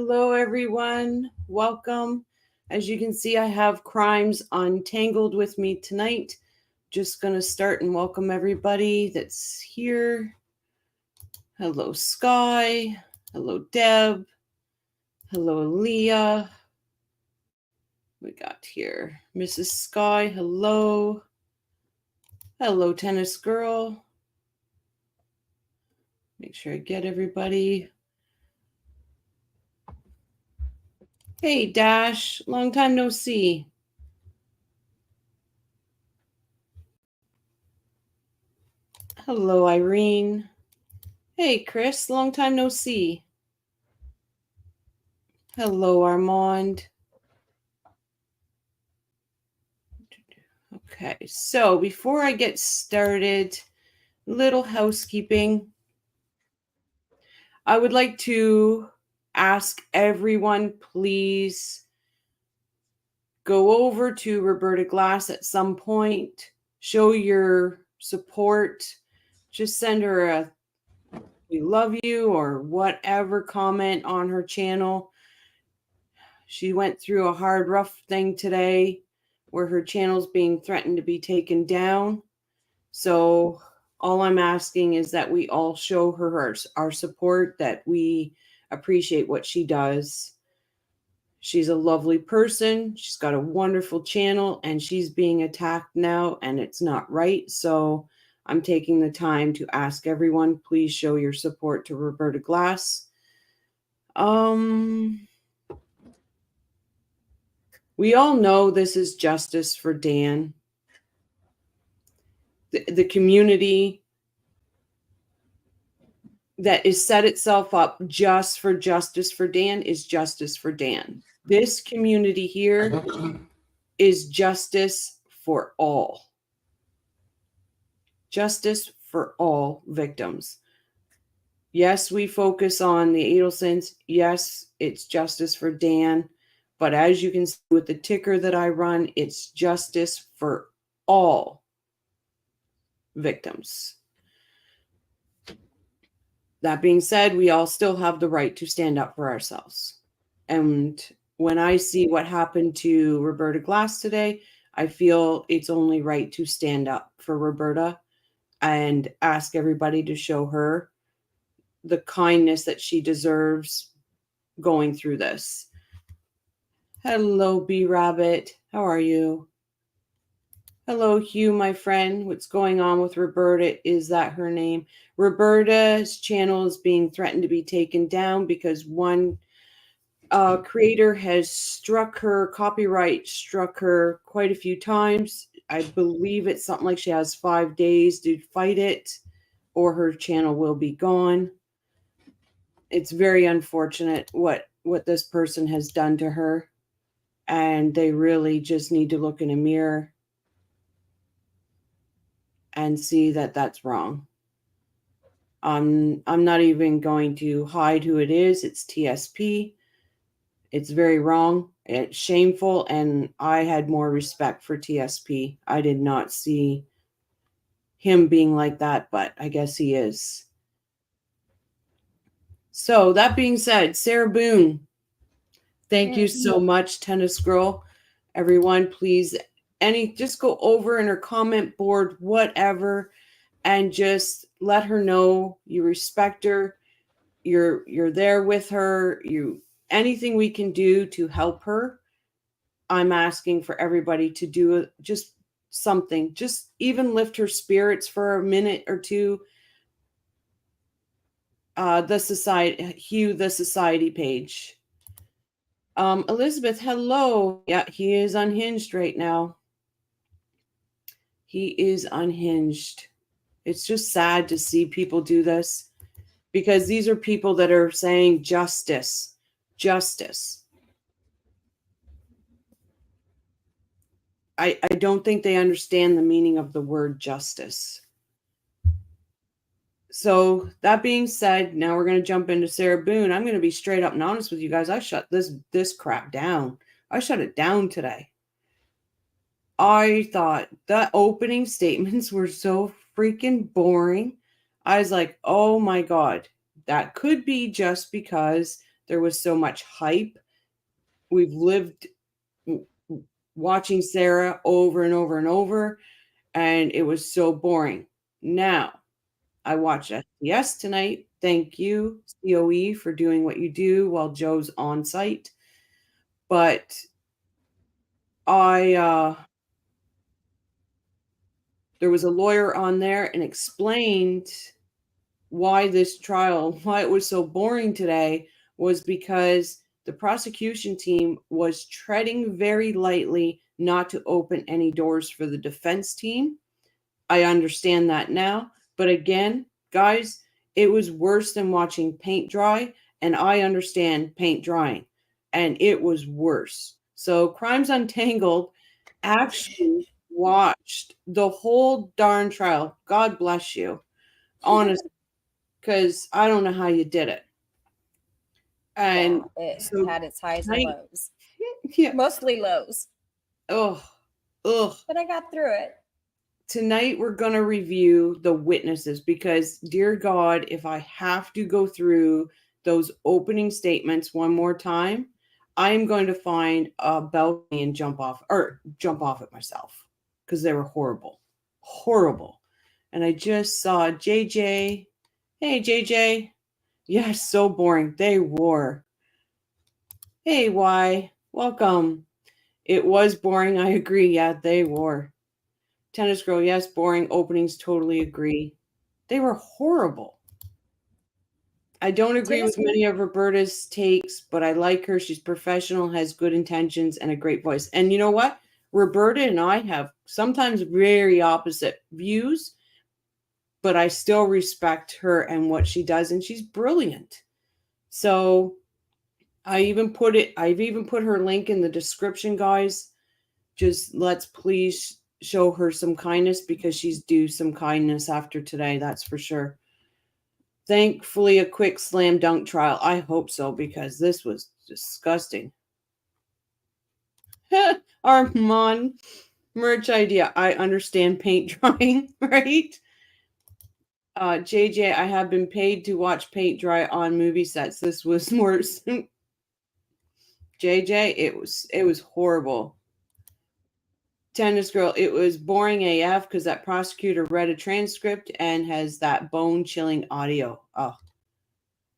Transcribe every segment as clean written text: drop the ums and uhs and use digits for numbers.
Hello, everyone. Welcome. As you can see, I have Crimes Untangled with me tonight. Just going to start and welcome everybody that's here. Hello, Sky. Hello, Deb. Hello, Leah. We got here Mrs. Sky. Hello. Hello, Tennis Girl. Make sure I get everybody. Hey, Dash. Long time no see. Hello, Irene. Hey, Chris. Long time no see. Hello, Armand. Okay, so before I get started, little housekeeping. I would like to ask everyone, please go over to Roberta Glass at some point, show your support, just send her a "we love you" or whatever comment on her channel. She went through a hard, rough thing today where her channel's being threatened to be taken down. So all I'm asking is that we all show her our support, that we appreciate what she does. She's a lovely person. She's got a wonderful channel, and she's being attacked now, and it's not right. So I'm taking the time to ask everyone, please show your support to Roberta Glass. We all know this is justice for Dan. The community that is set itself up just for justice for Dan is justice for Dan. This community here is justice for all. Justice for all victims. Yes, we focus on the Adelsons. Yes, it's justice for Dan. But as you can see with the ticker that I run, it's justice for all victims. That being said, we all still have the right to stand up for ourselves. And when I see what happened to Roberta Glass today, I feel it's only right to stand up for Roberta and ask everybody to show her the kindness that she deserves going through this. Hello, B Rabbit. How are you? Hello, Hugh, my friend. What's going on with Roberta? Is that her name? Roberta's channel is being threatened to be taken down because one creator has struck her quite a few times. I believe it's something like she has 5 days to fight it, or her channel will be gone. It's very unfortunate what this person has done to her, and they really just need to look in a mirror and see that that's wrong. I'm not even going to hide who it is. It's TSP. It's very wrong. It's shameful, and I had more respect for TSP. I did not see him being like that, but I guess he is. So that being said, Sarah Boone, thank you so much, Tennis Girl. Everyone, please, just go over in her comment board, whatever, and just let her know you respect her. You're there with her. Anything we can do to help her, I'm asking for everybody to do just something. Just even lift her spirits for a minute or two. The society page. Elizabeth, hello. Yeah, he is unhinged right now. He is unhinged. It's just sad to see people do this, because these are people that are saying justice. I don't think they understand the meaning of the word justice. So that being said, now we're going to jump into Sarah Boone. I'm going to be straight up and honest with you guys. I shut this crap down. I shut it down today. I thought the opening statements were so freaking boring. I was like, oh my God, that could be just because There was so much hype. We've lived watching Sarah over and over and over, and it was so boring. Now, I watched SDS tonight. Thank you, COE, for doing what you do while Joe's on site. But there was a lawyer on there and explained why this trial, why it was so boring today, was because the prosecution team was treading very lightly not to open any doors for the defense team. I understand that now. But again, guys, it was worse than watching paint dry. And I understand paint drying. And it was worse. So Crimes Untangled actually watched the whole darn trial. God bless you. Honestly, because I don't know how you did it. And yeah, it so had its highs and lows. Yeah. Mostly lows. Ugh. But I got through it. Tonight we're going to review the witnesses because, dear God, if I have to go through those opening statements one more time, I'm going to find a balcony and jump off at myself because they were horrible. Horrible. And I just saw JJ. Hey, JJ. Yes, so boring. They were. Hey, why? Welcome. It was boring. I agree. Yeah, they were. Tennis Girl, yes, boring. Openings, totally agree. They were horrible. I don't agree with many of Roberta's takes, but I like her. She's professional, has good intentions, and a great voice. And you know what? Roberta and I have sometimes very opposite views, but I still respect her and what she does, and she's brilliant. So I've even put her link in the description, guys. Just let's please show her some kindness because she's due some kindness after today, that's for sure. Thankfully, a quick slam dunk trial. I hope so because this was disgusting. Armand, merch idea. I understand paint drying, right? JJ, I have been paid to watch paint dry on movie sets. This was worse. JJ, it was horrible. Tennis Girl, it was boring AF because that prosecutor read a transcript and has that bone-chilling audio. Oh.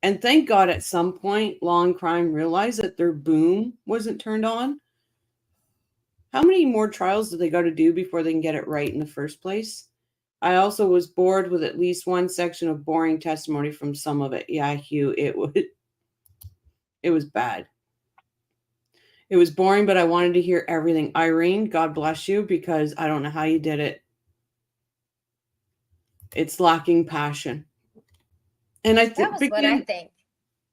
And thank God at some point, Law and Crime realized that their boom wasn't turned on. How many more trials do they got to do before they can get it right in the first place? I also was bored with at least one section of boring testimony from some of it. Yeah, Hugh, it was bad. It was boring, but I wanted to hear everything. Irene, God bless you, because I don't know how you did it. It's lacking passion. And that was what I think.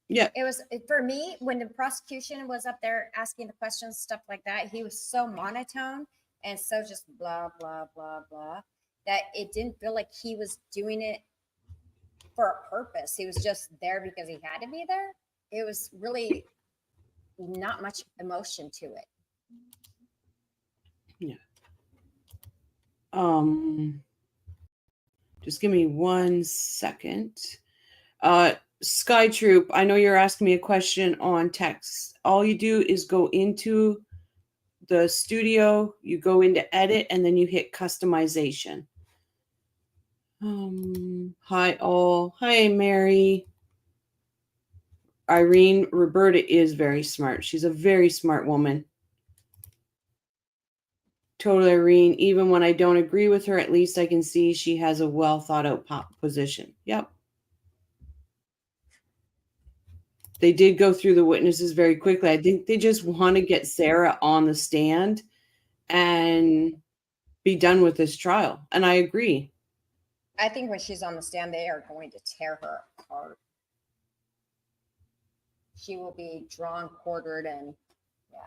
Yeah. It was, for me, when the prosecution was up there asking the questions, stuff like that, he was so monotone and so just blah, blah, blah, blah, that it didn't feel like he was doing it for a purpose. He was just there because he had to be there. It was really not much emotion to it. Yeah. Just give me 1 second. Sky Troop, I know you're asking me a question on text. All you do is go into the studio, you go into edit, and then you hit customization. Hi all. Hi, Mary. Irene, Roberta is very smart. She's a very smart woman. Totally, Irene. Even when I don't agree with her, at least I can see she has a well thought out position. Yep. They did go through the witnesses very quickly. I think they just want to get Sarah on the stand and be done with this trial. And I agree. I think when she's on the stand, they are going to tear her apart. She will be drawn, quartered, and yeah.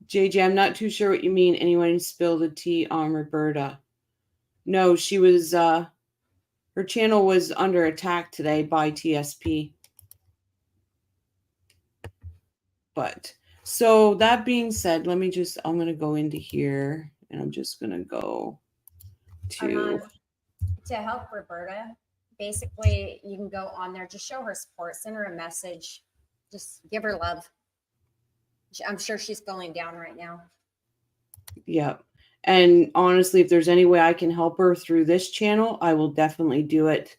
JJ, I'm not too sure what you mean. Anyone spilled the tea on Roberta? No, she was, her channel was under attack today by TSP. But, so that being said, I'm going to go into here and I'm just going to go to help Roberta, basically you can go on there, just show her support, send her a message, just give her love. I'm sure she's feeling down right now. Yeah. And honestly, if there's any way I can help her through this channel, I will definitely do it,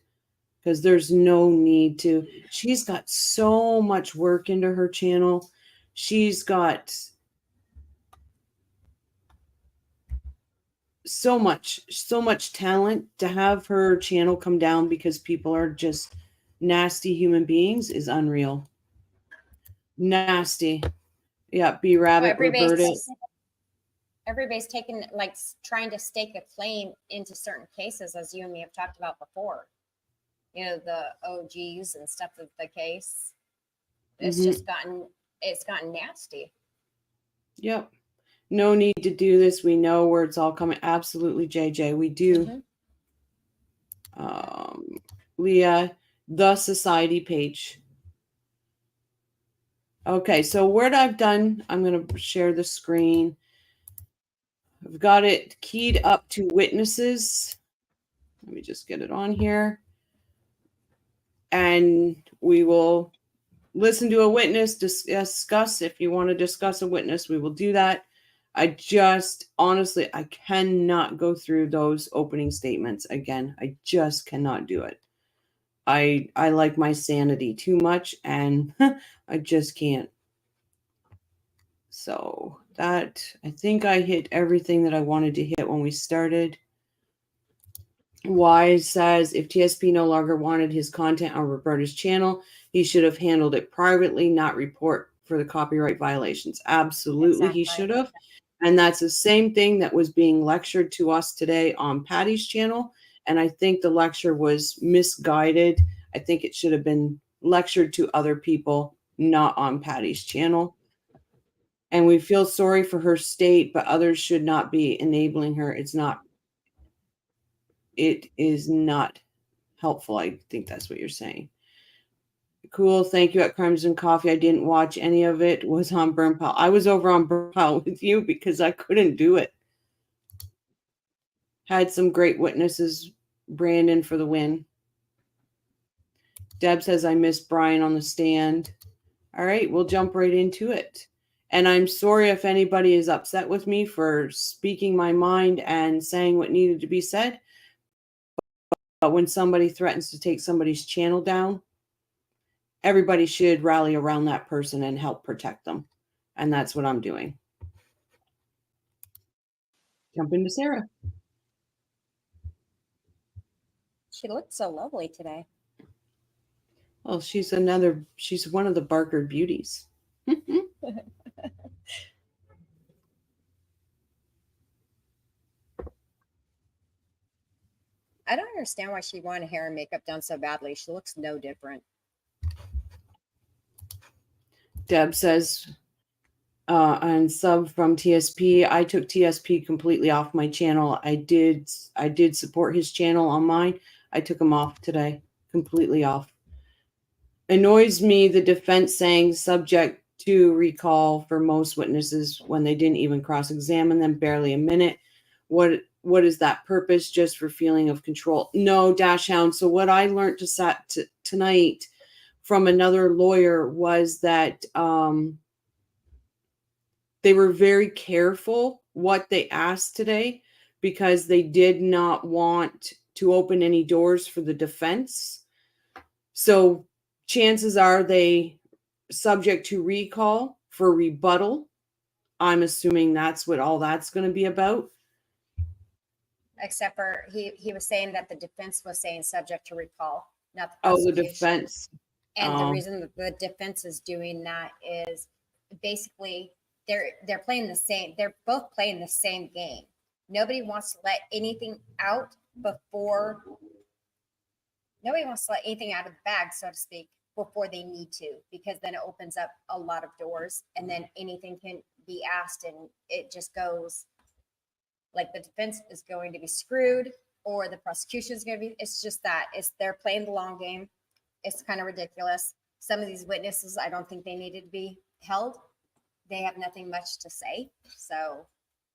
because there's no need to. She's got so much work into her channel. She's got so much talent. To have her channel come down because people are just nasty human beings is unreal. Nasty. Yeah, B Rabbit, Roberta. Everybody's taking, like, trying to stake a claim into certain cases, as you and me have talked about before. You know, the OGs and stuff of the case. It's just gotten nasty. Yep. No need to do this. We know where it's all coming. Absolutely, JJ. We do. Leah, the society page. Okay, so what I've done, I'm going to share the screen. I've got it keyed up to witnesses. Let me just get it on here. And we will listen to a witness, discuss. If you want to discuss a witness, we will do that. I just, honestly, I cannot go through those opening statements again. I just cannot do it. I like my sanity too much, and I just can't. So that, I think I hit everything that I wanted to hit when we started. Wise says, if TSP no longer wanted his content on Roberta's channel, he should have handled it privately, not report for the copyright violations. Absolutely, he should have. And that's the same thing that was being lectured to us today on Patty's channel. And I think the lecture was misguided. I think it should have been lectured to other people, not on Patty's channel. And we feel sorry for her state, but others should not be enabling her. It is not helpful. I think that's what you're saying. Cool. Thank you at Crimes and Coffee. I didn't watch any of it. It was on Burn Pile. I was over on Burn Pile with you because I couldn't do it. Had some great witnesses. Brandon for the win. Deb says, I miss Brian on the stand. All right, we'll jump right into it. And I'm sorry if anybody is upset with me for speaking my mind and saying what needed to be said. But when somebody threatens to take somebody's channel down, everybody should rally around that person and help protect them. And that's what I'm doing. Jump into Sarah. She looks so lovely today. Well, she's one of the Barker beauties. I don't understand why she wanted hair and makeup done so badly. She looks no different. Deb says, and sub from TSP, I took TSP completely off my channel. I did support his channel on mine. I took him off today, completely off. Annoys me the defense saying subject to recall for most witnesses when they didn't even cross-examine them, barely a minute. What is that purpose? Just for feeling of control? No, Dashhound. So what I learned tonight from another lawyer was that they were very careful what they asked today because they did not want to open any doors for the defense. So chances are they subject to recall for rebuttal. I'm assuming that's what all that's going to be about. Except for he was saying that the defense was saying subject to recall, not the prosecution. Oh, the defense. And the reason that the defense is doing that is basically they're playing the same. They're both playing the same game. Nobody wants to let anything out before. Nobody wants to let anything out of the bag, so to speak, before they need to, because then it opens up a lot of doors, and then anything can be asked, and it just goes like the defense is going to be screwed, or the prosecution is going to be. It's just that they're playing the long game. It's kind of ridiculous. Some of these witnesses, I don't think they needed to be held. They have nothing much to say, so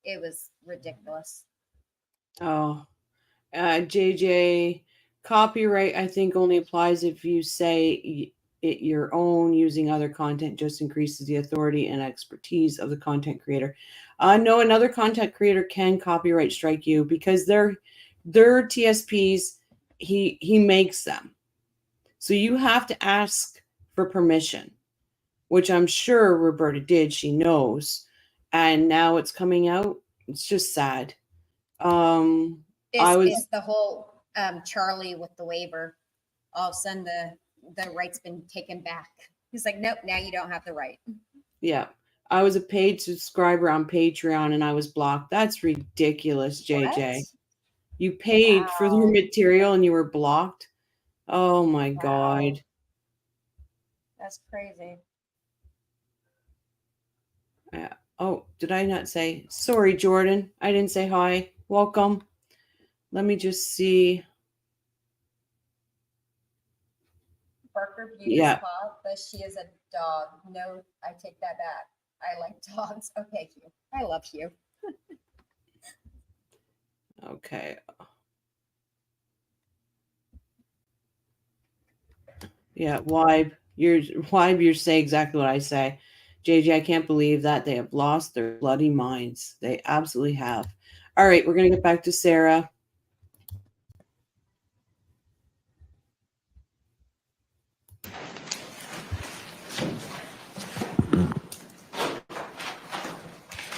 it was ridiculous. Oh, JJ Copyright, I think, only applies if you say it your own. Using other content just increases the authority and expertise of the content creator. No, another content creator can copyright strike you because they're TSPs. He makes them, so you have to ask for permission, which I'm sure Roberta did. She knows, and now it's coming out. It's just sad. Is the whole Charlie with the waiver? All of a sudden, the right's been taken back. He's like, nope, now you don't have the right. Yeah. I was a paid subscriber on Patreon and I was blocked. That's ridiculous, JJ. What? You paid for their material and you were blocked? Oh my God. That's crazy. Yeah. Oh, did I not say? Sorry, Jordan. I didn't say hi. Welcome. Let me just see. Barker Beauty Spa, but she is a dog. No, I take that back. I like dogs. Okay, Hugh. I love you. Okay. Yeah, Wybe. You're saying exactly what I say. JJ, I can't believe that they have lost their bloody minds. They absolutely have. All right, we're gonna get back to Sarah.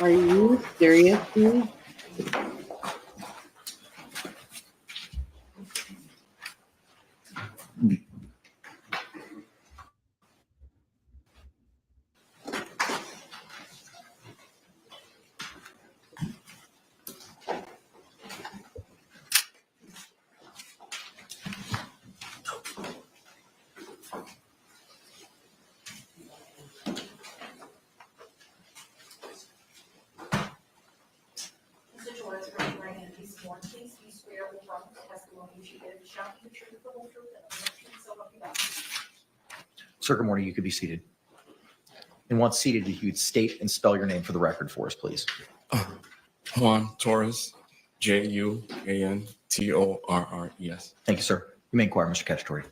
Are you serious, dude? Sir, good morning. You could be seated. And once seated, if you'd state and spell your name for the record for us, please. Juan Torres, Juantorres. Thank you, sir. You may inquire, Mr. Cacciatore.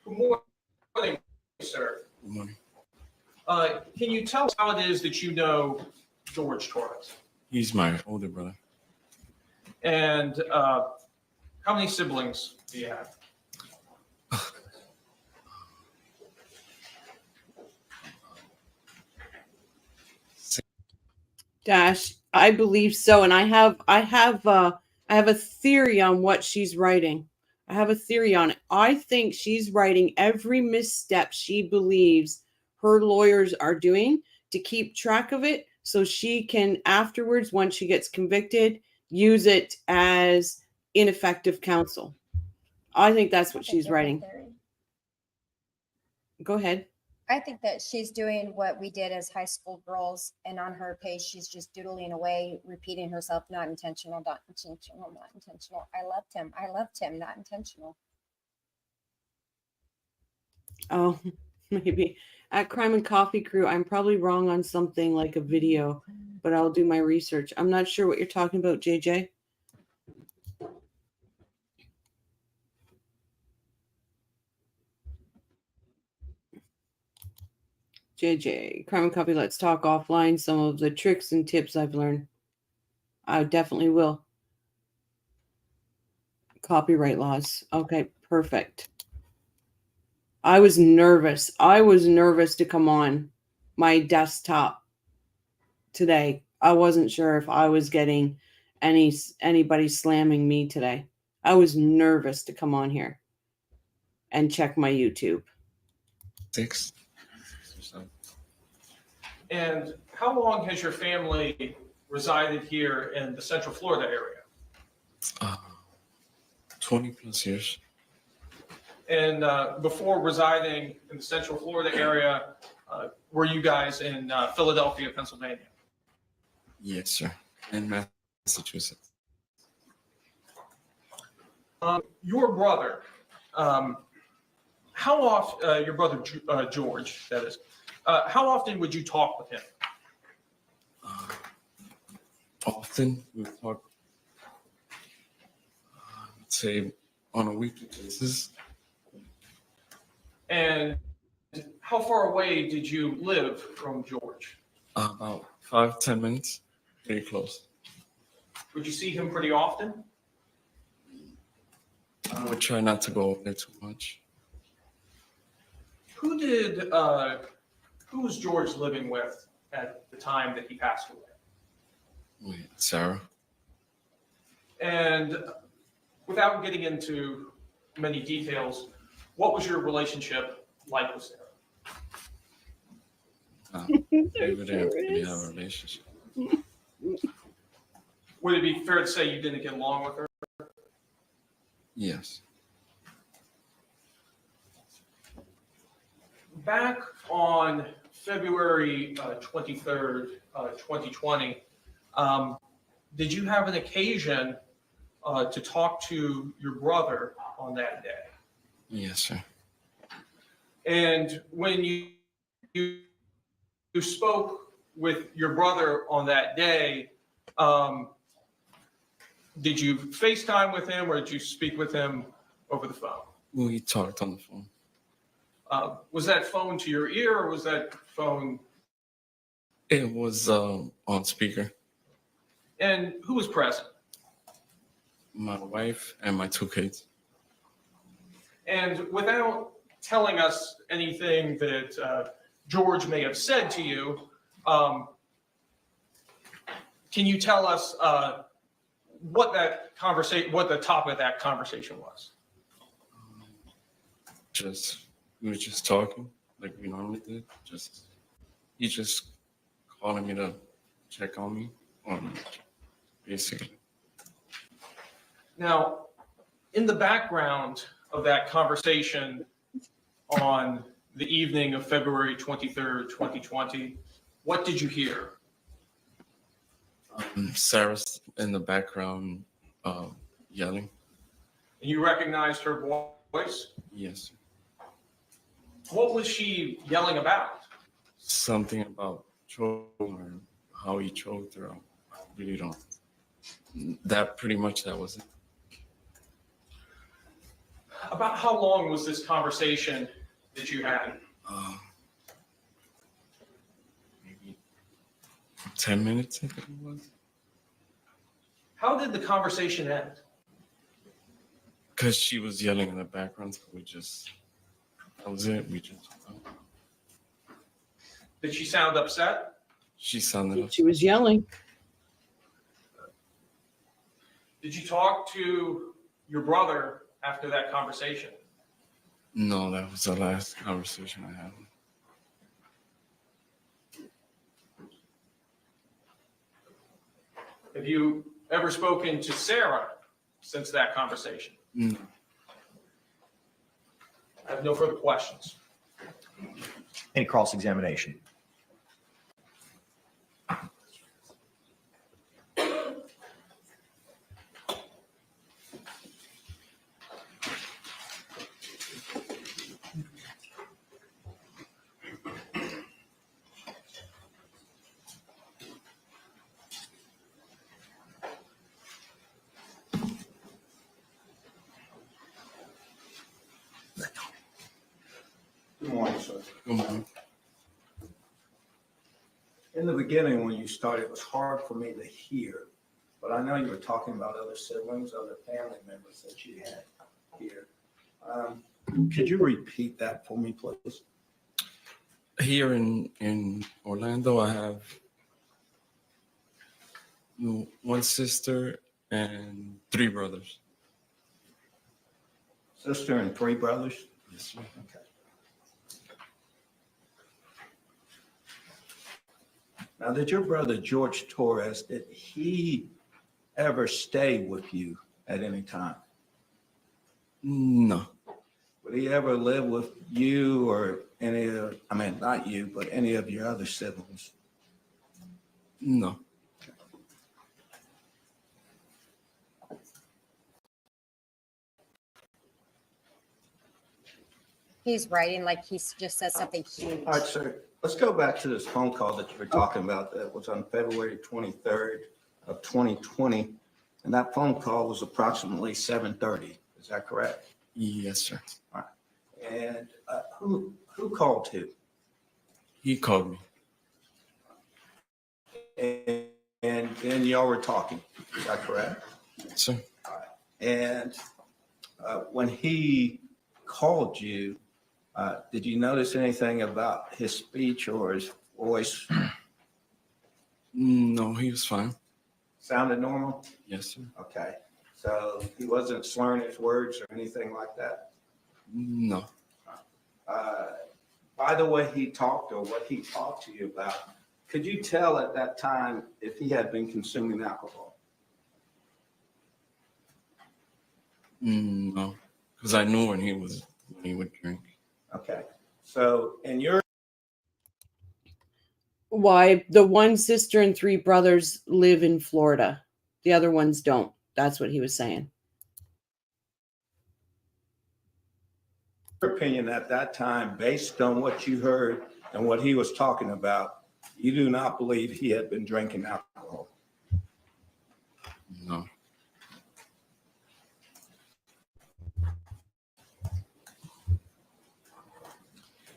Good morning, sir. Good morning. Can you tell us how it is that you know George Torres? He's my older brother. And how many siblings do you have? Dash, I believe so, and I have a theory on what she's writing. I have a theory on it. I think she's writing every misstep she believes her lawyers are doing to keep track of it so she can afterwards, once she gets convicted, use it as ineffective counsel. I think that's what she's writing. Go ahead. I think that she's doing what we did as high school girls, and on her page, she's just doodling away, repeating herself, not intentional, not intentional, not intentional. I loved him, not intentional. Oh, maybe. At Crime and Coffee Crew, I'm probably wrong on something like a video, but I'll do my research. I'm not sure what you're talking about, JJ. JJ, Crime and Coffee, let's talk offline. Some of the tricks and tips I've learned. I definitely will. Copyright laws. Okay, perfect. I was nervous. To come on my desktop today. I wasn't sure if I was getting anybody slamming me today. I was nervous to come on here and check my YouTube. 6. And how long has your family resided here in the Central Florida area? 20 plus years. And before residing in the Central Florida area, were you guys in Philadelphia, Pennsylvania? Yes, sir. In Massachusetts. Your brother, how often, your brother George, that is, how often would you talk with him? Often we talk say on a weekly basis. And how far away did you live from George? About 5-10 minutes. Very close. Would you see him pretty often? I would try not to go there too much. Who was George living with at the time that he passed away? Wait, Sarah? And without getting into many details, what was your relationship like with Sarah? We didn't really have a relationship. Would it be fair to say you didn't get along with her? Yes. Back on February 23rd, 2020, did you have an occasion to talk to your brother on that day? Yes, sir. And when you spoke with your brother on that day, did you FaceTime with him or did you speak with him over the phone? We talked on the phone. Was that phone to your ear or was that phone? It was on speaker. And who was present? My wife and my 2 kids. And without telling us anything that George may have said to you, can you tell us what the topic of that conversation was? We were just talking like we normally did. He just calling me to check on me, basically. Now, in the background of that conversation on the evening of February 23rd, 2020, what did you hear? Sarah's in the background yelling. And you recognized her voice? Yes. What was she yelling about? Something about choking or how he choked her. I really don't. That was it. About how long was this conversation that you had? Maybe 10 minutes, I think it was. How did the conversation end? Because she was yelling in the background, so that was it. Did she sound upset? She sounded She was yelling. Did you talk to your brother after that conversation? No, that was the last conversation I had. Have you ever spoken to Sarah since that conversation? No. I have no further questions. Any cross-examination? Good morning, sir. Good morning. In the beginning, when you started, it was hard for me to hear, but I know you were talking about other siblings, other family members that you had here. Could you repeat that for me, please? Here in Orlando, I have one sister and 3 brothers. Sister and 3 brothers? Yes, sir. Okay. Now, did your brother George Torres, did he ever stay with you at any time? No. Would he ever live with you or any of, I mean, not you, but any of your other siblings? No. He's writing like he just said something huge. All right, sir. Let's go back to this phone call that you were talking about that was on February 23rd of 2020. And that phone call was approximately 7:30. Is that correct? Yes, sir. And who called who? He called me. And then y'all were talking. Is that correct? Yes, sir. And when he called you, did you notice anything about his speech or his voice? No, he was fine. Sounded normal? Yes, sir. Okay. So he wasn't slurring his words or anything like that? No. By the way he talked or what he talked to you about, could you tell at that time if he had been consuming alcohol? No. Because I knew when he would drink. Okay. So in your Why the one sister and three brothers live in Florida. The other ones don't. That's what he was saying. opinion at that time, based on what you heard and what he was talking about, you do not believe he had been drinking alcohol? No.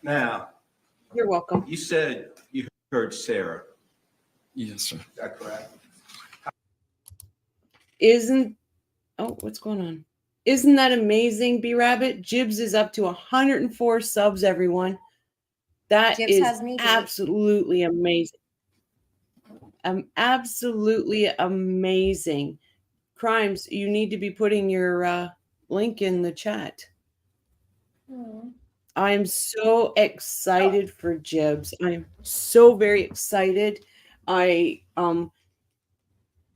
Now, You're welcome. you said you heard Sarah. Yes, sir. Is that correct? What's going on? Isn't that amazing, B Rabbit? Jibs is up to 104 subs, everyone. That Jibs is has me beat. absolutely amazing. Absolutely amazing. Crimes, you need to be putting your link in the chat. I'm so excited for Jibs. I'm so very excited.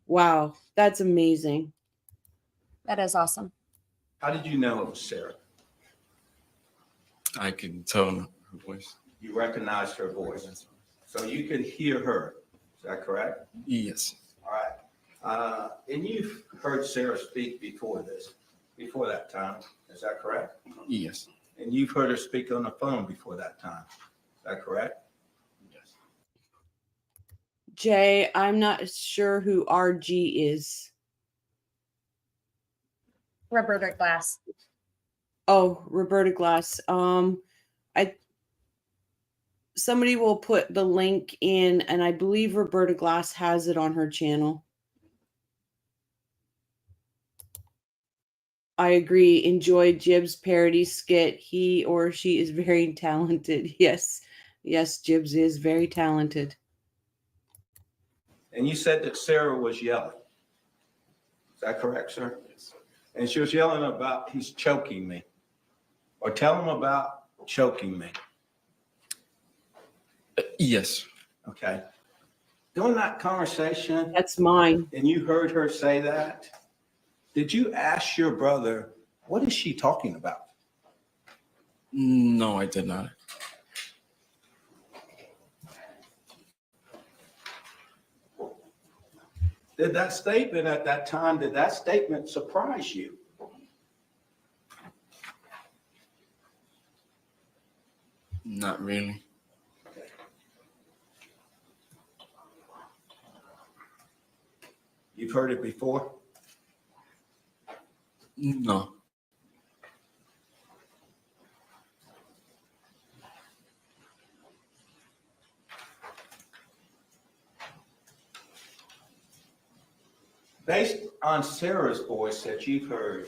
Wow, that's amazing. That is awesome. How did you know it was Sarah? I could tell her voice. You recognized her voice, so you could hear her. Is that correct? Yes. All right. And you've heard Sarah speak before that time. Is that correct? Yes. And you've heard her speak on the phone before that time. Is that correct? Yes. Jay, I'm not sure who RG is. Roberta Glass. Oh, Roberta Glass. Somebody will put the link in, and I believe Roberta Glass has it on her channel. I agree. Enjoyed Jib's parody skit. He or she is very talented. Yes, Jibs is very talented. And you said that Sarah was yelling. Is that correct, sir? Yes. And she was yelling about, he's choking me. Or tell him about choking me. Yes. Okay. During that conversation, That's mine. and you heard her say that, did you ask your brother, what is she talking about? No, I did not. Did that statement at that time, did that statement surprise you? Not really. You've heard it before? No. Based on Sarah's voice that you've heard,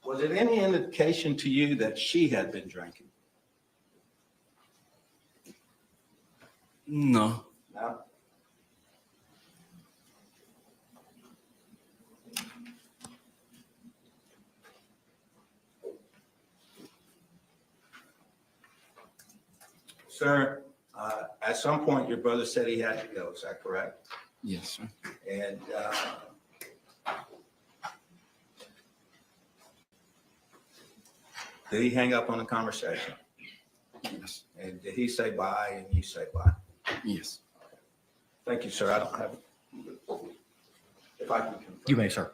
was it any indication to you that she had been drinking? No. No? Sir, at some point, your brother said he had to go. Is that correct? Yes, sir. And did he hang up on the conversation? Yes. And did he say bye and you say bye? Yes. Thank you, sir. I don't have, if I can confirm. You may, sir.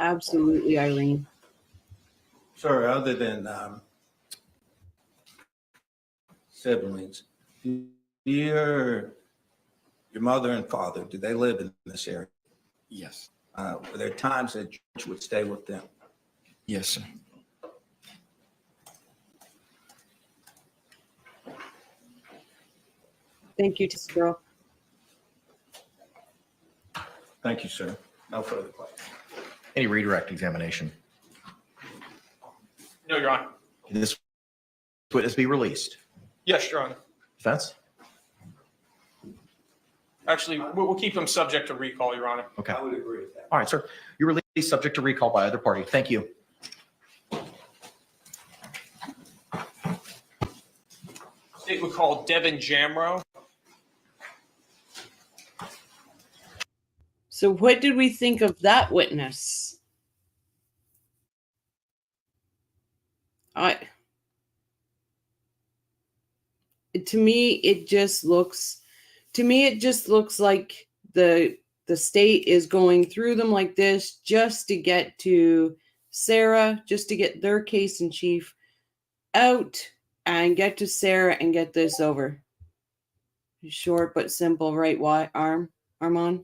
Absolutely, Irene. Sir, other than siblings, your mother and father, do they live in this area? Yes. Were there times that George would stay with them? Yes, sir. Thank you, Tessa girl. Thank you, sir. No further questions. Any redirect examination? No, Your Honor. Can this witness be released? Yes, Your Honor. Defense? Actually, we'll keep him subject to recall, Your Honor. Okay. I would agree with that. All right, sir. You're released subject to recall by either party. Thank you. State would call Devin Jamro. So what did we think of that witness? To me it just looks like the state is going through them like this just to get to Sarah, just to get their case in chief out and get to Sarah and get this over. Short but simple, right? Why, Armand?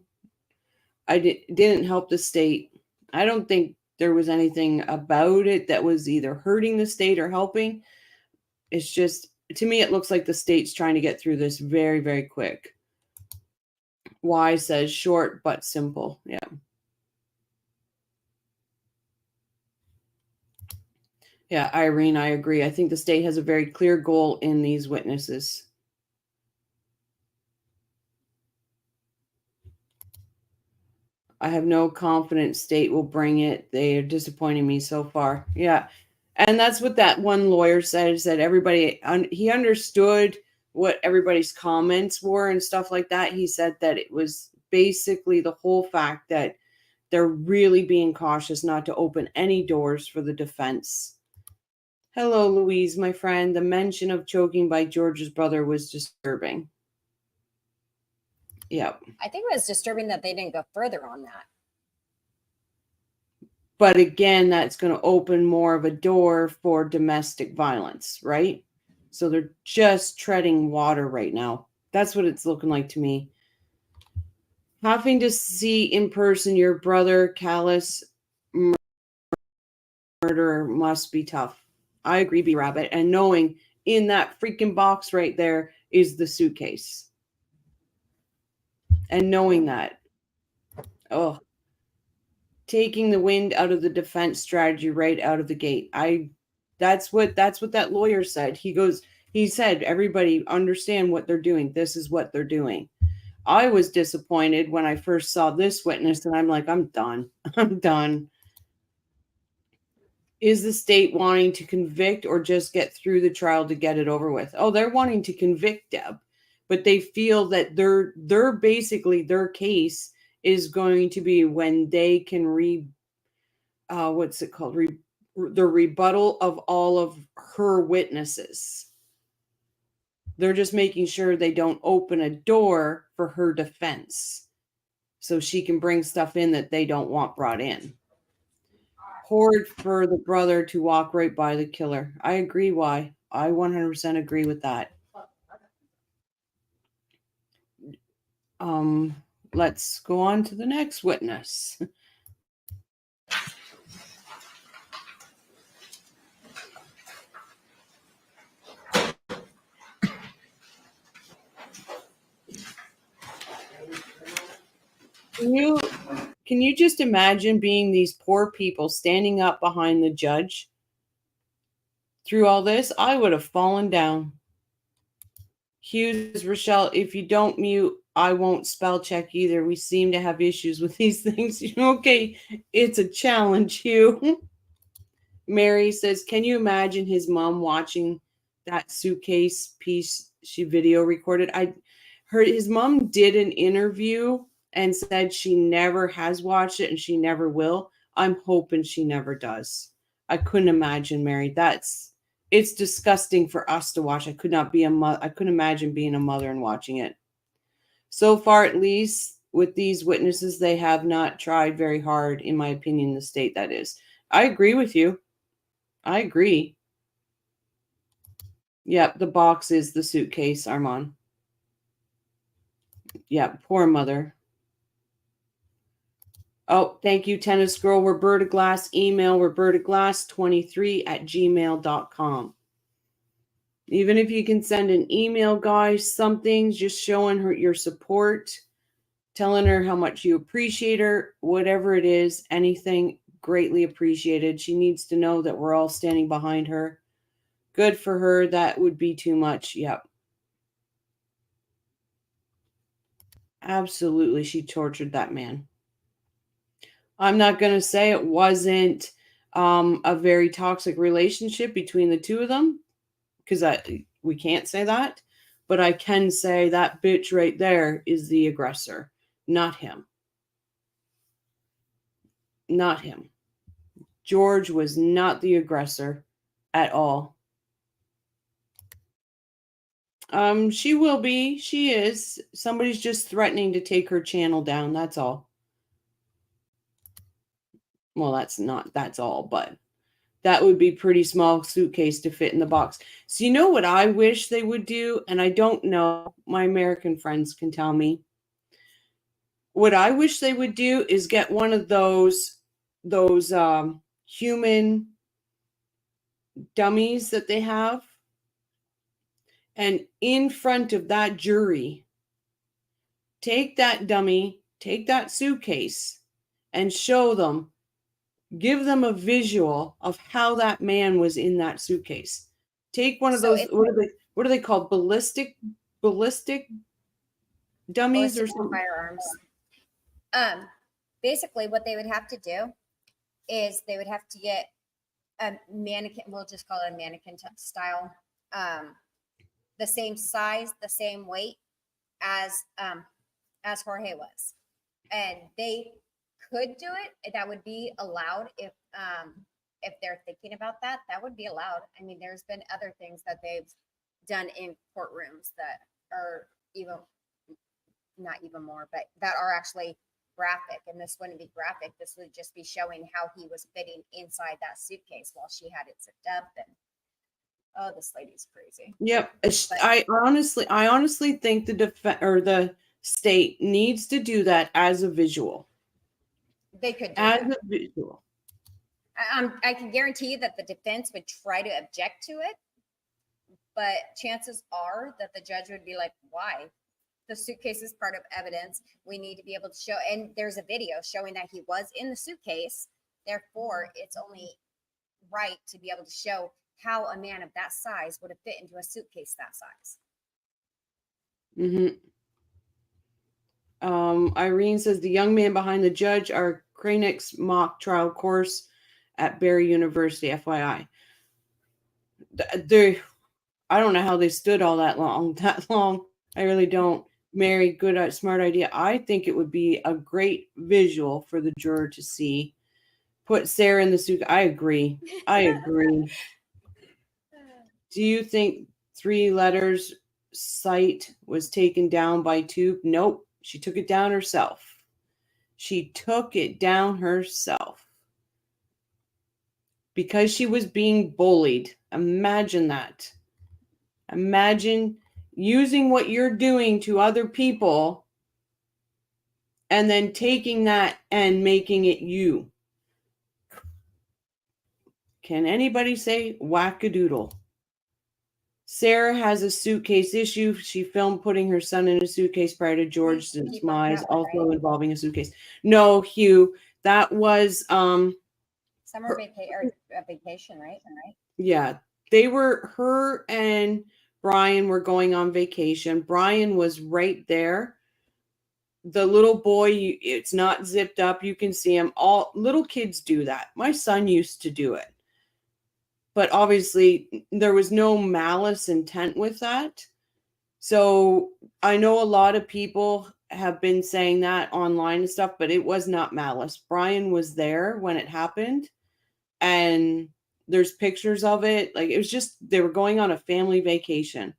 Didn't help the state. I don't think there was anything about it that was either hurting the state or helping. It's just, to me, it looks like the state's trying to get through this very, very quick. Y says short but simple. Yeah. Yeah, Irene, I agree. I think the state has a very clear goal in these witnesses. I have no confidence state will bring it. They are disappointing me so far. Yeah. And that's what that one lawyer said, is that everybody, he understood what everybody's comments were and stuff like that. He said that it was basically the whole fact that they're really being cautious not to open any doors for the defense. Hello, Louise, my friend. The mention of choking by George's brother was disturbing. Yeah. I think it was disturbing that they didn't go further on that. But again, that's going to open more of a door for domestic violence, right? So they're just treading water right now. That's what it's looking like to me. Having to see in person your brother callous murderer must be tough. I agree, B-Rabbit. And knowing in that freaking box right there is the suitcase. And knowing that. Oh. Taking the wind out of the defense strategy right out of the gate. That's what that lawyer said. He said, everybody understand what they're doing. This is what they're doing. I was disappointed when I first saw this witness, and I'm like, I'm done. I'm done. Is the state wanting to convict or just get through the trial to get it over with? Oh, they're wanting to convict, Deb, but they feel that they're basically, their case is going to be when they can the rebuttal of all of her witnesses. They're just making sure they don't open a door for her defense so she can bring stuff in that they don't want brought in. Horrid for the brother to walk right by the killer. I agree, why? I 100% agree with that. Let's go on to the next witness. Can you just imagine being these poor people standing up behind the judge through all this? I would have fallen down. Hughes, Rochelle, if you don't mute, I won't spell check either. We seem to have issues with these things. Okay, it's a challenge, Hugh. Mary says, can you imagine his mom watching that suitcase piece she video recorded? His mom did an interview and said she never has watched it and she never will. I'm hoping she never does. I couldn't imagine, Mary. It's disgusting for us to watch. I couldn't imagine being a mother and watching it. So far, at least, with these witnesses, they have not tried very hard, in my opinion, the state that is. I agree with you. I agree. Yep, the box is the suitcase, Armand. Yep, poor mother. Oh, thank you, Tennis Girl. Roberta Glass, email robertaglass23@gmail.com. Even if you can send an email, guys, something just showing her your support, telling her how much you appreciate her, whatever it is, anything greatly appreciated. She needs to know that we're all standing behind her. Good for her. That would be too much. Yep. Absolutely. She tortured that man. I'm not going to say it wasn't a very toxic relationship between the two of them, because we can't say that. But I can say that bitch right there is the aggressor, not him. Not him. George was not the aggressor at all. She will be. She is. Somebody's just threatening to take her channel down. That's all. Well, that's all, but that would be pretty small suitcase to fit in the box. So you know what I wish they would do? And I don't know. My American friends can tell me. What I wish they would do is get one of those human dummies that they have. And in front of that jury, take that dummy, take that suitcase, and show them, give them a visual of how that man was in that suitcase. Take one of So those, what are they called? Ballistic dummies or ballistic something? firearms. Basically what they would have to do is they would have to get a mannequin, we'll just call it a mannequin style, the same size, the same weight as Jorge was. And they could do it. That would be allowed if they're thinking about that. That would be allowed. I mean, there's been other things that they've done in courtrooms that are even not even more, but that are actually graphic. And this wouldn't be graphic. This would just be showing how he was fitting inside that suitcase while she had it zipped up. And oh, this lady's crazy. Yep. I honestly think the state needs to do that as a visual. They could do As that. a visual. I can guarantee you that the defense would try to object to it, but chances are that the judge would be like, why? The suitcase is part of evidence. We need to be able to show, and there's a video showing that he was in the suitcase. Therefore, it's only right to be able to show how a man of that size would have fit into a suitcase that size. Irene says the young man behind the judge are Kranek's mock trial course at Barry University, FYI. I don't know how they stood all that long. I really don't. Mary, good, smart idea. I think it would be a great visual for the juror to see. Put Sarah in the suit. I agree. Do you think 3 letters site was taken down by Tube? Nope. She took it down herself. Because she was being bullied. Imagine that. Imagine using what you're doing to other people and then taking that and making it you. Can anybody say wackadoodle? Sarah has a suitcase issue. She filmed putting her son in a suitcase prior to George's demise, also involving a suitcase. No, Hugh, that was summer vacation, right? Yeah, her and Brian were going on vacation. Brian was right there. The little boy, it's not zipped up. You can see him. All little kids do that. My son used to do it. But obviously, there was no malice intent with that. So I know a lot of people have been saying that online and stuff, but it was not malice. Brian was there when it happened. And there's pictures of it. Like, it was just, they were going on a family vacation.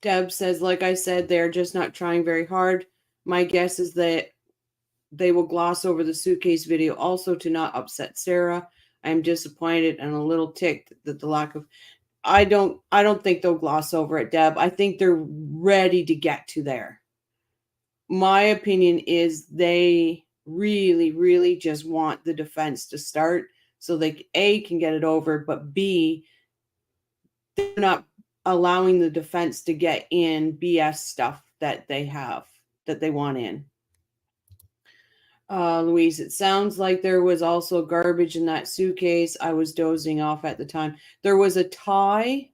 Deb says, like I said, they're just not trying very hard. My guess is that they will gloss over the suitcase video also to not upset Sarah. I'm disappointed and a little ticked that the lack of I don't think they'll gloss over it, Deb. I think they're ready to get to there. My opinion is they really, really just want the defense to start so they A can get it over, but B, they're not allowing the defense to get in BS stuff that they have that they want in. Louise, it sounds like there was also garbage in that suitcase. I was dozing off at the time. There was a tie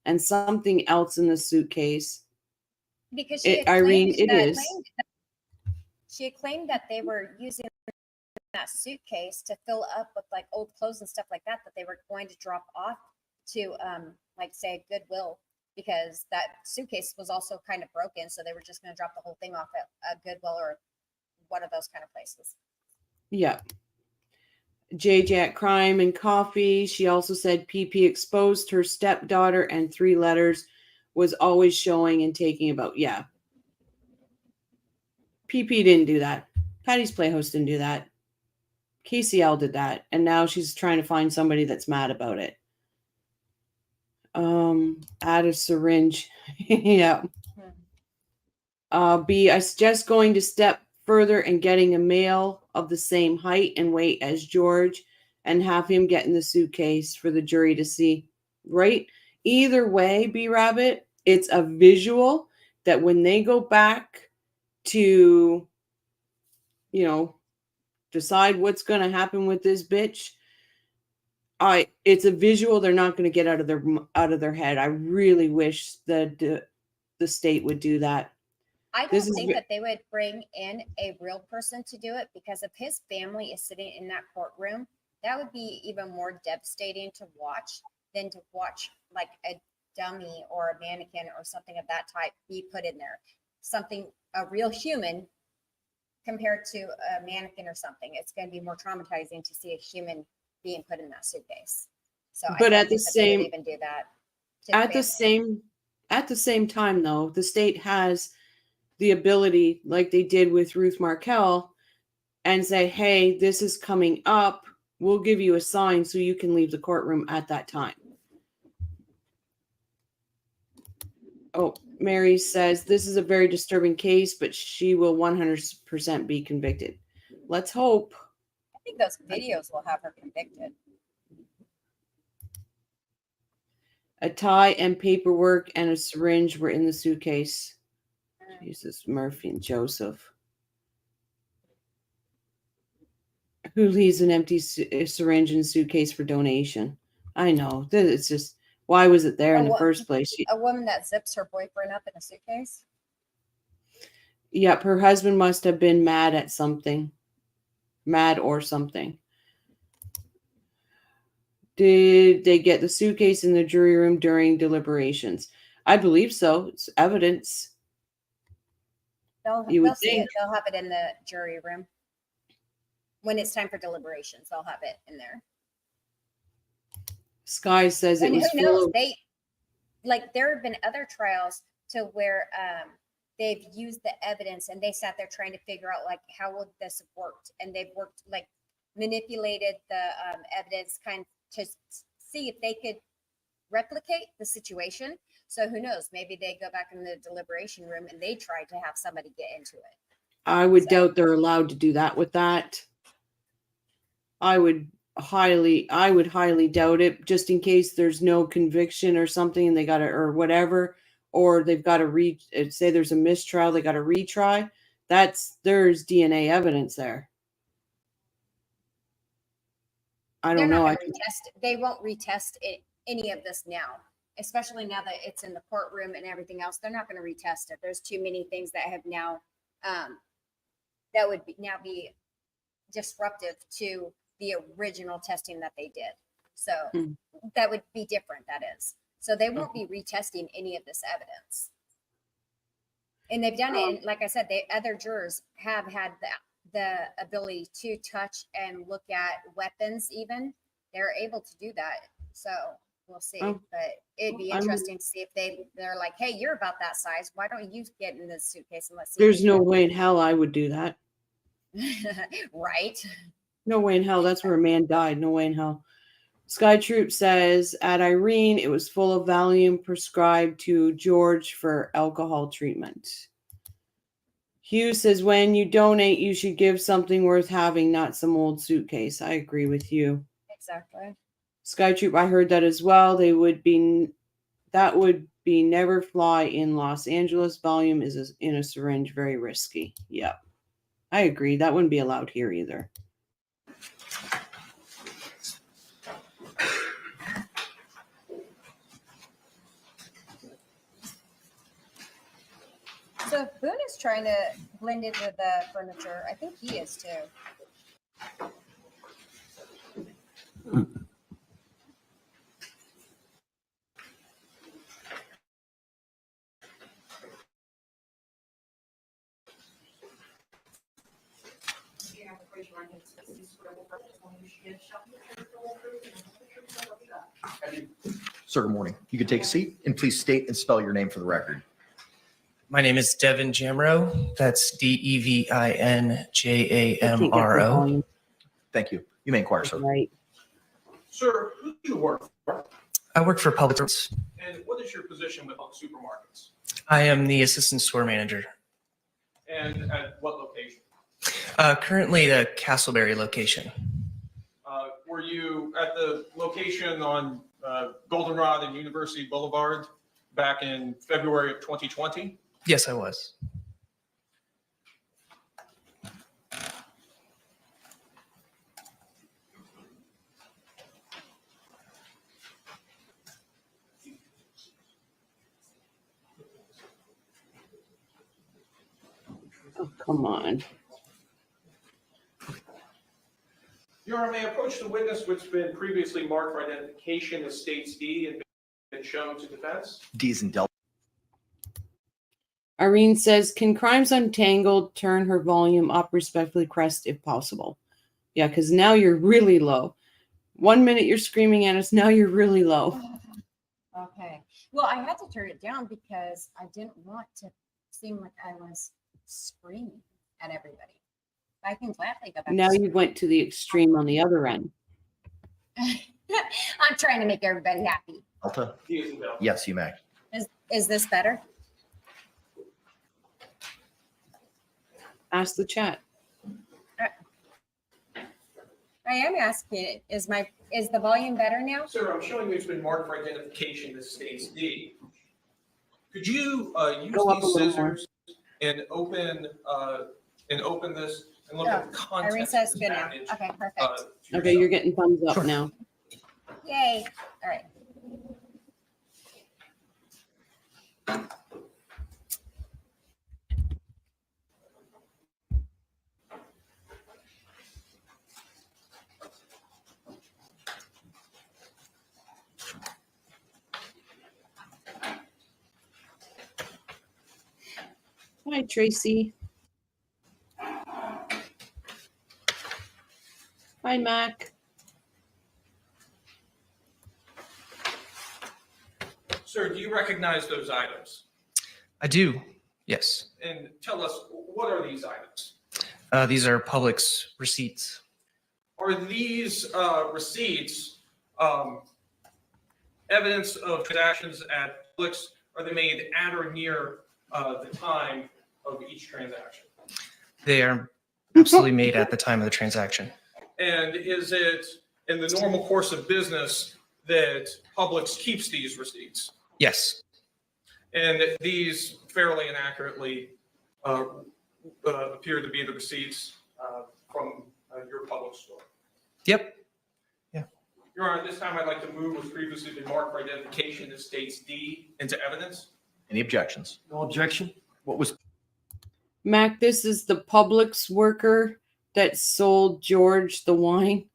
and something else in the suitcase. Because she had Irene, claimed it that, is. she had claimed that they were using that suitcase to fill up with like old clothes and stuff like that they were going to drop off to like say Goodwill, because that suitcase was also kind of broken, so they were just going to drop the whole thing off at a Goodwill or one of those kind of places. Yeah. JJ at Crime and Coffee. She also said PP exposed her stepdaughter and 3 letters was always showing and taking about. Yeah. PP didn't do that. Patty's Playhouse didn't do that. KCL did that. And now she's trying to find somebody that's mad about it. Add a syringe. Yeah. B, I suggest going to step further and getting a male of the same height and weight as George and have him get in the suitcase for the jury to see. Right? Either way, B Rabbit, it's a visual that when they go back to, you know, decide what's going to happen with this bitch, it's a visual they're not going to get out of their head. I really wish that the state would do that. I don't think that they would bring in a real person to do it, because if his family is sitting in that courtroom, that would be even more devastating to watch than to watch like a dummy or a mannequin or something of that type be put in there. Something, a real human compared to a mannequin or something. It's going to be more traumatizing to see a human being put in that suitcase. So But I at don't the think that they same would even do that. At the same time, though, the state has the ability, like they did with Ruth Markel, and say, hey, this is coming up. We'll give you a sign so you can leave the courtroom at that time. Oh, Mary says, this is a very disturbing case, but she will 100% be convicted. Let's hope. I think those videos will have her convicted. A tie and paperwork and a syringe were in the suitcase. Jesus, Murphy and Joseph. Who leaves an empty syringe and suitcase for donation? I know. It's just, why was it there in the first place? A woman that zips her boyfriend up in a suitcase? Yep, her husband must have been mad at something. Mad or something. Did they get the suitcase in the jury room during deliberations? I believe so. It's evidence. They'll see it. They'll have it in the jury room. When it's time for deliberations, they'll have it in there. Sky says it was who knows? There have been other trials to where they've used the evidence and they sat there trying to figure out like how would this have worked, and they've worked like manipulated the evidence kind of to see if they could replicate the situation. So who knows? Maybe they go back in the deliberation room and they try to have somebody get into it. I would doubt they're allowed to do that with that. I would highly doubt it, just in case there's no conviction or something and they got to, or whatever, or they've got to say there's a mistrial, they got to retry. There's DNA evidence there. I don't know. They won't retest it, any of this now, especially now that it's in the courtroom and everything else. They're not going to retest it. There's too many things that have now that would be disruptive to the original testing that they did. So that would be different. That is. So they won't be retesting any of this evidence. And they've done it. And like I said, other jurors have had the ability to touch and look at weapons even. They're able to do that. So we'll see. Oh. But it'd be I'm- interesting to see if they're like, hey, you're about that size. Why don't you get in this suitcase and let's see? There's no way in hell I would do that. Right. No way in hell. That's where a man died. No way in hell. Sky Troop says at Irene, it was full of Valium prescribed to George for alcohol treatment. Hugh says when you donate, you should give something worth having, not some old suitcase. I agree with you. Exactly. Sky Troop, I heard that as well. That would be never fly in Los Angeles. Volume is in a syringe, very risky. Yep. I agree. That wouldn't be allowed here either. So if Boone is trying to blend into the furniture, I think he is too. Sir, good morning. You can take a seat and please state and spell your name for the record. My name is Devin Jamro. That's DEVIN I can't get the JAMRO. volume Thank you. You may inquire, sir. right. Sir, who do you work for? I work for Public Service. And what is your position with supermarkets? I am the assistant store manager. And at what location? Currently, the Castleberry location. Were you at the location on Goldenrod and University Boulevard back in February of 2020? Yes, I was. Oh, come on. Your Honor, may I approach the witness which has been previously marked for identification as States D and been shown to defense? D's and Delta. Irene says, can Crimes Untangled turn her volume up respectfully, Crest, if possible? Yeah, because now you're really low. 1 minute you're screaming at us, now you're really low. Okay. Well, I had to turn it down because I didn't want to seem like I was screaming at everybody. I can gladly go back. Now to you went to the extreme on the other end. I'm trying to make everybody happy. Delta. D as in Delta. Yes, you may. Is this better? Ask the chat. I am asking, is the volume better now? Sir, I'm showing you it's been marked for identification as States D. Could you use Go up a these little more. scissors and open this and look Oh, at the contents Irene of says this good now. package? Okay, perfect. to Okay, you're yourself? getting thumbs up Sure. now. Yay. All right. Hi, Tracy. Hi, Mac. Sir, do you recognize those items? I do. Yes. And tell us, what are these items? These are Publix receipts. Are these receipts evidence of transactions at Publix? Are they made at or near the time of each transaction? They are absolutely made at the time of the transaction. And is it in the normal course of business that Publix keeps these receipts? Yes. And these fairly and accurately appear to be the receipts from your Publix store? Yep. Your Honor, at this time, I'd like to move what's previously been marked for identification as States D into evidence. Any objections? No objection? What was Mac, this is the Publix worker that sold George the wine.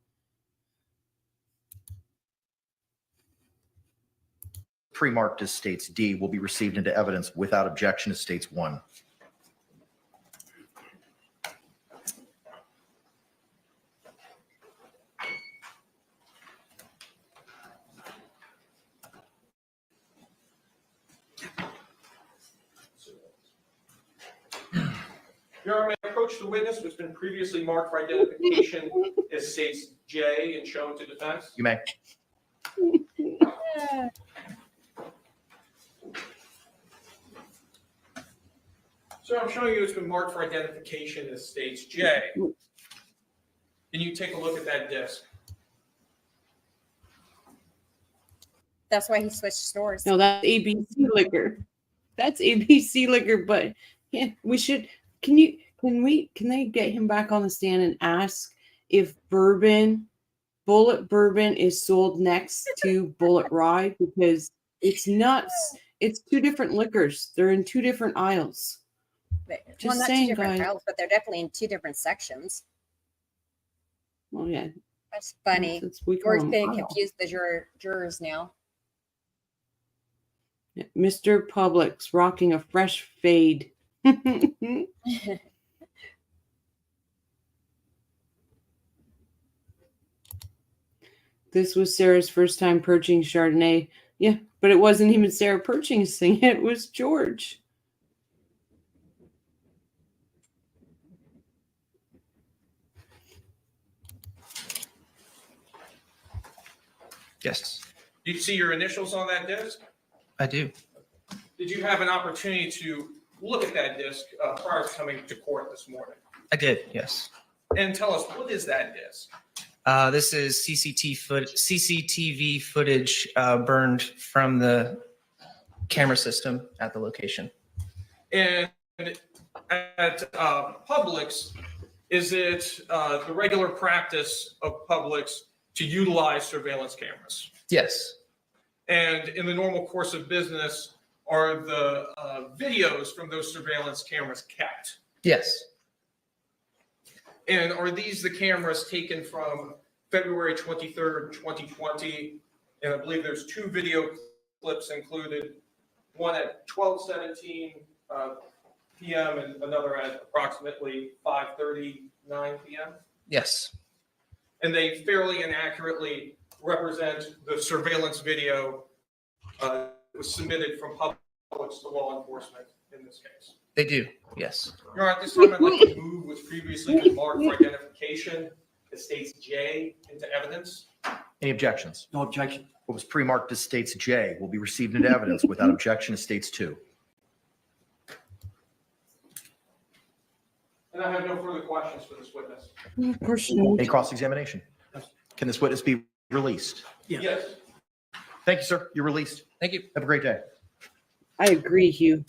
pre-marked as States D will be received into evidence without objection as States 1. Your Honor, may I approach the witness who's been previously marked for identification as states J and shown to defense? You may. Sir, I'm showing you it's been marked for identification as states J. Can you take a look at that disc? That's why he switched stores. No, that's ABC liquor. That's ABC liquor, but yeah, we should can they get him back on the stand and ask if Bullet bourbon is sold next to Bullet Rye, because it's nuts. It's two different liquors. They're in two different aisles. Well, Just not saying, two different guys. aisles, but they're definitely in two different sections. Well, yeah. That's funny. We call We're them going to aisle. confuse the jurors now. Yeah, Mr. Publix rocking a fresh fade. This was Sarah's first time purchasing Chardonnay. Yeah, but it wasn't even Sarah purchasing it. It was George. Yes, Do you see your initials on that disc? I do. Did you have an opportunity to look at that disc prior to coming to court this morning? I did. Yes. And tell us, what is that disc? This is CCTV footage burned from the camera system at the location. And at Publix, is it the regular practice of Publix to utilize surveillance cameras? Yes. And in the normal course of business, are the videos from those surveillance cameras kept? Yes. And are these the cameras taken from February 23rd, 2020? And I believe there's two video clips included, one at 12:17 p.m. and another at approximately 5:39 p.m. Yes. And they fairly and accurately represent the surveillance video that was submitted from Publix to law enforcement in this case. They do. Yes. Your Honor, at this time, I'd like to move what's previously been marked for identification as states J into evidence. Any objections? No objection. What was pre-marked as states J will be received into evidence without objection as states 2. And I have no further questions for this witness. Of course not. Any cross-examination? Can this witness be released? Yes. Thank you, sir. You're released. Thank you. Have a great day. I agree, Hugh.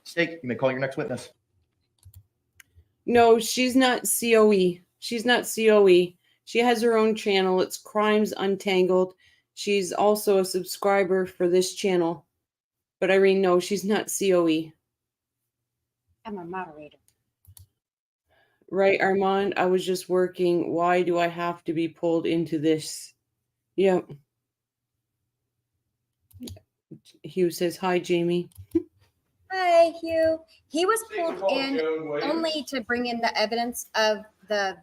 State, you may call your next witness. No, she's not COE. She's not COE. She has her own channel. It's Crimes Untangled. She's also a subscriber for this channel. But Irene, no, she's not COE. I'm a moderator. Right, Armand? I was just working. Why do I have to be pulled into this? Yep. Hugh says, hi, Jamie. Hi, Hugh. He was State pulled call, in Joan Williams. only to bring in the evidence of the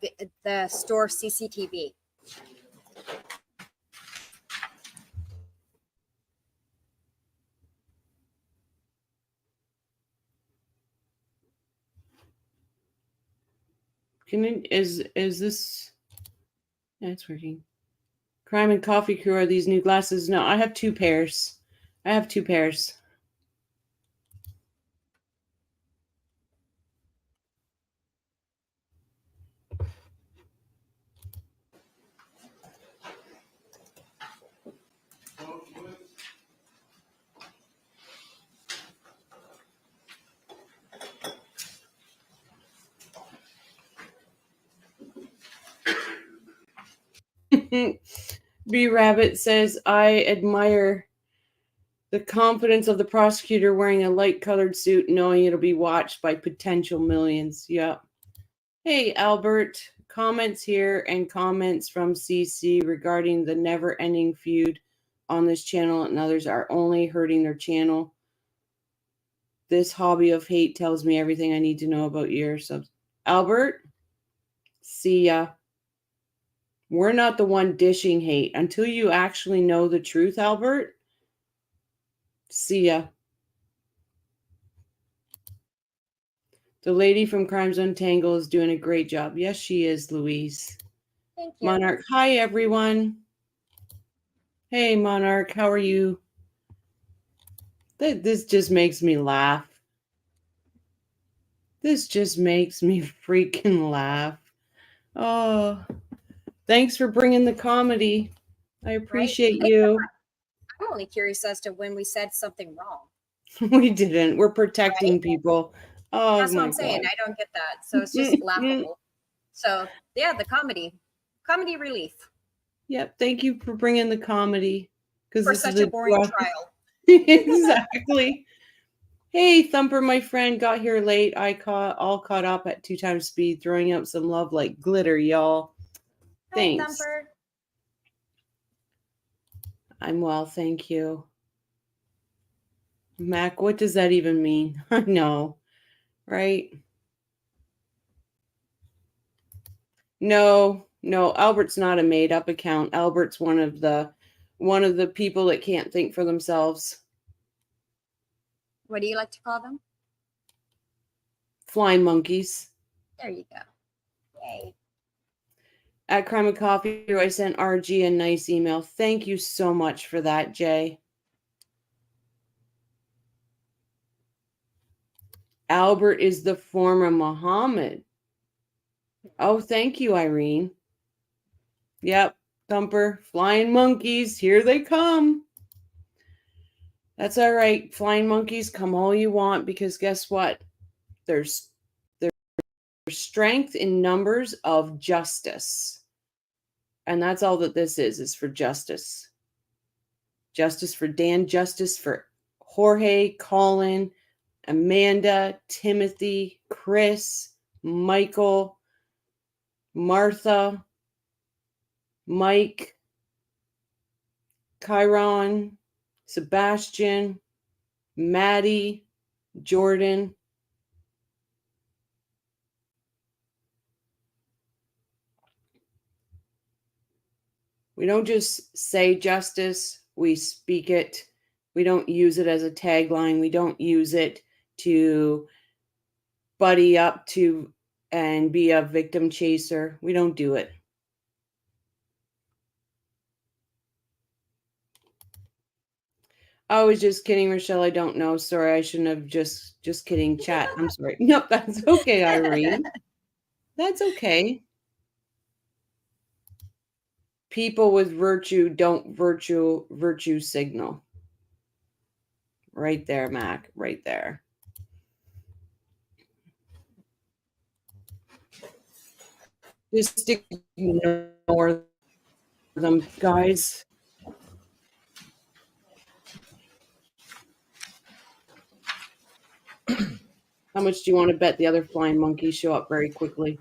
store CCTV. Is this? Yeah, it's working. Crime and Coffee Crew are these new glasses? No, I have two pairs. I have two pairs. B Rabbit says, I admire the confidence of the prosecutor wearing a light colored suit, knowing it'll be watched by potential millions. Yep. Hey, Albert, comments here and comments from CC regarding the never ending feud on this channel and others are only hurting their channel. This hobby of hate tells me everything I need to know about your subs. Albert, see ya. We're not the one dishing hate. Until you actually know the truth, Albert, See ya. The lady from Crimes Untangled is doing a great job. Yes, she is, Louise. Thank you. Monarch. Hi, everyone. Hey, Monarch. How are you? This just makes me laugh. This just makes me freaking laugh. Oh, thanks for bringing the comedy. I appreciate you. I'm only curious as to when we said something wrong. We didn't. We're protecting people. Oh, That's what my I'm saying. God. I don't get that. So it's just laughable. So yeah, the comedy relief Yep. Thank you for bringing the comedy. Because for this is such a boring trial. exactly. Hey, Thumper, my friend, got here late. All caught up at 2 times speed, throwing up some love like glitter, y'all. Hi, Thanks. Thumper. I'm well, thank you. Mac, what does that even mean? I know, right? No, Albert's not a made-up account. Albert's one of the people that can't think for themselves. What do you like to call them? Flying monkeys. There you go. Yay. At Crime and Coffee, I sent RG a nice email. Thank you so much for that, Jay. Albert is the former Muhammad. Oh, thank you, Irene. Yep, Thumper, flying monkeys, here they come. That's all right. Flying monkeys, come all you want, because guess what? There's strength in numbers of justice. And that's all that this is for justice. Justice for Dan, justice for Jorge, Colin, Amanda, Timothy, Chris, Michael, Martha, Mike, Chiron, Sebastian, Maddie, Jordan. We don't just say justice, we speak it. We don't use it as a tagline. We don't use it to buddy up to and be a victim chaser. We don't do it. I was just kidding, Rochelle. I don't know. Sorry, I shouldn't have just kidding. Chat. I'm sorry. Nope, that's okay, Irene. That's okay. People with virtue don't virtue signal. Right there, Mac. Right there. Just ignore them, guys. How much do you want to bet the other flying monkeys show up very quickly?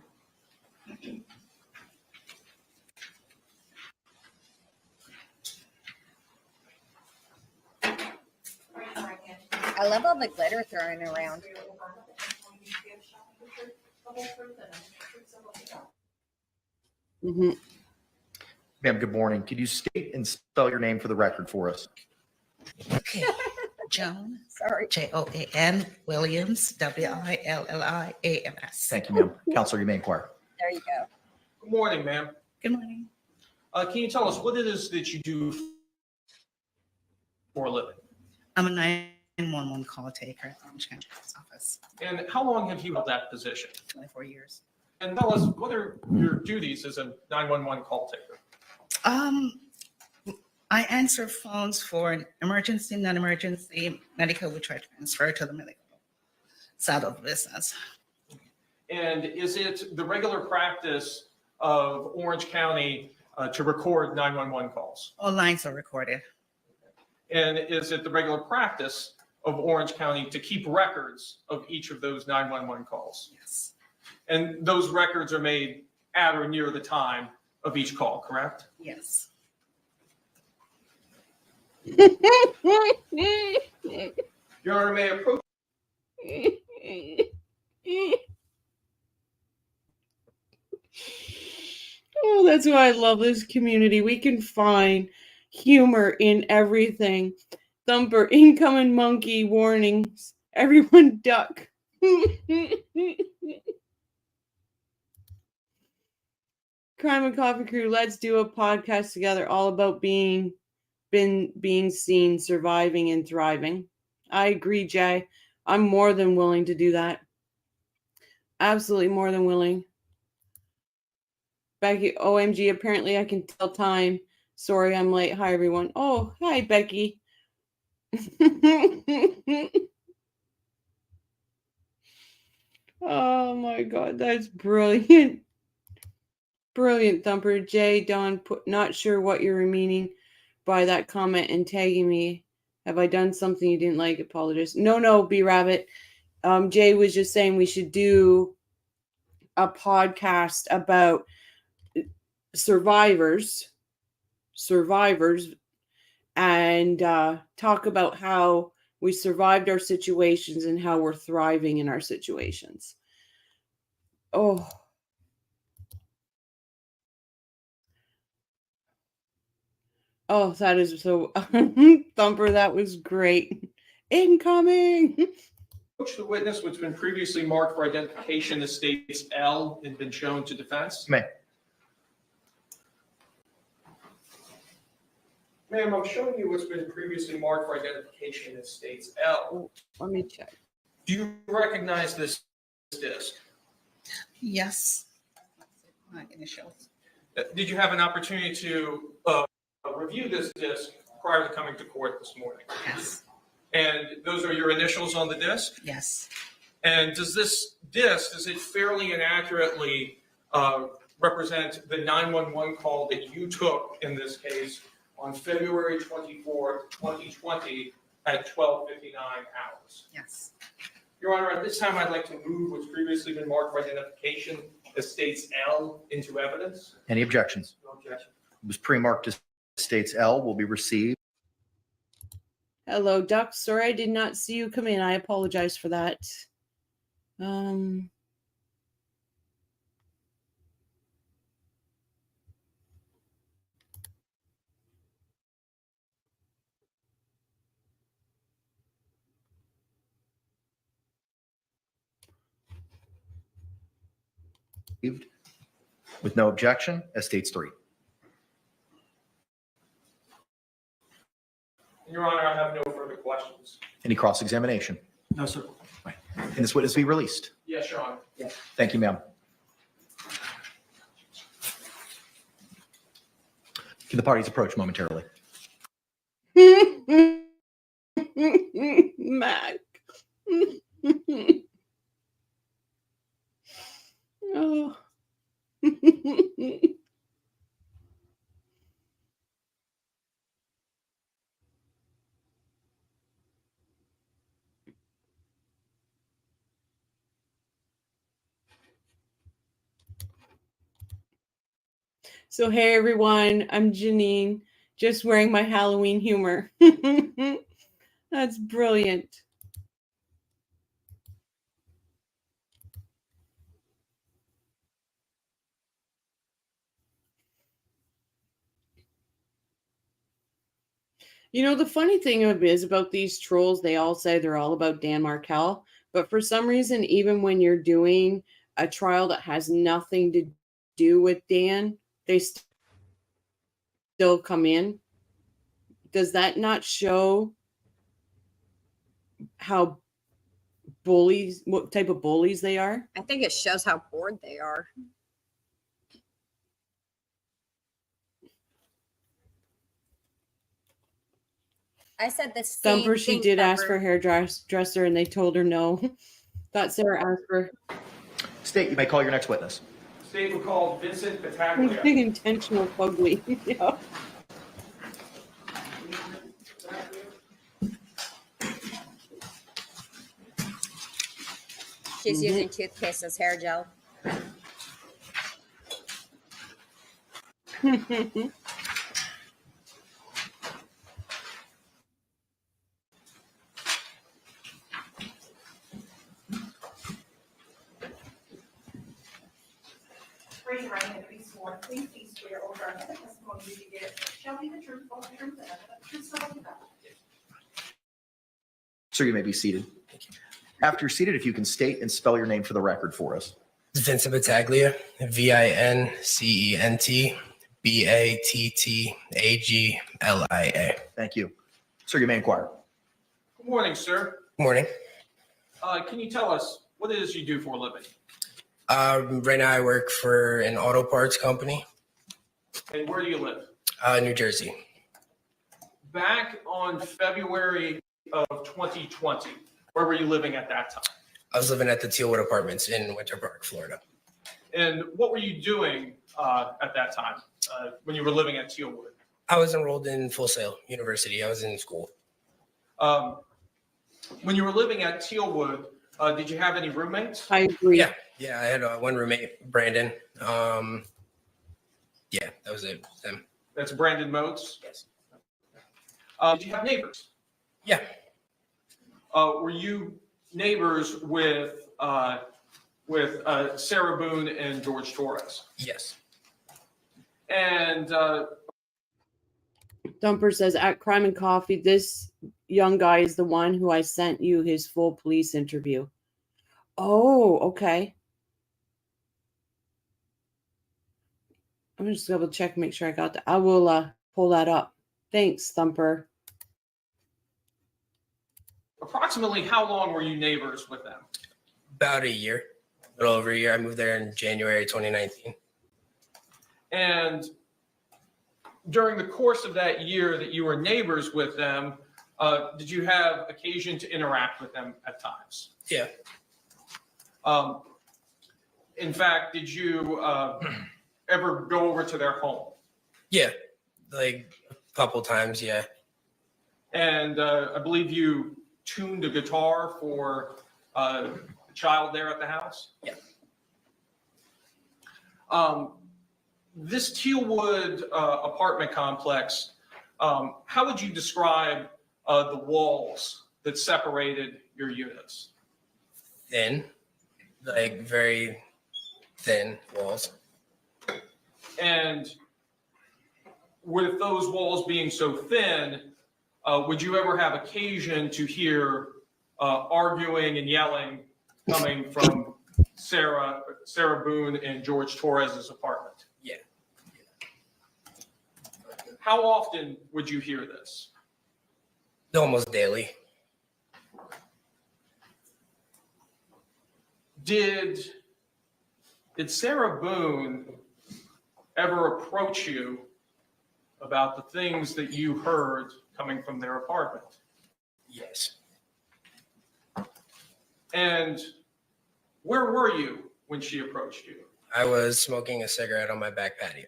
I love all the glitter thrown around. Mm-hmm. Ma'am, good morning. Could you state and spell your name for the record for us? Okay. Joan, Sorry. Joan Williams, Williams. Thank you, ma'am. Counselor, you may inquire. There you go. Good morning, ma'am. Good morning. Can you tell us what it is that you do for a living? I'm a 911 call taker at the Orange County Sheriff's Office, And how long have you held that position? 24 years. And tell us, what are your duties as a 911 call taker? I answer phones for an emergency, non-emergency, medical, which I transfer to the medical side of the business. And is it the regular practice of Orange County to record 911 calls? All lines are recorded. And is it the regular practice of Orange County to keep records of each of those 911 calls? Yes. And those records are made at or near the time of each call, correct? Yes. Your Honor, may I approach? Oh, that's why I love this community. We can find humor in everything. Thumper, incoming monkey warnings. Everyone duck. Crime and Coffee Crew, let's do a podcast together all about being seen, surviving, and thriving. I agree, Jay. I'm more than willing to do that. Absolutely more than willing. Becky, OMG, apparently I can tell time. Sorry, I'm late. Hi, everyone. Oh, hi, Becky. Oh my God, that's brilliant. Brilliant, Thumper. Jay, Don, not sure what you're meaning by that comment and tagging me. Have I done something you didn't like? Apologize. No, B Rabbit. Jay was just saying we should do a podcast about survivors, and talk about how we survived our situations and how we're thriving in our situations. Oh, that is so Thumper, that was great. Incoming. Approach the witness, which has been previously marked for identification as states L and been shown to defense. May. Ma'am, I'm showing you what's been previously marked for identification as states L. Let me check. Do you recognize this disc? Yes. My initials. Did you have an opportunity to review this disc prior to coming to court this morning? Yes. And those are your initials on the disc? Yes. And does this disc, does it fairly and accurately represent the 911 call that you took in this case on February 24th, 2020 at 12:59 hours? Yes. Your Honor, at this time, I'd like to move what's previously been marked for identification as states L into evidence. Any objections? No objection. It was pre-marked as states L will be received. Hello, Duck. Sorry I did not see you come in. I apologize for that. With no objection as states 3. Your Honor, I have no further questions. Any cross-examination? No, sir. Right. Can this witness be released? Yes, Your Honor. Thank you, ma'am. Can the parties approach momentarily? Mac. Oh. So, hey everyone, I'm Janine, just wearing my Halloween humor. That's brilliant. You know, the funny thing is about these trolls, they all say they're all about Dan Markel, but for some reason, even when you're doing a trial that has nothing to do with Dan, they still come in. Does that not show how bullies, what type of bullies they are? I think it shows how bored they are. I said the same Thumper, she thing, did ask for Thumper. a hairdresser and they told her no. Thought Sarah asked for State, you may call your next witness. State will call Vincent big Battaglia. intentional fugly. Yeah. She's using toothpaste as hair gel. Raise your right hand and be sworn. Please be swear or affirm that the testimony you give shall be the truth, full truth, and nothing but the truth, so help you God. Sir, you may be seated. After you're seated, if you can state and spell your name for the record for us. Vincent Battaglia, Vincent Battaglia. Thank you. Sir, you may inquire. Good morning, sir. Morning. Can you tell us what it is you do for a living? Right now I work for an auto parts company, And where do you live? New Jersey. Back on February of 2020, where were you living at that time? I was living at the Tealwood Apartments in Winter Park, Florida. And what were you doing at that time when you were living at Tealwood? I was enrolled in Full Sail University. I was in school. When you were living at Tealwood, did you have any roommates? I agree. Yeah, I had one roommate, Brandon. Yeah, that was it. Them. That's Brandon Motes. Yes. Did you have neighbors? Yeah. Were you neighbors with Sarah Boone and George Torres? Yes. And Dumper says at Crime and Coffee, this young guy is the one who I sent you his full police interview. Oh, okay. I'm just double check, make sure I got that. I will pull that up. Thanks, Thumper. approximately how long were you neighbors with them? About a year, a little over a year. I moved there in January 2019. And during the course of that year that you were neighbors with them, did you have occasion to interact with them at times? Yeah. In fact, did you ever go over to their home? Yeah, like a couple times, yeah. And I believe you tuned a guitar for a child there at the house? Yeah. This Tealwood apartment complex, how would you describe the walls that separated your units? Thin, like very thin walls. And with those walls being so thin, would you ever have occasion to hear arguing and yelling coming from Sarah Boone and George Torres's apartment? Yeah. How often would you hear this? Almost daily. Did Sarah Boone ever approach you about the things that you heard coming from their apartment? Yes. And where were you when she approached you? I was smoking a cigarette on my back patio.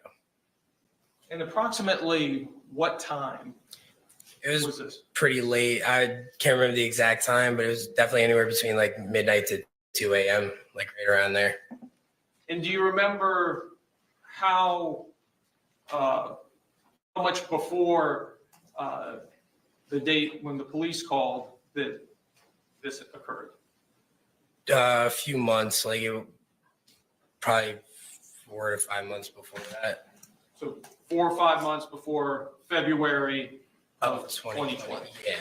And approximately what time It was was this? pretty late. I can't remember the exact time, but it was definitely anywhere between like midnight to 2 a.m., like right around there. And do you remember how much before the date when the police called that this occurred? A few months, like probably 4 to 5 months before that. So 4 or 5 months before February of 2020. Yeah.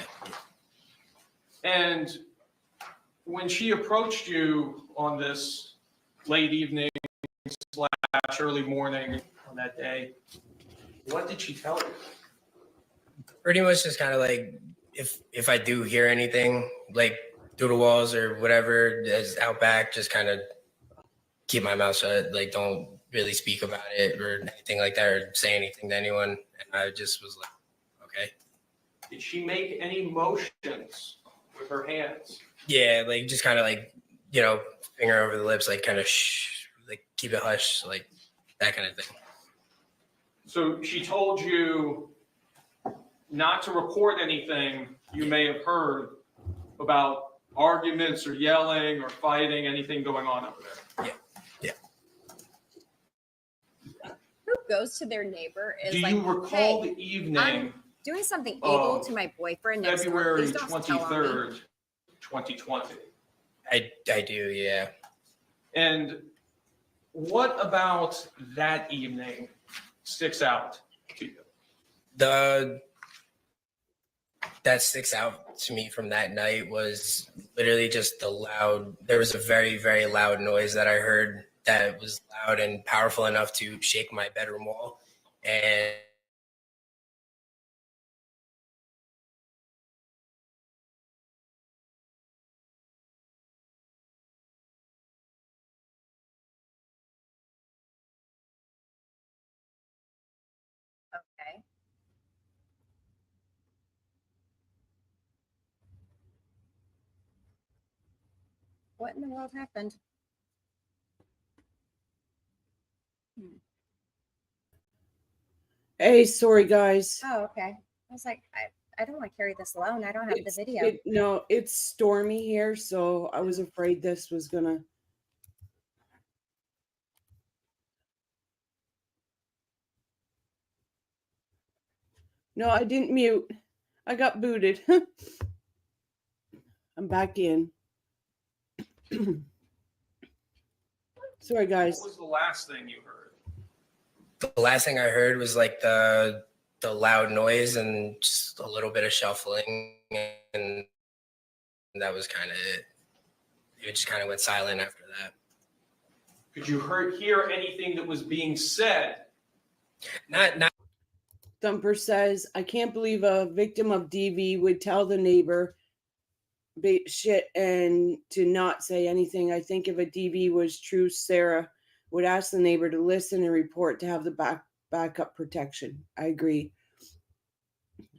And when she approached you on this late evening / early morning on that day, what did she tell you? Pretty much just kind of like if I do hear anything like through the walls or whatever is out back, just kind of keep my mouth shut. Like don't really speak about it or anything like that or say anything to anyone. And I just was like, okay. Did she make any motions with her hands? Yeah, like just kind of like, finger over the lips, like kind of shh, like keep it hush, like that kind of thing. So she told you not to report anything you may have heard about arguments or yelling or fighting, anything going on over there. Who goes to their neighbor is Do like, you recall hey, the evening, I'm doing something evil to my boyfriend next door. February Please don't tell on me. 23rd, 2020? I do, yeah. And what about that evening sticks out to you? The that sticks out to me from that night was literally just there was a very, very loud noise that I heard that was loud and powerful enough to shake my bedroom wall. And Okay. What in the world happened? Hey, sorry guys. Oh, okay. I was like, I don't want to carry this alone. I don't have the It's, video. no, it's stormy here, so I was afraid this was gonna. No, I didn't mute. I got booted. I'm back in. Sorry, guys. What was the last thing you heard? the last thing I heard was like the loud noise and just a little bit of shuffling, and that was kind of it. It just kind of went silent after that. Could you hear anything that was being said? Not Thumper says, I can't believe a victim of DV would tell the neighbor shit and to not say anything. I think if a DV was true, Sarah would ask the neighbor to listen and report to have the backup protection. I agree.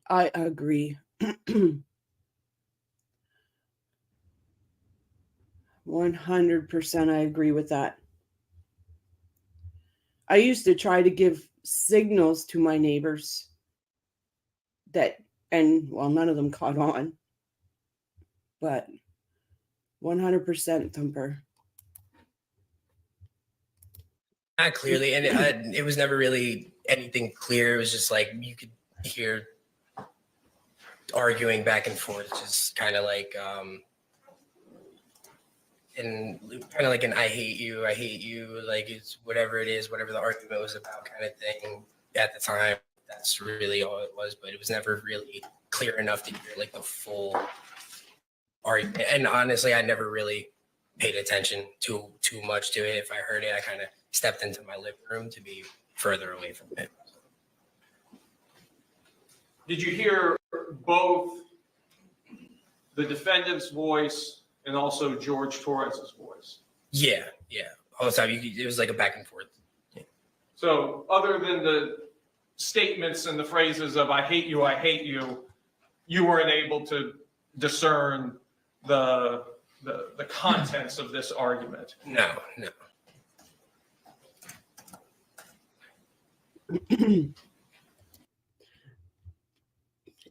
100% I agree with that. I used to try to give signals to my neighbors none of them caught on. But 100% Thumper. not clearly, and it was never really anything clear. It was just like you could hear arguing back and forth, just kind of like and kind of like an I hate you, like it's whatever it is, whatever the argument was about kind of thing at the time. That's really all it was, but it was never really clear enough to hear like the full argument. And honestly, I never really paid attention too much to it. If I heard it, I kind of stepped into my living room to be further away from it. Did you hear both the defendant's voice and also George Torres's voice? Yeah, all the time. It was like a back and forth. Yeah. So other than the statements and the phrases of I hate you, you weren't able to discern the contents of this argument. No.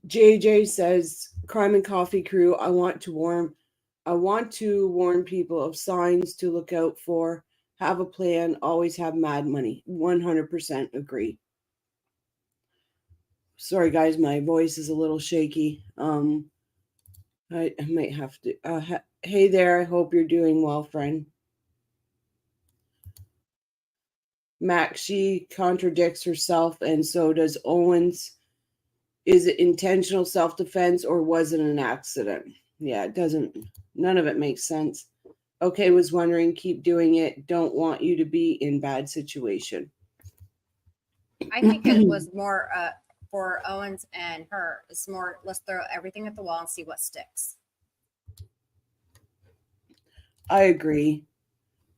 JJ says, Crime and Coffee Crew, I want to warn people of signs to look out for. Have a plan, always have mad money. 100% agree. Sorry guys, my voice is a little shaky. I might have to hey there, I hope you're doing well, friend. Mac, she contradicts herself, and so does Owens. Is it intentional self-defense or was it an accident? Yeah, none of it makes sense. Okay, was wondering, keep doing it. Don't want you to be in bad situation. I think it was more for Owens and her. It's more, let's throw everything at the wall and see what sticks. I agree.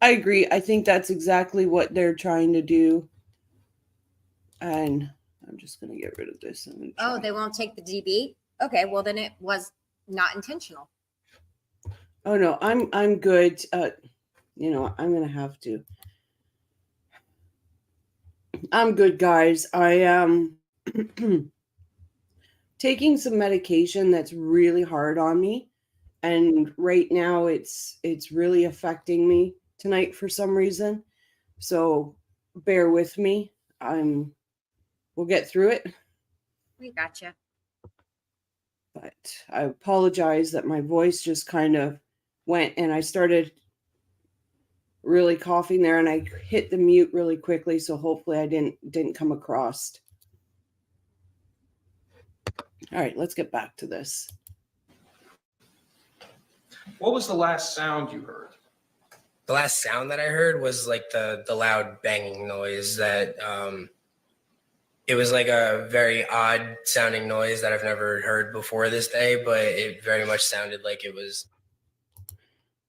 I think that's exactly what they're trying to do. And I'm just going to get rid of this. Oh, they won't take the DB? Okay, well then it was not intentional. Oh no, I'm good. I'm going to have to. I'm good, guys. I am taking some medication that's really hard on me. And right now it's really affecting me tonight for some reason. So bear with me. We'll get through it. We gotcha. But I apologize that my voice just kind of went and I started really coughing there and I hit the mute really quickly. So hopefully I didn't come across. All right, let's get back to this. What was the last sound you heard? The last sound that I heard was like the loud banging noise that it was like a very odd sounding noise that I've never heard before this day, but it very much sounded like it was.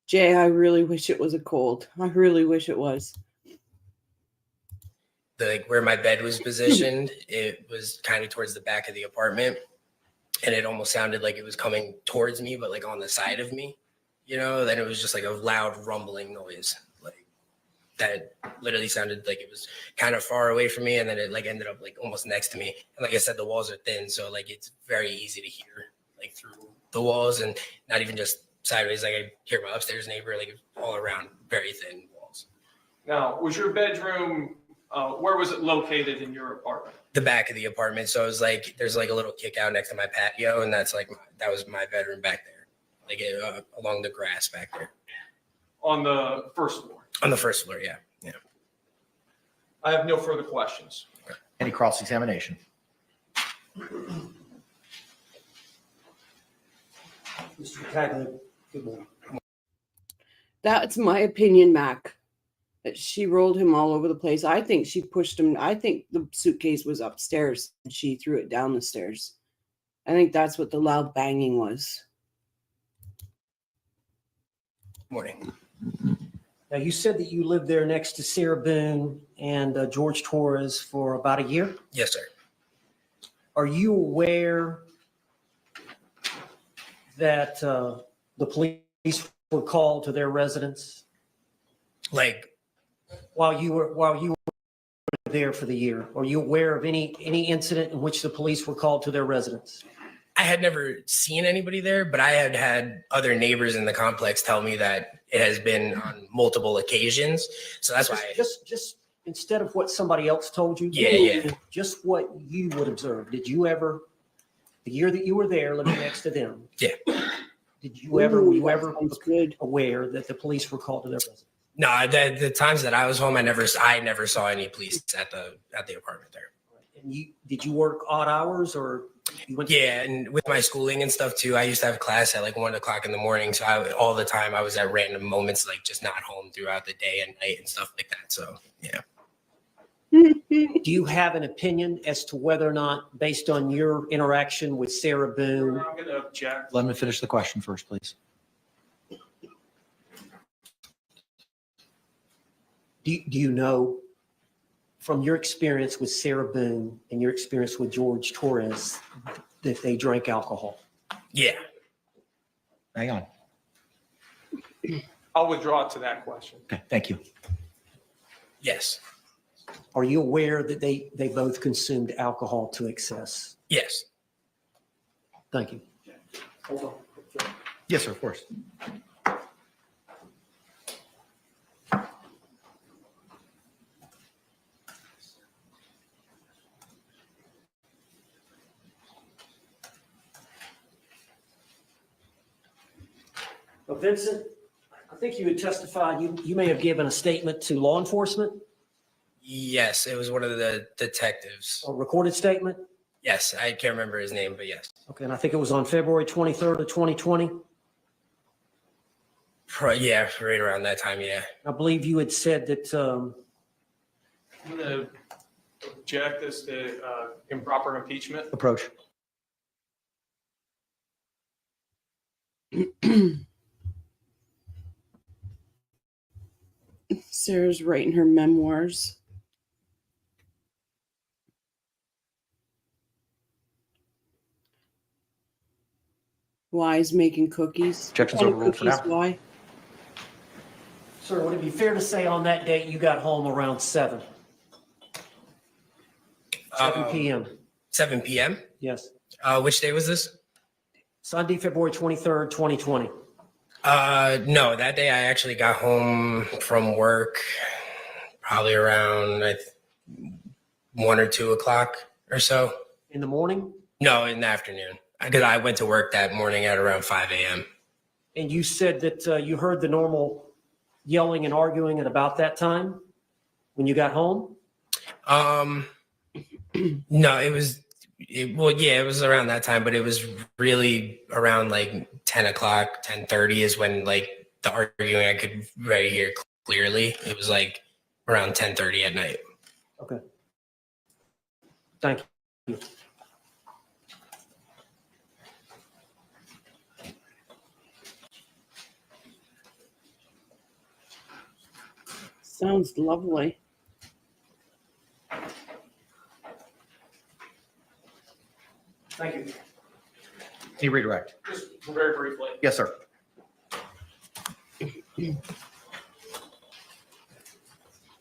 Jay, I really wish it was a cold. I really wish it was. Like where my bed was positioned, it was kind of towards the back of the apartment, and it almost sounded like it was coming towards me, but like on the side of me, then it was just like a loud rumbling noise, like that literally sounded like it was kind of far away from me, and then it like ended up like almost next to me. And like I said, the walls are thin, so like it's very easy to hear like through the walls, and not even just sideways. Like I hear my upstairs neighbor, like all around, very thin walls. Now, was your bedroom, where was it located in your apartment? The back of the apartment. So it was like, there's like a little kick out next to my patio, and that's like, that was my bedroom back there, like along the grass back there. On the first floor? On the first floor, yeah. Yeah. I have no further questions. Any cross-examination? Mr. Cagley, good morning. That's my opinion, Mac. That she rolled him all over the place. I think she pushed him. I think the suitcase was upstairs and she threw it down the stairs. I think that's what the loud banging was. Morning. Now, you said that you lived there next to Sarah Boone and George Torres for about a year. Yes, sir. Are you aware that the police were called to their residence Like, while you were there for the year? Are you aware of any incident in which the police were called to their residence? I had never seen anybody there, but I had had other neighbors in the complex tell me that it has been on multiple occasions. So that's why. Just instead of what somebody else told you. Yeah. Just what you would observe. Did you ever, the year that you were there living next to them? Yeah. Did you ever, were you Ooh, ever that sounds good. aware that the police were called to their residence? No, the times that I was home, I never saw any police at the apartment there. And did you work odd hours or you went? Yeah, and with my schooling and stuff too, I used to have class at like 1 o'clock in the morning. So all the time I was at random moments, like just not home throughout the day and night and stuff like that. So yeah. Do you have an opinion as to whether or not, based on your interaction with Sarah Boone? I'm going to object. Let me finish the question first, please. Do you know from your experience with Sarah Boone and your experience with George Torres that they drank alcohol? Yeah. Hang on. I'll withdraw to that question. Okay, thank you. Yes. Are you aware that they both consumed alcohol to excess? Yes. Thank you. Hold on. Yes, sir, of course. Well, Vincent, I think you had testified, you may have given a statement to law enforcement, Yes, it was one of the detectives. a recorded statement. Yes, I can't remember his name, but yes. Okay, and I think it was on February 23rd of 2020. Yeah, right around that time. Yeah. I believe you had said that, I'm going to object as to improper impeachment. Approach. Sarah's writing her memoirs. Why is making cookies? Objections What kind of overruled for now. cookies, Why? sir, would it be fair to say on that date you got home around 7 p.m.? 7 p.m. Yes. Which day was this? Sunday, February 23rd, 2020. No, that day I actually got home from work probably around 1 or 2 o'clock or so. In the morning? No, in the afternoon, because I went to work that morning at around 5 a.m. And you said that you heard the normal yelling and arguing at about that time when you got home? No, it Well, yeah, it was around that time, but it was really around like 10 o'clock, 10:30 is when like the arguing I could really hear clearly. It was like around 10:30 at night. Okay. Thank you. Sounds lovely. Thank you. Any redirect? Just very briefly. Yes, sir.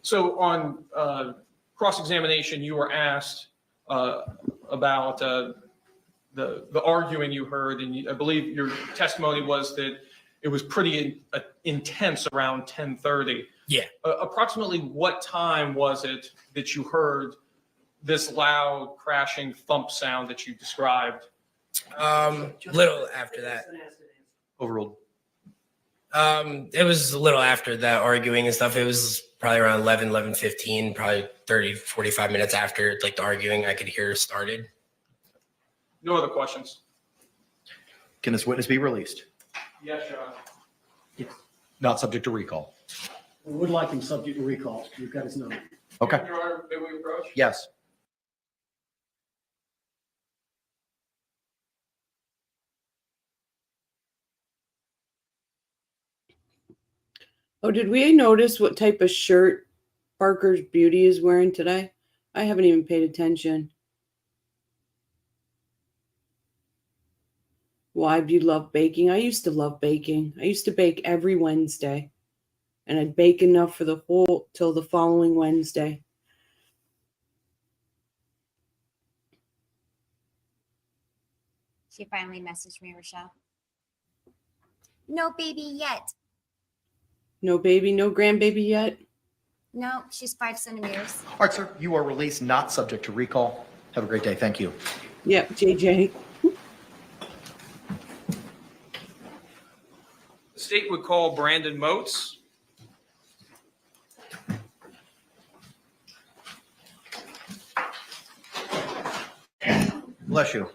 So on cross-examination, you were asked about the arguing you heard, and I believe your testimony was that it was pretty intense around 10:30. Yeah. Approximately what time was it that you heard this loud crashing thump sound that you described? Little after that. Overruled. It was a little after that arguing and stuff. It was probably around 11:15, probably 30, 45 minutes after like the arguing I could hear started. No other questions? Can this witness be released? Yes, Your Honor. Not subject to recall. We would like him subject to recall. You've got his number. Okay. Your Honor, may we approach? Yes. Oh, did we notice what type of shirt Parker's Beauty is wearing today? I haven't even paid attention. Why do you love baking? I used to love baking. I used to bake every Wednesday. And I'd bake enough for the whole till the following Wednesday. She finally messaged me, Rochelle. No baby yet. No baby, no grandbaby yet. No, she's 5 centimeters. All right, sir. You are released, not subject to recall. Have a great day. Thank you. Yep, JJ. The state would call Brandon Moats. Bless you.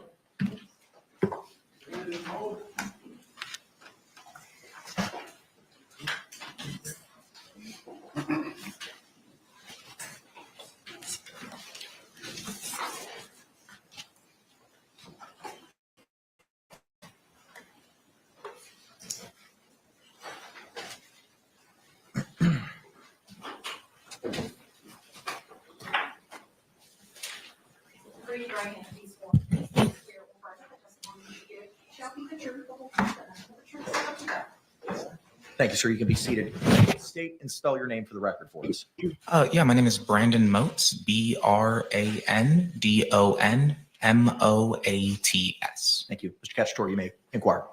Raise your right hand, please. Swear or affirm that the testimony you give shall be the truth, the whole truth, and nothing but the truth, so help you God. Thank you, sir. You can be seated. State and spell your name for the record for us. Yeah, my name is Brandon Moats, BRANDON MOATS. Thank you. Mr. Cacciatore, you may inquire.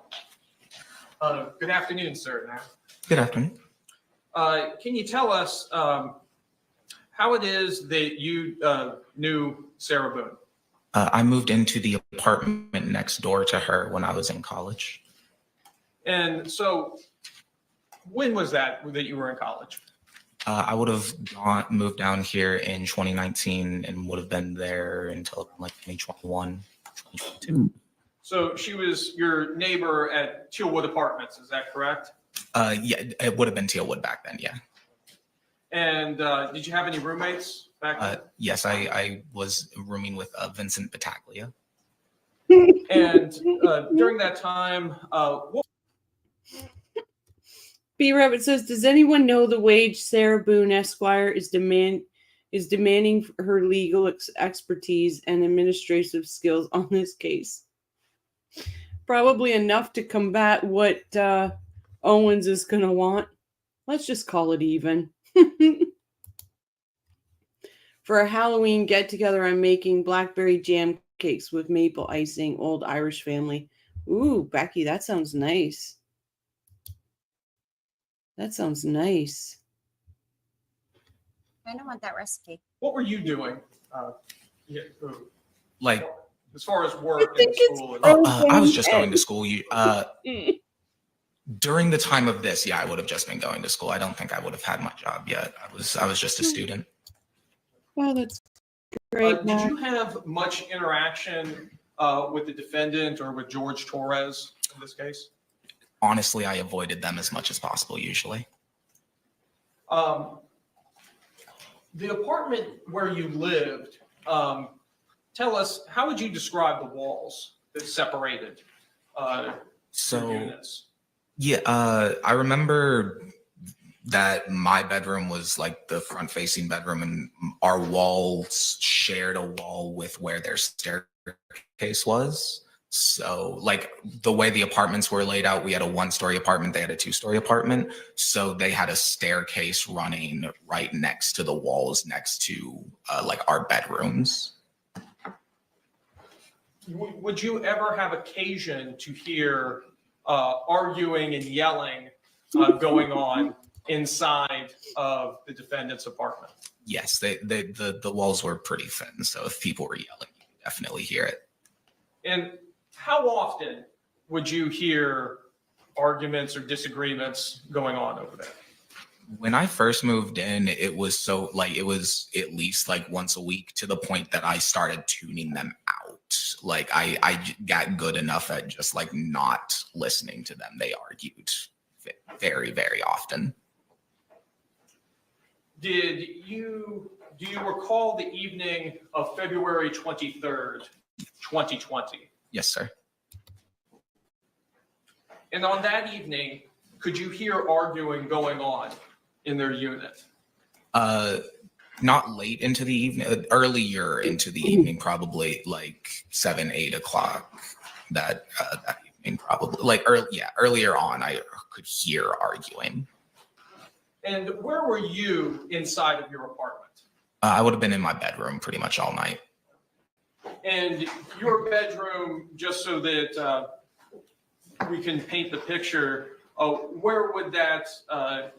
Good afternoon, sir. Good afternoon. Can you tell us how it is that you knew Sarah Boone? I moved into the apartment next door to her when I was in college. And so when was that you were in college? I would have moved down here in 2019 and would have been there until like 2021, 2022. So she was your neighbor at Tealwood Apartments, is that correct? Yeah, it would have been Tealwood back then, yeah. And did you have any roommates back then? Yes, I was rooming with Vincent Battaglia. And during that time, what B. Rabbit says, does anyone know the wage Sarah Boone Esquire is demanding for her legal expertise and administrative skills on this case? Probably enough to combat what Owens is going to want. Let's just call it even. For a Halloween get-together, I'm making blackberry jam cakes with maple icing, old Irish family. Ooh, Becky, that sounds nice. That sounds nice. I don't want that recipe. what were you doing? Like, As far as work I think and school. I was just going to school. Mm. During the time of this, yeah, I would have just been going to school. I don't think I would have had my job yet. I was just a student. Well, that's Great, Did Matt. you have much interaction with the defendant or with George Torres in this case? Honestly, I avoided them as much as possible usually. The apartment where you lived, tell us, how would you describe the walls that separated your So units? yeah, I remember that my bedroom was like the front facing bedroom, and our walls shared a wall with where their staircase was. So like the way the apartments were laid out, we had a 1-story apartment, they had a 2-story apartment. So they had a staircase running right next to the walls next to like our bedrooms. Would you ever have occasion to hear arguing and yelling going on inside of the defendant's apartment? Yes, the walls were pretty thin. So if people were yelling, you could definitely hear it. And how often would you hear arguments or disagreements going on over there? When I first moved in, it was so like it was at least like once a week, to the point that I started tuning them out. Like I got good enough at just like not listening to them. They argued very, very often. Do you recall the evening of February 23rd, 2020? Yes, sir. And on that evening, could you hear arguing going on in their unit? Not late into the evening, earlier into the evening, probably like 7, 8 o'clock that evening, probably like earlier on, I could hear arguing. And where were you inside of your apartment? I would have been in my bedroom pretty much all night. And your bedroom, just so that we can paint the picture, where would that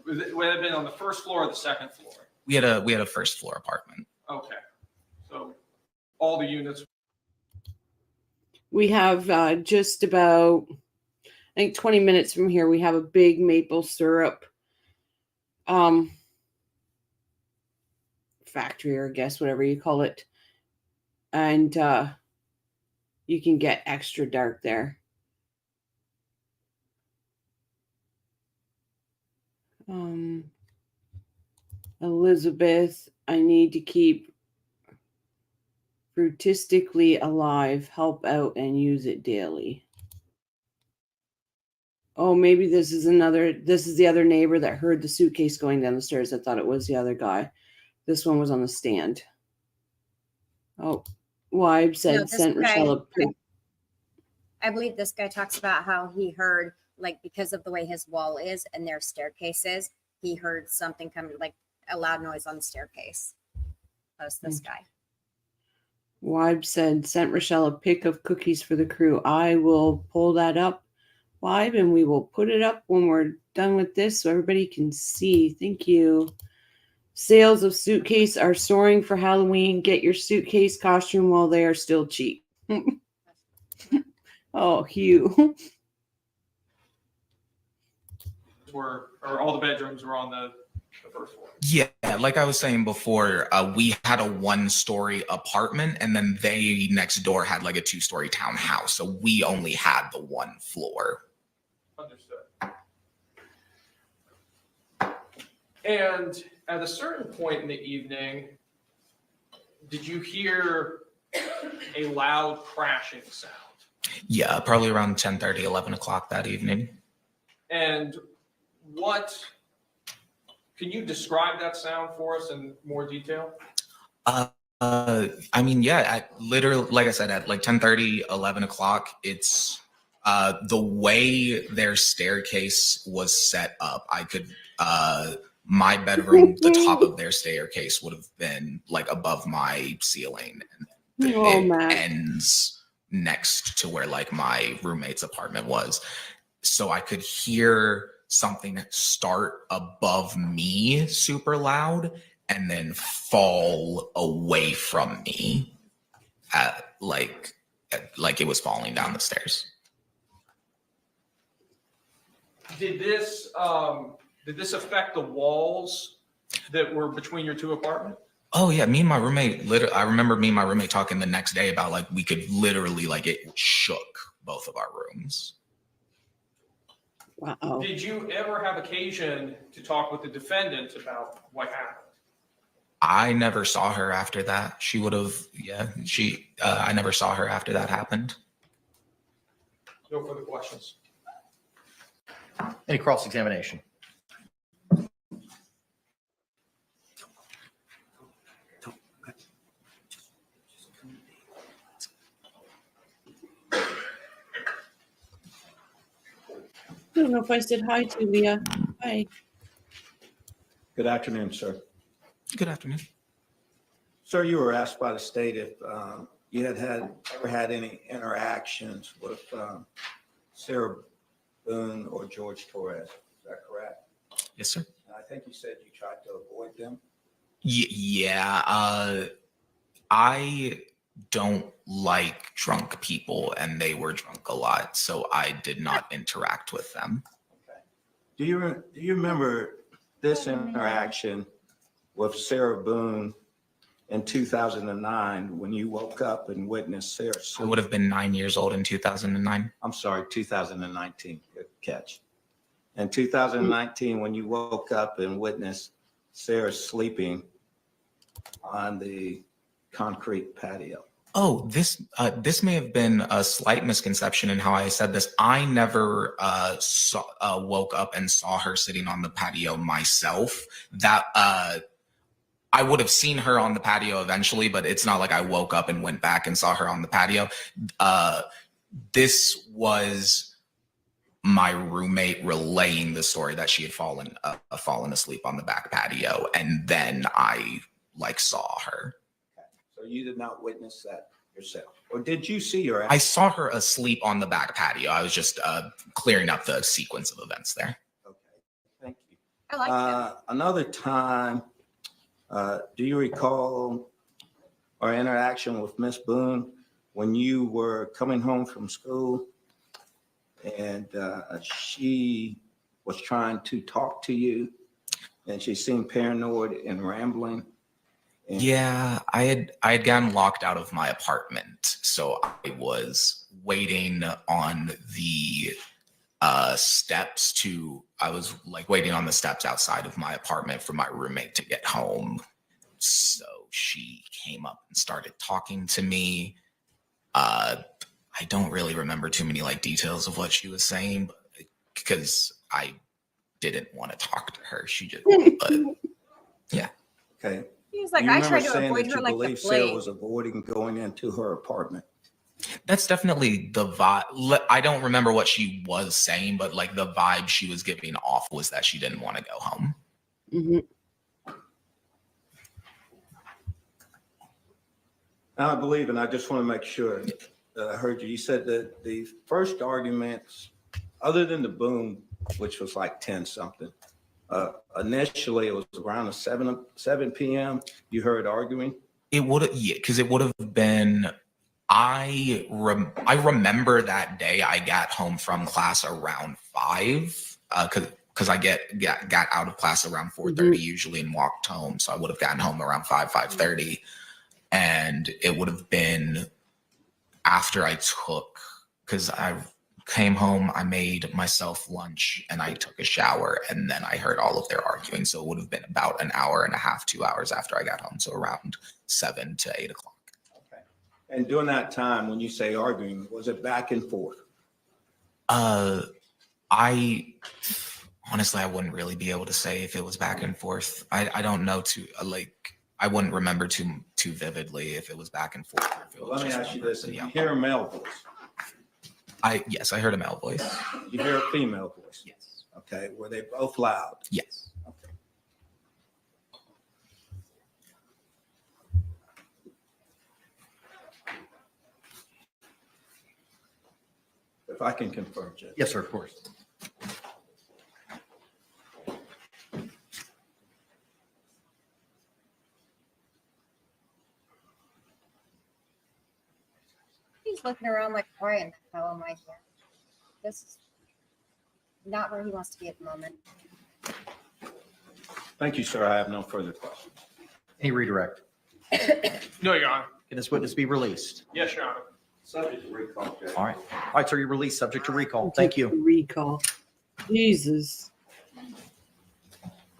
would it have been, on the first floor or the second floor? We had a first floor apartment. Okay, so all the units. We have just about, I think 20 minutes from here, we have a big maple syrup factory, or I guess whatever you call it. And you can get extra dark there. Elizabeth, I need to keep fruitistically alive, help out and use it daily. Oh, maybe this is the other neighbor that heard the suitcase going down the stairs. I thought it was the other guy. This one was on the stand. Oh, Wibe said, No, this sent Rochelle a pic. I believe this guy talks about how he heard, like, because of the way his wall is and their staircases, he heard something coming, like a loud noise on the staircase. That's this guy. Wibe said, sent Rochelle a pic of cookies for the crew. I will pull that up, Wibe, and we will put it up when we're done with this so everybody can see. Thank you. Sales of suitcase are soaring for Halloween. Get your suitcase costume while they are still cheap. Oh, Hugh. Or all the bedrooms were on the first floor? Yeah, like I was saying before, we had a 1-story apartment, and then they next door had like a 2-story townhouse. So we only had the 1 floor. Understood. And at a certain point in the evening, did you hear a loud crashing sound? Yeah, probably around 10:30, 11 o'clock that evening. And can you describe that sound for us in more detail? I mean, yeah, at literally, like I said, at like 10:30, 11 o'clock, it's the way their staircase was set up. I could, my bedroom, the top of their staircase would have been like above my ceiling, and it ends next to where like my roommate's apartment was. So I could hear something start above me super loud and then fall away from me like it was falling down the stairs. Did this affect the walls that were between your two apartments? Oh yeah, me and my roommate. I remember me and my roommate talking the next day about like we could literally like it shook both of our rooms. Wow. Did you ever have occasion to talk with the defendant about what happened? I never saw her after that. She would have. Yeah, she. I never saw her after that happened. No further questions. Any cross-examination? I don't know if I said hi to Leah. Hi. Good afternoon, sir. Good afternoon. Sir, you were asked by the state if you had ever had any interactions with Sarah Boone or George Torres. Is that correct? Yes, sir. And I think you said you tried to avoid them. Yeah. I don't like drunk people, and they were drunk a lot, so I did not interact with them. Okay. Do you remember this interaction with Sarah Boone in 2009 when you woke up and witnessed Sarah I sleep? would have been 9 years old in 2009. I'm sorry, 2019. Good catch. In 2019, when you woke up and witnessed Sarah sleeping on the concrete patio. Oh, this may have been a slight misconception in how I said this. I never woke up and saw her sitting on the patio myself. That I would have seen her on the patio eventually, but it's not like I woke up and went back and saw her on the patio. This was my roommate relaying the story that she had fallen asleep on the back patio, and then I saw her. Okay. So you did not witness that yourself, or did you see her? I saw her asleep on the back patio. I was just clearing up the sequence of events there. Okay, thank you. I like that. Another time, do you recall our interaction with Miss Boone when you were coming home from school and she was trying to talk to you and she seemed paranoid and rambling? And Yeah, I had gotten locked out of my apartment, so I was waiting on the steps to. I was waiting on the steps outside of my apartment for my roommate to get home. So she came up and started talking to me. I don't really remember too many details of what she was saying, because I didn't want to talk to her. She just, but yeah. Okay. He was like, You I remember tried to saying avoid that her you like the believe Sarah plague. was avoiding going into her apartment. That's definitely the vibe. I don't remember what she was saying, but the vibe she was giving off was that she didn't want to go home. Mm-hmm. I believe, and I just want to make sure that I heard you. You said that the first arguments, other than the boom, which was like 10 something, initially it was around 7 p.m. You heard arguing. It would have, yeah, because it would have been. I remember that day I got home from class around 5, because I got out of class around 4:30 usually and walked home, so I would have gotten home around 5:30, and it would have been after I took, because I came home, I made myself lunch, and I took a shower, and then I heard all of their arguing, so it would have been about an hour and a half, 2 hours after I got home, so around 7 to 8 o'clock. And during that time, when you say arguing, was it back and forth? I honestly, I wouldn't really be able to say if it was back and forth. I don't know I wouldn't remember too vividly if it was back and forth. Or if it was Let me just ask you numbers, this: but Did yeah. you hear a male voice? Yes, I heard a male voice. Did you hear a female voice? Yes. Okay. Were they both loud? Yes. Okay. If I can confirm, Judge. Yes, sir, of course. He's looking around like, why in the hell am I here? This is not where he wants to be at the moment. Thank you, sir. I have no further questions. Any redirect? No, Your Honor. Can this witness be released? Yes, Your Honor. Subject to recall, Judge. All right. All right, sir, you're released subject to recall. Thank you. Recall. Jesus.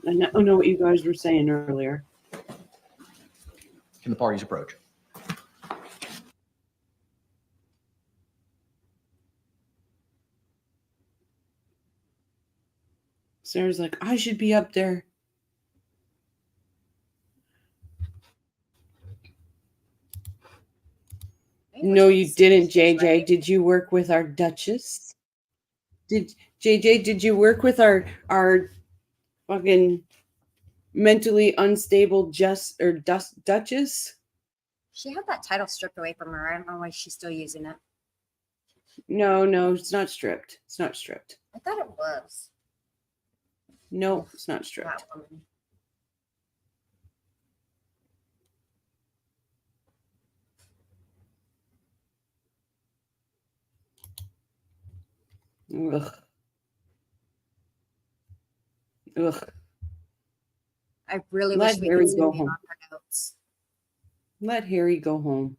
I know what you guys were saying earlier. Can the parties approach? Sarah's like, I should be up there. No, you didn't, JJ. Did you work with our Duchess? Did you work with our fucking mentally unstable Duchess? She had that title stripped away from her. I don't know why she's still using it. No, it's not stripped. It's not stripped. I thought it was. No, it's not stripped. That woman. Ugh. Ugh. I really Let wish we Harry could zoom go in home. on her notes. Let Harry go home.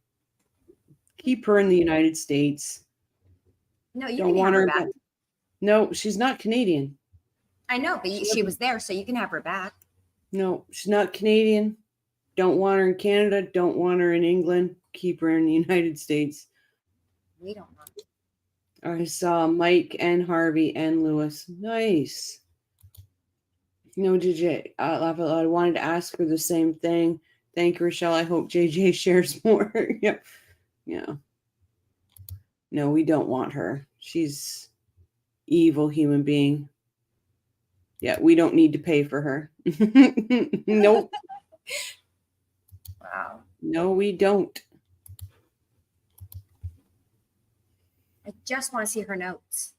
Keep her in the United States. No, you Don't can have want her her back. back. No, she's not Canadian. I know, but she was there, so you can have her back. No, she's not Canadian. Don't want her in Canada. Don't want her in England. Keep her in the United States. We don't want her. I saw Mike and Harvey and Lewis. Nice. No, JJ. I wanted to ask her the same thing. Thank you, Rochelle. I hope JJ shares more. Yeah. Yeah. No, we don't want her. She's evil human being. Yeah, we don't need to pay for her. Nope. Wow. No, we don't. I just want to see her notes.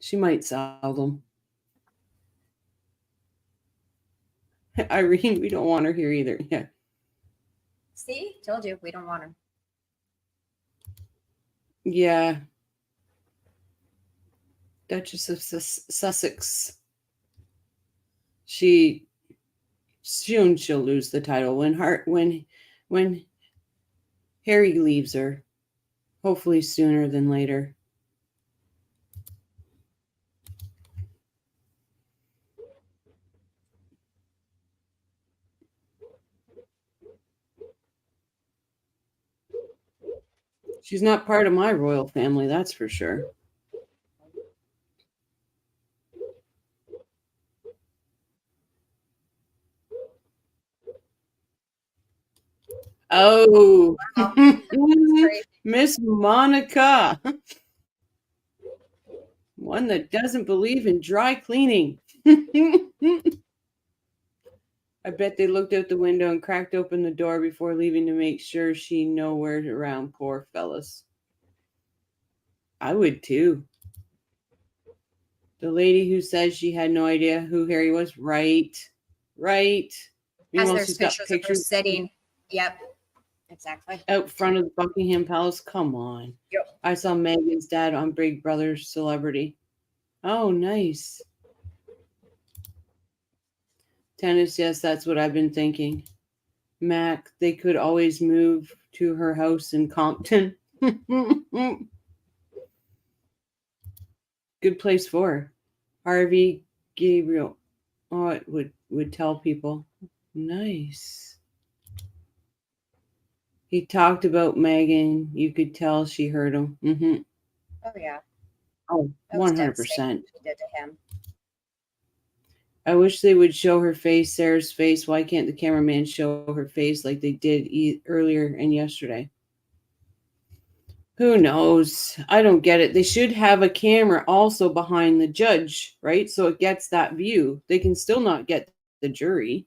She might sell them. Irene, we don't want her here either. Yeah. See? Told you, we don't want her. Yeah. Duchess of Sussex. Soon she'll lose the title when Harry leaves her. Hopefully sooner than later. She's not part of my royal family, that's for sure. Oh, Miss Monica. One that doesn't believe in dry cleaning. I bet they looked out the window and cracked open the door before leaving to make sure she nowhere around, poor fellas. I would too. The lady who says she had no idea who Harry was, right. As Meanwhile, there's she's got pictures of her pictures sitting. Yep. Exactly. out front of the Buckingham Palace. Come on. Yep. I saw Meghan's dad on Big Brother Celebrity. Oh, nice. Tennis, yes, that's what I've been thinking. Mac, they could always move to her house in Compton. Good place for her. Harvey Gabriel. Oh, it would tell people. Nice. He talked about Megan. You could tell she heard him. Mm-hmm. Oh yeah. Oh, That was 100%. devastating what she did to him. I wish they would show her face, Sarah's face. Why can't the cameraman show her face like they did earlier and yesterday? Who knows? I don't get it. They should have a camera also behind the judge, right? So it gets that view. They can still not get the jury.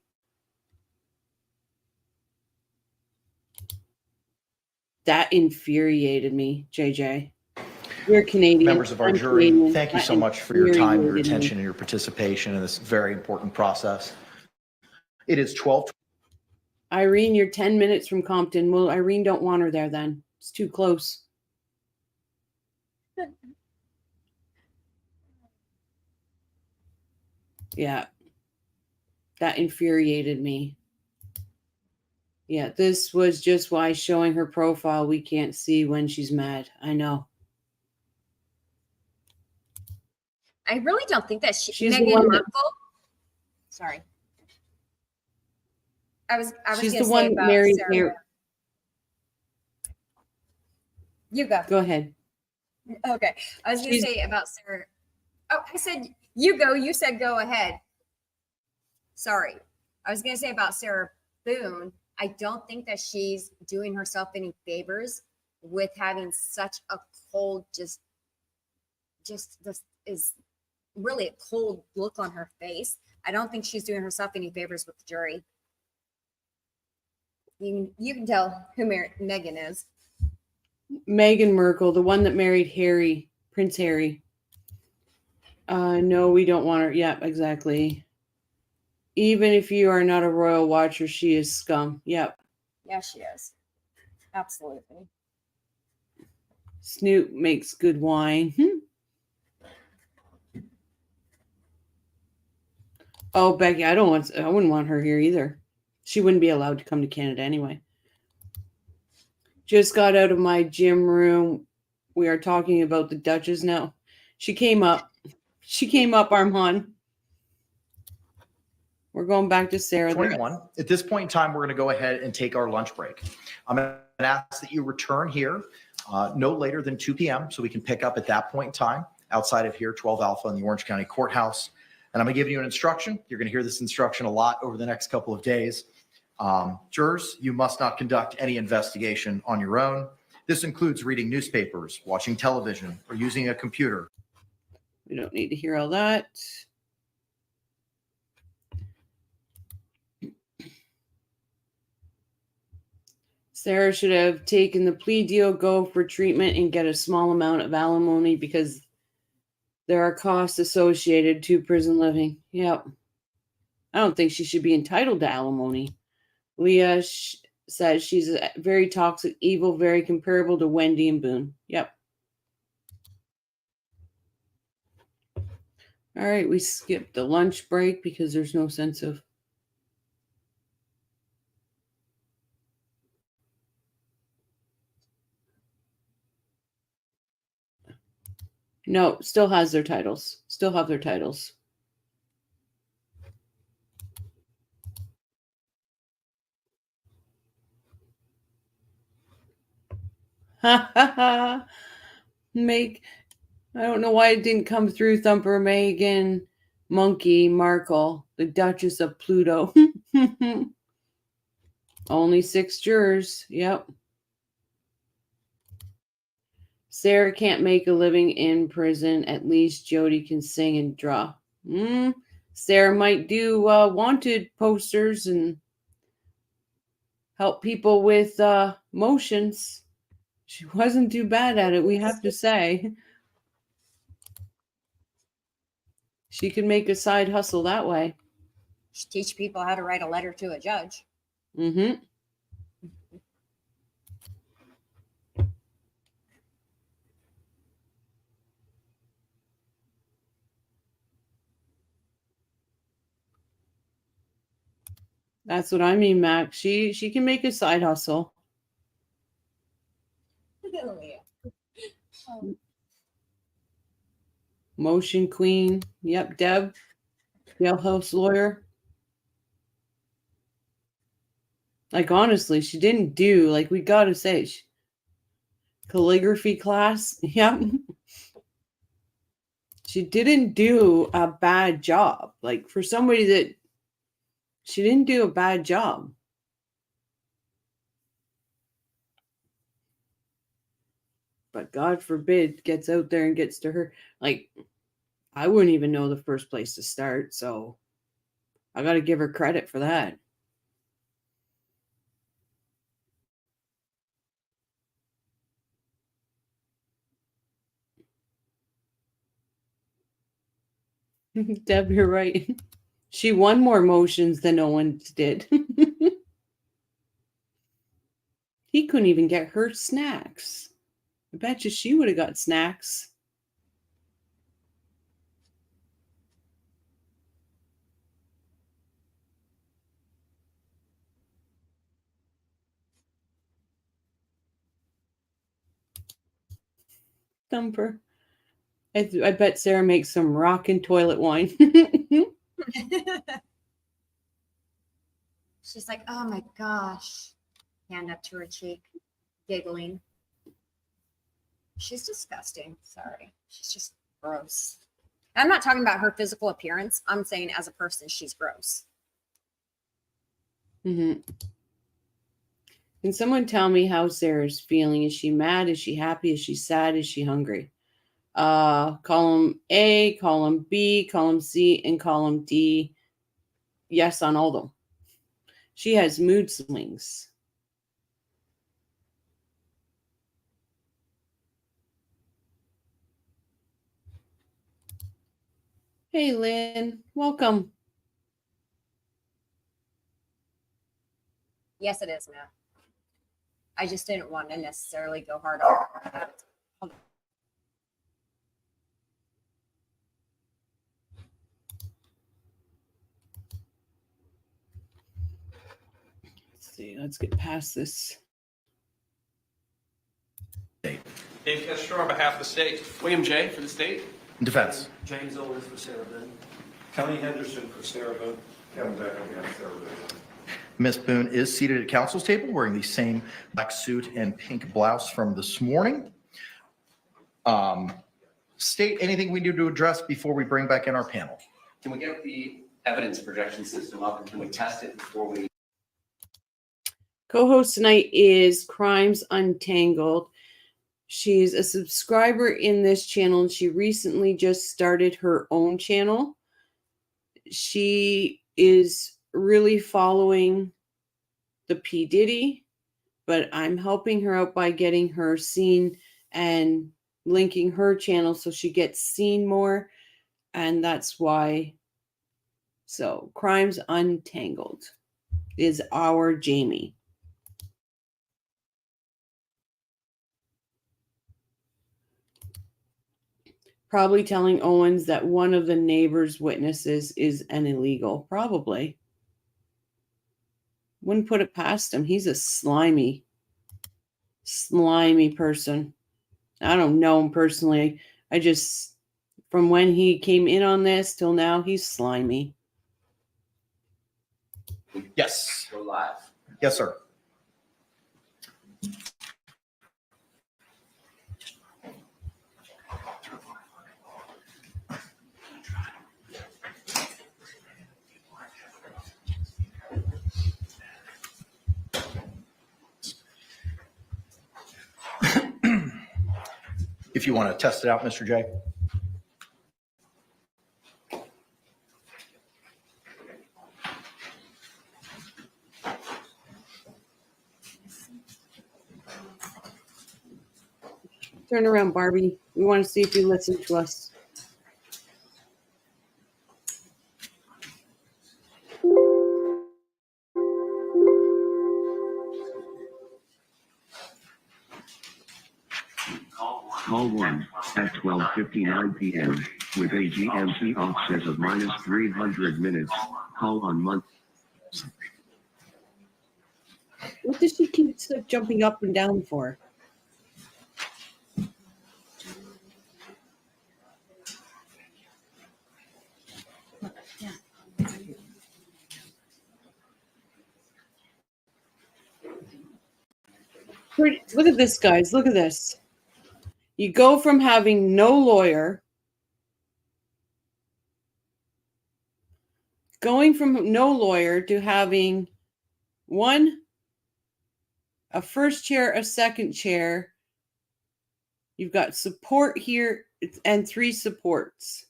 That infuriated me, JJ. You're Canadian. Members of our I'm jury, Canadian. thank you That so much for your time, your infuriated me. attention, and your participation in this very important process. It is 12. Irene, you're 10 minutes from Compton. Well, Irene don't want her there then. It's too close. Yeah. That infuriated me. Yeah, this was just why showing her profile we can't see when she's mad. I know. I really don't think that She's the Meghan one that- Markle. Sorry. I was She's going the to one say that about married Sarah. Harry. You go. Go ahead. Okay. I was going to She's- say about Sarah. Oh, I said you go. You said go ahead. Sorry. I was going to say about Sarah Boone. I don't think that she's doing herself any favors with having such a cold, just this is really a cold look on her face. I don't think she's doing herself any favors with the jury. You can tell who Meghan is. Meghan Markle, the one that married Harry, Prince Harry. No, we don't want her. Yep, exactly. Even if you are not a royal watcher, she is scum. Yep. Yeah, she is. Absolutely. Snoop makes good wine. Oh, Becky, I wouldn't want her here either. She wouldn't be allowed to come to Canada anyway. Just got out of my gym room. We are talking about the Duchess now. She came up. Armand. We're going back to Sarah. 21. At this point in time, we're going to go ahead and take our lunch break. I'm going to ask that you return here no later than 2 p.m. so we can pick up at that point in time outside of here, 12 Alpha in the Orange County Courthouse. And I'm going to give you an instruction. You're going to hear this instruction a lot over the next couple of days. Jurors, you must not conduct any investigation on your own. This includes reading newspapers, watching television, or using a computer. We don't need to hear all that. Sarah should have taken the plea deal, go for treatment, and get a small amount of alimony because there are costs associated to prison living. Yep. I don't think she should be entitled to alimony. Leah says she's a very toxic, evil, very comparable to Wendy and Boone. Yep. All right, we skipped the lunch break because there's no sense of. No, still has their titles. Still have their titles. Ha ha ha. I don't know why it didn't come through. Thumper, Meghan, Monkey, Markle, the Duchess of Pluto. Only 6 jurors. Yep. Sarah can't make a living in prison. At least Jody can sing and draw. Sarah might do wanted posters and help people with motions. She wasn't too bad at it, we have to say. She could make a side hustle that way. She teach people how to write a letter to a judge. Mm-hmm. That's what I mean, Max. She can make a side hustle. Motion queen. Yep, Deb. Jailhouse lawyer. Like, honestly, she didn't do, like, we gotta say, calligraphy class. Yep. She didn't do a bad job. Like, for somebody that, she didn't do a bad job. But God forbid gets out there and gets to her. Like, I wouldn't even know the first place to start. So I got to give her credit for that. Deb, you're right. She won more motions than Owens did. He couldn't even get her snacks. I bet you she would have got snacks. Thumper. I bet Sarah makes some rockin' toilet wine. She's like, oh my gosh. Hand up to her cheek, giggling. She's disgusting. Sorry. She's just gross. I'm not talking about her physical appearance. I'm saying as a person, she's gross. Mm-hmm. Can someone tell me how Sarah's feeling? Is she mad? Is she happy? Is she sad? Is she hungry? Column A, column B, column C, and column D. Yes on all of them. She has mood swings. Hey, Lynn. Welcome. Yes, it is, Matt. I just didn't want to necessarily go hard on her. Let's see. Let's get past this. Dave Kester on behalf of the state. William J. for the state. Defense. James Owens for Sarah Boone. Connie Henderson for Sarah Boone. Kevin Becker for Sarah Boone. Ms. Boone is seated at council's table wearing the same black suit and pink blouse from this morning. State, anything we need to address before we bring back in our panel? Can we get the evidence projection system up and can we test it before we? Co-host tonight is Crimes Untangled. She's a subscriber in this channel and she recently just started her own channel. She is really following the P. Diddy, but I'm helping her out by getting her seen and linking her channel so she gets seen more. And that's why. So, Crimes Untangled is our Jamie. Probably telling Owens that one of the neighbor's witnesses is an illegal. Probably. Wouldn't put it past him. He's a slimy person. I don't know him personally. I just, from when he came in on this till now, he's slimy. Yes. Go live. Yes, sir. If you want to test it out, Mr. J. Turn around, Barbie. We want to see if you listen to us. Call 1 at 12:59 p.m. with a GMT offset of minus 300 minutes. Call on month. What does she keep jumping up and down for? Look at this, guys. Look at this. You go from having no lawyer, to having one, a first chair, a second chair. You've got support here and 3 supports.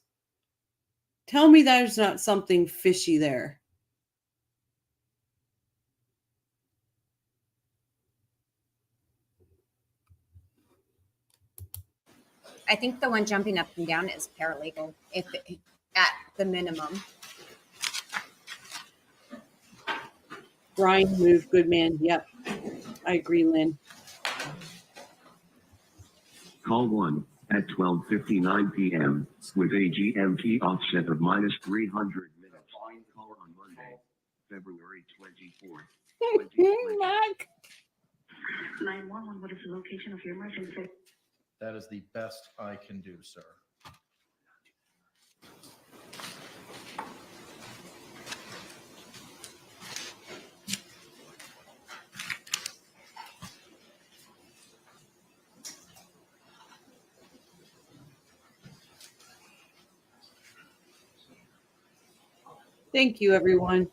Tell me there's not something fishy there. I think the one jumping up and down is paralegal, if at the minimum. Brian moved, good man. Yep, I agree, Lynn. Call 1 at 12:59 p.m. with a GMT offset of minus 300 minutes. Call on Monday, February 24th. 2020. Mark. 911, what is the location of your emergency? That is the best I can do, sir. Thank you, everyone.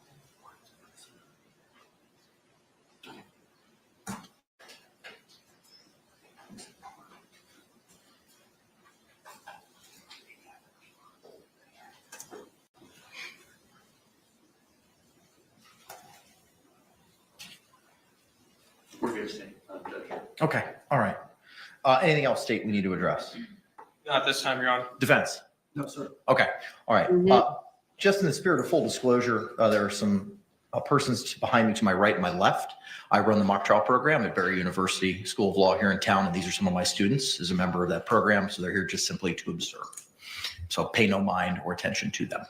We're good, State. Judge. Okay, all right. Anything else, State, we need to address? Not this time, Your Honor. Defense? No, sir. Okay, all right. Mhm. Just in the spirit of full disclosure, there are some persons behind me to my right and my left. I run the mock trial program at Barry University School of Law here in town, and these are some of my students as a member of that program, so they're here just simply to observe. So pay no mind or attention to them.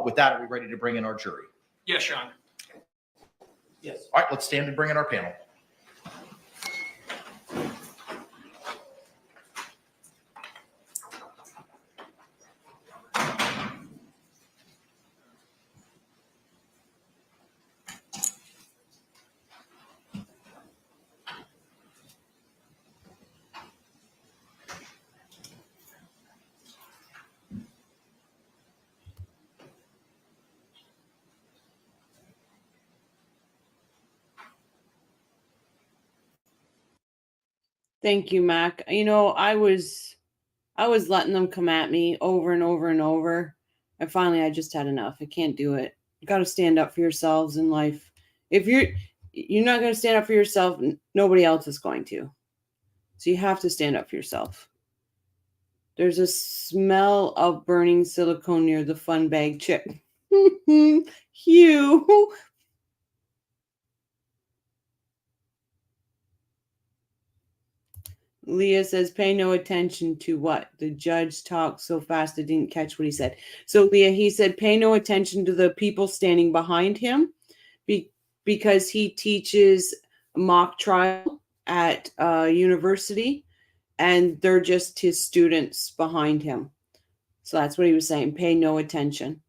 With that, are we ready to bring in our jury? Yes, Your Honor. Yes. All right, let's stand and bring in our panel. Thank you, Mac. You know, I was letting them come at me over and over and over. And finally I just had enough. I can't do it. You got to stand up for yourselves in life. If you're not going to stand up for yourself, nobody else is going to. So you have to stand up for yourself. There's a smell of burning silicone near the fun bag chip. Hugh. Leah says, pay no attention to what? The judge talked so fast I didn't catch what he said. So, Leah, he said, pay no attention to the people standing behind him because he teaches mock trial at university, and they're just his students behind him. So that's what he was saying. Pay no attention.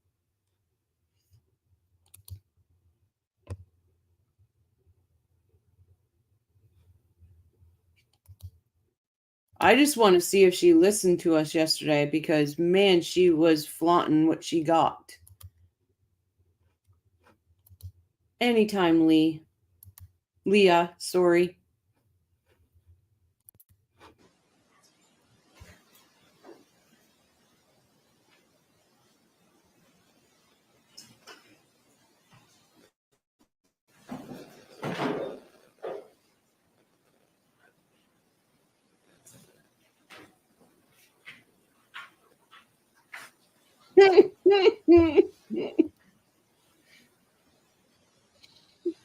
I just want to see if she listened to us yesterday because, man, she was flaunting what she got. Anytime, Leah, sorry.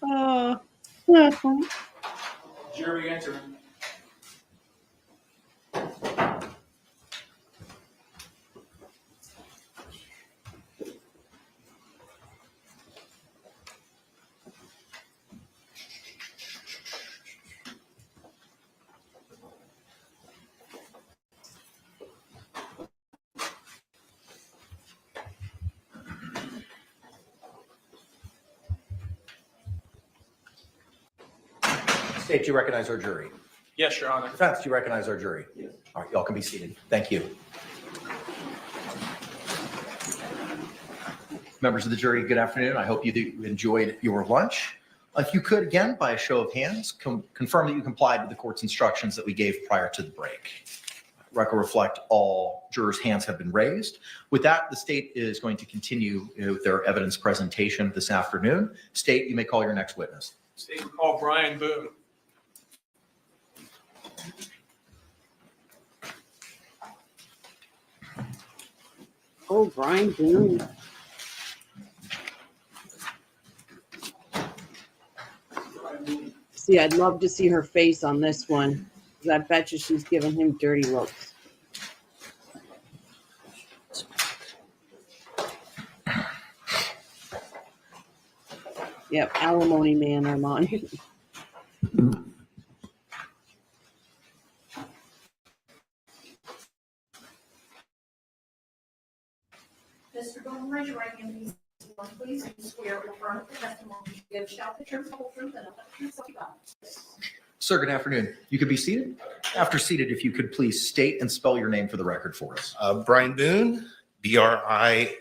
Oh. Jury answer. State, do you recognize our jury? Yes, Your Honor. Defense, do you recognize our jury? Yes. All right, y'all can be seated. Thank you. Members of the jury, good afternoon. I hope you enjoyed your lunch. If you could, again, by a show of hands, confirm that you complied with the court's instructions that we gave prior to the break. Record reflect all jurors' hands have been raised. With that, the state is going to continue with their evidence presentation this afternoon. State, you may call your next witness. State will call Brian Boone. Oh, Brian Boone. See, I'd love to see her face on this one, because I bet you she's giving him dirty looks. Yep, alimony man, Armand. Mr. Boone, raise your right hand and please, and swear or affirm the testimony you give shall be true, the whole truth, and nothing but the truth, so help you God. Sir, good afternoon. You could be seated. After seated, if you could please state and spell your name for the record for us. Brian Boone, BRIAN,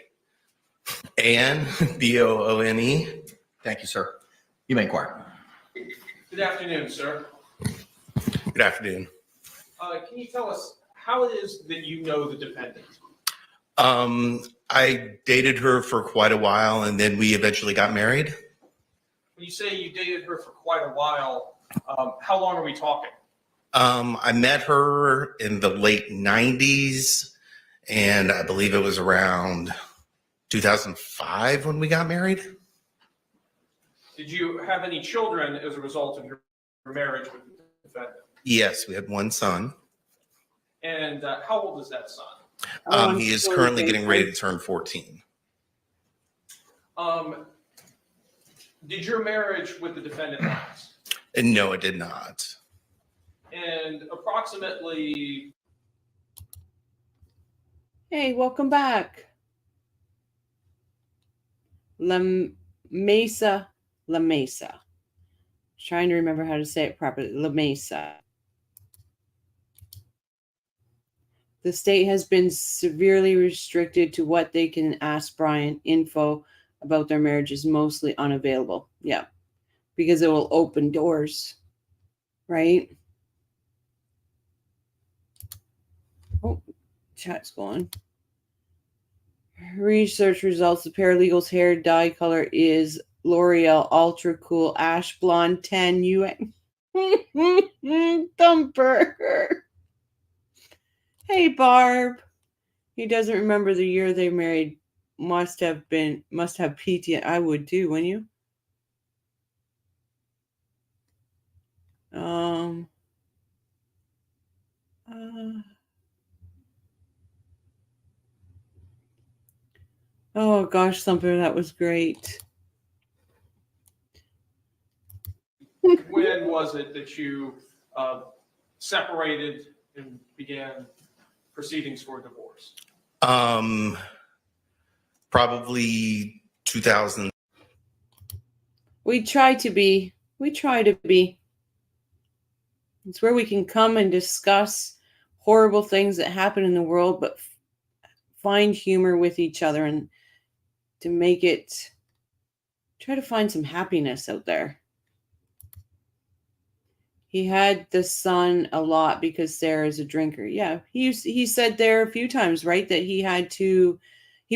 BOONE. Thank you, sir. You may inquire. Good afternoon, sir. Good afternoon. Can you tell us how it is that you know the defendant? I dated her for quite a while and then we eventually got married. When you say you dated her for quite a while, how long are we talking? I met her in the late 90s and I believe it was around 2005 when we got married. Did you have any children as a result of your marriage with the defendant? Yes, we had one son. And how old is that son? He is currently getting ready to turn 14. Did your marriage with the defendant last? And no, it did not. And approximately. Hey, welcome back. La Mesa. Trying to remember how to say it properly. La Mesa. The state has been severely restricted to what they can ask Brian. Info about their marriage is mostly unavailable. Yeah, because it will open doors, right? Oh, chat's going. Research results: the paralegal's hair dye color is L'Oreal Ultra Cool Ash Blonde 10 Thumper. Hey, Barb. He doesn't remember the year they married. Must have PT. I would too, wouldn't you? Oh gosh, Thumper, that was great. When was it that you separated and began proceedings for divorce? Probably 2000. We try to be. It's where we can come and discuss horrible things that happen in the world, but find humor with each other and to make it, try to find some happiness out there. He had the son a lot because Sarah's a drinker. Yeah, he said there a few times, right, that he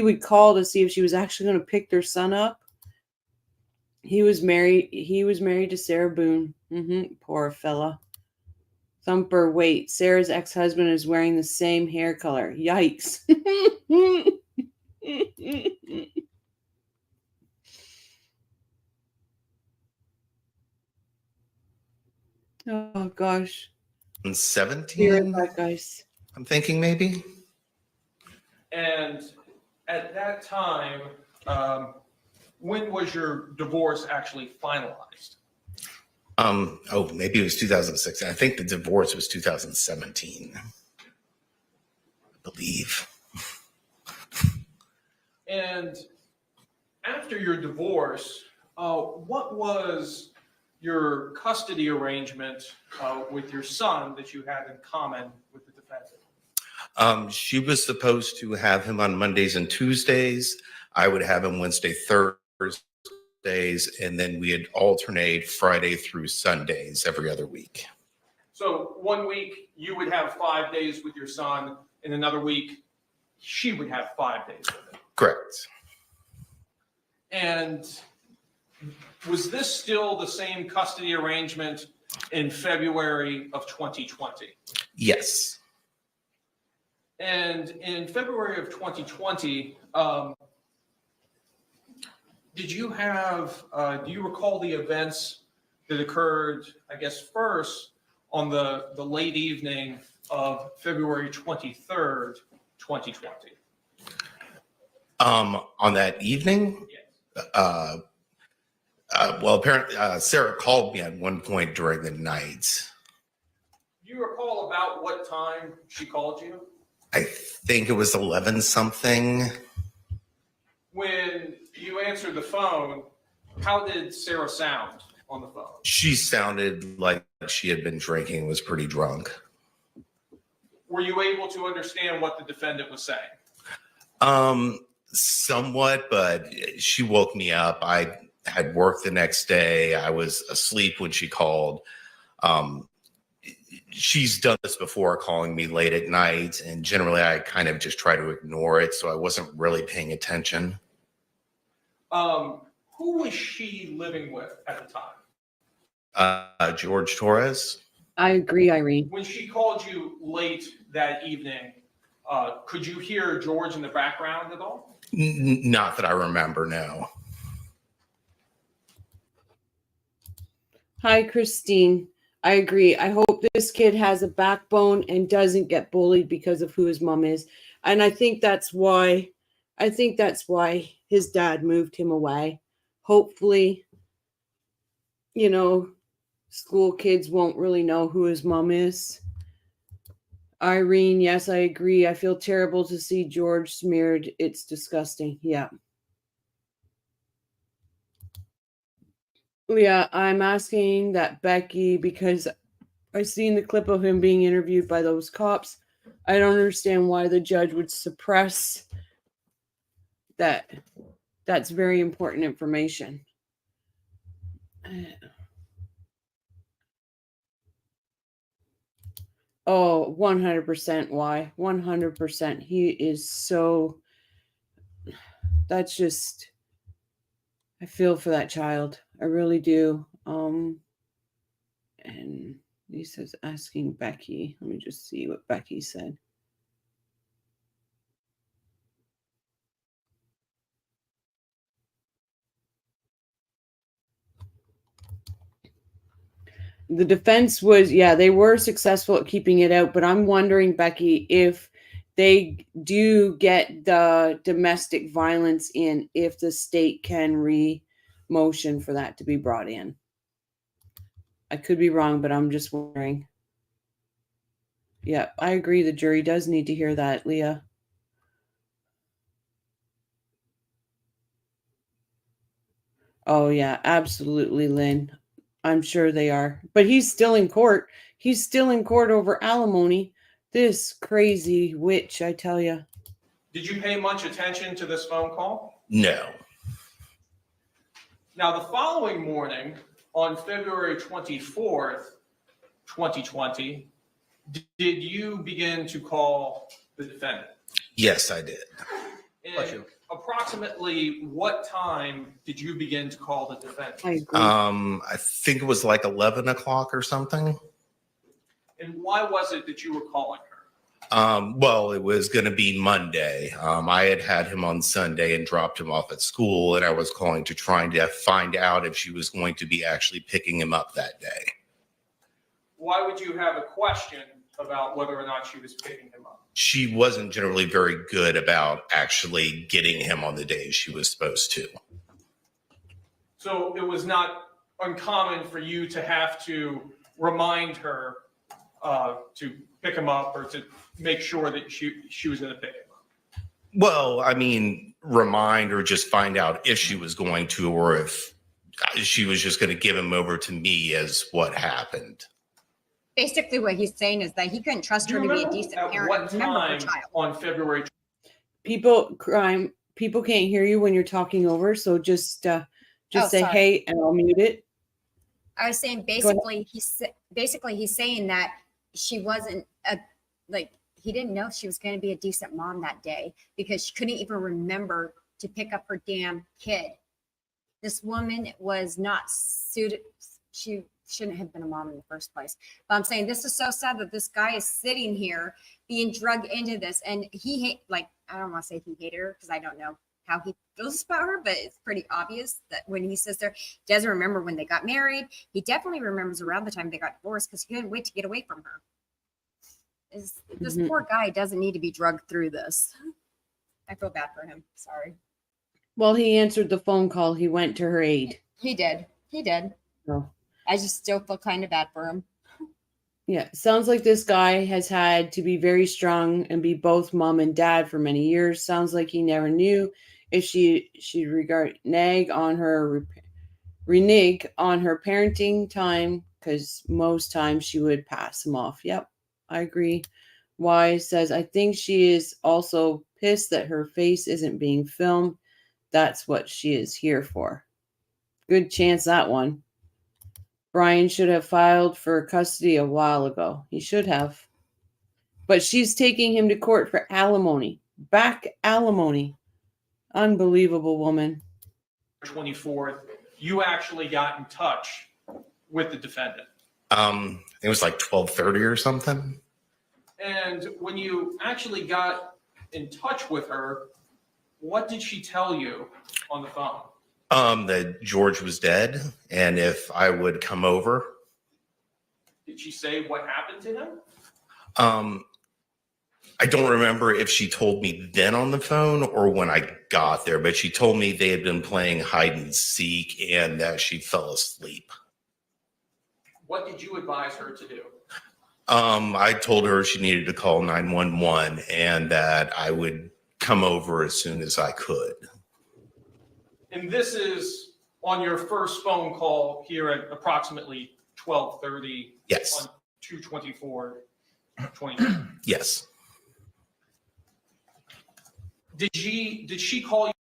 would call to see if she was actually going to pick their son up. He was married to Sarah Boone. Poor fella. Thumper, wait, Sarah's ex-husband is wearing the same hair color. Yikes. Oh gosh. 17. Guys. I'm thinking maybe. And at that time, when was your divorce actually finalized? Maybe it was 2006. I think the divorce was 2017. I believe. And after your divorce, what was your custody arrangement with your son that you had in common with the defendant? She was supposed to have him on Mondays and Tuesdays. I would have him Wednesday, Thursdays, and then we'd alternate Friday through Sundays every other week. So 1 week you would have 5 days with your son, and another week she would have 5 days with him. Correct. And was this still the same custody arrangement in February of 2020? Yes. And in February of 2020, do you recall the events that occurred, I guess, first on the late evening of February 23rd, 2020? On that evening? Yes. Well, apparently Sarah called me at one point during the night. Do you recall about what time she called you? I think it was 11 something. when you answered the phone, how did Sarah sound on the phone? She sounded like she had been drinking, was pretty drunk. Were you able to understand what the defendant was saying? Somewhat, but she woke me up. I had work the next day. I was asleep when she called. She's done this before, calling me late at night, and generally I kind of just try to ignore it, so I wasn't really paying attention. Who was she living with at the time? George Torres? I agree, Irene. When she called you late that evening, could you hear George in the background at all? Not that I remember, no. Hi, Christine. I agree. I hope this kid has a backbone and doesn't get bullied because of who his mom is. And I think that's why his dad moved him away. Hopefully, school kids won't really know who his mom is. Irene, yes, I agree. I feel terrible to see George smeared. It's disgusting. Yeah. Yeah, I'm asking that Becky, because I seen the clip of him being interviewed by those cops. I don't understand why the judge would suppress that. That's very important information. Oh, 100% why? 100%. He is so, that's just, I feel for that child. I really do. And Lisa's asking Becky. Let me just see what Becky said. The defense was, yeah, they were successful at keeping it out, but I'm wondering, Becky, if they do get the domestic violence in, if the state can re-motion for that to be brought in. I could be wrong, but I'm just wondering. Yeah, I agree. The jury does need to hear that, Leah. Oh, yeah, absolutely, Lynn. I'm sure they are. But he's still in court. He's still in court over alimony. This crazy witch, I tell you. Did you pay much attention to this phone call? No. Now, the following morning, on February 24th, 2020, did you begin to call the defendant? Yes, I did. And approximately what time did you begin to call the defendant? I agree. I think it was like 11 o'clock or something. And why was it that you were calling her? Well, it was going to be Monday. I had him on Sunday and dropped him off at school, and I was calling to trying to find out if she was going to be actually picking him up that day. Why would you have a question about whether or not she was picking him up? She wasn't generally very good about actually getting him on the day she was supposed to. So it was not uncommon for you to have to remind her to pick him up or to make sure that she was going to pick him up? Well, I mean, remind or just find out if she was going to, or if she was just going to give him over to me as what happened. Basically, what he's saying is that he couldn't trust her to be a decent parent What and remember her time child. on February? People can't hear you when you're talking over, so just say sorry. hey and I'll mute it. I was saying basically he's saying that she wasn't he didn't know she was going to be a decent mom that day because she couldn't even remember to pick up her damn kid. This woman was not suited. She shouldn't have been a mom in the first place. But I'm saying this is so sad that this guy is sitting here being drugged into this, and I don't want to say he hated her because I don't know how he feels about her, but it's pretty obvious that when he says there, he doesn't remember when they got married. He definitely remembers around the time they got divorced because he couldn't wait to get away from her. This poor guy doesn't need to be drugged through this. I feel bad for him. Sorry. Well, he answered the phone call. He went to her aid. He did. So, I just still feel kind of bad for him. yeah, sounds like this guy has had to be very strong and be both mom and dad for many years. Sounds like he never knew if she renege on her parenting time, because most times she would pass him off. Yep, I agree. Y says, I think she is also pissed that her face isn't being filmed. That's what she is here for. Good chance that one. Brian should have filed for custody a while ago. He should have. But she's taking him to court for alimony. Back alimony. Unbelievable woman. 24th, you actually got in touch with the defendant. It was like 12:30 or something. And when you actually got in touch with her, what did she tell you on the phone? That George was dead, and if I would come over. Did she say what happened to him? I don't remember if she told me then on the phone or when I got there, but she told me they had been playing hide and seek and that she fell asleep. What did you advise her to do? I told her she needed to call 911 and that I would come over as soon as I could. And this is on your first phone call here at approximately 12:30. Yes. On 2/24/20. Yes. Did she call you?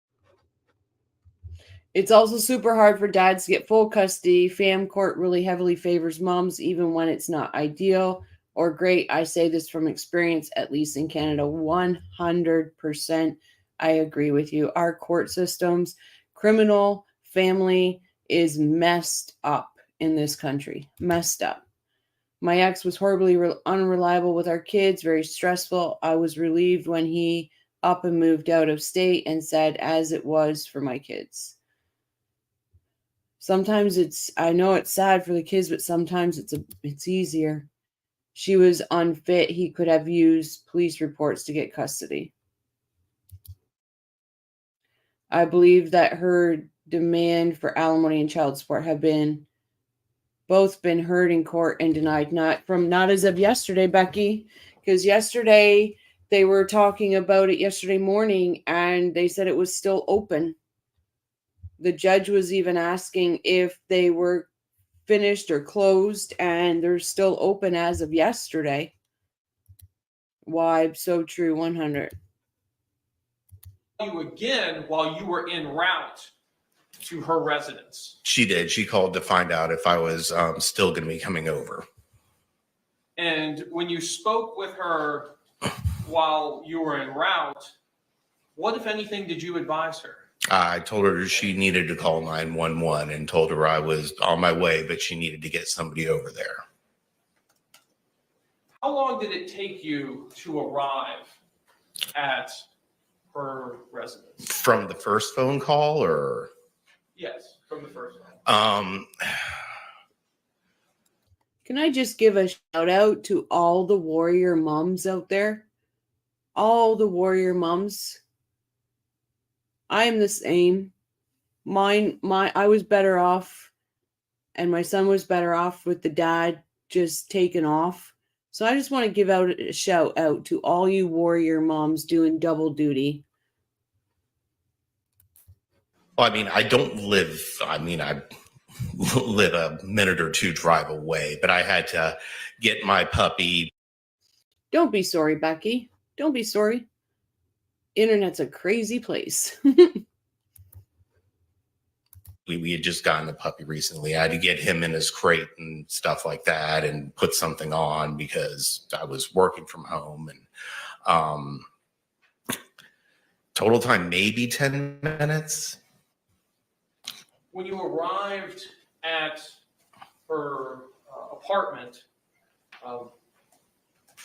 It's also super hard for dads to get full custody. Fam court really heavily favors moms, even when it's not ideal or great. I say this from experience, at least in Canada, 100%. I agree with you. Our court systems, criminal family is messed up in this country. Messed up. My ex was horribly unreliable with our kids, very stressful. I was relieved when he up and moved out of state and said as it was for my kids. Sometimes I know it's sad for the kids, but sometimes it's easier. She was unfit. He could have used police reports to get custody. I believe that her demand for alimony and child support have both been heard in court and denied. Not as of yesterday, Becky, because yesterday they were talking about it yesterday morning and they said it was still open. The judge was even asking if they were finished or closed, and they're still open as of yesterday. Why? So true, 100. You again while you were en route to her residence. She did. She called to find out if I was still going to be coming over. And when you spoke with her while you were en route, what, if anything, did you advise her? I told her she needed to call 911 and told her I was on my way, but she needed to get somebody over there. How long did it take you to arrive at her residence? From the first phone call or? Yes, from the first one. Can I just give a shout out to all the warrior moms out there? All the warrior moms. I am the same. I was better off, and my son was better off with the dad just taking off. So I just want to give out a shout out to all you warrior moms doing double duty. Well, I mean, I live a minute or two drive away, but I had to get my puppy. Don't be sorry, Becky. Don't be sorry. Internet's a crazy place. We had just gotten a puppy recently. I had to get him in his crate and stuff like that and put something on because I was working from home. And total time, maybe 10 minutes. When you arrived at her apartment,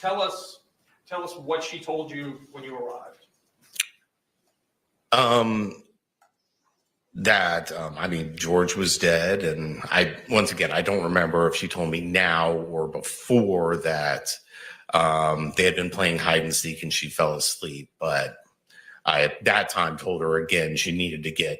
tell us what she told you when you arrived. George was dead, and I don't remember if she told me now or before that they had been playing hide and seek and she fell asleep, but I at that time told her again she needed to get.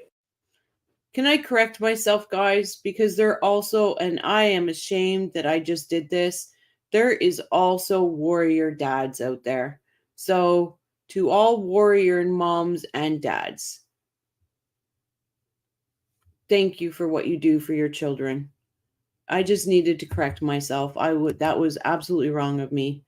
Can I correct myself, guys? Because there also, and I am ashamed that I just did this, there is also warrior dads out there. So to all warrior moms and dads, thank you for what you do for your children. I just needed to correct myself. That was absolutely wrong of me.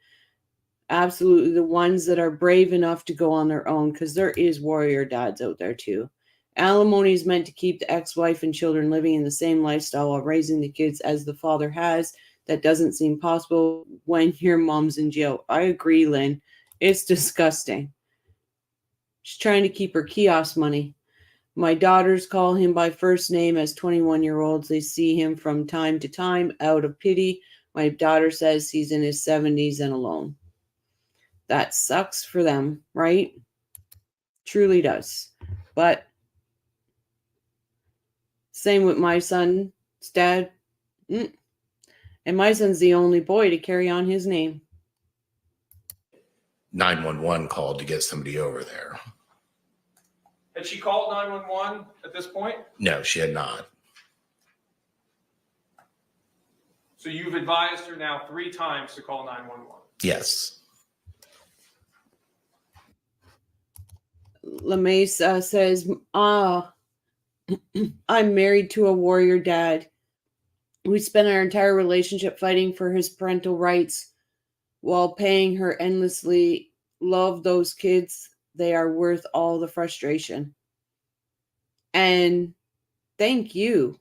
Absolutely, the ones that are brave enough to go on their own, because there is warrior dads out there too. Alimony is meant to keep the ex-wife and children living in the same lifestyle while raising the kids as the father has. That doesn't seem possible when your mom's in jail. I agree, Lynn. It's disgusting. She's trying to keep her kiosk money. My daughters call him by first name as 21-year-olds. They see him from time to time out of pity. My daughter says he's in his 70s and alone. That sucks for them, right? Truly does. But same with my son's dad. And my son's the only boy to carry on his name. 911 called to get somebody over there. Had she called 911 at this point? No, she had not. So you've advised her now 3 times to call 911. Yes. LaMesa says, I'm married to a warrior dad. We spent our entire relationship fighting for his parental rights while paying her endlessly. Love those kids. They are worth all the frustration. And thank you.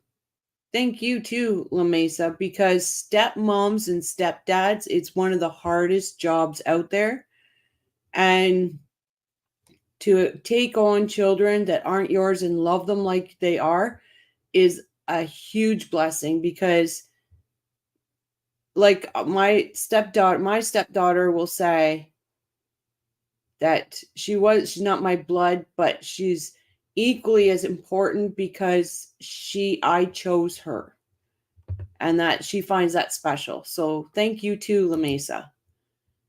Thank you too, LaMesa, because stepmoms and stepdads, it's one of the hardest jobs out there. And to take on children that aren't yours and love them like they are is a huge blessing, because like my stepdaughter will say that she's not my blood, but she's equally as important because I chose her, and that she finds that special. So thank you too, LaMesa.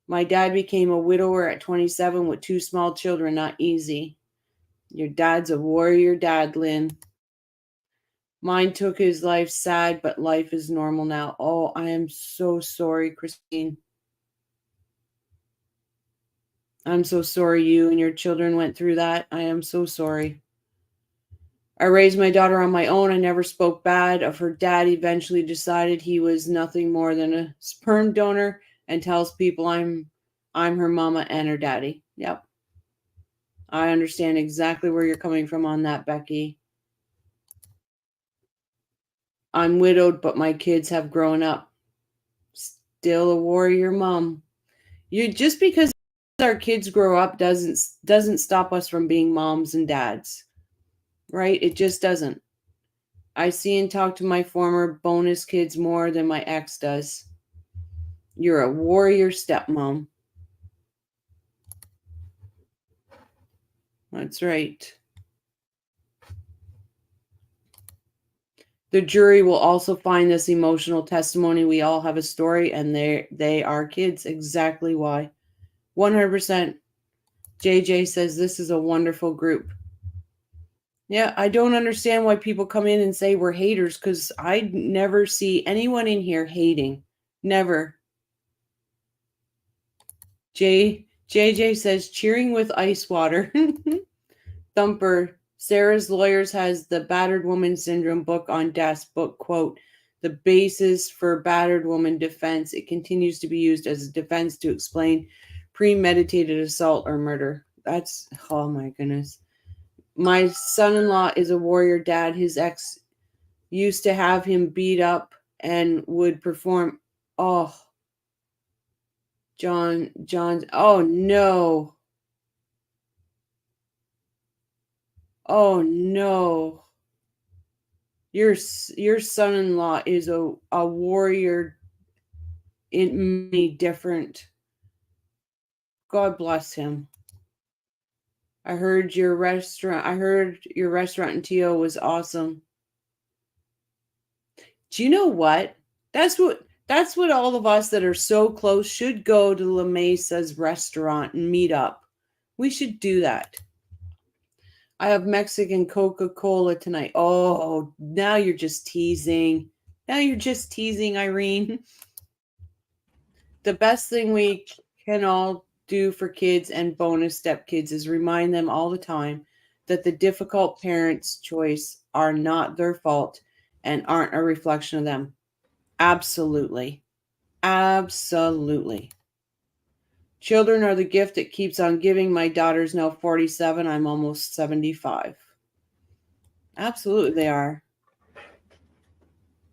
My dad became a widower at 27 with 2 small children. Not easy. Your dad's a warrior dad, Lynn. Mine took his life sad, but life is normal now. Oh, I am so sorry, Christine. I'm so sorry you and your children went through that. I am so sorry. I raised my daughter on my own. I never spoke bad of her dad. Eventually decided he was nothing more than a sperm donor and tells people I'm her mama and her daddy. Yep. I understand exactly where you're coming from on that, Becky. I'm widowed, but my kids have grown up. Still a warrior mom. Just because our kids grow up doesn't stop us from being moms and dads. Right? It just doesn't. I see and talk to my former bonus kids more than my ex does. You're a warrior stepmom. That's right. The jury will also find this emotional testimony. We all have a story, and they are kids. Exactly why. 100%. JJ says this is a wonderful group. Yeah, I don't understand why people come in and say we're haters, because I never see anyone in here hating. Never. JJ says cheering with ice water. Thumper. Sarah's Lawyers has the Battered Woman Syndrome book on desk. Book quote, the basis for battered woman defense. It continues to be used as a defense to explain premeditated assault or murder. That's, oh my goodness. My son-in-law is a warrior dad. His ex used to have him beat up and would perform. Oh, John, oh no. Oh no. Your son-in-law is a warrior in many different. God bless him. I heard your restaurant in TO was awesome. Do you know what? That's what all of us that are so close should go to La Mesa's restaurant and meet up. We should do that. I have Mexican Coca-Cola tonight. Oh, now you're just teasing. Irene. The best thing we can all do for kids and bonus stepkids is remind them all the time that the difficult parents' choice are not their fault and aren't a reflection of them. Absolutely. Absolutely. Children are the gift that keeps on giving. My daughter's now 47. I'm almost 75. Absolutely, they are.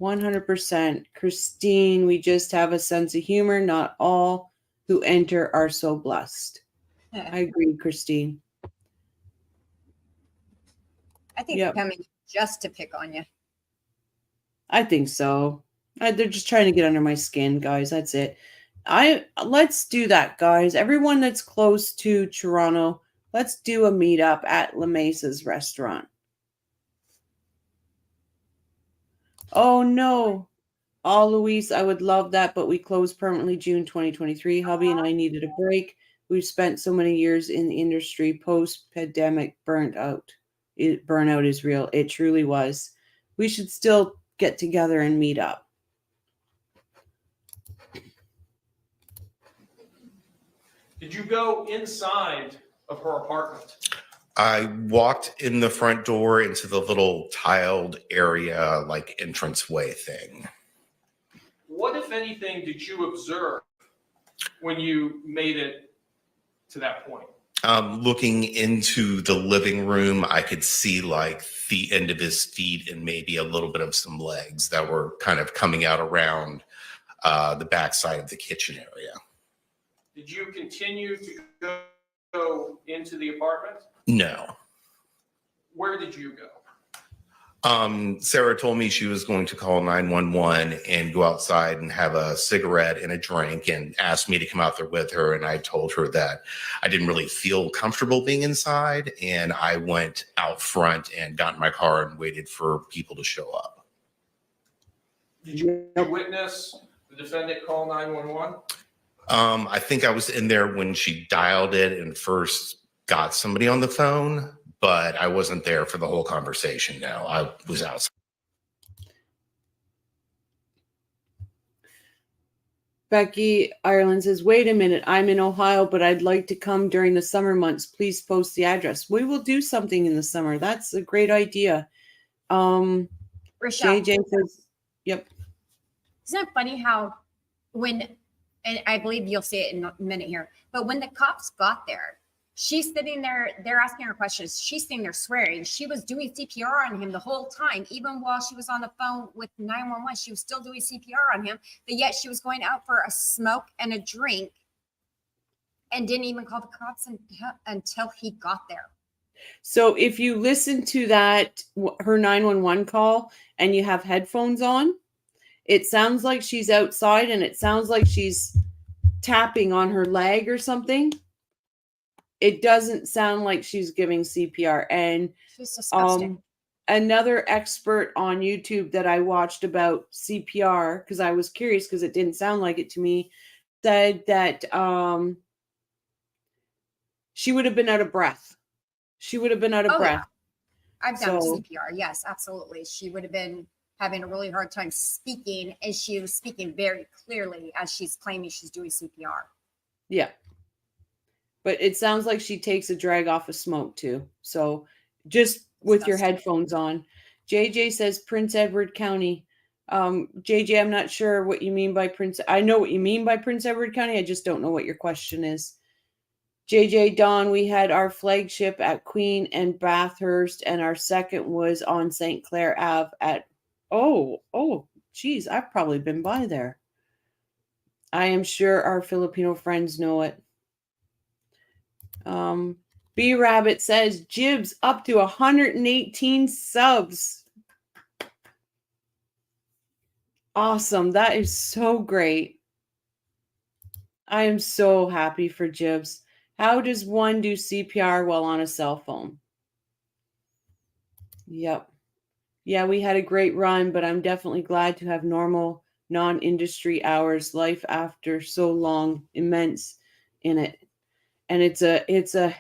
100%. Christine, we just have a sense of humor. Not all who enter are so blessed. I agree, Christine. I think Yep. they're coming just to pick on you. I think so. They're just trying to get under my skin, guys. That's it. Let's do that, guys. Everyone that's close to Toronto, let's do a meetup at La Mesa's restaurant. Oh no. Oh, Luis, I would love that, but we closed permanently June 2023. Hubby and I needed a break. We've spent so many years in the industry. Post-pandemic burnout is real. It truly was. We should still get together and meet up. Did you go inside of her apartment? I walked in the front door into the little tiled area, like entranceway thing. What, if anything, did you observe when you made it to that point? Looking into the living room, I could see like the end of his feet and maybe a little bit of some legs that were kind of coming out around the backside of the kitchen area. Did you continue to go into the apartment? No. Where did you go? Sarah told me she was going to call 911 and go outside and have a cigarette and a drink and asked me to come out there with her. And I told her that I didn't really feel comfortable being inside. And I went out front and got in my car and waited for people to show up. Did you witness the defendant call 911? I think I was in there when she dialed it and first got somebody on the phone, but I wasn't there for the whole conversation. No, I was outside. Becky Ireland says, wait a minute, I'm in Ohio, but I'd like to come during the summer months. Please post the address. We will do something in the summer. That's a great idea. Rochelle, JJ says, yep. isn't it funny how when, and I believe you'll see it in a minute here, but when the cops got there, she's sitting there, they're asking her questions. She's sitting there swearing. She was doing CPR on him the whole time. Even while she was on the phone with 911, she was still doing CPR on him, but yet she was going out for a smoke and a drink and didn't even call the cops until he got there. So if you listen to that, her 911 call, and you have headphones on, it sounds like she's outside and it sounds like she's tapping on her leg or something. It doesn't sound like she's giving CPR. And She's disgusting. Another expert on YouTube that I watched about CPR, because I was curious because it didn't sound like it to me, said that she would have been out of breath. She would have been out of breath. Yeah. I've done So- CPR. Yes, absolutely. She would have been having a really hard time speaking, and she was speaking very clearly as she's claiming she's doing CPR. Yeah. But it sounds like she takes a drag off of smoke too. So just with your headphones on. JJ says Prince Edward County. JJ, I'm not sure what you mean by Prince. I know what you mean by Prince Edward County. I just don't know what your question is. JJ Dawn, we had our flagship at Queen and Bathurst, and our second was on St. Clair Ave at, geez, I've probably been by there. I am sure our Filipino friends know it. B Rabbit says Jibs up to 118 subs. Awesome. That is so great. I am so happy for Jibs. How does one do CPR while on a cell phone? Yep. Yeah, we had a great run, but I'm definitely glad to have normal non-industry hours, life after so long, immense in it. And it's a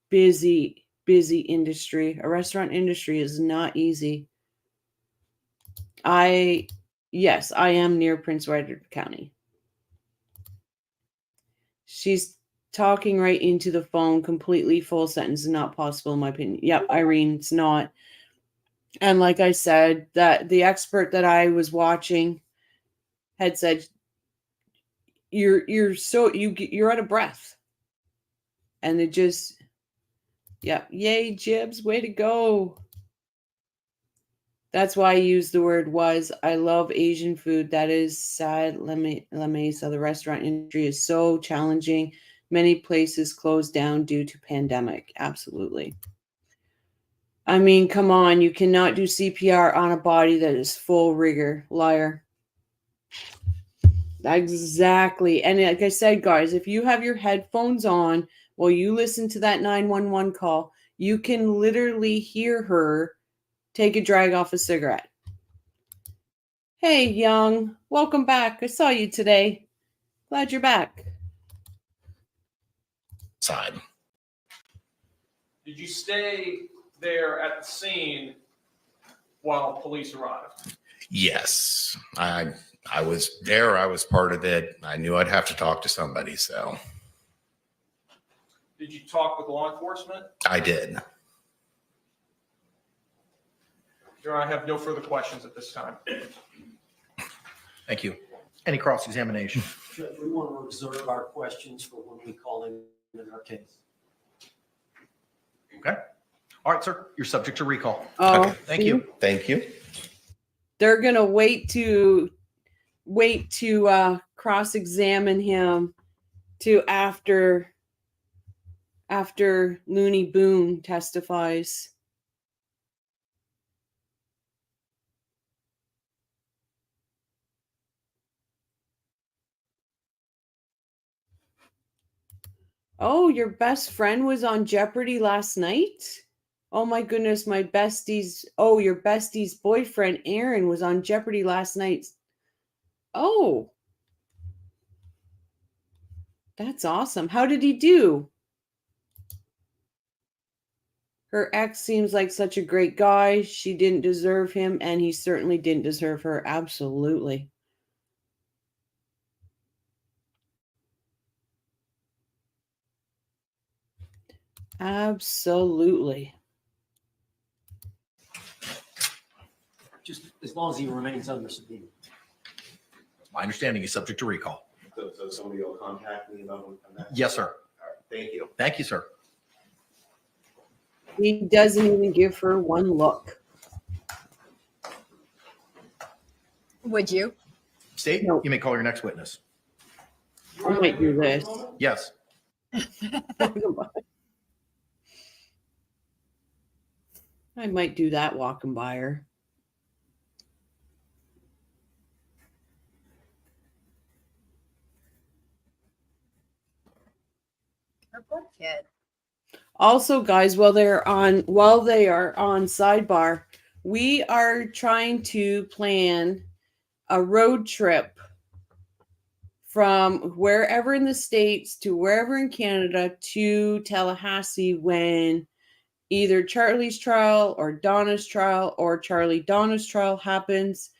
busy industry. A restaurant industry is not easy. Yes, I am near Prince Edward County. She's talking right into the phone, completely full sentence is not possible in my opinion. Yep, Irene, it's not. And like I said, that the expert that I was watching had said you're out of breath. And it just, yeah, yay, Jibs, way to go. That's why I use the word was. I love Asian food. That is sad. La Mesa, the restaurant industry is so challenging. Many places closed down due to pandemic. Absolutely. I mean, come on. You cannot do CPR on a body that is full rigor. Liar. Exactly. And like I said, guys, if you have your headphones on while you listen to that 911 call, you can literally hear her take a drag off a cigarette. Hey, Young. Welcome back. I saw you today. Glad you're back. Side. Did you stay there at the scene while police arrived? Yes. I was there. I was part of it. I knew I'd have to talk to somebody, so Did you talk with law enforcement? I did. Your Honor, I have no further questions at this time. Thank you. Any cross-examination? Judge, we want to reserve our questions for when we call in our case. Okay. All right, sir. You're subject to recall. Oh, Okay, thank you. Thank you. They're gonna wait to cross-examine him to after Looney Boone testifies. Oh, your best friend was on Jeopardy last night? Oh my goodness, my bestie's. Oh, your bestie's boyfriend, Aaron, was on Jeopardy last night. Oh, that's awesome. How did he do? Her ex seems like such a great guy. She didn't deserve him, and he certainly didn't deserve her. Absolutely. Absolutely. Just as long as he remains under subpoena. My understanding is subject to recall. So somebody will contact me about when I'm back? Yes, sir. All right. Thank you. Thank you, sir. He doesn't even give her one look. Would you? State, No. you may call your next witness. I might do this. Yes. I might do that walking by her. Her poor kid. Also, guys, while they are on sidebar, we are trying to plan a road trip from wherever in the States to wherever in Canada to Tallahassee when either Charlie's trial or Donna's trial or Donna's trial happens.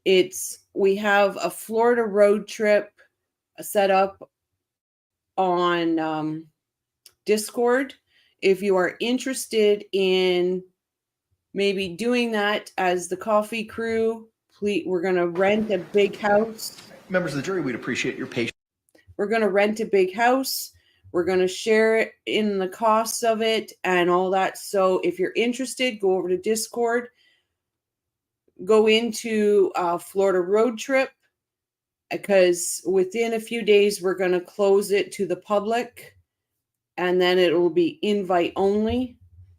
We have a Florida road trip set up on Discord. If you are interested in maybe doing that as the coffee crew, please, we're going to rent a big house. Members of the jury, we'd appreciate your patience. We're going to rent a big house. We're going to share it in the costs of it and all that. So if you're interested, go over to Discord, go into a Florida road trip, because within a few days, we're going to close it to the public, and then it will be invite only.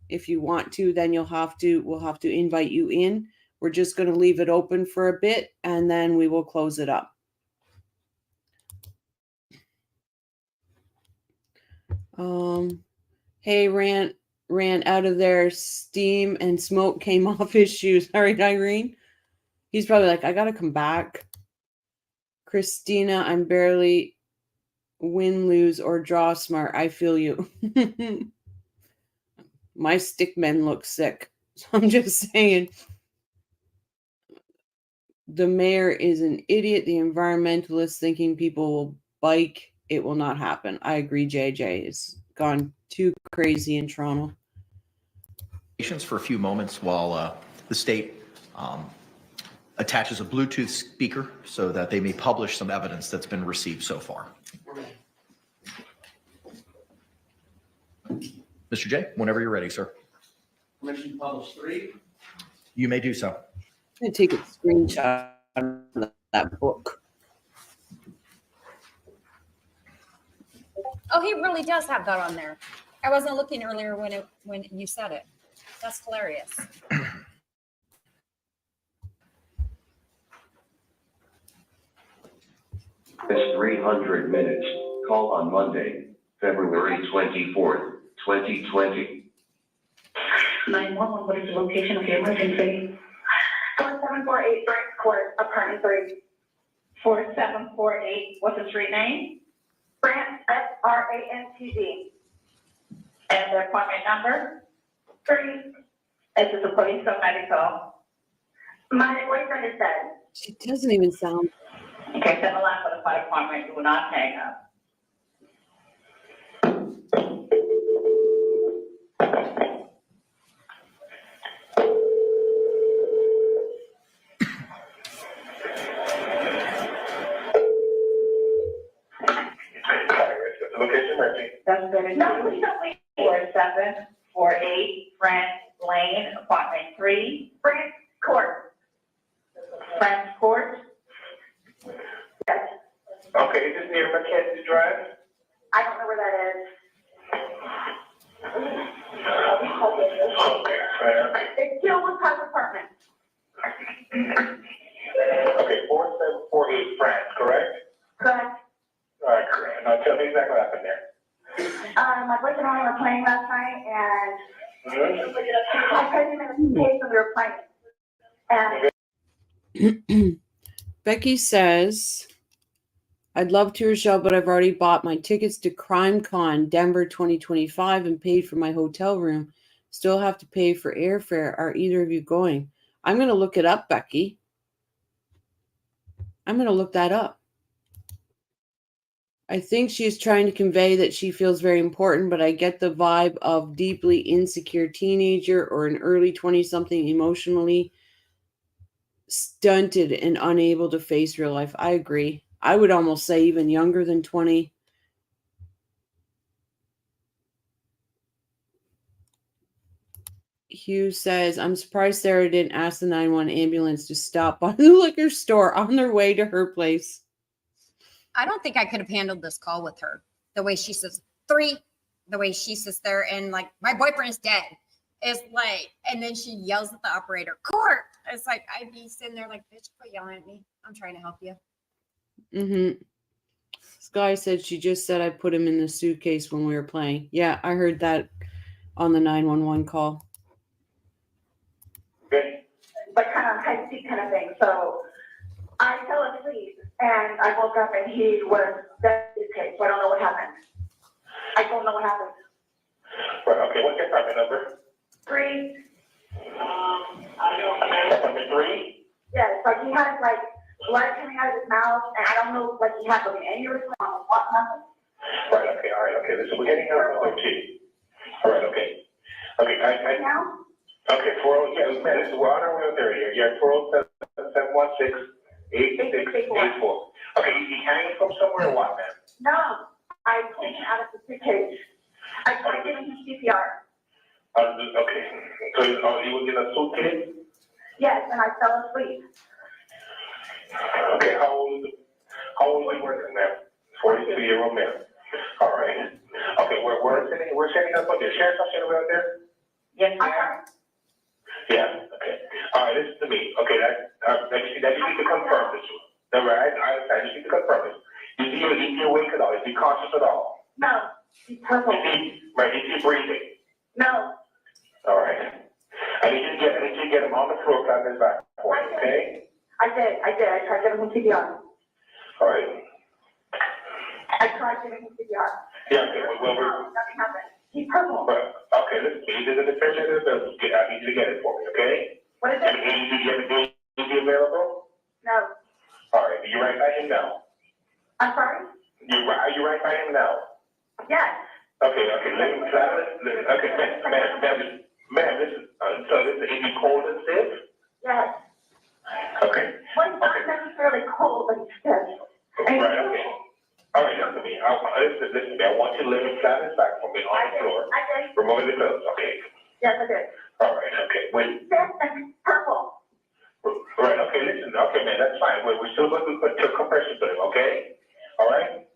If you want to, then we'll have to invite you in. We're just going to leave it open for a bit, and then we will close it up. Hey, ran out of there. Steam and smoke came off his shoes. All right, Irene. He's probably like, I gotta come back. Christina, I'm barely win, lose, or draw smart. I feel you. My stick men look sick. So I'm just saying. The mayor is an idiot. The environmentalists thinking people will bike it will not happen. I agree, JJ. It's gone too crazy in Toronto. Patience for a few moments while the state attaches a Bluetooth speaker so that they may publish some evidence that's been received so far. Mr. J, whenever you're ready, sir. Permission to publish 3. You may do so. I'm going to take a screenshot of that book. Oh, he really does have that on there. I wasn't looking earlier when you said it. That's hilarious. It's 300 minutes. Call on Monday, February 24th, 2020. 911, what is the location of the emergency? 4748 Brent Court, apartment 3. 4748, what's the street name? Brant, F-R-A-N-T-D. And the appointment number? 3. Is this a police or medical? My boyfriend is dead. She doesn't even sound. Okay, send a line for the fire department, do not hang up. That's good. No, we don't wait. 4748 France Lane, apartment 3, France Court. France Court. Yes. Okay, is this near Mackenzie Drive? I don't know where that is. Okay, fair. It's Gilwood House Apartment. Okay, 4748 France, correct? Correct. All right, correct. Now tell me exactly what happened there. My boyfriend and I were playing last night, and I couldn't even pay when we were playing. And Becky says, I'd love to, Rochelle, but I've already bought my tickets to CrimeCon Denver 2025 and paid for my hotel room. Still have to pay for airfare. Are either of you going? I'm going to look it up, Becky. I'm going to look that up. I think she's trying to convey that she feels very important, but I get the vibe of deeply insecure teenager or an early 20-something emotionally stunted and unable to face real life. I agree. I would almost say even younger than 20. Hugh says, I'm surprised Sarah didn't ask the 911 ambulance to stop by the liquor store on their way to her place. I don't think I could have handled this call with her. The way she says 3, the way she sits there and like, my boyfriend is dead. It's like, and then she yells at the operator, court. It's like, I'd be sitting there like, bitch, quit yelling at me. I'm trying to help you. Mm-hmm. Sky said she just said I put him in the suitcase when we were playing. Yeah, I heard that on the 911 call. but kind of high speed kind of thing. So I fell asleep and I woke up and he was dead. Okay, so I don't know what happened. I don't know what happened. Right, okay, what's your apartment number? 3. Apartment 3? Yes, like he had like blood coming out of his mouth, and I don't know what he had, like an aneurysm or what happened. Right, okay, all right, okay, listen, we're getting out of 13. All right, okay. Okay, Now? Okay, 40, yeah, man, this is, we're on our way there. You're at 407-716-8684. Okay, is he hanging from somewhere or what, man? No, I pulled him out of the suitcase. I tried giving him CPR. Okay, so he was in a suitcase? Yes, and I fell asleep. Okay, how old is he working, ma'am? 42-year-old man. All right. Okay, we're setting up on the sheriff's office out there? Yes, ma'am. Yeah, okay. All right, listen to me. Okay, that you need to confirm this. All right, I just need to confirm this. Is he awake at all? Is he conscious at all? No, he's purple. Right, is he breathing? No. All right. I need you to get him on the floor, on his back, okay? I did. I tried giving him CPR. All right. I tried giving him CPR. Yeah, okay, well, Nothing happened. He's purple. okay, listen, he did the defense of the bill. I need you to get it for me, okay? What is it? Is he available? No. All right, are you right by him now? I'm sorry? Are you right by I am now? Yes. Okay, living flat, okay, ma'am, this is, so this is you cold and stiff? Yes. Okay. Well, not necessarily cold, but stiff. Right, okay. All right, listen to me. Listen to me. I want you to live in flat and back from me on the floor. I did. Removing the pillows, okay? Yes, I did. All right, okay. Wait. Stiff and purple. Right, okay, listen. Okay, man, that's fine. We're still going to put your compression to him, okay? All right?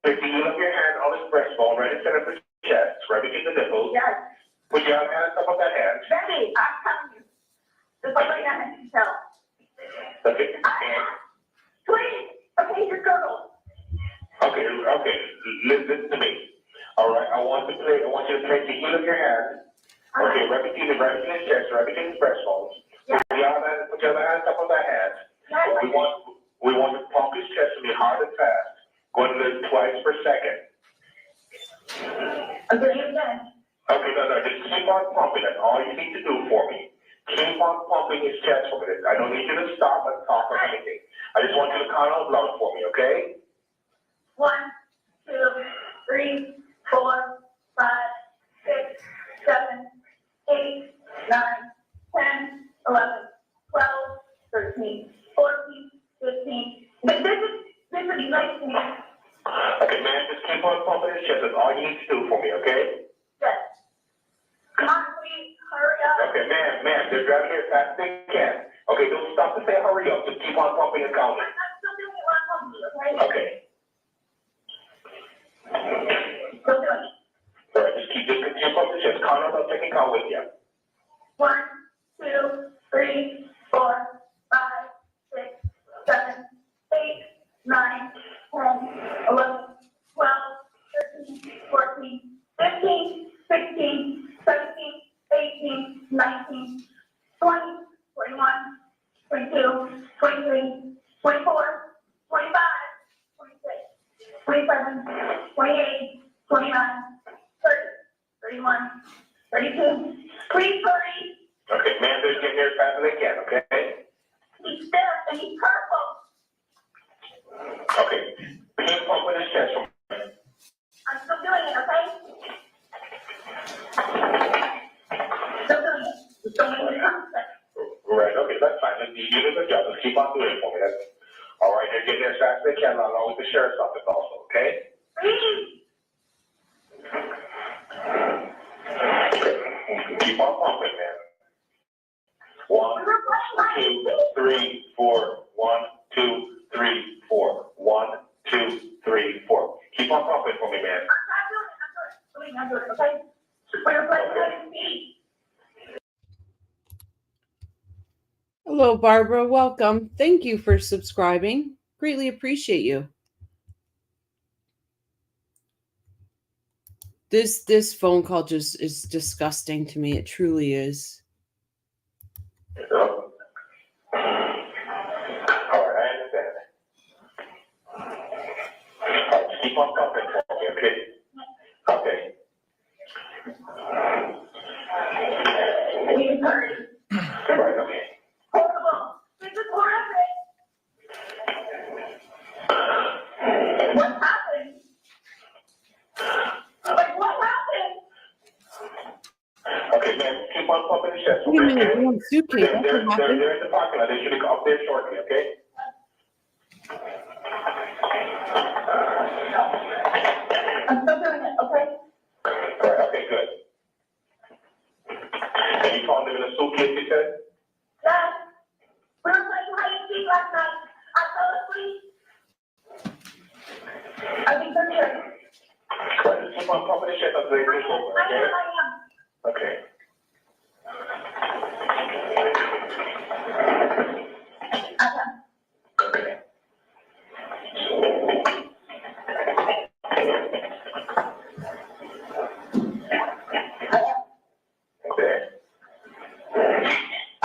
If you look your hand on his breastbone, right in center of his chest, right between the nipples. Yes. Put your hands up on that hand. Baby, I'm telling you. Just like I can tell. Okay. Please, okay, your girdle. Okay, listen to me. All right, I want you to place the heel of your hand. Okay, right between his chest, right between his breastbones. Yes. Put your other hand up on that hand. Yes. We want to pump his chest to be hard and fast, going to live twice per second. Okay, again. Okay, no, just keep on pumping. That's all you need to do for me. Keep on pumping his chest for me. I don't need you to stop and talk or anything. I just want you to count out loud for me, okay? 1, 2, 3, 4, 5, 6, 7, 8, 9, 10, 11, 12, 13, 14, 15. This is nice to me. Okay, man, just keep on pumping his chest. That's all you need to do for me, okay? Yes. Come on, please, hurry up. Okay, ma'am, just grab here as fast as they can. Okay, don't stop to say hurry up. Just keep on pumping and counting. I'm still doing what I'm telling you, okay? Okay. Still doing it. All right, just keep pumping his chest. Count out, I'll take a count with you. 1, 2, 3, 4, 5, 6, 7, 8, 9, 10, 11, 12, 13, 14, 15, 16, 17, 18, 19, 20, 21, 22, 23, 24, 25, 26, 27, 28, 29, 30, 31, 32. Please hurry. Okay, ma'am, just get here as fast as they can, okay? He's stiff and he's purple. Okay, begin pumping his chest for me. I'm still doing it, okay? Still doing it. Still doing it. Right, okay, that's fine. You did a good job. Just keep on doing it for me. That's all right. They're getting there as fast as they can, along with the sheriff's office also, okay? Please. Keep on pumping, man. 1, 2, 3, 4. 1, 2, 3, 4. 1, 2, 3, 4. Keep on pumping for me, man. I'm doing it, okay? We're playing hide and seek. Hello, Barbara. Welcome. Thank you for subscribing. Greatly appreciate you. This phone call just is disgusting to me. It truly is. All right, I understand. All right, just keep on pumping for me, okay? Okay. Please hurry. Right, okay. Horrible. This is horrific. What happened? Like, what happened? Okay, man, keep on pumping the chest. Wait a minute, Okay? damn suitcase. That's what happened. They're in the parking lot. They should be up there shortly, okay? I'm still doing it, okay? All right, okay, good. And you found them in a suitcase, you said? Yes. We were playing hide and seek last night. I fell asleep. I think they're here. Right, just keep on pumping the chest until they push over, I okay? am. Okay. Okay. Okay.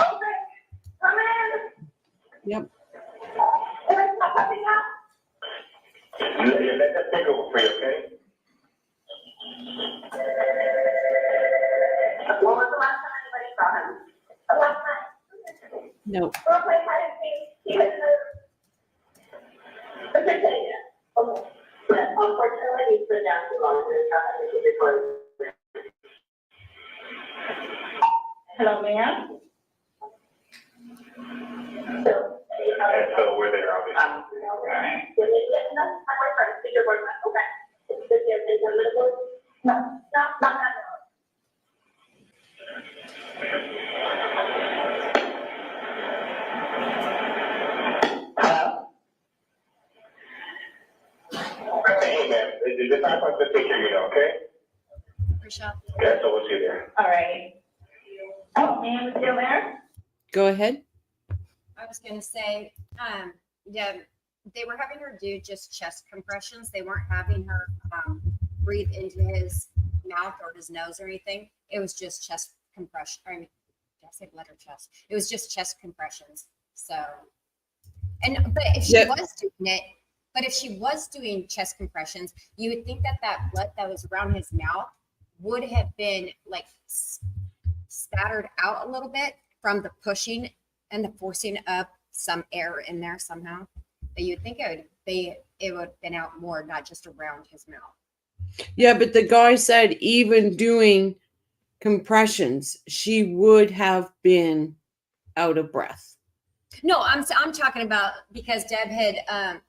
Okay. Come in. Yep. There's not coming out. Let that take over for you, okay? When was the last time anybody saw him? The last time? No. We were playing hide and seek. He was in the kitchen. Okay. Unfortunately, we put down too long to the time. Hello, ma'am? So we're there, obviously. All right. No, not that. Hello? Hey, man, this time I'm gonna take care of you, okay? Rochelle. Okay, so we'll see you there. All right. Oh, ma'am, is still there? Go ahead. I was gonna say, yeah, they were having her do just chest compressions. They weren't having her breathe into his mouth or his nose or anything. It was just chest compression. I mean, did I say blood or chest? It was just chest compressions. So, but if she was doing it, but if she was doing chest compressions, you would think that that blood that was around his mouth would have been like spattered out a little bit from the pushing and the forcing of some air in there somehow. But you'd think it would have been out more, not just around his mouth. Yeah, but the guy said even doing compressions, she would have been out of breath. No, I'm talking about because Deb had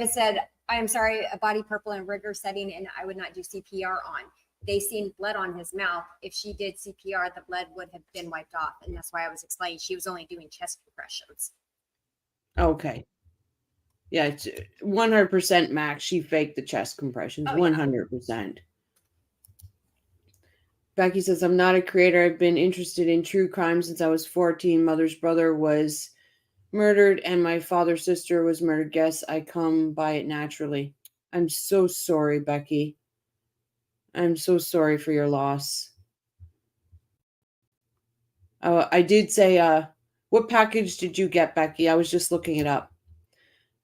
said, I am sorry, a body purple and rigor setting, and I would not do CPR on. They seen blood on his mouth. If she did CPR, the blood would have been wiped off. And that's why I was explaining she was only doing chest compressions. Okay. Yeah, it's 100% Max. She faked the chest compressions. 100%. Becky says, I'm not a creator. I've been interested in true crime since I was 14. Mother's brother was murdered and my father's sister was murdered. Guess I come by it naturally. I'm so sorry, Becky. I'm so sorry for your loss. I did say, what package did you get, Becky? I was just looking it up.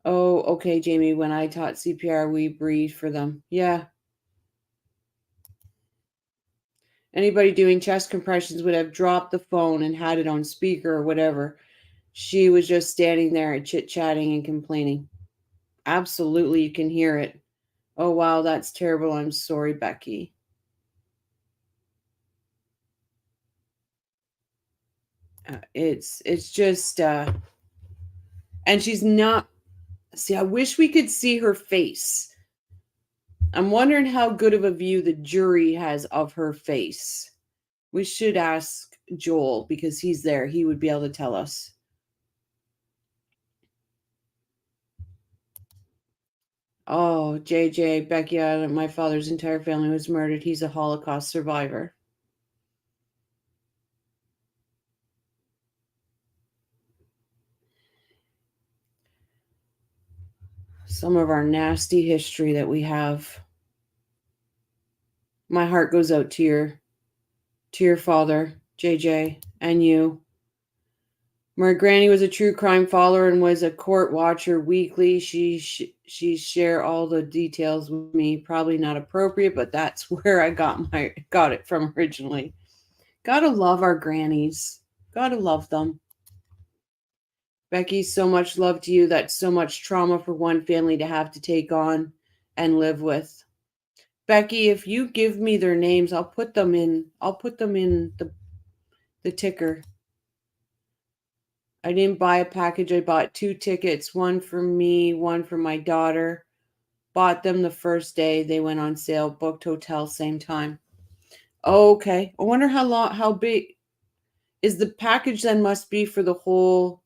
Oh, okay, Jamie. When I taught CPR, we breathed for them. Yeah. Anybody doing chest compressions would have dropped the phone and had it on speaker or whatever. She was just standing there and chit-chatting and complaining. Absolutely, you can hear it. Oh, wow, that's terrible. I'm sorry, Becky. It's just, and she's not, see, I wish we could see her face. I'm wondering how good of a view the jury has of her face. We should ask Joel because he's there. He would be able to tell us. Oh, JJ, Becky, my father's entire family was murdered. He's a Holocaust survivor. Some of our nasty history that we have. My heart goes out to your father, JJ, and you. My granny was a true crime follower and was a court watcher weekly. She share all the details with me. Probably not appropriate, but that's where I got it from originally. Gotta love our grannies. Gotta love them. Becky, so much love to you. That's so much trauma for one family to have to take on and live with. Becky, if you give me their names, I'll put them in the ticker. I didn't buy a package. I bought 2 tickets, one for me, one for my daughter. Bought them the first day they went on sale. Booked hotel same time. Oh, okay. I wonder how big is the package then must be for the whole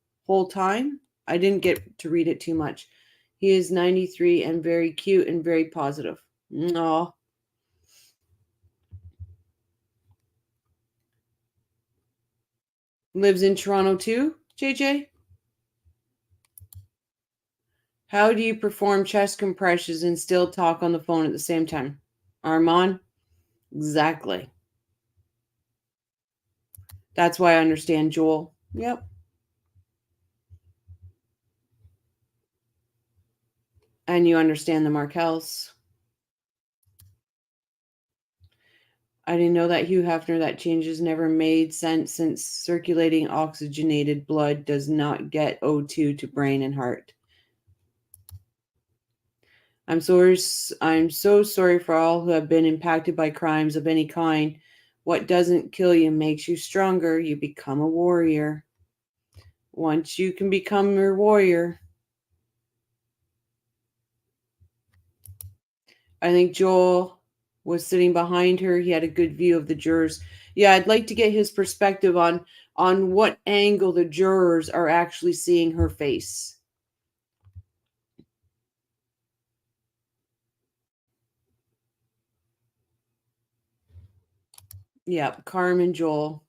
time. I didn't get to read it too much. He is 93 and very cute and very positive. Aw. Lives in Toronto too, JJ? How do you perform chest compressions and still talk on the phone at the same time? Armand? Exactly. That's why I understand Joel. Yep. And you understand the Markells. I didn't know that, Hugh Hefner. That changes never made sense since circulating oxygenated blood does not get O2 to brain and heart. I'm so sorry for all who have been impacted by crimes of any kind. What doesn't kill you makes you stronger. You become a warrior. Once you can become your warrior, I think Joel was sitting behind her. He had a good view of the jurors. Yeah, I'd like to get his perspective on what angle the jurors are actually seeing her face. Yeah, Carmen, Joel.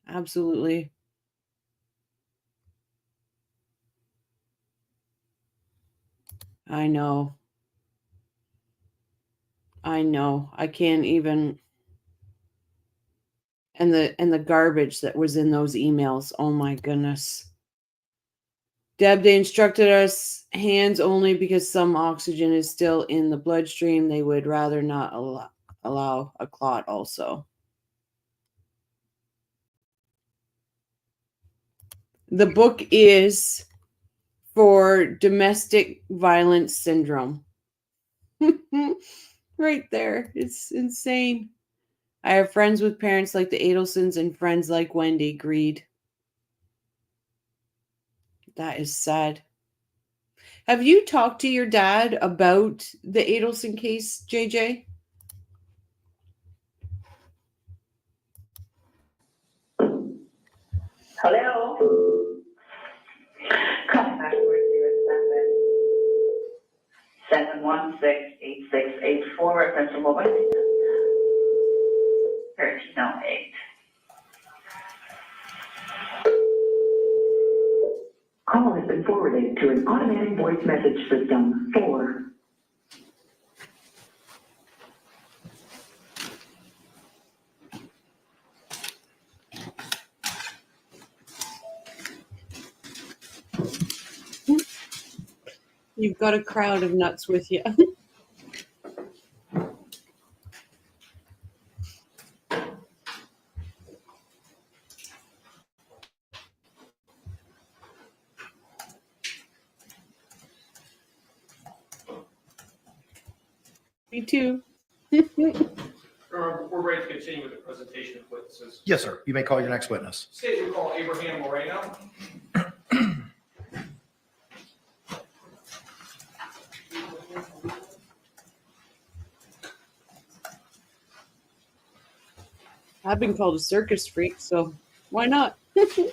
Absolutely. I know. I can't even. And the garbage that was in those emails. Oh my goodness. Deb, they instructed us hands only because some oxygen is still in the bloodstream. They would rather not allow a clot also. The book is for domestic violence syndrome. Right there. It's insane. I have friends with parents like the Adelsons and friends like Wendy. Greed. That is sad. Have you talked to your dad about the Adelson case, JJ? Hello? Contact 407-716-8684, reference mobile. 1308. Call has been forwarded to an automatic voice message system. 4. You've got a crowd of nuts with you. Me too. We're ready to continue with the presentation of witnesses. Yes, sir. You may call your next witness. State we call Abraham Moreno. I've been called a circus freak, so why not? Mr.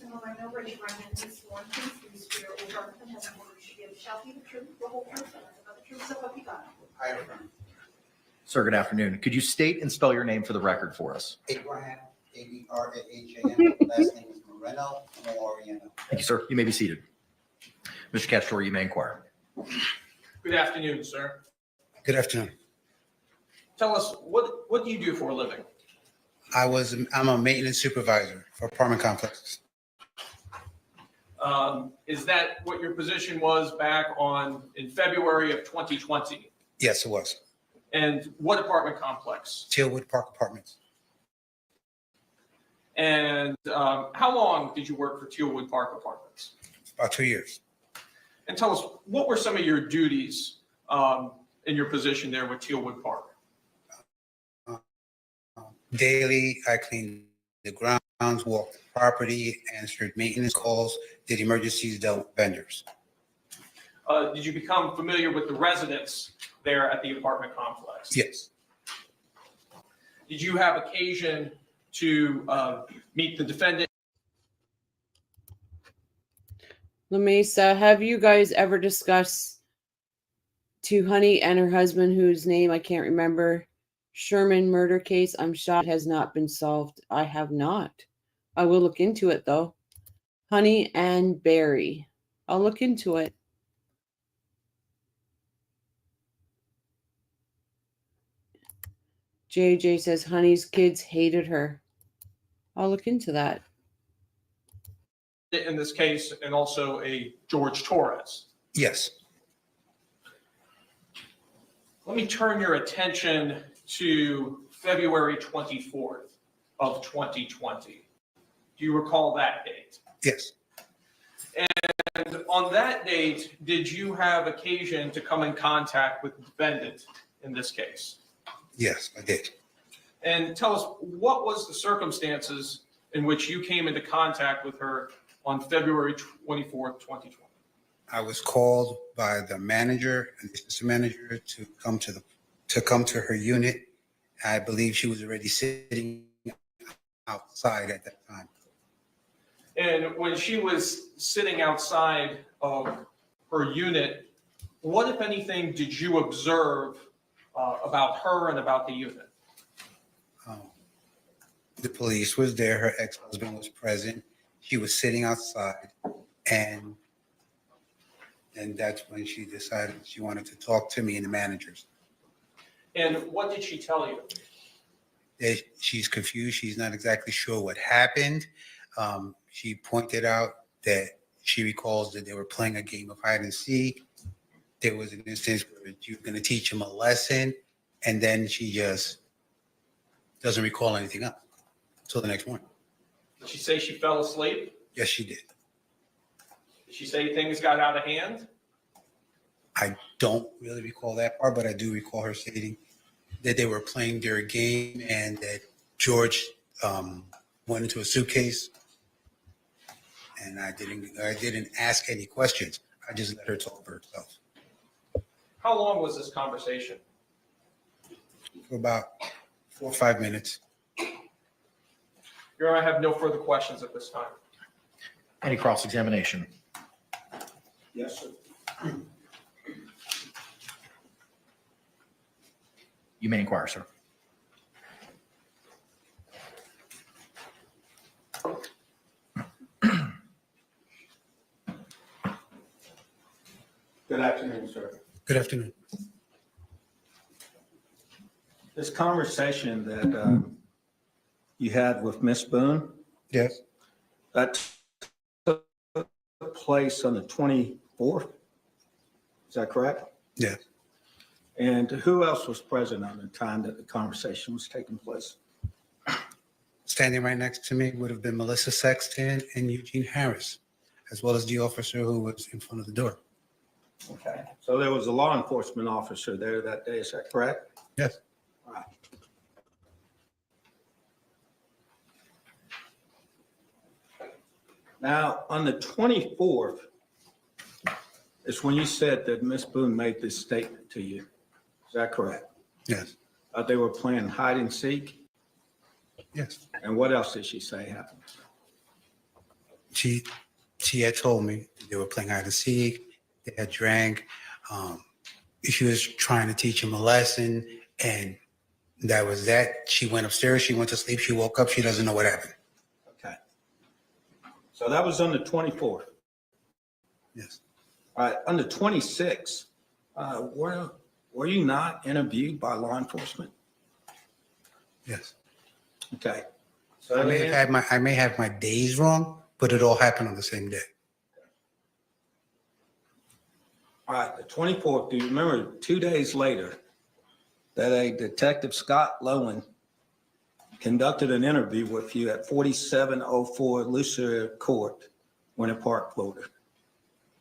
Moreno, raise your right hand and sworn to the swear or affirm has ordered you to give shall be the truth, the whole truth, and nothing but the truth, so help you God. I affirm. Sir, good afternoon. Could you state and spell your name for the record for us? Abraham, Abraham, last name is Moreno. Thank you, sir. You may be seated. Mr. Castro, you may inquire. Good afternoon, sir. Good afternoon. Tell us, what do you do for a living? I'm a maintenance supervisor for apartment complexes. Is that what your position was back in February of 2020? Yes, it was. And what apartment complex? Tealwood Park Apartments. And how long did you work for Tealwood Park Apartments? About 2 years. And tell us, what were some of your duties in your position there with Tealwood Park? Daily, I cleaned the grounds, walked the property, answered maintenance calls, did emergencies, dealt with vendors. Did you become familiar with the residents there at the apartment complex? Yes. Did you have occasion to meet the defendant? LaMesa, have you guys ever discussed to Honey and her husband, whose name I can't remember, Sherman murder case? I'm shocked it has not been solved. I have not. I will look into it though. Honey and Barry. I'll look into it. JJ says Honey's kids hated her. I'll look into that. In this case, and also a George Torres. Yes. Let me turn your attention to February 24th of 2020. Do you recall that date? Yes, And on that date, did you have occasion to come in contact with the defendant in this case? yes, I did. And tell us, what was the circumstances in which you came into contact with her on February 24th, 2020? I was called by the manager and the assistant manager to come to her unit. I believe she was already sitting outside at that time. And when she was sitting outside of her unit, what, if anything, did you observe about her and about the unit? The police was there. Her ex-husband was present. She was sitting outside, and that's when she decided she wanted to talk to me and the managers. And what did she tell you? She's confused. She's not exactly sure what happened. She pointed out that she recalls that they were playing a game of hide and seek. There was an instance where you were going to teach him a lesson, and then she just doesn't recall anything else until the next morning. Did she say she fell asleep? Yes, she did. Did she say things got out of hand? I don't really recall that part, but I do recall her stating that they were playing their game and that George went into a suitcase, and I didn't ask any questions. I just let her talk for herself How long was this conversation? for about 4 or 5 minutes. Your Honor, I have no further questions at this time. Any cross-examination? Yes, sir. You may inquire, sir. Good afternoon, sir. Good afternoon. This conversation that you had with Miss Boone, Yes, that took place on the 24th? Is that correct? yes. And who else was present on the time that the conversation was taking place? Standing right next to me would have been Melissa Sexton and Eugene Harris, as well as the officer who was in front of the door. Okay. So there was a law enforcement officer there that day, is that correct? Yes. All right. Now, on the 24th is when you said that Miss Boone made this statement to you. Is that correct? Yes. They were playing hide and seek? Yes. And what else did she say happened? She had told me they were playing hide and seek. They had drank. She was trying to teach him a lesson, and that was that. She went upstairs. She went to sleep. She woke up. She doesn't know what happened. Okay. So that was on the 24th. Yes. All right. On the 26th, were you not interviewed by law enforcement? Yes. Okay. I may have my days wrong, but it all happened on the same day. All right, the 24th, do you remember 2 days later that a Detective Scott Lowen conducted an interview with you at 4704 Lucier Court, Winter Park, Florida?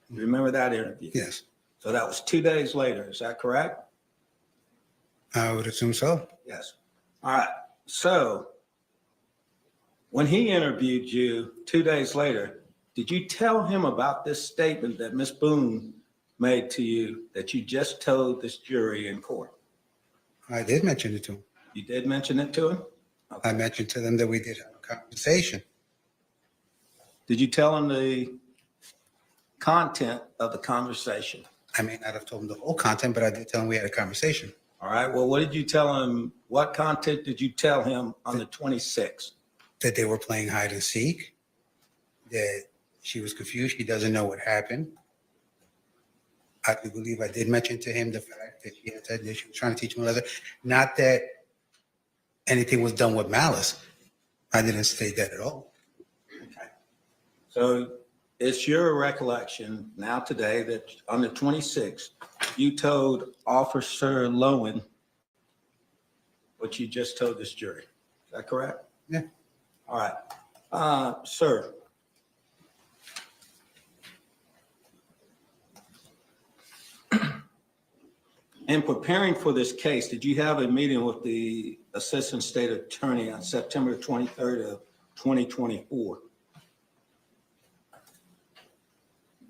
You remember that interview? Yes. So that was 2 days later, is that correct? I would assume so. Yes. All right, so when he interviewed you 2 days later, did you tell him about this statement that Miss Boone made to you that you just told this jury in court? I did mention it to him. You did mention it to him? I mentioned to them that we did have a conversation. Did you tell him the content of the conversation? I may not have told him the whole content, but I did tell him we had a conversation. All right, well, what did you tell him? What content did you tell him on the 26th? That they were playing hide and seek, that she was confused. She doesn't know what happened. I do believe I did mention to him the fact that she had said that she was trying to teach him a lesson. Not that anything was done with malice. I didn't state that at all. Okay. So it's your recollection now today that on the 26th, you told Officer Lowen what you just told this jury. Is that correct? Yeah. All right. Sir. In preparing for this case, did you have a meeting with the Assistant State Attorney on September 23rd of 2024?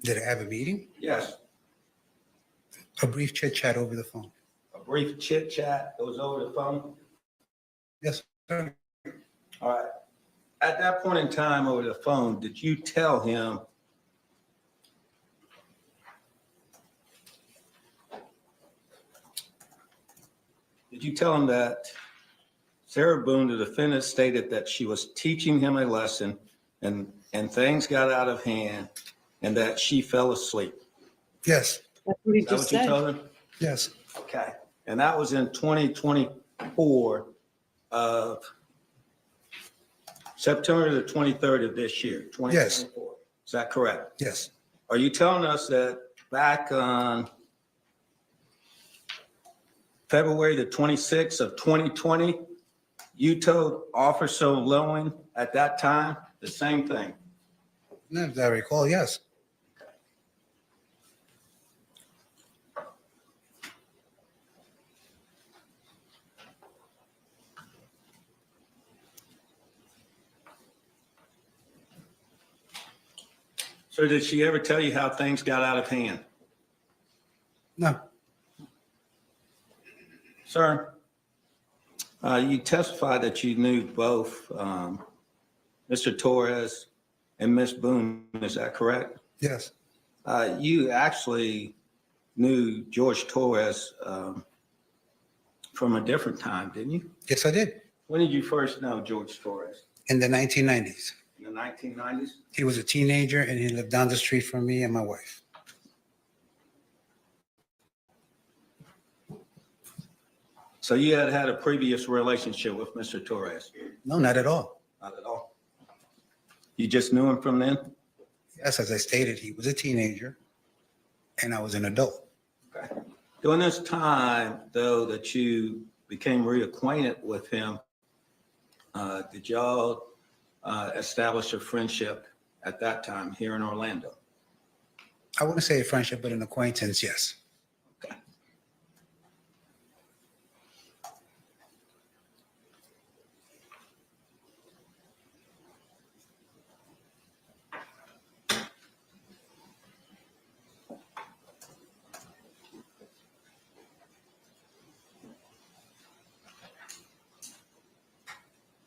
Did I have a meeting? Yes. A brief chit chat over the phone. A brief chit chat, it was over the phone? Yes, sir. All right. At that point in time over the phone, did you tell him that Sarah Boone, the defendant, stated that she was teaching him a lesson and things got out of hand and that she fell asleep? Yes. That's what he Is that just what you said. told him? Yes. Okay. And that was in 2024 of September the 23rd of this year, 2024. Yes. Is that correct? Yes. Are you telling us that back on February the 26th of 2020, you told Officer Lowen at that time the same thing? As I recall, yes. So did she ever tell you how things got out of hand? No. Sir, you testified that you knew both Mr. Torres and Miss Boone. Is that correct? Yes. You actually knew George Torres from a different time, didn't you? Yes, I did. When did you first know George Torres? In the 1990s. In the 1990s? He was a teenager and he lived down the street from me and my wife. So you had had a previous relationship with Mr. Torres? No, not at all. Not at all. You just knew him from then? Yes, as I stated, he was a teenager and I was an adult. Okay. During this time, though, that you became reacquainted with him, did y'all establish a friendship at that time here in Orlando? I wouldn't say a friendship, but an acquaintance, yes. Okay.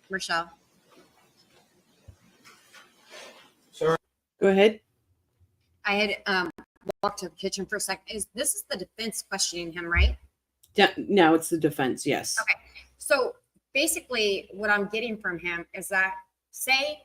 Rochelle. Sir? Go ahead. I had walked to the kitchen for a second. This is the defense questioning him, right? Yeah, now it's the defense. Yes. Okay. So basically, what I'm getting from him is that, say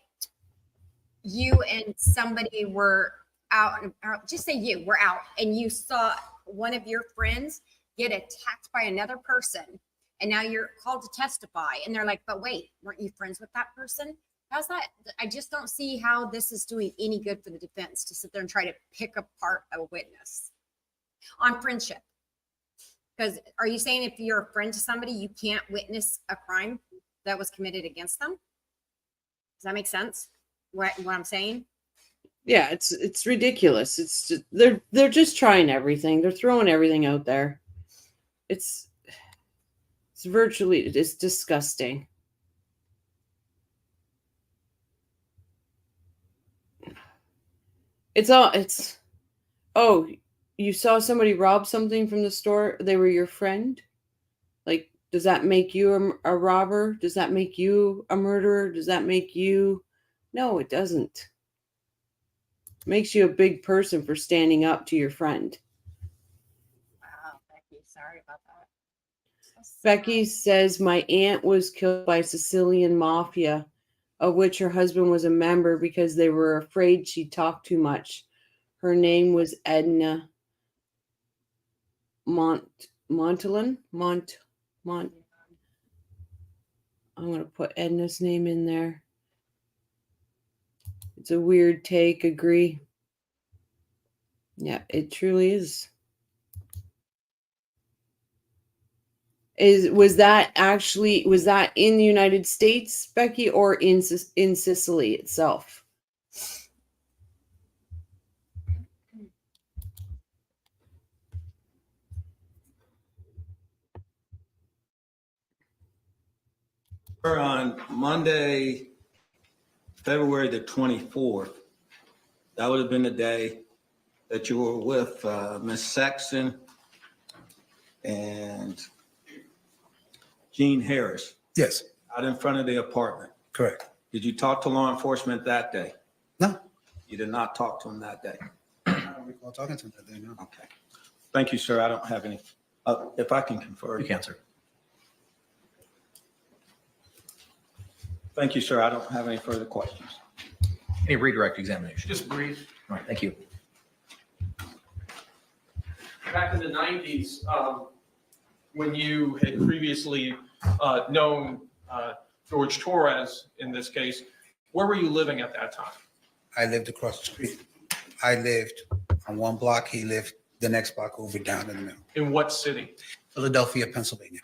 you and somebody were out, or just say you were out and you saw one of your friends get attacked by another person, and now you're called to testify, and they're like, but wait, weren't you friends with that person? How's that? I just don't see how this is doing any good for the defense to sit there and try to pick apart a witness on friendship. Because are you saying if you're a friend to somebody, you can't witness a crime that was committed against them? Does that make sense? What I'm saying? Yeah, it's ridiculous. It's just, they're just trying everything. They're throwing everything out there. It's it's disgusting. Oh, you saw somebody rob something from the store, they were your friend? Like, does that make you a robber? Does that make you a murderer? Does that make you? No, it doesn't. It makes you a big person for standing up to your friend. Wow, Becky, sorry about that. Becky says, my aunt was killed by Sicilian mafia, of which her husband was a member because they were afraid she talked too much. Her name was Edna Montalin. I'm going to put Edna's name in there. It's a weird take, agree. Yeah, it truly is. Was that in the United States, Becky, or in Sicily itself? We're on Monday, February the 24th. That would have been the day that you were with Miss Sexton and Gene Harris. Yes, Out in front of the apartment. correct. Did you talk to law enforcement that day? No. You did not talk to them that day? I don't recall talking to him that day, no. Okay. Thank you, sir. I don't have any, if I can confer. You can, sir. Thank you, sir. I don't have any further questions. Any redirect examination? Just brief. All right, thank you. Back in the 90s, when you had previously known George Torres, in this case, where were you living at that time? I lived across the street. I lived on one block. He lived the next block over down in the middle. In what city? Philadelphia, Pennsylvania.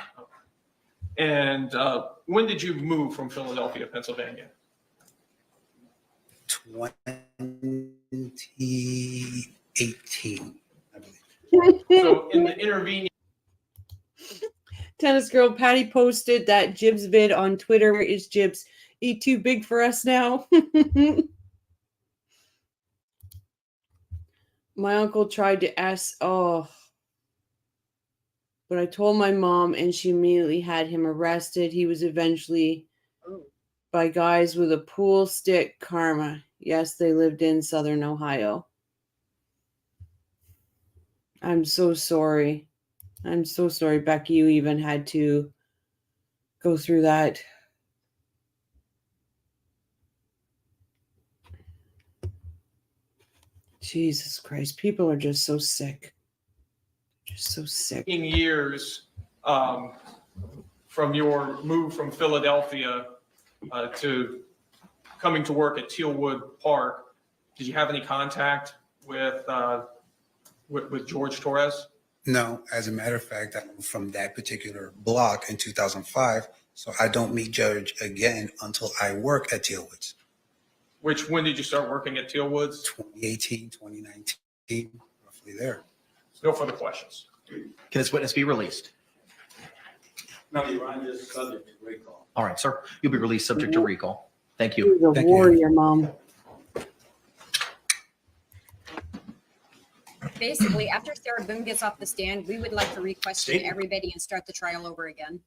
And when did you move from Philadelphia, Pennsylvania? 2018, I believe. So in the intervening, Tennis girl Patty posted that Jib's vid on Twitter. Where is Jib's? He too big for us now. My uncle tried to ask, but I told my mom and she immediately had him arrested. He was eventually by guys with a pool stick. Karma. Yes, they lived in Southern Ohio. I'm so sorry. I'm so sorry, Becky, you even had to go through that. Jesus Christ, people are just so sick. Just so sick. years from your move from Philadelphia to coming to work at Tealwood Park, did you have any contact with George Torres? No, as a matter of fact, I moved from that particular block in 2005, so I don't meet Judge again until I work at Tealwoods. When did you start working at Tealwoods? 2018, 2019, roughly there. No further questions. Can this witness be released? No, Your Honor, this is subject to recall. All right, sir. You'll be released subject to recall. Thank you. You're the warrior, Mom. Basically, after Sarah Boone gets off the stand, we would like to re-question everybody and start the trial over again.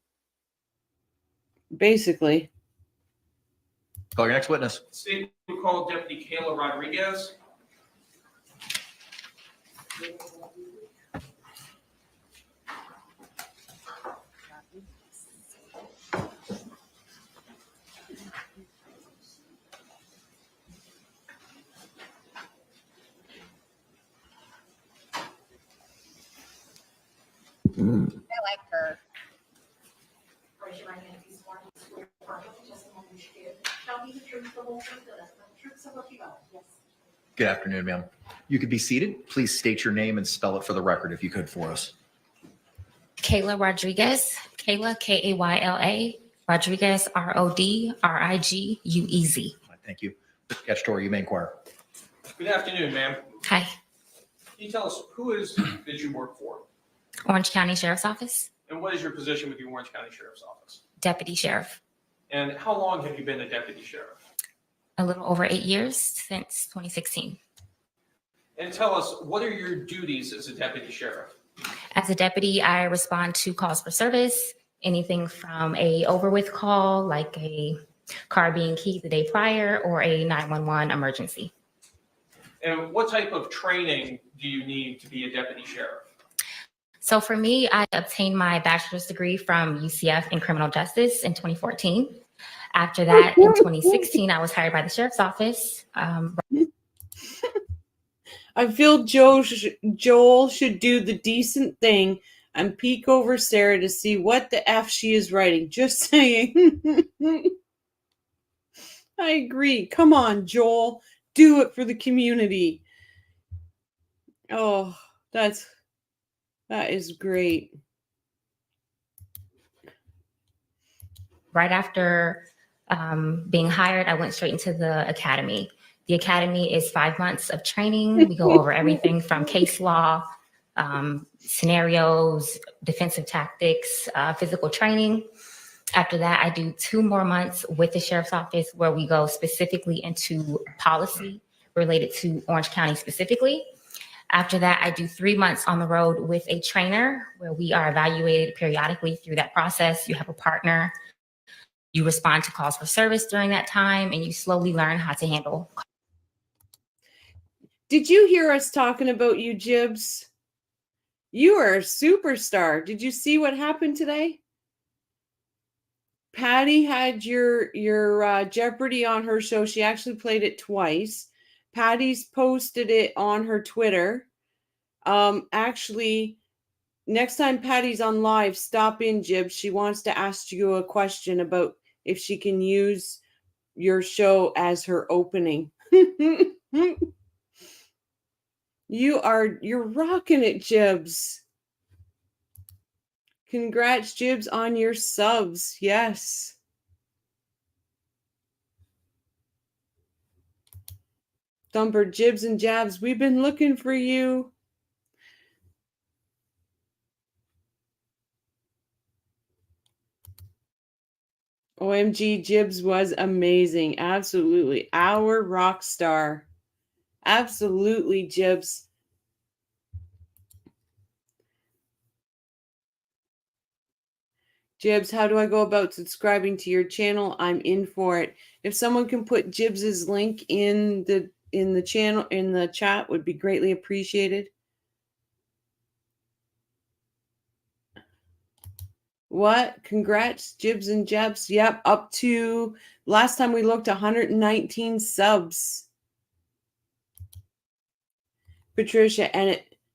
Basically. Call your next witness. State will call Deputy Kayla Rodriguez. I like her. Raise your right hand if you swear to swear to the testimony you should give. Shall be the truth, the whole truth, and nothing but the truth, so help you God. Yes. Good afternoon, ma'am. You could be seated. Please state your name and spell it for the record if you could for us. Kayla Rodriguez. Kayla, K-A-Y-L-A. Rodriguez, R-O-D-R-I-G-U-E-Z. Thank you. Statutory, you may inquire. Good afternoon, ma'am. Hi. Can you tell us who is that you work for? Orange County Sheriff's Office. And what is your position with the Orange County Sheriff's Office? Deputy Sheriff. And how long have you been a deputy sheriff? A little over 8 years, since 2016. And tell us, what are your duties as a deputy sheriff? As a deputy, I respond to calls for service, anything from a over with call, like a car being keyed the day prior, or a 911 emergency. And what type of training do you need to be a deputy sheriff? So for me, I obtained my bachelor's degree from UCF in criminal justice in 2014. After that, in 2016, I was hired by the sheriff's office. I feel Joel should do the decent thing and peek over Sarah to see what the F she is writing. Just saying. I agree. Come on, Joel. Do it for the community. Oh, that is great. right after being hired, I went straight into the academy. The academy is 5 months of training. We go over everything from case law, scenarios, defensive tactics, physical training. After that, I do 2 more months with the sheriff's office where we go specifically into policy related to Orange County specifically. After that, I do 3 months on the road with a trainer where we are evaluated periodically through that process. You have a partner. You respond to calls for service during that time, and you slowly learn how to handle. Did you hear us talking about you, Jibs? You are a superstar. Did you see what happened today? Patty had your Jeopardy on her show. She actually played it twice. Patty's posted it on her Twitter. Actually, next time Patty's on live, stop in, Jibs. She wants to ask you a question about if she can use your show as her opening. You're rocking it, Jibs. Congrats, Jibs, on your subs. Yes. Thumper, Jibs and Jabs, we've been looking for you. OMG, Jibs was amazing. Absolutely. Our rock star. Absolutely, Jibs. Jibs, how do I go about subscribing to your channel? I'm in for it. If someone can put Jibs's link in the channel, in the chat, would be greatly appreciated. What? Congrats, Jibs and Jabs. Yep, up to last time we looked 119 subs. Patricia,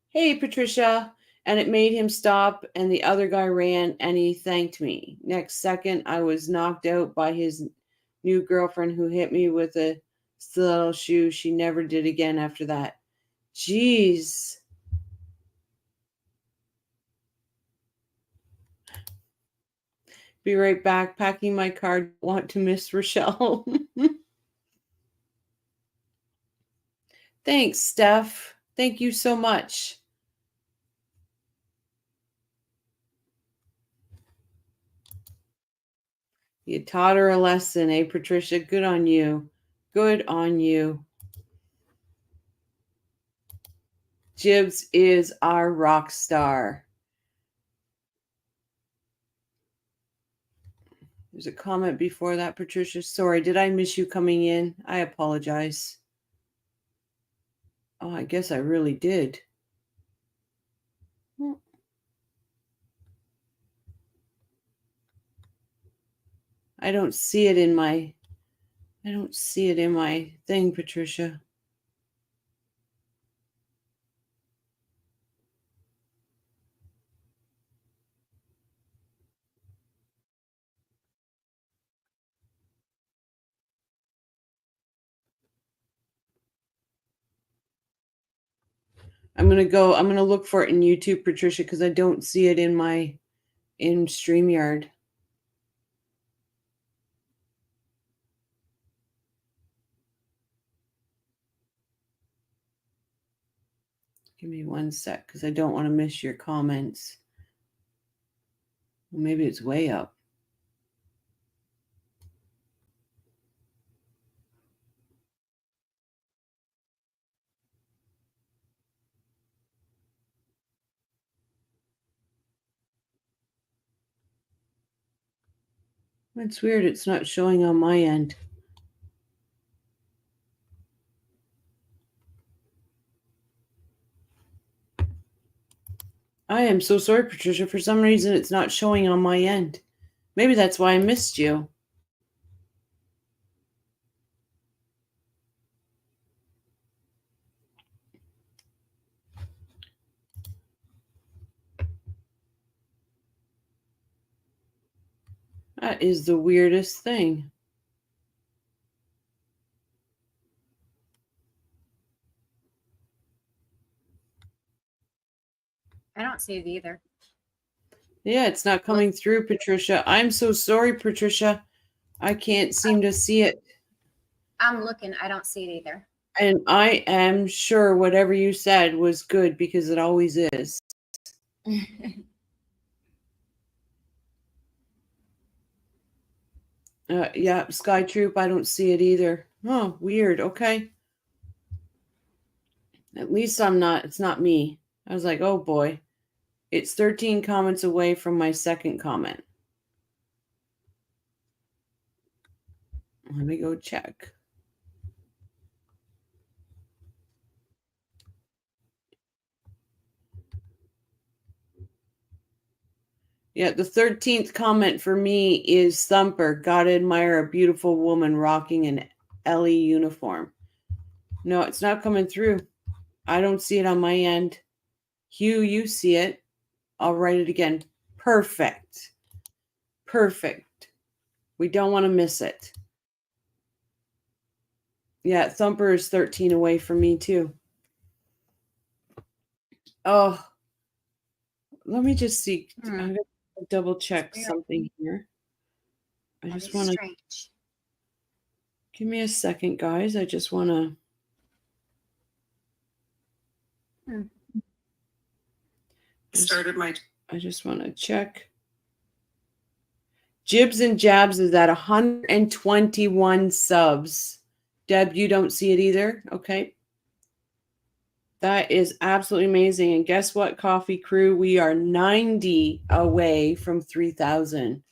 hey Patricia, and it made him stop, and the other guy ran, and he thanked me. Next second, I was knocked out by his new girlfriend who hit me with a stiletto shoe. She never did again after that. Jeez. Be right back. Packing my car. Want to miss Rochelle. Thanks, Steph. Thank you so much. You taught her a lesson, eh, Patricia? Good on you. Good on you. Jibs is our rock star. There's a comment before that, Patricia. Sorry, did I miss you coming in? I apologize. Oh, I guess I really did. I don't see it in my thing, Patricia. I'm going to look for it in YouTube, Patricia, because I don't see it in StreamYard. Give me 1 sec, because I don't want to miss your comments. Well, maybe it's way up. That's weird. It's not showing on my end. I am so sorry, Patricia. For some reason, it's not showing on my end. Maybe that's why I missed you. That is the weirdest thing. I don't see it either. Yeah, it's not coming through, Patricia. I'm so sorry, Patricia. I can't seem to see it. I'm looking. I don't see it either. And I am sure whatever you said was good because it always is. Yeah, Sky Troop, I don't see it either. Oh, weird. Okay. At least it's not me. I was like, oh boy. It's 13 comments away from my second comment. Let me go check. Yeah, the 13th comment for me is Thumper. Gotta admire a beautiful woman rocking an Ellie uniform. No, it's not coming through. I don't see it on my end. Hugh, you see it. I'll write it again. Perfect. Perfect. We don't want to miss it. Yeah, Thumper is 13 away from me too. Oh, let me just see. I'm going to double check something here. I just want to give me a second, guys. I just want to. I just want to check. Jibs and Jabs is at 121 subs. Deb, you don't see it either? Okay. That is absolutely amazing. And guess what, Coffee Crew? We are 90 away from 3,000.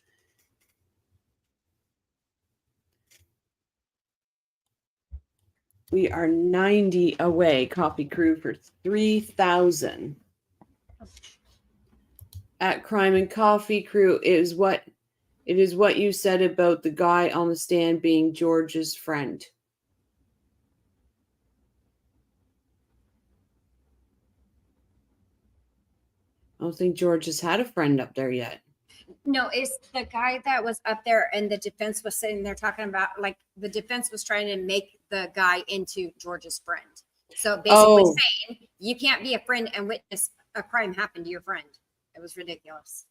We are 90 away, Coffee Crew, for 3,000. At Crime and Coffee Crew, it is what you said about the guy on the stand being George's friend. I don't think George has had a friend up there yet. No, it's the guy that was up there and the defense was sitting there talking about, like, the defense was trying to make the guy into George's friend. So basically saying you can't be a friend and witness a crime happen to your friend. It was ridiculous.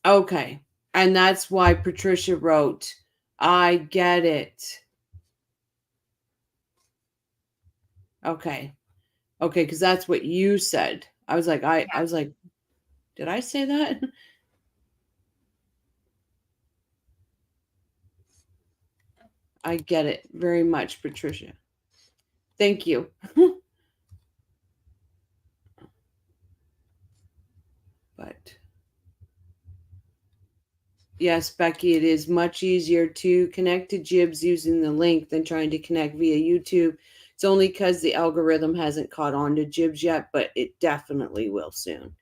Okay. And that's why Patricia wrote, I get it. Okay. Okay, because that's what you said. I was like, did I say that? I get it very much, Patricia. Thank you. But yes, Becky, it is much easier to connect to Jibs using the link than trying to connect via YouTube. It's only because the algorithm hasn't caught on to Jibs yet, but it definitely will soon.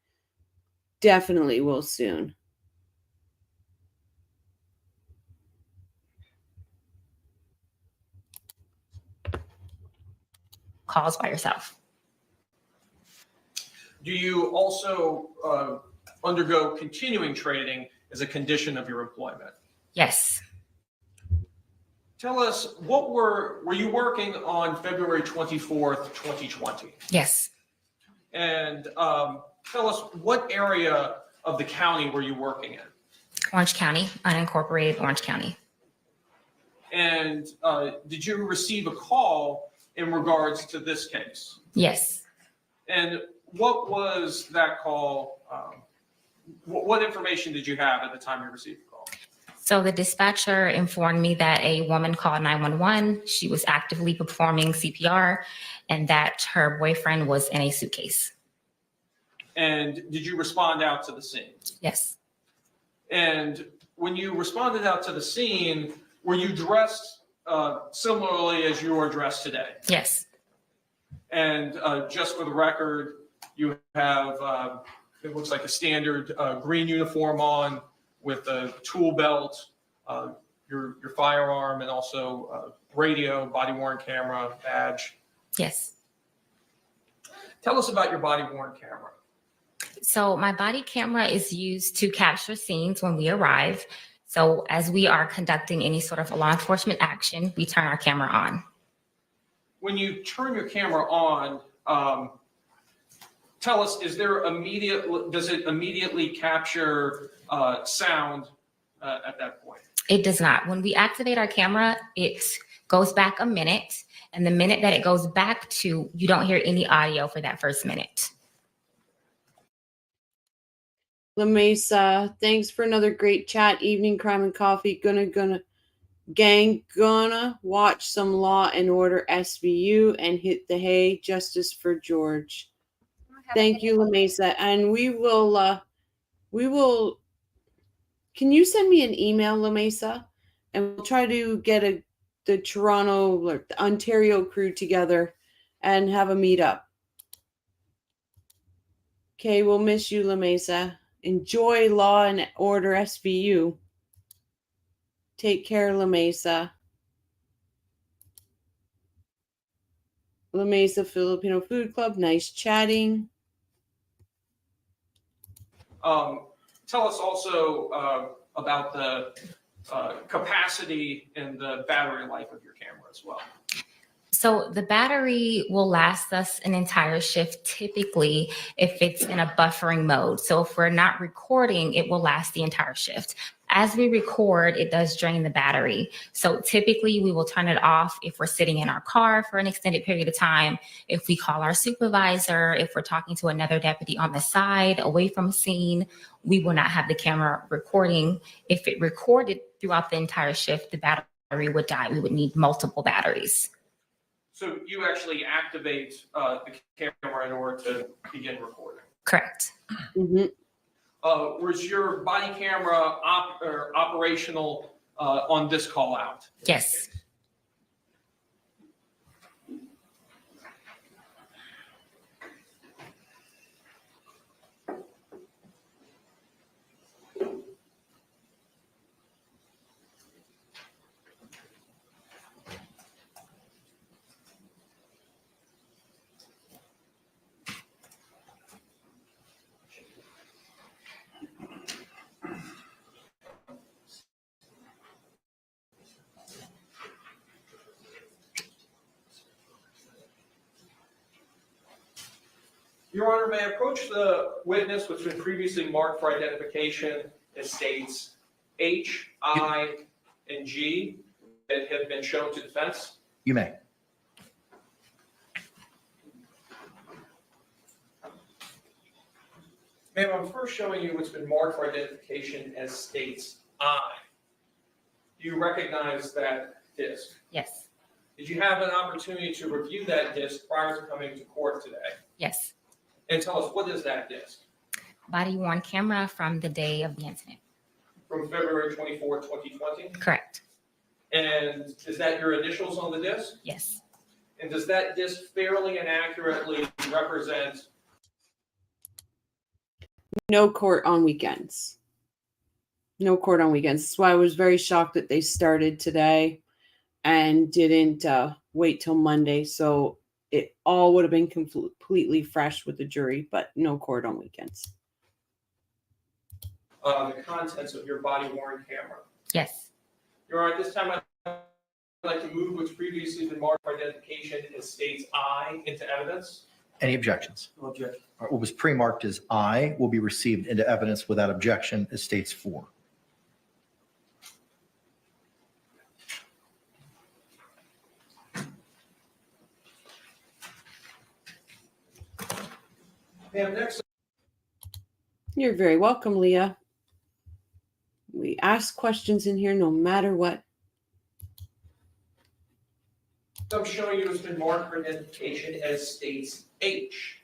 Definitely will soon. Calls by yourself. Do you also undergo continuing training as a condition of your employment? Yes. Tell us, were you working on February 24th, 2020? Yes. And tell us, what area of the county were you working in? Orange County, unincorporated Orange County. And did you receive a call in regards to this case? Yes. And what was that call? What information did you have at the time you received the call? So the dispatcher informed me that a woman called 911. She was actively performing CPR and that her boyfriend was in a suitcase. And did you respond out to the scene? Yes. And when you responded out to the scene, were you dressed similarly as you are dressed today? Yes. And just for the record, you have, it looks like a standard green uniform on with a tool belt, your firearm, and also radio, body-worn camera, badge. Yes. Tell us about your body-worn camera. So my body camera is used to capture scenes when we arrive. So as we are conducting any sort of law enforcement action, we turn our camera on. When you turn your camera on, tell us, does it immediately capture sound at that point? It does not. When we activate our camera, it goes back a minute. And the minute that it goes back to, you don't hear any audio for that first minute. La Mesa, thanks for another great chat. Evening Crime and Coffee. Gonna watch some Law and Order SVU and hit the hay. Justice for George. Thank you, La Mesa. And we will, can you send me an email, La Mesa? And we'll try to get the Toronto, or the Ontario crew together and have a meetup. Okay, we'll miss you, La Mesa. Enjoy Law and Order SVU. Take care, La Mesa. La Mesa Filipino Food Club, nice chatting. Tell us also about the capacity and the battery life of your camera as well. So the battery will last us an entire shift typically if it's in a buffering mode. So if we're not recording, it will last the entire shift. As we record, it does drain the battery. So typically we will turn it off if we're sitting in our car for an extended period of time. If we call our supervisor, if we're talking to another deputy on the side, away from a scene, we will not have the camera recording. If it recorded throughout the entire shift, the battery would die. We would need multiple batteries. So you actually activate the camera in order to begin recording? Correct. Mm-hmm. Was your body camera operational on this call out? Yes. Your Honor, may I approach the witness, which has been previously marked for identification as states H, I, and G that have been shown to defense? You may. Ma'am, I'm first showing you what's been marked for identification as states I. Do you recognize that disc? Yes. Did you have an opportunity to review that disc prior to coming to court today? Yes. And tell us, what is that disc? Body worn camera from the day of the incident. From February 24, 2020? Correct. And is that your initials on the disc? Yes. And does that disc fairly and accurately represent? No court on weekends. No court on weekends. That's why I was very shocked that they started today and didn't wait till Monday. So it all would have been completely fresh with the jury, but no court on weekends. The contents of your body-worn camera. Yes. Your Honor, at this time, I'd like to move what's previously been marked for identification as states I into evidence. Any objections? No objection. All right, what was pre-marked as I will be received into evidence without objection as states 4. Ma'am, next. You're very welcome, Leah. We ask questions in here no matter what. I'm showing you has been marked for identification as states H.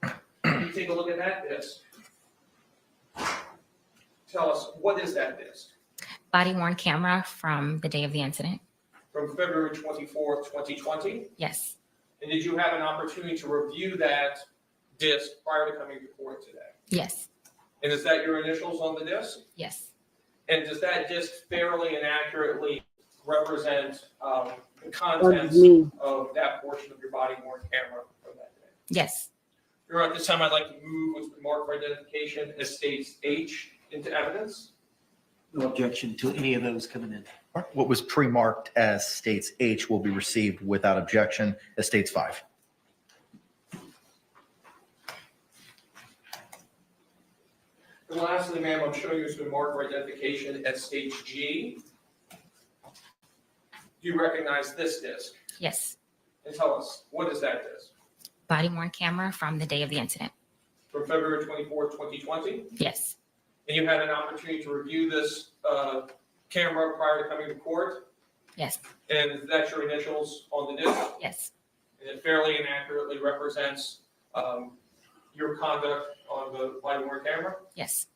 You take a look at that disc. Tell us, what is that disc? Body worn camera from the day of the incident. From February 24th, 2020? Yes. And did you have an opportunity to review that disc prior to coming to court today? Yes. And is that your initials on the disc? Yes. And does that disc fairly and accurately represent the contents of that portion of your body-worn camera from that day? Yes. Your Honor, at this time, I'd like to move what's been marked for identification as states H into evidence. No objection to any of those coming in. All right, what was pre-marked as states H will be received without objection as states 5. And lastly, ma'am, I'm showing you has been marked for identification at stage G. Do you recognize this disc? Yes. And tell us, what is that disc? Body worn camera from the day of the incident. From February 24th, 2020? Yes. And you had an opportunity to review this camera prior to coming to court? Yes. And that's your initials on the disc? Yes. And it fairly and accurately represents your conduct on the body-worn camera? Yes.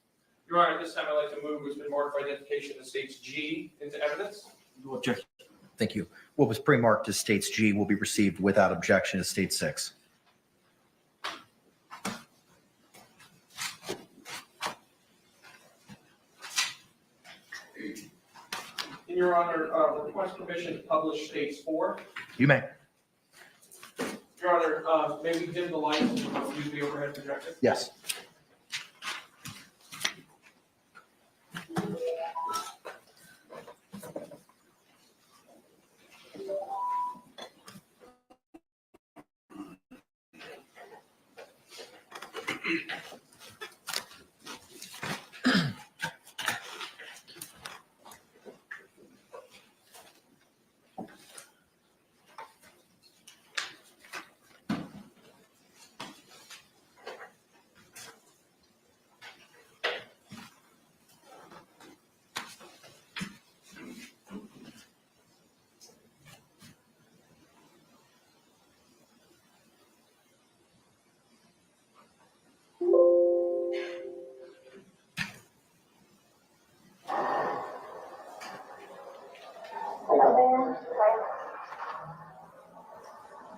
Your Honor, at this time, I'd like to move what's been marked for identification as states G into evidence. Thank you. What was pre-marked as states G will be received without objection as state 6. In your Honor, request permission to publish states 4. You may. Your Honor, may we dim the lights and use the overhead projector? Yes.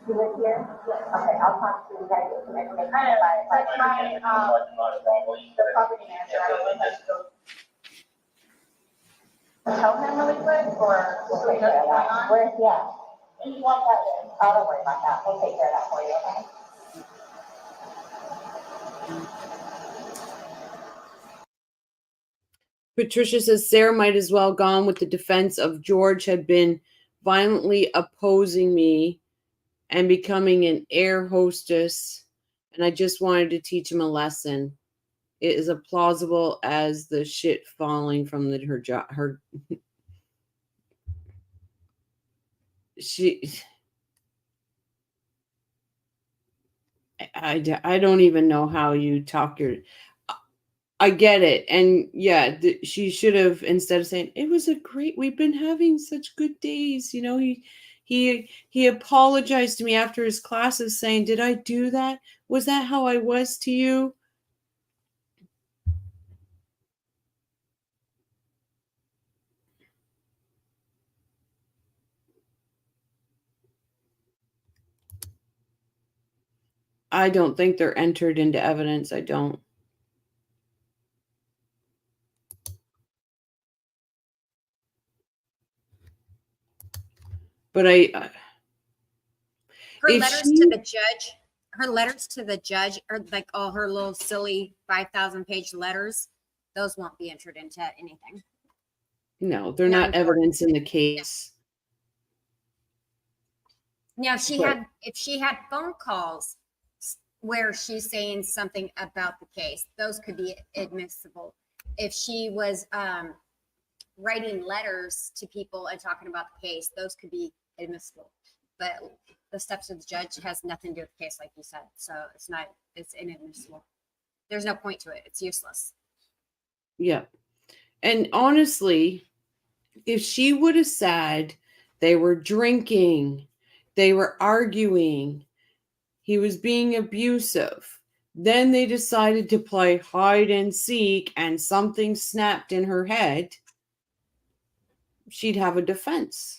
You live here? Yes. Okay, I'll talk to you guys to make sure. That's my, the property manager, I don't know if I should go. Tell him really quick, or we'll take care of that. Where's he at? He wants that in. Oh, don't worry about that. We'll take care of that for you, okay? Patricia says Sarah might as well gone with the defense of George had been violently opposing me and becoming an air hostess, and I just wanted to teach him a lesson. It is as plausible as the shit falling from her job. I don't even know how you talk your. I get it, and yeah, she should have, instead of saying it was a great. We've been having such good days, you know. He apologized to me after his classes, saying, "Did I do that? Was that how I was to you?" I don't think they're entered into evidence. I don't. But her letters to the judge, are like all her little silly 5,000 page letters. Those won't be entered into anything. No, they're not evidence in the case. Now, if she had phone calls where she's saying something about the case, those could be admissible. If she was writing letters to people and talking about the case, those could be admissible. But the steps of the judge has nothing to do with the case, like you said. So it's inadmissible. There's no point to it. It's useless. Yeah. And honestly, if she would have said they were drinking, they were arguing, he was being abusive, then they decided to play hide and seek and something snapped in her head, she'd have a defense.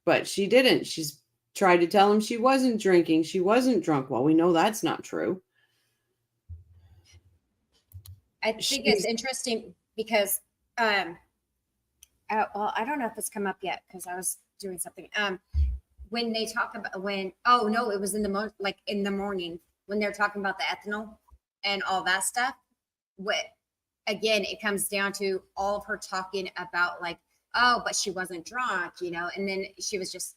But she didn't. She's tried to tell him she wasn't drinking. She wasn't drunk. Well, we know that's not true. I think it's interesting because, well, I don't know if it's come up yet because I was doing something. When they talk about it was in the morning when they're talking about the ethanol and all that stuff. Again, it comes down to all of her talking about like, oh, but she wasn't drunk, you know, and then she was just,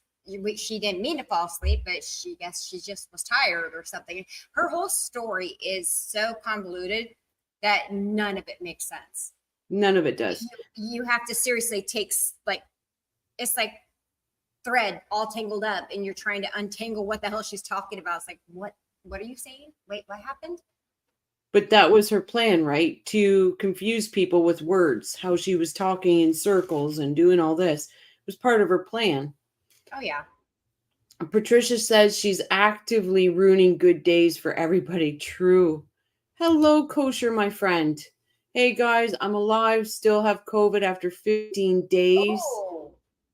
she didn't mean to fall asleep, but she just was tired or something. Her whole story is so convoluted that none of it makes sense. None of it does. You have to seriously take it's like thread all tangled up, and you're trying to untangle what the hell she's talking about. It's like, what are you saying? Wait, what happened? But that was her plan, right? To confuse people with words, how she was talking in circles and doing all this. It was part of her plan. Oh, yeah. Patricia says she's actively ruining good days for everybody. True. Hello, Kosher, my friend. Hey, guys, I'm alive. Still have COVID after 15 days.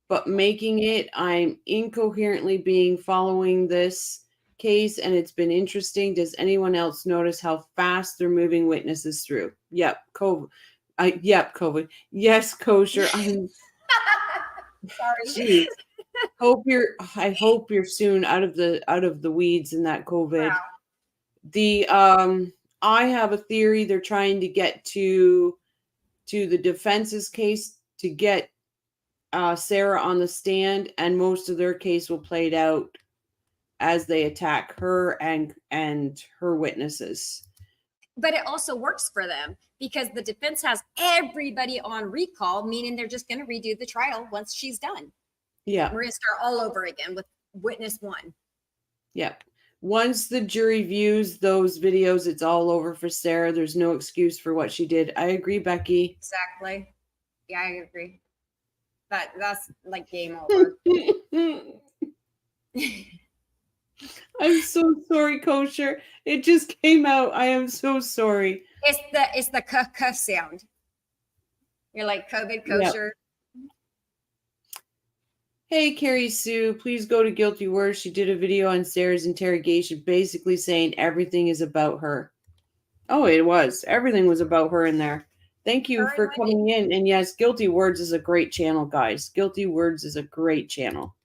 But making it, I'm incoherently following this case, and it's been interesting. Does anyone else notice how fast they're moving witnesses through? Yep, COVID. COVID. Yes, Kosher. I'm sorry. Geez. I hope you're soon out of the weeds in that COVID. Wow. I have a theory they're trying to get to the defense's case to get Sarah on the stand, and most of their case will play out as they attack her and her witnesses. But it also works for them because the defense has everybody on recall, meaning they're just going to redo the trial once she's done. Yeah. We're going to start all over again with witness one. Yep. Once the jury views those videos, it's all over for Sarah. There's no excuse for what she did. I agree, Becky. Exactly. Yeah, I agree. That's like game over. I'm so sorry, Kosher. It just came out. I am so sorry. It's the k sound. You're like COVID kosher. Yep. Hey, Carrie Sue, please go to Guilty Words. She did a video on Sarah's interrogation, basically saying everything is about her. Oh, it was. Everything was about her in there. Thank you for coming in. And yes, Guilty Words is a great channel, guys. Guilty Words is a great channel.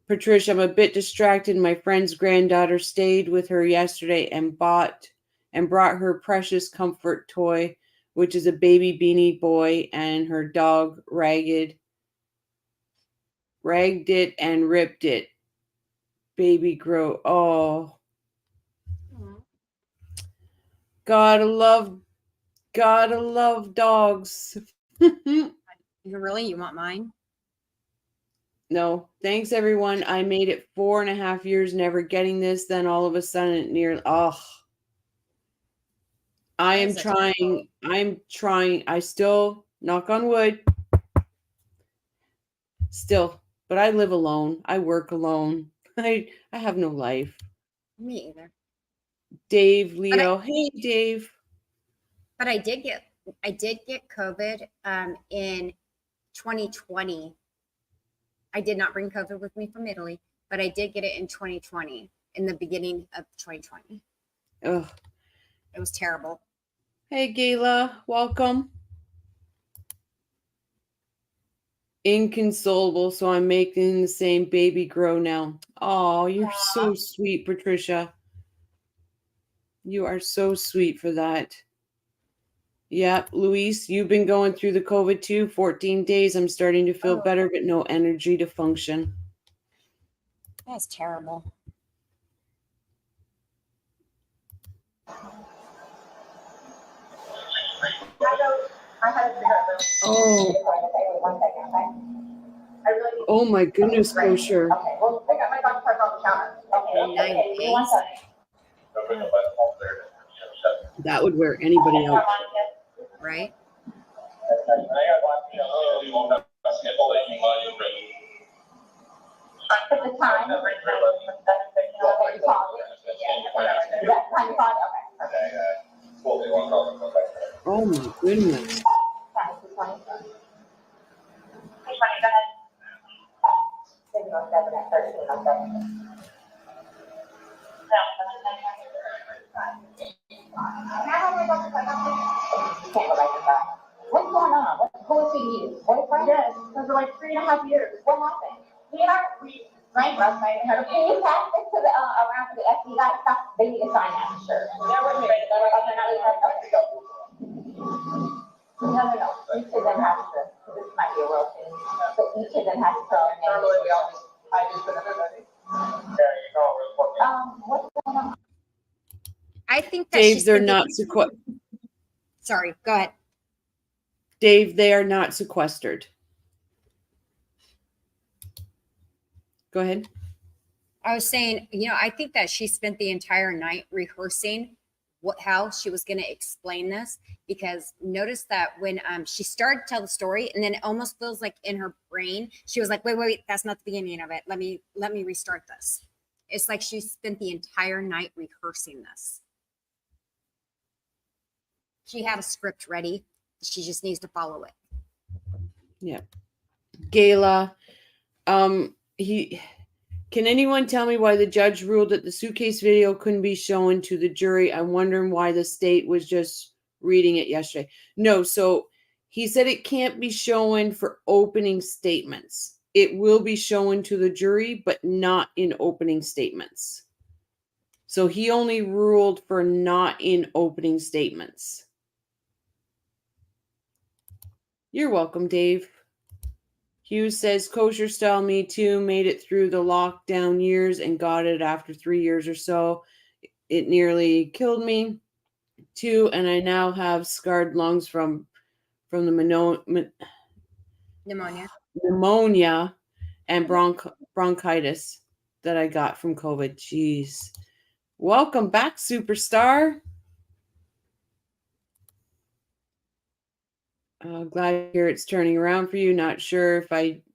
Patricia, I'm a bit distracted. My friend's granddaughter stayed with her yesterday and brought her precious comfort toy, which is a baby beanie boy, and her dog ragged it and ripped it. Baby grow. Oh. Gotta love dogs. You want mine? No, thanks everyone. I made it 4.5 years never getting this. Then all of a sudden I'm trying. I still, knock on wood, still, but I live alone. I work alone. I have no life. Me either. Dave, Leo. Hey, Dave. But I did get COVID in 2020. I did not bring COVID with me from Italy, but I did get it in 2020, in the beginning of 2020. Ugh. It was terrible. Hey, Gayla, welcome. Inconsolable, so I'm making the same baby grow now. Oh, you're so sweet, Patricia. You are so sweet for that. Yep, Luis, you've been going through the COVID too. 14 days. I'm starting to feel better, but no energy to function. That's terrible. Oh my goodness, Kosher. That would wear anybody out. Right? Oh my goodness. What's going on? Who is he? Boyfriend? Yes, for like 3.5 years. What happened? We drank last night and had a pool pass to the around the FBI stuff. They need to sign that, sure. No. You two then have to might be a real thing. But each of them has to put their name. Normally we always, I just put everybody. What's going on? I think that Dave, they're not Sorry, go ahead. Dave, they are not sequestered. Go ahead. I was saying, I think that she spent the entire night rehearsing how she was going to explain this, because notice that when she started to tell the story, and then it almost feels like in her brain she was like, wait, that's not the beginning of it. Let me restart this. It's like she spent the entire night rehearsing this. She had a script ready. She just needs to follow it. Yeah. Gayla, can anyone tell me why the judge ruled that the suitcase video couldn't be shown to the jury? I'm wondering why the state was just reading it yesterday. No, so he said it can't be shown for opening statements. It will be shown to the jury, but not in opening statements. So he only ruled for not in opening statements. You're welcome, Dave. Hughes says, kosher style Me Too, made it through the lockdown years and got it after 3 years or so. It nearly killed me too, and I now have scarred lungs from the pneumonia and bronchitis that I got from COVID. Jeez. Welcome back, superstar. Glad to hear it's turning around for you. Not sure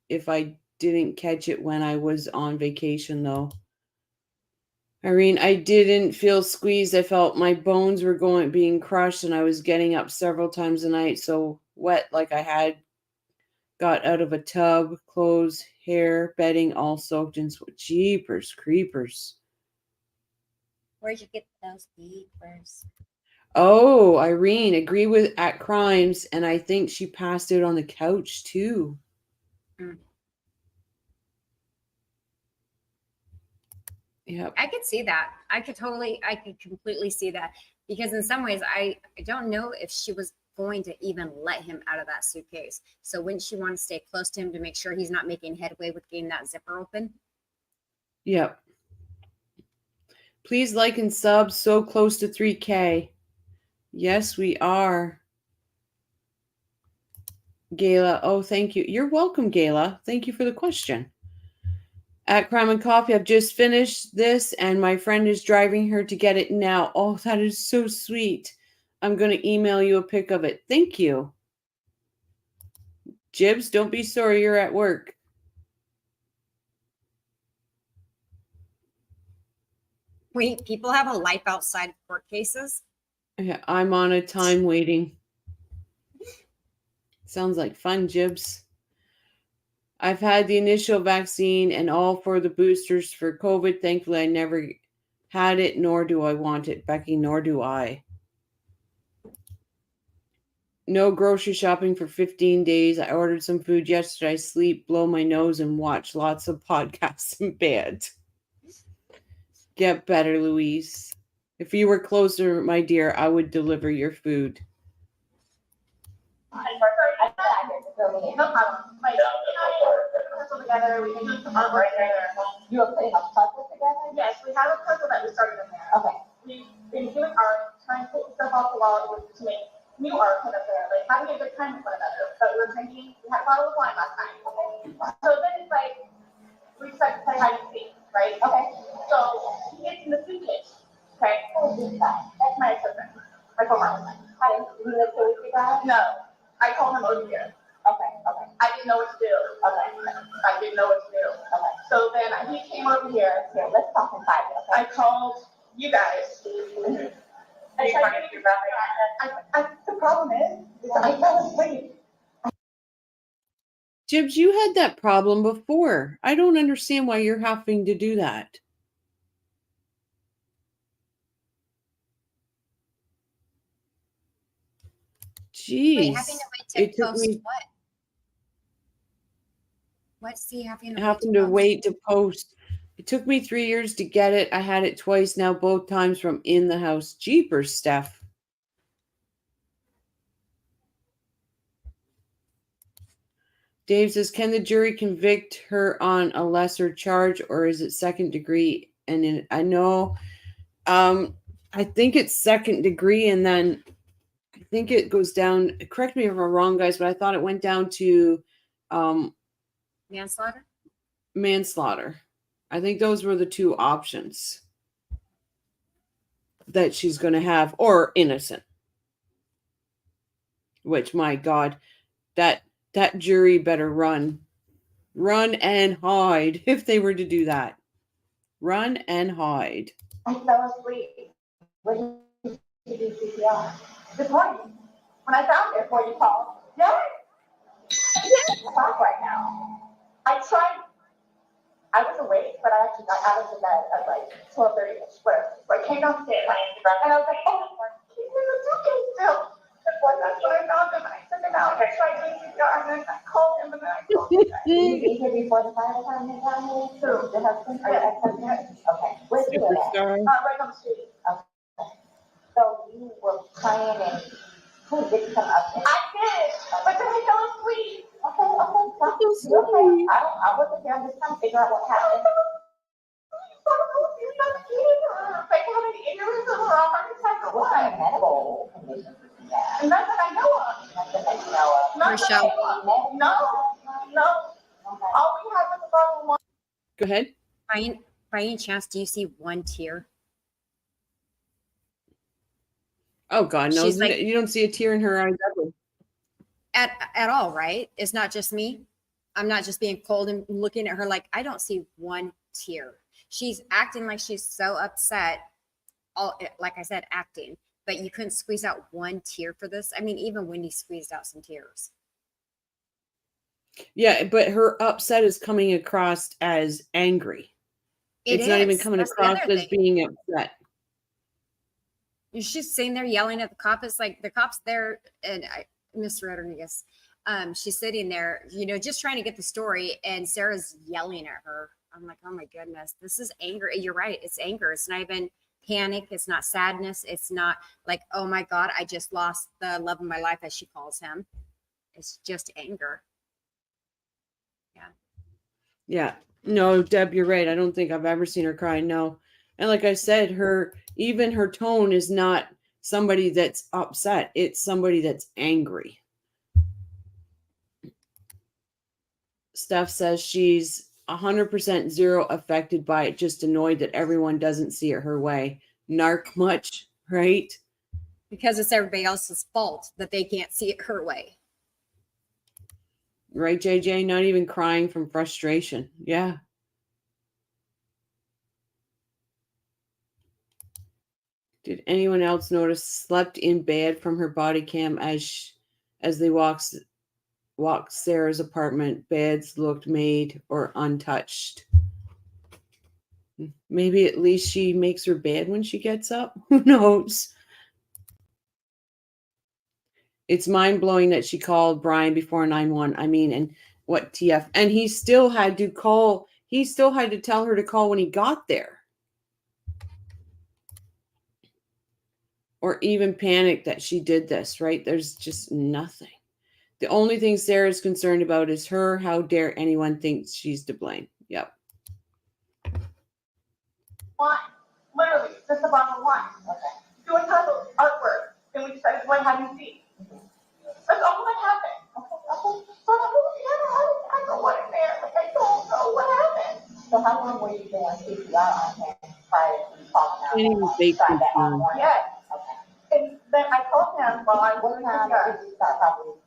if I didn't catch it when I was on vacation, though. Irene, I didn't feel squeezed. I felt my bones were being crushed, and I was getting up several times a night, so wet like I had got out of a tub, clothes, hair, bedding, all soaked in sweat. Jeepers creepers. Where'd you get those peepers? Oh, Irene, agree with at crimes, and I think she passed out on the couch too. Mm. Yep. I could see that. I could completely see that, because in some ways I don't know if she was going to even let him out of that suitcase. So wouldn't she want to stay close to him to make sure he's not making headway with getting that zipper open? Yep. Please like and sub. So close to 3K. Yes, we are. Gayla. Oh, thank you. You're welcome, Gayla. Thank you for the question. At Crime and Coffee, I've just finished this, and my friend is driving her to get it now. Oh, that is so sweet. I'm going to email you a pic of it. Thank you. Jibs, don't be sorry you're at work. Wait, people have a life outside of court cases? Yeah, I'm on a time waiting. Sounds like fun, Jibs. I've had the initial vaccine and all for the boosters for COVID. Thankfully, I never had it, nor do I want it, Becky, nor do I. No grocery shopping for 15 days. I ordered some food yesterday. I sleep, blow my nose, and watch lots of podcasts in bed. Get better, Louise. If you were closer, my dear, I would deliver your food. No problem. Like, puzzle together, we can do some artwork together. You are putting a puzzle together? Yes, we have a puzzle that we started in there. Okay. We've been doing art, trying to pull stuff off the wall to make new art put up there, like having a good time with one another. But we were drinking, we had a bottle of wine last night. Okay. So then it's like, we decided to play hide and seek, right? Okay. So he gets in the suitcase. Okay. Who's that? That's my ex-husband. My former husband. Hi. You live here with your guy? No. I called him over here. Okay. I didn't know what to do. Okay. I didn't know what to do. Okay. So then he came over here. Here, let's talk inside. Okay. I called you guys. Mm-hmm. The problem is, I fell asleep. Jibs, you had that problem before. I don't understand why you're having to do that. Jeez. Wait, having to wait to post what? What's he having to wait to post? It took me 3 years to get it. I had it twice now, both times from in the house. Jeepers, Steph. Dave says, can the jury convict her on a lesser charge, or is it second degree? And I know, I think it's second degree, and then I think it goes down. Correct me if I'm wrong, guys, but I thought it went down to Manslaughter? manslaughter. I think those were the two options that she's going to have, or innocent. Which, my God, that jury better run and hide if they were to do that. Run and hide. I fell asleep. Waiting to do CPR. This morning, when I found it, before you called, yeah, I can't talk right now. I tried. I was awake, but I actually got out of the bed at like 12:30ish, where I came downstairs, and I was like, oh, he's in the suitcase still. Well, that's when I found him, and I took him out, and I tried doing CPR, and then I called him, and then I told him that. You be here before the fire department got here? Who? The husband? Or your ex-husband? Okay. Where's he live at? Right on the street. Okay. So you were praying and who did some up there? I did, but then I fell asleep. Okay, you okay? I wasn't there, I'm just trying to figure out what happened. Like having injuries or a heart attack or what? What kind of medical condition? Not that I know of. Not that I know of. Not that I know of. No. All we had was a bottle of water. Go ahead. By any chance, do you see one tear? Oh God, no! She's like- You don't see a tear in her eyes ever. At all, right? It's not just me. I'm not just being cold and looking at her like I don't see one tear. She's acting like she's so upset. All like I said, acting, but you couldn't squeeze out one tear for this. I mean, even Wendy squeezed out some tears. Yeah, but her upset is coming across as angry. It's not even coming across as being upset. She's sitting there yelling at the cop. It's like the cop's there, and Mr. Rodriguez, she's sitting there, just trying to get the story, and Sarah's yelling at her. I'm like, oh my goodness, this is anger. You're right, it's anger. It's not even panic. It's not sadness. It's not like, oh my God, I just lost the love of my life, as she calls him. It's just anger. Yeah. No, Deb, you're right. I don't think I've ever seen her cry. No. And like I said, even her tone is not somebody that's upset. It's somebody that's angry. Steph says she's 100% zero affected by it, just annoyed that everyone doesn't see it her way. Narc much, right? Because it's everybody else's fault that they can't see it her way. Right, JJ? Not even crying from frustration. Yeah. Did anyone else notice slept in bed from her body cam as they walked Sarah's apartment? Beds looked made or untouched. Maybe at least she makes her bed when she gets up. Who knows? It's mind-blowing that she called Brian before 911. I mean, and what TF? And he still had to call. He still had to tell her to call when he got there. Or even panic that she did this, right? There's just nothing. The only thing Sarah's concerned about is her. How dare anyone think she's to blame? Yep. Wine. Literally, just a bottle of wine. Okay. Doing puzzles, artwork. Then we decided to go hide and seek. That's all that happened. Okay. So I don't know what in there. Like, I don't know what happened. So how long were you doing CPR on him prior to you calling out? Yes. Okay. And then I called him while I was in did you start probably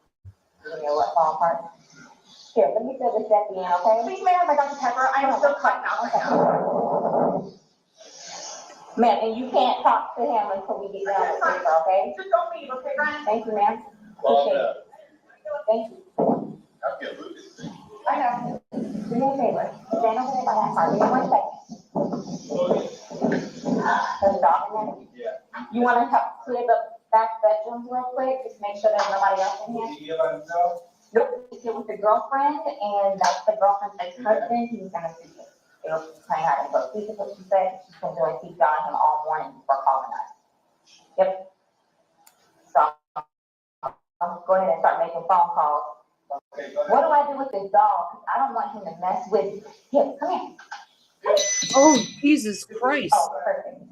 doing your what fall apart? Here, let me fill this at the end, okay? Please, may I have my Dr. Pepper? I am still cutting out right now. Ma'am, and you can't talk to him until we get down with paper, okay? Just don't leave, okay, Brian? Thank you, ma'am. Appreciate it. Thank you. I know. Do me a favor. Stand over there by that car. Give me 1 second. There's a dog in there? Yeah. You want to help clear the back bedrooms real quick? Just make sure there's nobody else in here? Nope. He's here with the girlfriend, and that's the girlfriend's ex-husband. He's going to see you. It'll play out and go. This is what she said. She's been doing CPR on him all morning before calling us. Yep. So I'll go ahead and start making phone calls. What do I do with this dog? 'Cause I don't want him to mess with him. Come here. Oh, Jesus Christ. Oh, perfect.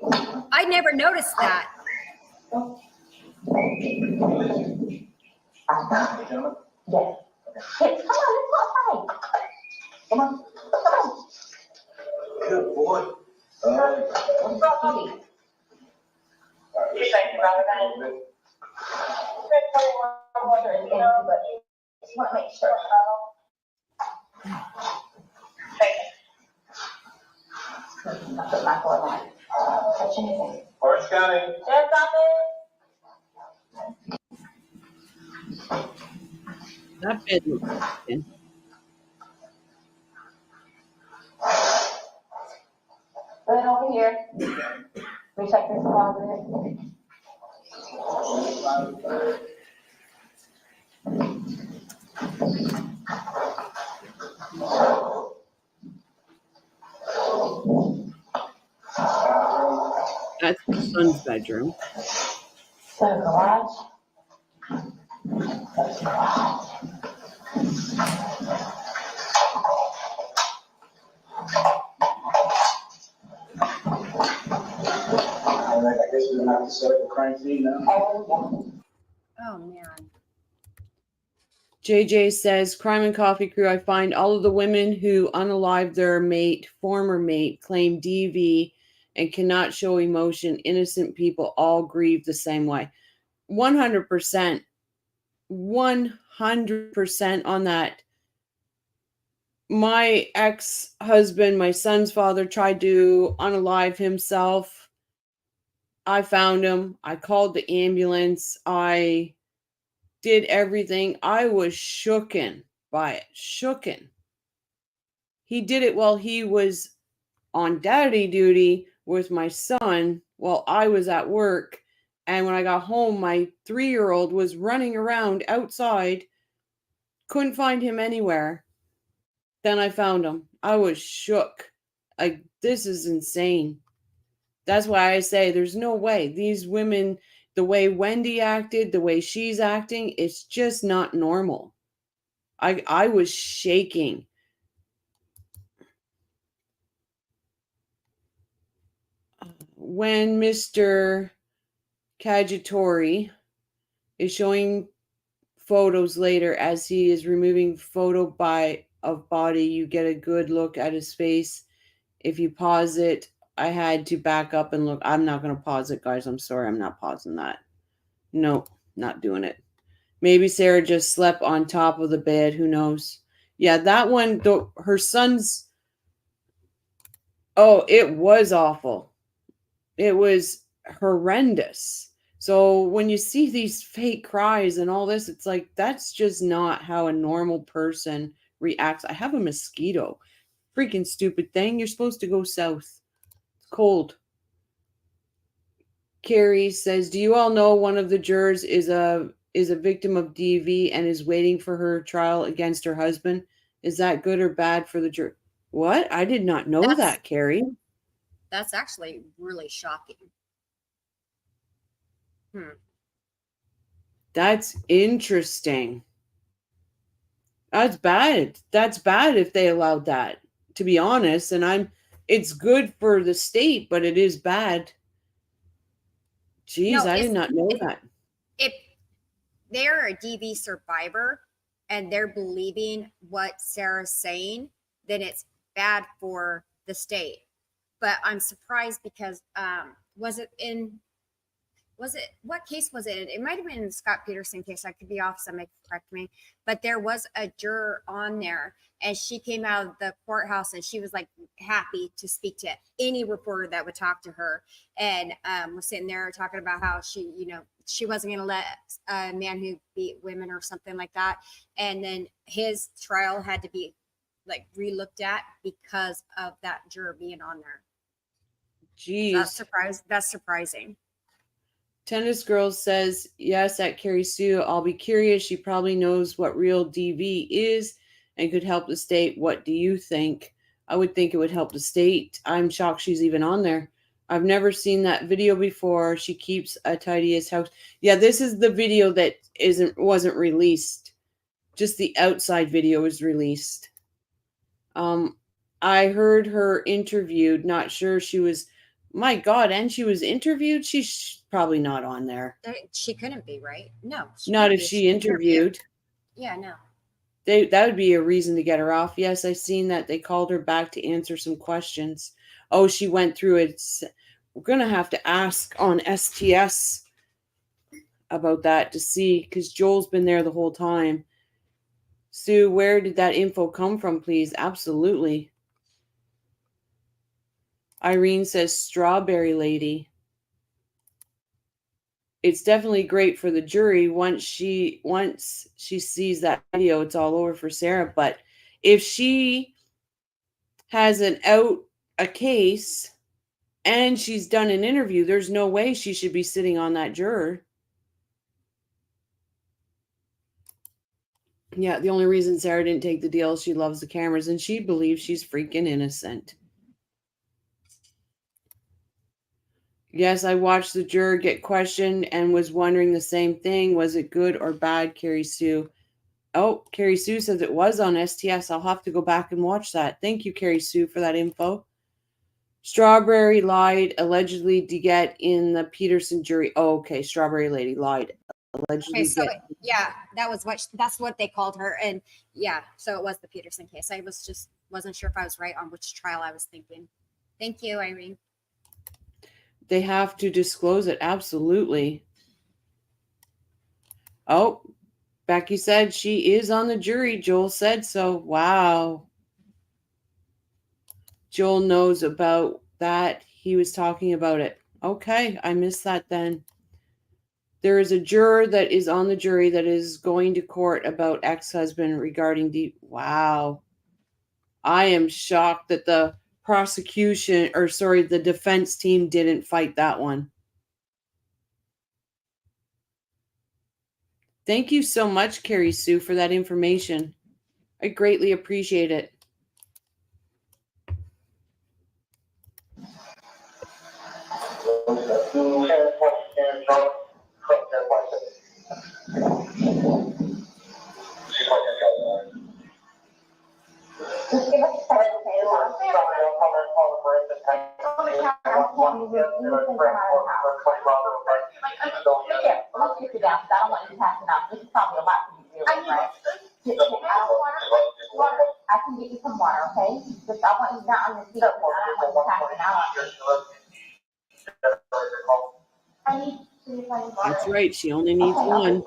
Okay. I never noticed that. Yes. Yes. Come on, let's go outside. Come on. Come on. Good boy. Let's go outside. Thank you, brother. But just want to make sure. Put my foot on. Touch anything. Orange County. Yes, That bed looks good. Right over here. We check this closet. That's my son's bedroom. So garage. That's garage. I guess we're gonna have to set up a crime scene now. Oh, man. JJ says, Crime and Coffee Crew, I find all of the women who unalive their mate, former mate, claim DV and cannot show emotion. Innocent people all grieve the same way. 100%. 100% on that. My ex-husband, my son's father, tried to unalive himself. I found him. I called the ambulance. I did everything. I was shooken by it. Shooken. He did it while he was on daddy duty with my son while I was at work. And when I got home, my 3-year-old was running around outside. Couldn't find him anywhere. Then I found him. I was shook. Like, this is insane. That's why I say there's no way. These women, the way Wendy acted, the way she's acting, it's just not normal. I was shaking. When Mr. Caggiatore is showing photos later as he is removing photo of body, you get a good look at his face. If you pause it, I had to back up and look. I'm not going to pause it, guys. I'm sorry. I'm not pausing that. No, not doing it. Maybe Sarah just slept on top of the bed. Who knows? Yeah, that one, her son's. Oh, it was awful. It was horrendous. So when you see these fake cries and all this, it's like, that's just not how a normal person reacts. I have a mosquito. Freaking stupid thing. You're supposed to go south. It's cold. Carrie says, do you all know one of the jurors is a victim of DV and is waiting for her trial against her husband? Is that good or bad for the jury? What? I did not know that, Carrie. That's actually really shocking. That's interesting. That's bad. That's bad if they allowed that, to be honest. And it's good for the state, but it is bad. Jeez, No, I did not know that. If they're a DV survivor and they're believing what Sarah's saying, then it's bad for the state. But I'm surprised because what case was it? It might have been in the Scott Peterson case. I could be off, somebody correct me. But there was a juror on there, and she came out of the courthouse and she was like happy to speak to any reporter that would talk to her. And was sitting there talking about how she wasn't going to let a man who beat women or something like that. And then his trial had to be like re-looked at because of that juror being on there. Jeez. That's surprising. Tennis Girl says, yes, at Carrie Sue. I'll be curious. She probably knows what real DV is and could help the state. What do you think? I would think it would help the state. I'm shocked she's even on there. I've never seen that video before. She keeps a tidiest house. Yeah, this is the video that wasn't released. Just the outside video was released. I heard her interviewed, not sure she was, my God, and she was interviewed? She's probably not on there. She couldn't be, right? No. Not couldn't if be. she interviewed. Yeah, no. That would be a reason to get her off. Yes, I seen that they called her back to answer some questions. Oh, she went through it. We're going to have to ask on STS about that to see, because Joel's been there the whole time. Sue, where did that info come from, please? Absolutely. Irene says, strawberry lady. It's definitely great for the jury. Once she sees that video, it's all over for Sarah. But if she has a case and she's done an interview, there's no way she should be sitting on that juror. Yeah, the only reason Sarah didn't take the deal is she loves the cameras and she believes she's freaking innocent. Yes, I watched the juror get questioned and was wondering the same thing. Was it good or bad, Carrie Sue? Oh, Carrie Sue says it was on STS. I'll have to go back and watch that. Thank you, Carrie Sue, for that info. Strawberry lied allegedly to get in the Peterson jury. Oh, okay. Strawberry lady lied allegedly. Okay, so yeah, that's what they called her, and yeah, so it was the Peterson case. I wasn't sure if I was right on which trial I was thinking. Thank you, Irene. They have to disclose it. Absolutely. Oh, Becky said she is on the jury. Joel said so. Wow. Joel knows about that. He was talking about it. Okay, I missed that then. There is a juror that is on the jury that is going to court about ex-husband regarding wow. I am shocked that the the defense team didn't fight that one. Thank you so much, Carrie Sue, for that information. I greatly appreciate it. Let's get you down, because I don't want you passing out. This is probably a lot for you, right? I can get you some water, okay? Just, I want you down on your feet. I don't want you passing out. I need to find water. That's right. She only needs one.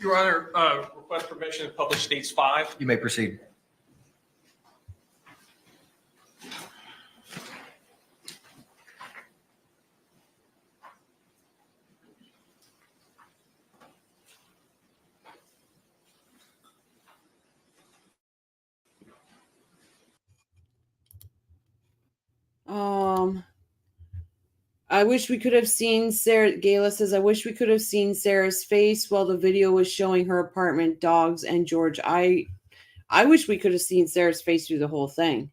Your Honor, request permission to publish States 5. You may proceed. I wish we could have seen Sarah. Gayla says, I wish we could have seen Sarah's face while the video was showing her apartment, dogs, and George. I wish we could have seen Sarah's face through the whole thing.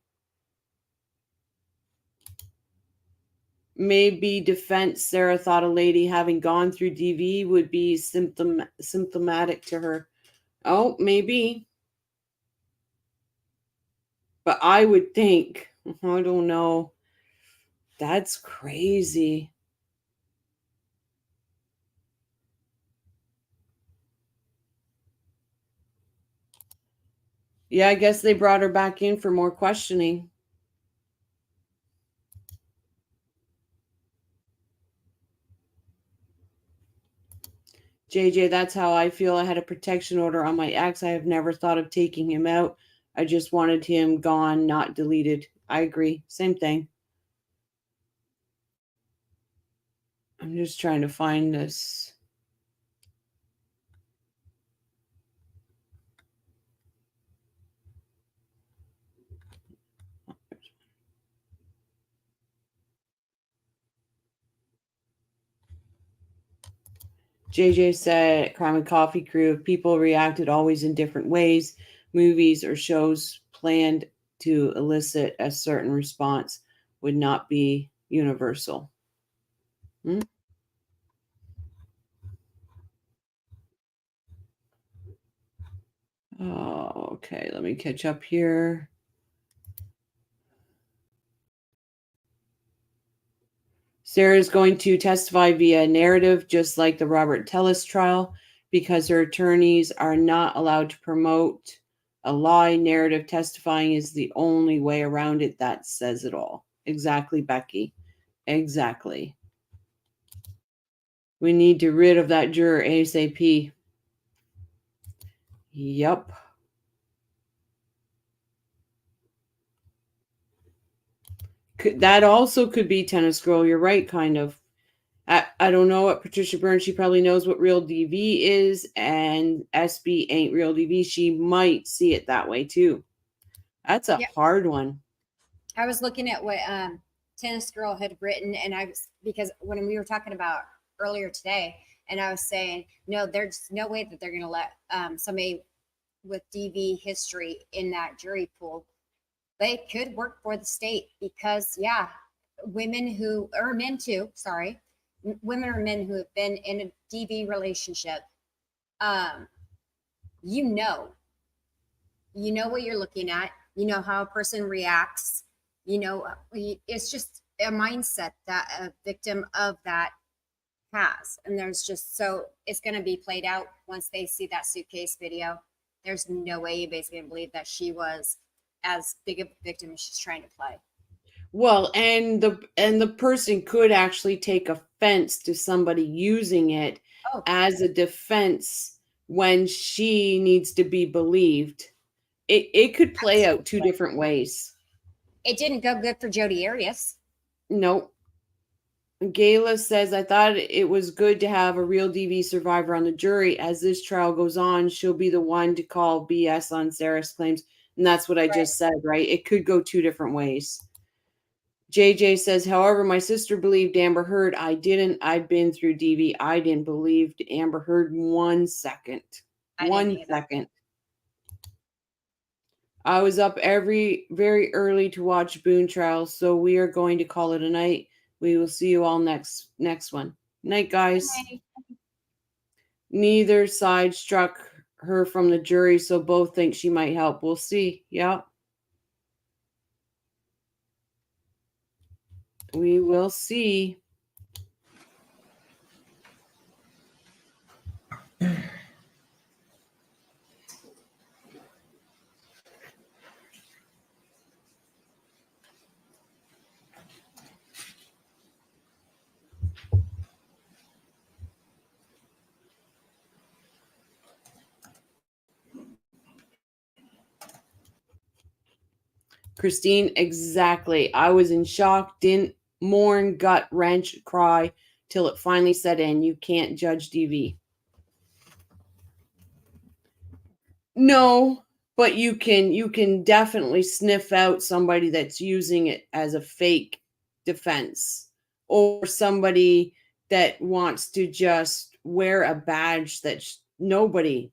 Maybe defense Sarah thought a lady having gone through DV would be symptomatic to her. Oh, maybe. But I would think, I don't know. That's crazy. Yeah, I guess they brought her back in for more questioning. JJ, that's how I feel. I had a protection order on my ex. I have never thought of taking him out. I just wanted him gone, not deleted. I agree. Same thing. I'm just trying to find this. JJ said, Crime and Coffee Crew, if people reacted always in different ways, movies or shows planned to elicit a certain response would not be universal. Oh, okay, let me catch up here. Sarah is going to testify via narrative, just like the Robert Tellis trial, because her attorneys are not allowed to promote a lie. Narrative testifying is the only way around it. That says it all. Exactly, Becky. Exactly. We need to rid of that juror ASAP. Yep. That also could be Tennis Girl. You're right, kind of. I don't know what Patricia Byrne. She probably knows what real DV is, and SB ain't real DV. She might see it that way too. That's a hard one. I was looking at what Tennis Girl had written, and because when we were talking about earlier today, and I was saying, no, there's no way that they're going to let somebody with DV history in that jury pool. They could work for the state because, women who, or men too, sorry, women or men who have been in a DV relationship, you know what you're looking at, you know how a person reacts, it's just a mindset that a victim of that has. And there's just, so it's going to be played out once they see that suitcase video. There's no way anybody's going to believe that she was as big a victim as she's trying to play. Well, and the person could actually take offense to somebody using it as a defense when she needs to be believed. It could play out two different ways. It didn't go good for Jodi Arias. Nope. Gayla says, I thought it was good to have a real DV survivor on the jury. As this trial goes on, she'll be the one to call BS on Sarah's claims. And that's what I just said, right? It could go two different ways. JJ says, however, my sister believed Amber Heard. I didn't. I've been through DV. I didn't believe Amber Heard 1 second. 1 second. I was up very early to watch Boone trial, so we are going to call it a night. We will see you all next one. Night, guys. Night. Neither side struck her from the jury, so both think she might help. We'll see. Yeah. We will see. Christine, exactly. I was in shock, didn't mourn, gut wrench, cry till it finally set in. You can't judge DV. No, but you can definitely sniff out somebody that's using it as a fake defense, or somebody that wants to just wear a badge that nobody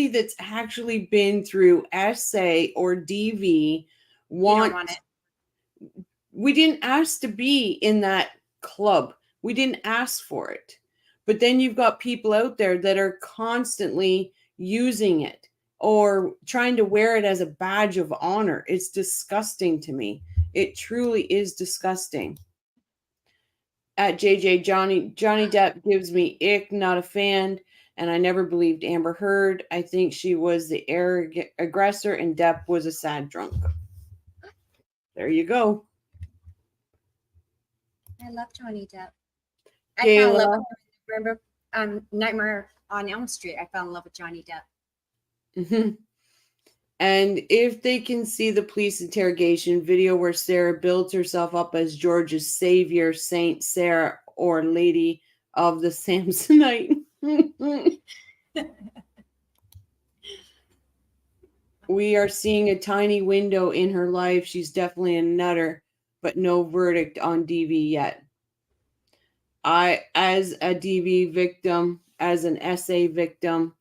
that's actually been through SA or DV wants. We didn't ask to be in that club. We didn't ask for it. But then you've got people out there that are constantly using it or trying to wear it as a badge of honor. It's disgusting to me. It truly is disgusting. At JJ, Johnny Depp gives me ick, not a fan, and I never believed Amber Heard. I think she was the arrogant aggressor and Depp was a sad drunk. There you go. I love Johnny Depp. Kayla. I fell in love with him. Remember Nightmare on Elm Street? I fell in love with Johnny Depp. Mm-hmm. And if they can see the police interrogation video where Sarah builds herself up as George's savior, Saint Sarah, or Lady of the Samsonite. We are seeing a tiny window in her life. She's definitely a nutter, but no verdict on DV yet. I, as a DV victim, as an SA victim,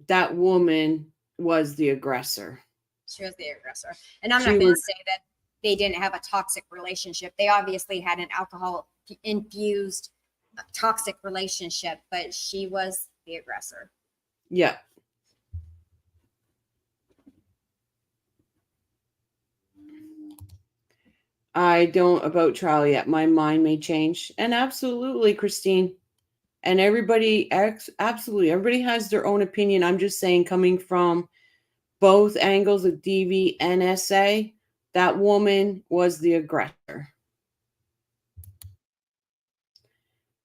that woman was the aggressor. She was the aggressor. And I'm She not going to was- say that they didn't have a toxic relationship. They obviously had an alcohol infused toxic relationship, but she was the aggressor. Yeah. I don't about trial yet. My mind may change. And absolutely, Christine. And everybody, absolutely, everybody has their own opinion. I'm just saying, coming from both angles of DV and SA, that woman was the aggressor.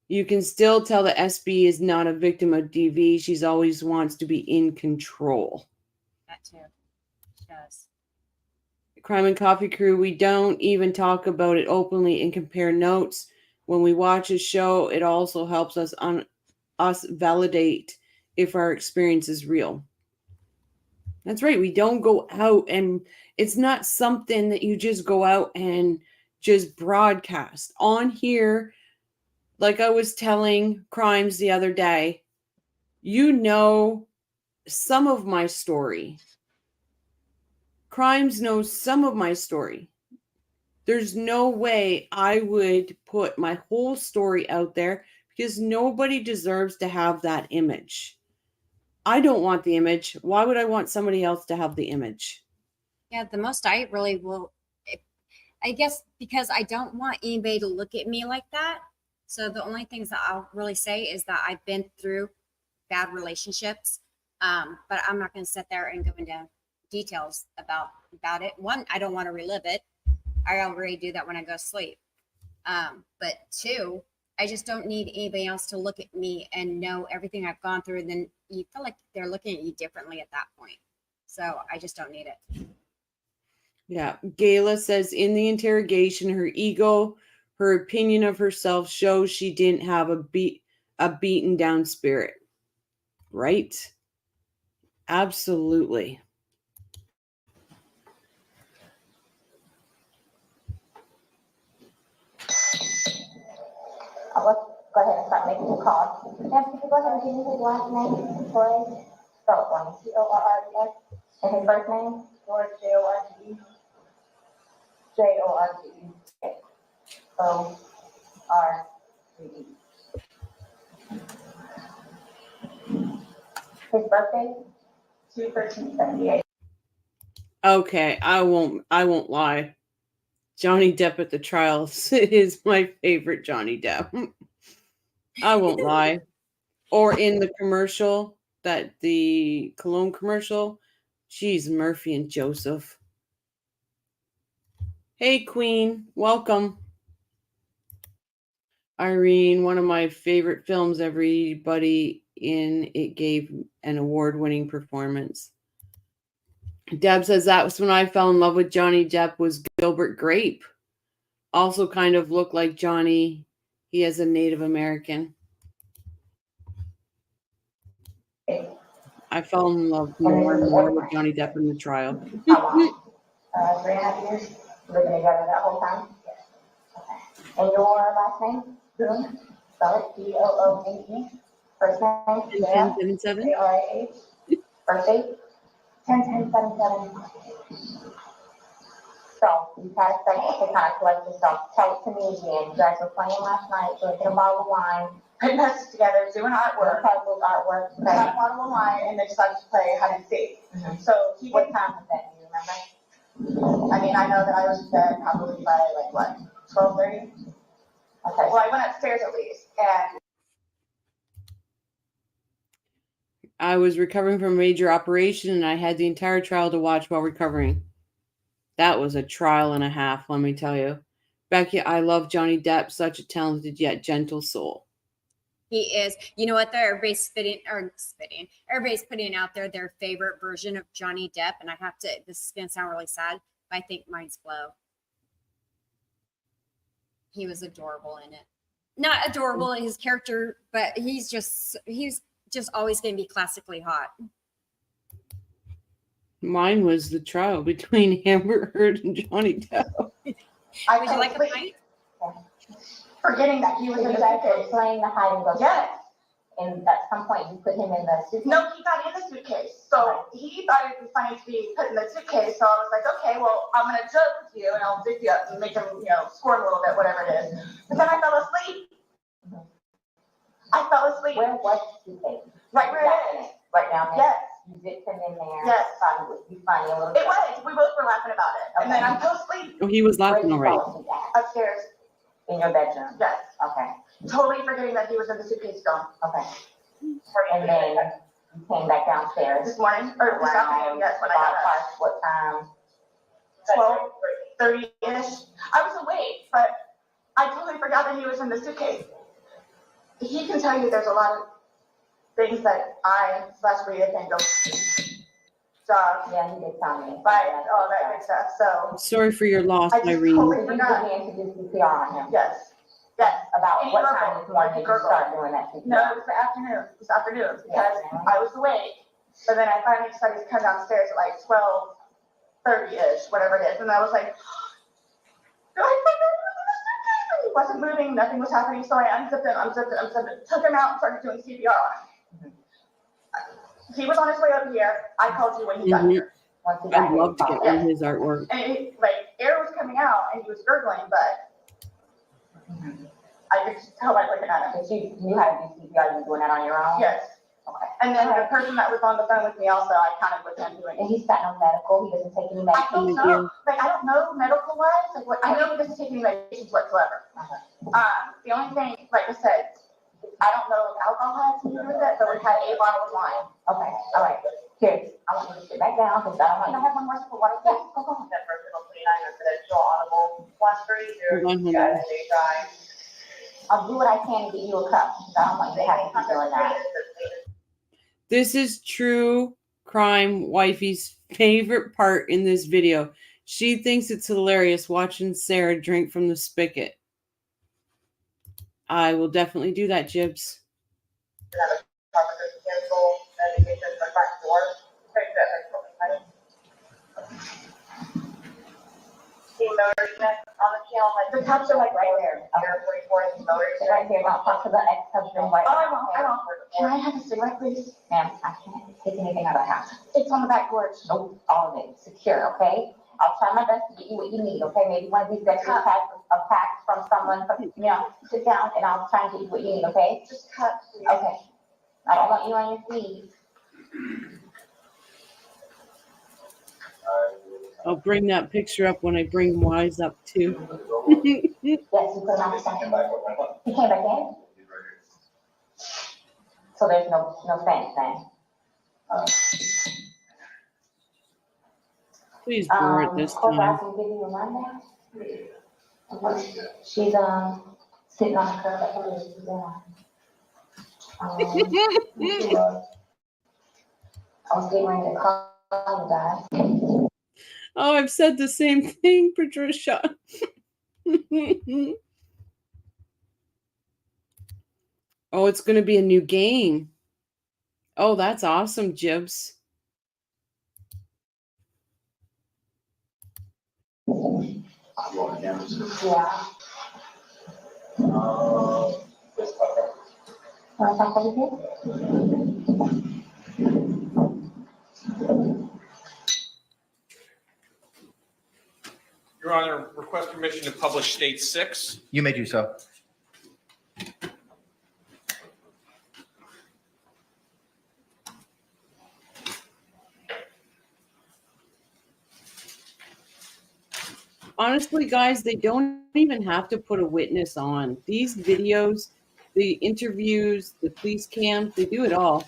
You can still tell that SB is not a victim of DV. She's always wants to be in control. That too. She does. Crime and Coffee Crew, we don't even talk about it openly and compare notes. When we watch a show, it also helps us validate if our experience is real. That's right. We don't go out, and it's not something that you just go out and just broadcast. On here, like I was telling Crimes the other day, you know some of my story. Crimes knows some of my story. There's no way I would put my whole story out there because nobody deserves to have that image. I don't want the image. Why would I want somebody else to have the image? Yeah, the most I really will, I guess, because I don't want anybody to look at me like that. So the only things that I'll really say is that I've been through bad relationships, but I'm not going to sit there and go into details about it. One, I don't want to relive it. I already do that when I go to sleep. But two, I just don't need anybody else to look at me and know everything I've gone through. And then you feel like they're looking at you differently at that point. So I just don't need it. Yeah. Gayla says in the interrogation, her ego, her opinion of herself shows she didn't have a beaten down spirit. Right? Absolutely. Let's go ahead and start making the calls. Ma'am, could you go ahead and give me his last name, Torres? Spell it for me. Torres. And his first name? George, Jorge. Jorge. O-R-E-E. His birthday? 2/13/78. Okay, I won't lie. Johnny Depp at the trials is my favorite Johnny Depp. I won't lie. Or in the commercial, the cologne commercial. Geez, Murphy and Joseph. Hey, Queen. Welcome. Irene, one of my favorite films. Everybody in it gave an award-winning performance. Deb says that was when I fell in love with Johnny Depp was Gilbert Grape. Also kind of looked like Johnny. He is a Native American. I fell in love more and more with Johnny Depp in the trial. How long? 3.5 years? Living together that whole time? Okay. And your last name? Boone? Spell it B-O-O-N-E. First name? 1077. A-R-A-H. Birthday? 10/10/77. So you had a second to kind of collect yourself. Tell it to me again. You guys were playing last night, drinking a bottle of wine, putting us together, doing artwork, artwork, had a bottle of wine, and they decided to play hide and seek. So what time was that? Do you remember? I mean, I know that I was in bed probably by like what, 12:30? Okay. Well, I went upstairs at least, and I was recovering from a major operation and I had the entire trial to watch while recovering. That was a trial and a half, let me tell you. Becky, I love Johnny Depp, such a talented yet gentle soul. He is. You know what? Everybody's everybody's putting out there their favorite version of Johnny Depp. And I have to, this is going to sound really sad, but I think mine's Flo. He was adorable in it. Not adorable in his character, but he's just always going to be classically hot. Mine was the trial between Amber Heard and Johnny Depp. Would you like a pint? forgetting that he was in the suitcase. Playing the hide and go. Yes. And at some point you put him in the suitcase? No, he got in the suitcase. So he thought it was funny to be put in the suitcase. So I was like, okay, well, I'm going to joke with you and I'll pick you up and make him, squirt a little bit, whatever it is. But then I fell asleep. I fell asleep. Where was the suitcase? Right where it is. Right down there? Yes. You zipped him in there? Yes. Thought it would be funny a little bit? It was. We both were laughing about it. Okay. And then I fell asleep. Oh, he was laughing already. Upstairs. In your bedroom? Yes. Okay. Totally forgetting that he was in the suitcase still. Okay. And then you came back downstairs? This morning, or this afternoon, yes, when I got up. What time? 12:30-ish. I was awake, but I totally forgot that he was in the suitcase. He can tell you there's a lot of things that I/Rita can go. Job. Yeah, he did tell me. But all that good stuff. So Sorry for your loss, I just Irene. totally forgot. You did the CPR on him. Yes. Yes. About what time this morning did you start doing that CPR? No, it was the afternoon. It was afternoon because I was awake. But then I finally decided to come downstairs at like 12:30-ish, whatever it is. And I was like, he wasn't moving, nothing was happening. So I unzipped him, took him out and started doing CPR on him. He was on his way over here. I called you when he got here. I'd love to get one of his artwork. And air was coming out and he was gurgling, but I could tell by looking at him. You had to do CPR, you were doing that on your own? Yes. Okay. And then the person that was on the phone with me also, I counted with him doing it. And he's got no medical, he doesn't take any medication? I don't know, I don't know medical wise, I know he doesn't take any medications whatsoever. The only thing, like I said, I don't know if alcohol has to do with it, but we had a bottle of wine. Okay, all right. Here, I want you to sit back down, because I have one more sip of water. Yes, go on. Hold on. I'll do what I can to get you a cup, because I don't want you to have to keep doing that. This is true crime wifey's favorite part in this video. She thinks it's hilarious watching Sarah drink from the spigot. I will definitely do that, Jibs. The cups are right there. They're right here. Don't talk to the ex-husband. Oh, I won't. Can I have a cigarette, please? Ma'am, I can't take anything out of the house. It's on the back porch. Nope, all of it. Secure, okay? I'll try my best to get you what you need, okay? Maybe one of these extra packs from someone, sit down and I'll try and get you what you need, okay? Just cut. Okay. I don't want you on your feet. I'll bring that picture up when I bring Wise up too. Yes, you put him on the second. He came back in? So there's no thanks then? Please bore it this Cobra, time. can give you a rundown? She's sitting on the curb at her. She's I was getting ready to call you guys. Oh, I've said the same thing, Patricia. Oh, it's going to be a new game. Oh, that's awesome, Jibs. Yeah. Want to talk over here? Your Honor, request permission to publish State 6. You may do so. Honestly, guys, they don't even have to put a witness on. These videos, the interviews, the police cams, they do it all.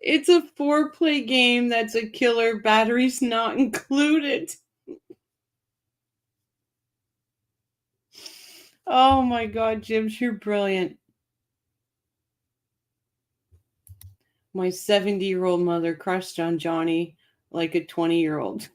It's a 4-play game that's a killer. Batteries not included. Oh my God, Jibs, you're brilliant. My 70-year-old mother crushed on Johnny like a 20-year-old.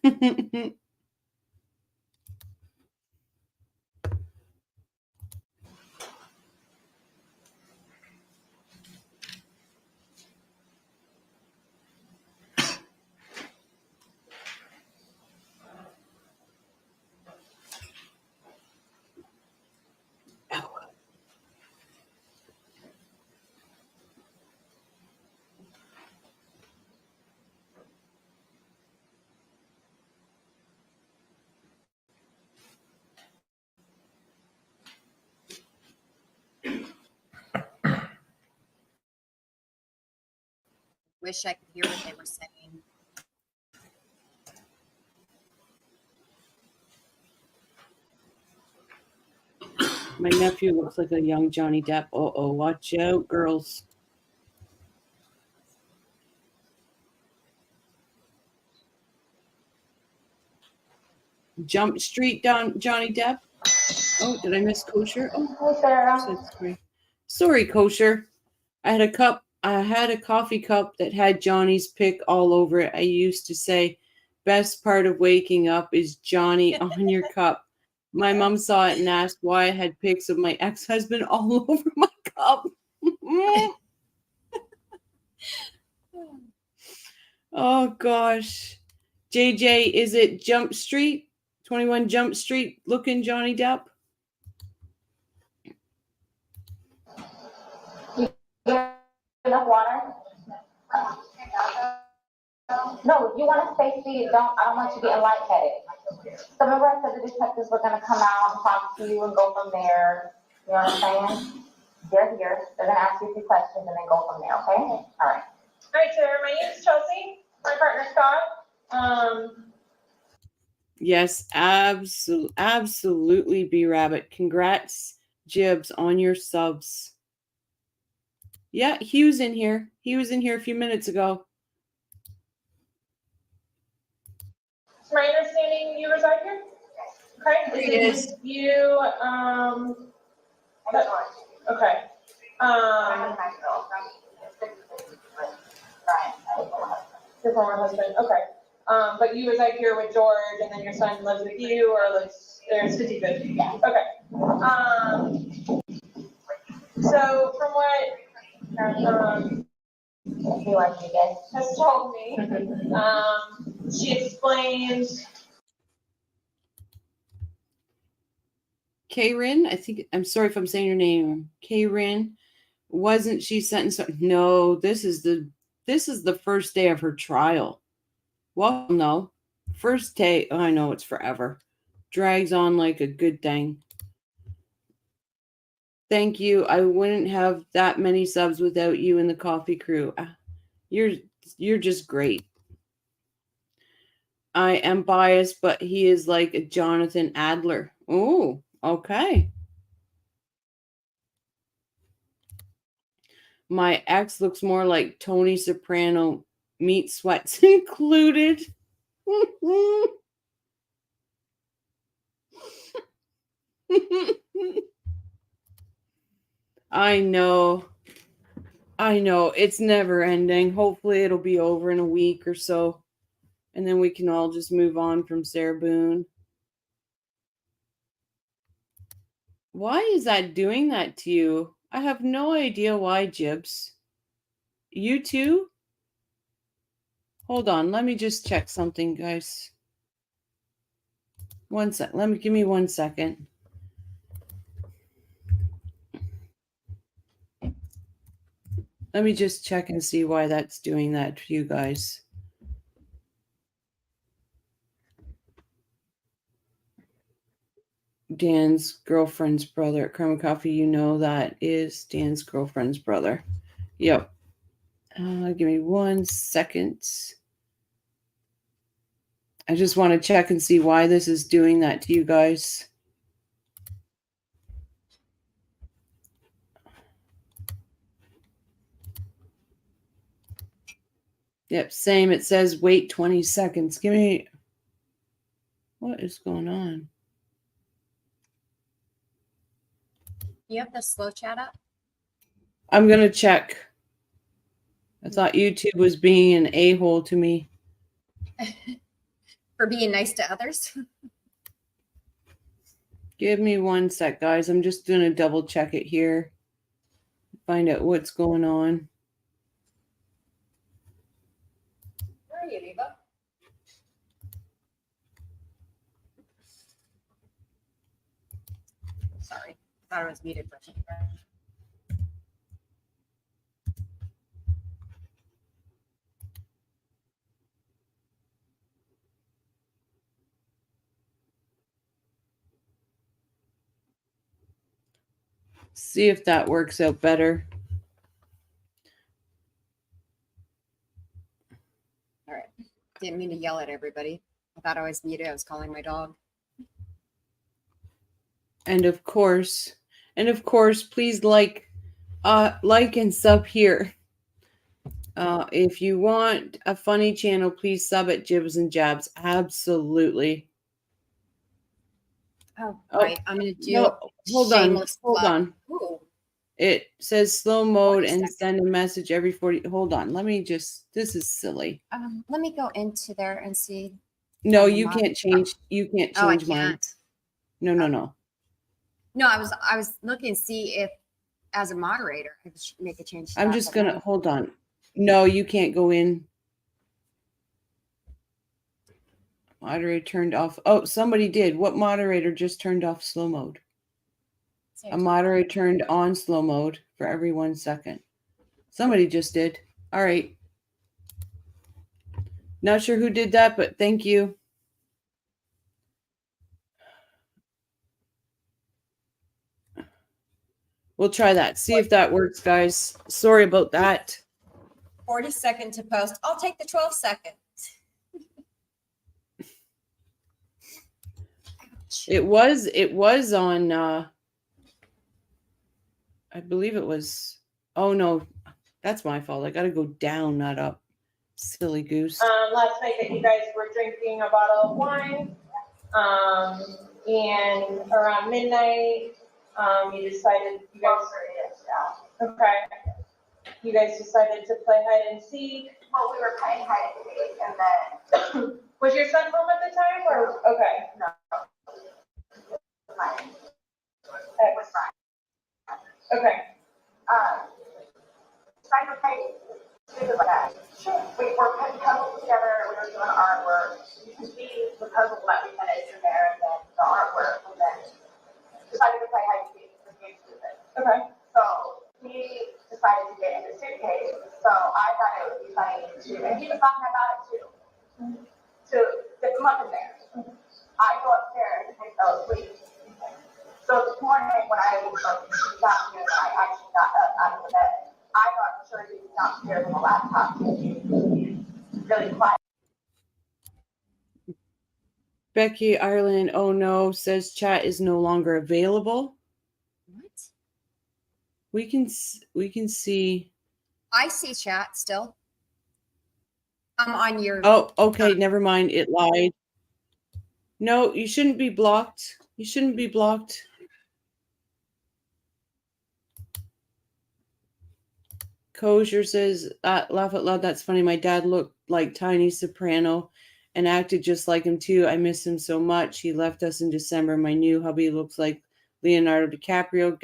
wish I could hear what they were saying. My nephew looks like a young Johnny Depp. Uh-oh, watch out, girls. Jump Street Johnny Depp. Oh, did I miss Kosher? Oh, sorry, Kosher. I had a coffee cup that had Johnny's pic all over it. I used to say, best part of waking up is Johnny on your cup. My mom saw it and asked why I had pics of my ex-husband all over my cup. Oh gosh. JJ, is it Jump Street? 21 Jump Street looking Johnny Depp? Enough water? No, if you want to stay seated, I don't want you getting lightheaded. So remember I said the detectives were gonna come out and talk to you and go from there. You know what I'm saying? They're here. They're gonna ask you a few questions and then go from there, okay? All right. All right, Sarah, my name is Chelsea, my partner Scott. Yes, absolutely, B Rabbit. Congrats, Jibs, on your subs. Yeah, he was in here. He was in here a few minutes ago. It's my understanding you reside here? Okay. Is it you, okay. Your former husband, okay. But you reside here with George and then your son lives with you or lives, there's 50/50? Yeah. Okay. So from what, has told me, she explained. Karen, I think, I'm sorry if I'm saying your name. Karen, wasn't she sentenced? No, this is the first day of her trial. Well, no. First day, I know it's forever. Drags on like a good thing. Thank you. I wouldn't have that many subs without you and the coffee crew. You're just great. I am biased, but he is like a Jonathan Adler. Oh, okay. My ex looks more like Tony Soprano, meat sweats included. I know. It's never ending. Hopefully it'll be over in a week or so. And then we can all just move on from Sarah Boone. Why is that doing that to you? I have no idea why, Jibs. You too? Hold on. Let me just check something, guys. One sec. Give me 1 second. Let me just check and see why that's doing that to you guys. Dan's girlfriend's brother at Crema Coffee. You know that is Dan's girlfriend's brother. Yep. Give me 1 second. I just want to check and see why this is doing that to you guys. Yep, same. It says wait 20 seconds. Give me... What is going on? You have the slow chat up? I'm going to check. I thought YouTube was being an a-hole to me. For being nice to others? Give me 1 sec, guys. I'm just going to double check it here. Find out what's going on. Where are you, Viva? Sorry, thought I was muted for a second. See if that works out better. Didn't mean to yell at everybody. I thought I was muted. I was calling my dog. And of course, please like and sub here. If you want a funny channel, please sub at Jibs and Jabs. Absolutely. Oh, right. I'm gonna do No, hold on. shameless Hold plug. on. Ooh. It says slow mode 40 and seconds. send a message every 40. Hold on. Let me just, this is silly. Let me go into there and see. No, on the you mod- can't change. You can't Oh, I change mine. can't. No, no, no. No, I was looking to see if, as a moderator, I could make a change. To I'm that, just but going to, no. hold on. No, you can't go in. Moderator turned off. Oh, somebody did. What moderator just turned off slow mode? A moderator turned on slow mode for every 1 second. Somebody just did. All right. Not sure who did that, but thank you. We'll try that. See if that works, guys. Sorry about that. 40 second to post. I'll take the 12 seconds. It was on I believe it was, oh no, that's my fault. I gotta go down, not up. Silly goose. Last night that you guys were drinking a bottle of wine, and around midnight, you decided, you guys, okay. You guys decided to play hide and seek. Well, we were playing hide and seek, and then Was your son home at the time, or, okay? no, mine. It was fine. Okay. Trying to play like that. Sure. We were putting puzzles together. We were doing artwork. You can see the puzzle that we finished in there, and then the artwork, and then decided to play hide and seek. Okay. So he decided to get in the suitcase. So I thought it would be funny to, and he was talking about it too, to get them up in there. I go upstairs and I fell asleep. So this morning when I got here, I actually got up out of the bed. I got sure he was downstairs on the laptop. Really quiet. Becky Ireland, oh no, says chat is no longer available. What? We can see. I see chat still. I'm on your. Oh, okay, never mind. It lied. No, you shouldn't be blocked. You shouldn't be blocked. Kosher says, laugh out loud, that's funny. My dad looked like Tiny Soprano and acted just like him too. I miss him so much. He left us in December. My new hubby looks like Leonardo DiCaprio.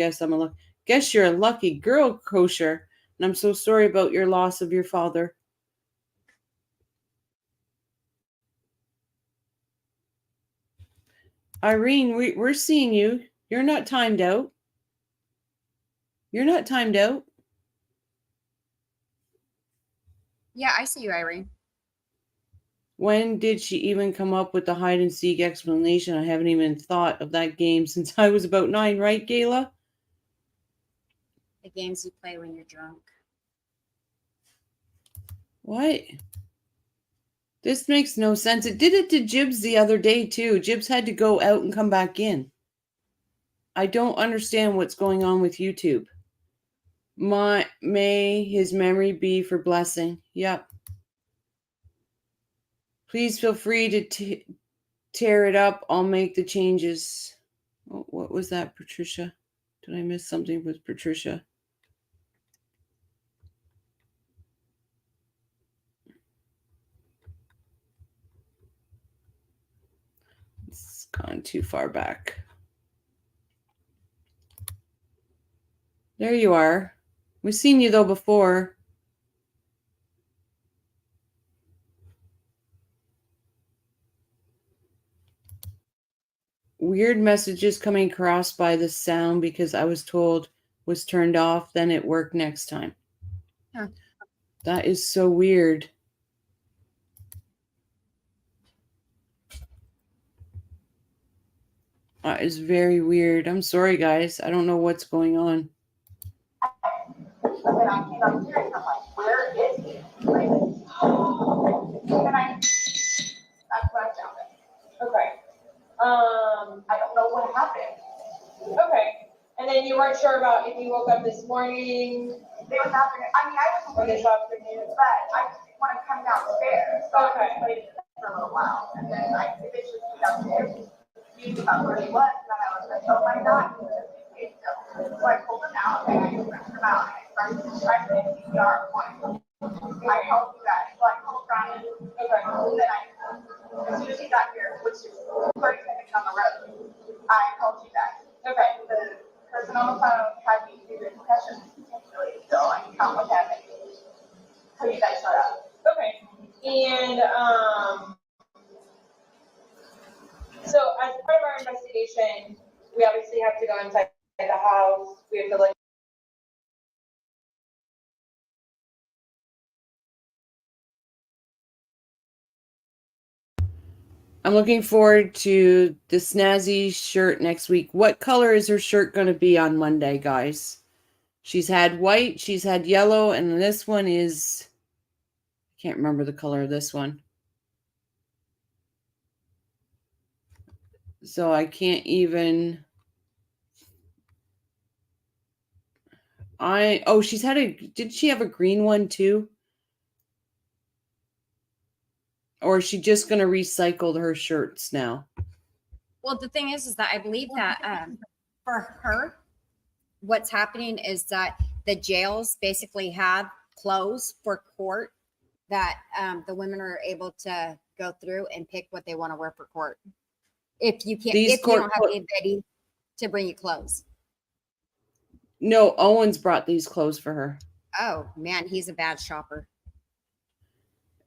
Guess you're a lucky girl, Kosher. And I'm so sorry about your loss of your father. Irene, we're seeing you. You're not timed out. You're not timed out. Yeah, I see you, Irene. When did she even come up with the hide and seek explanation? I haven't even thought of that game since I was about 9, right, Gayla? The games you play when you're drunk. What? This makes no sense. It did it to Jibs the other day, too. Jibs had to go out and come back in. I don't understand what's going on with YouTube. May his memory be for blessing. Yep. Please feel free to tear it up. I'll make the changes. Oh, what was that, Patricia? Did I miss something with Patricia? It's gone too far back. There you are. We've seen you, though, before. Weird messages coming across by the sound because I was told was turned off, then it worked next time. Huh. That is so weird. That is very weird. I'm sorry, guys. I don't know what's going on. And then I came upstairs and I'm like, where is he? Like, and I sure about if you woke up this morning. It was afternoon, I mean, I was Or this afternoon. but I just didn't want to come downstairs. So Okay. I played for a little while, and then I eventually came downstairs. He about where he was, and then I was like, oh my God, he's just still. So I pulled him out, and I pushed him out, and I started to try to CPR one. I called you guys, so I called Brian. Okay. And then as soon as he got here, which is 30 seconds on the road, I called you guys. Okay. The person on the phone had me do the concussion potentially, so I can count what happened. So you guys shut up. Okay. And so as part of our investigation, we obviously have to go inside the house. We have to like. I'm looking forward to the snazzy shirt next week. What color is her shirt going to be on Monday, guys? She's had white, she's had yellow, and this one is, I can't remember the color of this one. So I can't even, she's had did she have a green one too? Or is she just going to recycle her shirts now? Well, the thing is that I believe that for her, what's happening is that the jails basically have clothes for court that the women are able to go through and pick what they want to wear for court. If you can't, if you don't have anybody to bring you clothes. No, Owen's brought these clothes for her. Oh man, he's a bad shopper.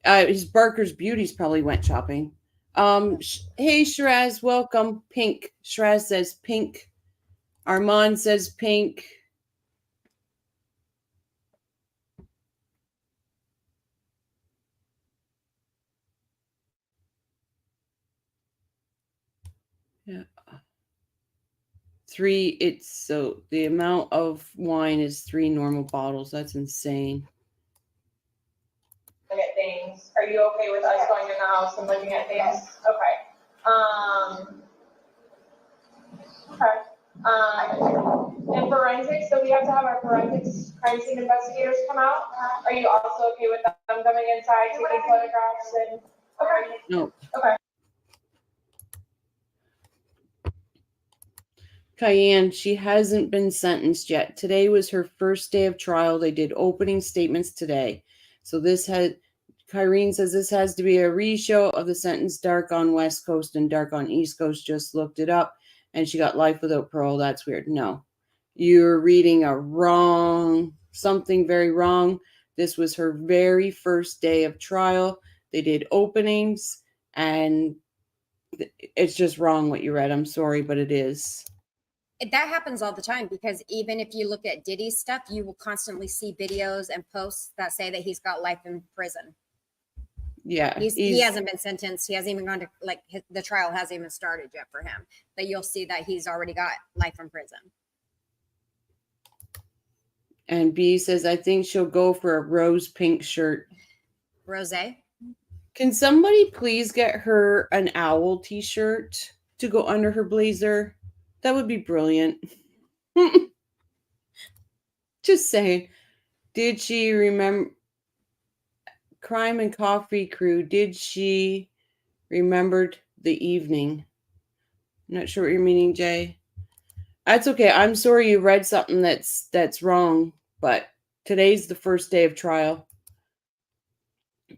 His Barker's Beauties probably went shopping. Hey Shiraz, welcome. Pink. Shiraz says pink. Armand says pink. Yeah. 3, so the amount of wine is 3 normal bottles. That's insane. Look at things. Are you okay with us going in the house and looking at things? Okay. And forensics, so we have to have our forensics crime scene investigators come out. Are you also okay with them coming inside, taking photographs and? Okay. No. Okay. Cayenne, she hasn't been sentenced yet. Today was her first day of trial. They did opening statements today. So Kyrene says this has to be a re-show of the sentence. Dark on West Coast and dark on East Coast. Just looked it up and she got life without parole. That's weird. No, you're reading something very wrong. This was her very first day of trial. They did openings and it's just wrong what you read. I'm sorry, but it is. That happens all the time because even if you look at Diddy's stuff, you will constantly see videos and posts that say that he's got life in prison. Yeah. He hasn't been sentenced. He hasn't even gone to, the trial hasn't even started yet for him. But you'll see that he's already got life in prison. And B says, I think she'll go for a rose pink shirt. Rose? Can somebody please get her an owl t-shirt to go under her blazer? That would be brilliant. Just saying. Did she remember Crime and Coffee Crew? Did she remembered the evening? I'm not sure what you're meaning, Jay. That's okay. I'm sorry you read something that's wrong, but today's the first day of trial.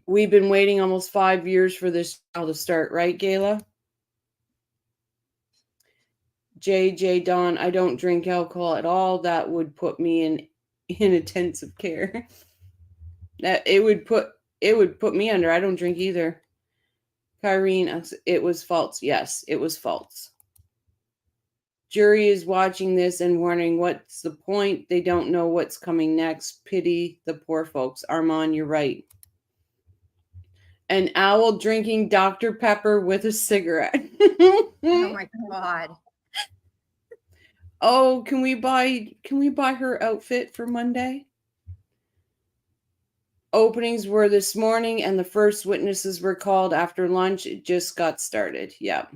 We've been waiting almost 5 years for this trial to start, right, Gayla? JJ Don, I don't drink alcohol at all. That would put me in intensive care. That it would put me under. I don't drink either. Kyrene, it was false. Yes, it was false. Jury is watching this and wondering what's the point. They don't know what's coming next. Pity the poor folks. Armand, you're right. An owl drinking Dr. Pepper with a cigarette. Oh my God. Oh, can we buy her outfit for Monday? Openings were this morning and the first witnesses were called after lunch. It just got started. Yep.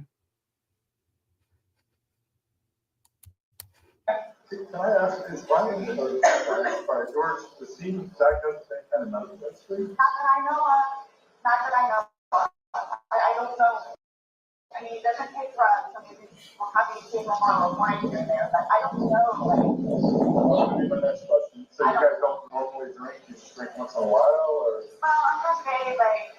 Can I ask, is Brian, sorry, George, does he diagnose the same kind of mental history? Not that I know of. Not that I know of. I don't know. I mean, it doesn't take drugs. I mean, we'll have you take a bottle of wine here and there, but I don't know. Like, Well, that would be my next question. So you guys don't normally drink? You just drink once in a while, or? well, I'm gonna say like,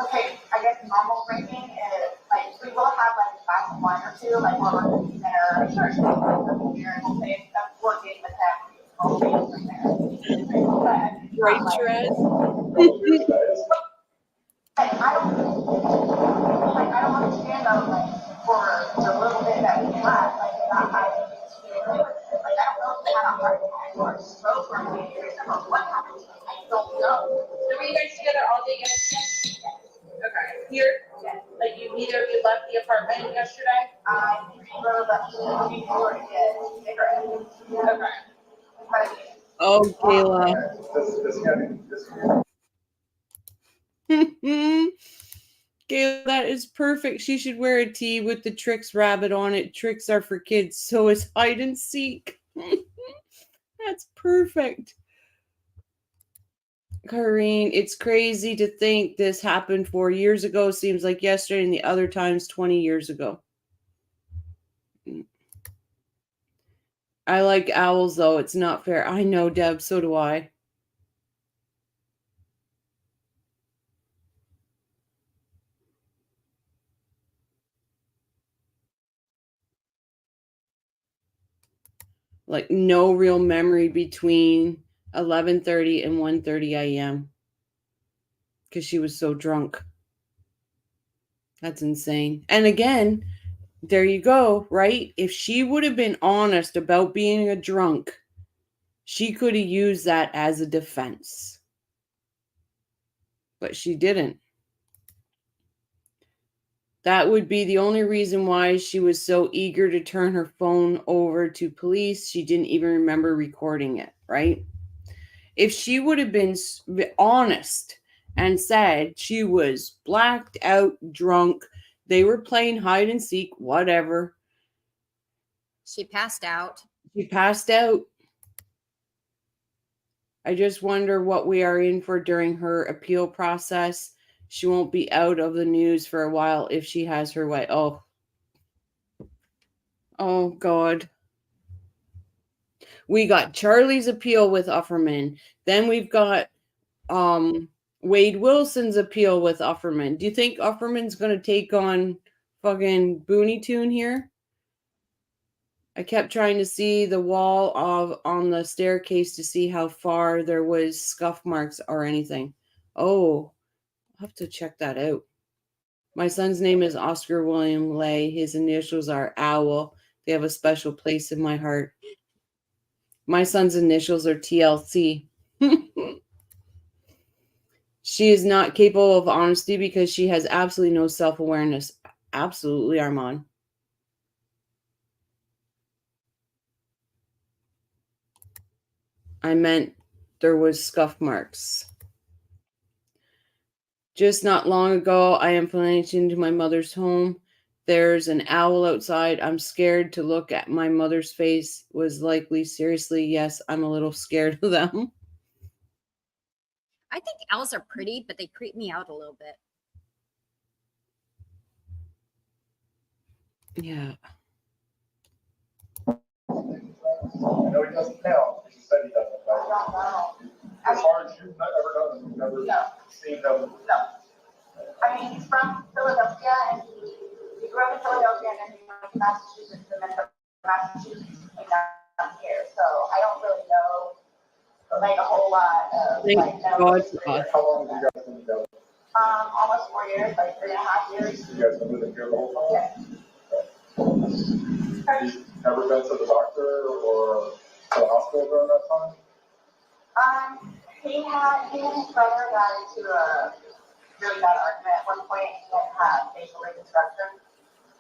okay, I guess normal drinking is like we will have like a glass of wine or two, like while we're eating dinner. Sure, here and we'll say that's working with them. But Right, not like, Shrez? I don't understand though, like, for the little bit that we had, like, not having to do it. Like, I don't know if they had a heart attack or a stroke or anything, or what happened. I don't know. So were you guys together all day yesterday? Okay, here, like neither of you left the apartment yesterday? I drove up to the store to get cigarettes. Okay. Oh, Kayla. Gail, that is perfect. She should wear a tee with the Tricks rabbit on it. Tricks are for kids, so is hide and seek. That's perfect. Kareen, it's crazy to think this happened 4 years ago. Seems like yesterday, and the other times 20 years ago. I like owls, though. It's not fair. I know, Deb. So do I. Like no real memory between 11:30 and 1:30 a.m. because she was so drunk. That's insane. And again, there you go, right? If she would have been honest about being a drunk, she could have used that as a defense. But she didn't. That would be the only reason why she was so eager to turn her phone over to police. She didn't even remember recording it, right? If she would have been honest and said she was blacked out, drunk, they were playing hide and seek, whatever. She passed out. She passed out. I just wonder what we are in for during her appeal process. She won't be out of the news for a while if she has her way. Oh God. We got Charlie's appeal with Ufferman. Then we've got Wade Wilson's appeal with Ufferman. Do you think Ufferman's going to take on fucking Boone Tune here? I kept trying to see the wall on the staircase to see how far there was scuff marks or anything. Oh, I'll have to check that out. My son's name is Oscar William Lay. His initials are OWL. They have a special place in my heart. My son's initials are TLC. She is not capable of honesty because she has absolutely no self-awareness. Absolutely, Armand. I meant there was scuff marks. Just not long ago, I am planning into my mother's home. There's an owl outside. I'm scared to look at my mother's face. Was likely, seriously, yes, I'm a little scared of them. I think owls are pretty, but they creep me out a little bit. Yeah. I know he doesn't count. He said he doesn't count. I don't know. As far as you've ever done it, you've never seen him. No. I mean, he's from Philadelphia, and he grew up in Philadelphia, and then he went to Massachusetts, and then from Massachusetts he came down here. So I don't really know like a whole lot of Thank God for us. How long have you guys been together? Almost 4 years, like 3.5 years. You guys been living here the whole time? Yes. You've never been to the doctor or to the hospital during that time? He and his brother got into a really bad argument at one point and had facial reconstruction.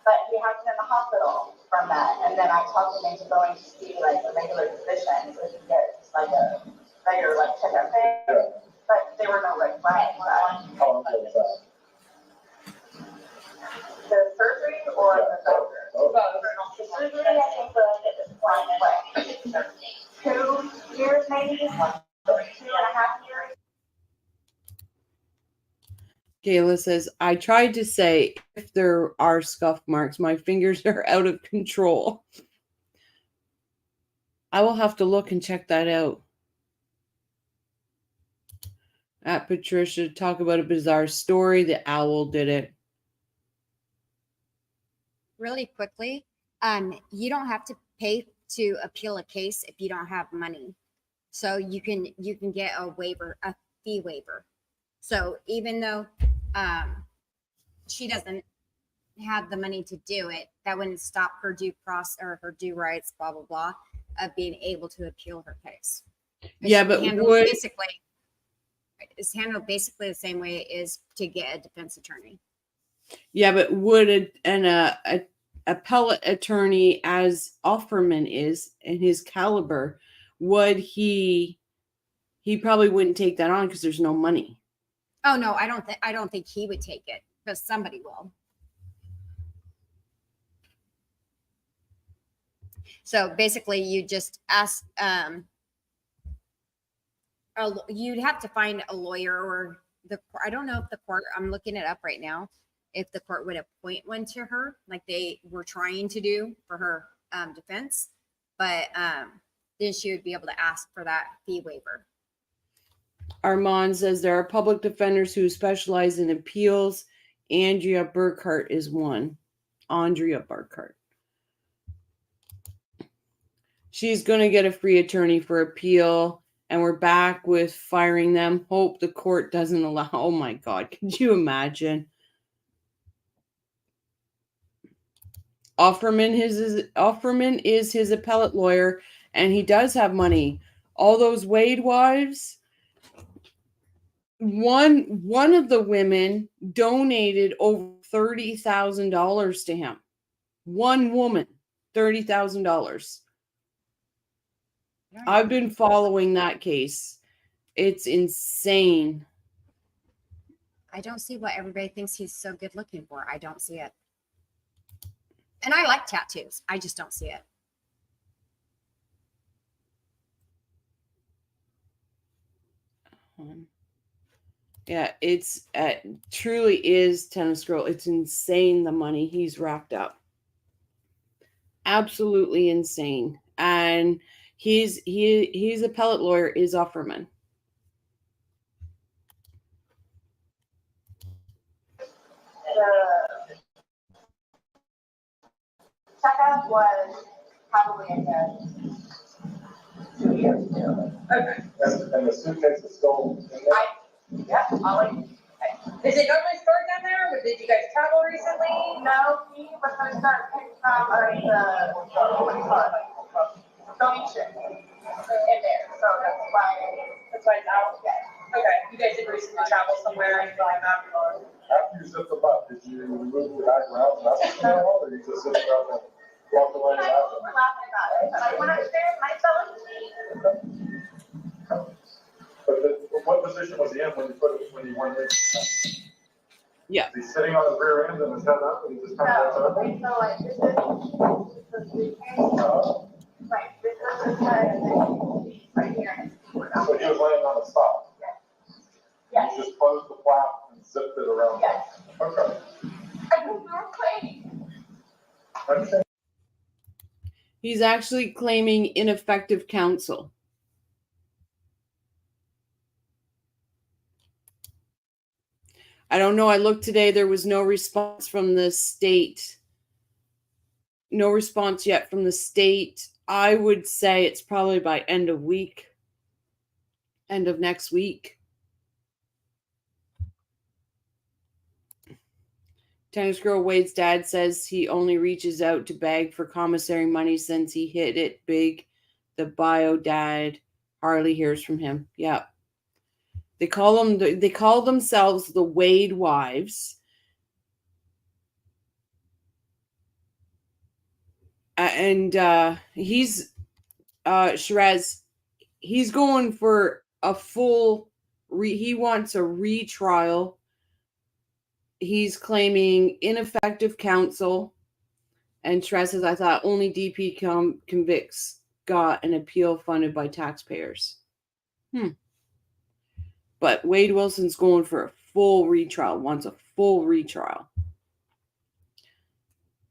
But he had been in the hospital from that. And then I talked him into going to see like a regular physician so he could get just like a regular like checkup thing. Yeah. But there were no red flags. How long ago was that? The surgery or the doctor? Both. The surgery I think was at this point, like Kayla says, I tried to say if there are scuff marks, my fingers are out of control. I will have to look and check that out. At Patricia, talk about a bizarre story. The owl did it. Really quickly, you don't have to pay to appeal a case if you don't have money. So you can get a waiver, a fee waiver. So even though she doesn't have the money to do it, that wouldn't stop her due process or her due rights, blah blah blah, of being able to appeal her case. Yeah, but would it's handled basically the same way it is to get a defense attorney. Yeah, but would an appellate attorney as Offerman is in his caliber, would he probably wouldn't take that on because there's no money. Oh no, I don't think he would take it, because somebody will. So basically you just ask you'd have to find a lawyer, or I don't know if the court, I'm looking it up right now, if the court would appoint one to her like they were trying to do for her defense, but then she would be able to ask for that fee waiver. Armand says there are public defenders who specialize in appeals. Andrea Burkhart is one. Andrea Burkhart. She's going to get a free attorney for appeal, and we're back with firing them. Hope the court doesn't allow. Oh my God, could you imagine? Offerman is his appellate lawyer, and he does have money. All those Wade wives. One of the women donated over $30,000 to him. One woman, $30,000. I've been following that case. It's insane. I don't see what everybody thinks he's so good looking for. I don't see it. And I like tattoos. I just don't see it. Yeah, it's truly is Tennis Girl. It's insane the money he's racked up. Absolutely insane. And his appellate lawyer is Offerman. The checkup was probably in the 2 years too. Okay. And the suitcase is still in there? Yeah, Is it normally stored down there, or did you guys travel recently? no, he was gonna start picking up what do you call it? Donation in there, so that's why it's out. Yeah. Okay, you guys did recently travel somewhere and like that? After you zipped them up, did you move the bag around and that's or you just zipped it up and walked away? We're laughing about it, but I went upstairs and I fell asleep. But what position was he in when you went in? Yeah. He's sitting on his rear end and his head up and he just kind of So like this is the right, this is his head and then right here. So he was laying on his side? Yes. You just closed the flap and zipped it around? Yes. Okay. I think we were playing. Okay. He's actually claiming ineffective counsel. I don't know. I looked today. There was no response from the state. No response yet from the state. I would say it's probably by end of next week. Tennis Girl Wade's dad says he only reaches out to beg for commissary money since he hit it big. The bio dad hardly hears from him. Yeah. They call themselves the Wade wives. And he's Shiraz, he's going for a full he wants a retrial. He's claiming ineffective counsel. And Shiraz says, I thought only DP convicts got an appeal funded by taxpayers. But Wade Wilson's going for a full retrial, wants a full retrial.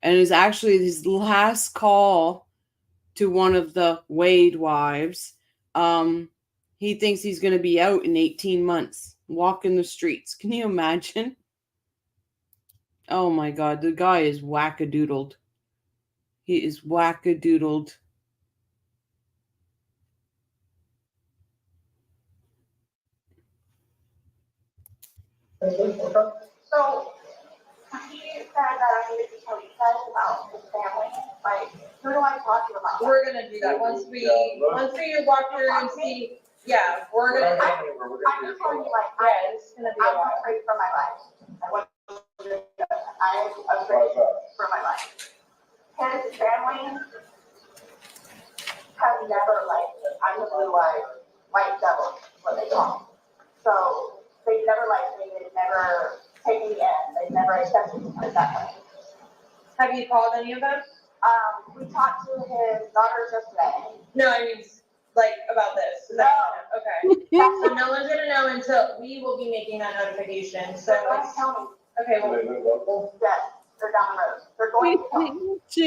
And is actually his last call to one of the Wade wives. He thinks he's going to be out in 18 months, walking the streets. Can you imagine? Oh my God, the guy is wackadoodled. He is wackadoodled. So he said that I needed to tell you guys about his family. Like, who do I talk to about that? We're gonna do that once we walk through and see. Yeah, we're gonna. I'm just telling you, like, It's gonna be a I'm lot. afraid for my life. I'm afraid for my life. His family has never liked me. I'm the blue-eyed white devil, what they call me. So they've never liked me. They've never taken me in. They've never accepted me at that point. Have you called any of them? We talked to his daughters yesterday. No, I mean, like, about this. No. Okay. So no one's gonna know until we will be making that notification, so They're going to it's, tell me. okay, well. Yes, they're down the road. They're going to tell me. His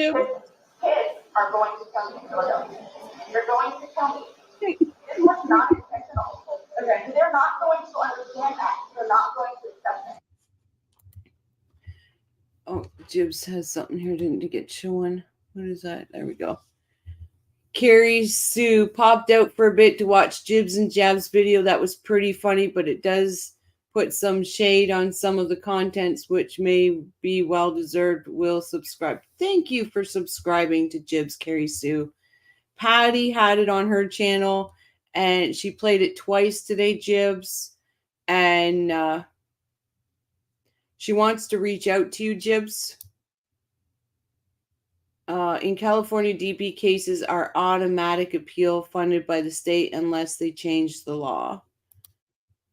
kids are going to tell me in Philadelphia. They're going to tell me. This was not intentional. Okay. They're not going to understand that. They're not going to accept it. Oh, Jibs has something here didn't get showing. What is that? There we go. Carrie Sue popped out for a bit to watch Jibs and Jab's video. That was pretty funny, but it does put some shade on some of the contents, which may be well deserved. Will subscribe. Thank you for subscribing to Jibs, Carrie Sue. Patty had it on her channel, and she played it twice today, Jibs. And she wants to reach out to you, Jibs. In California, DP cases are automatic appeal funded by the state unless they change the law.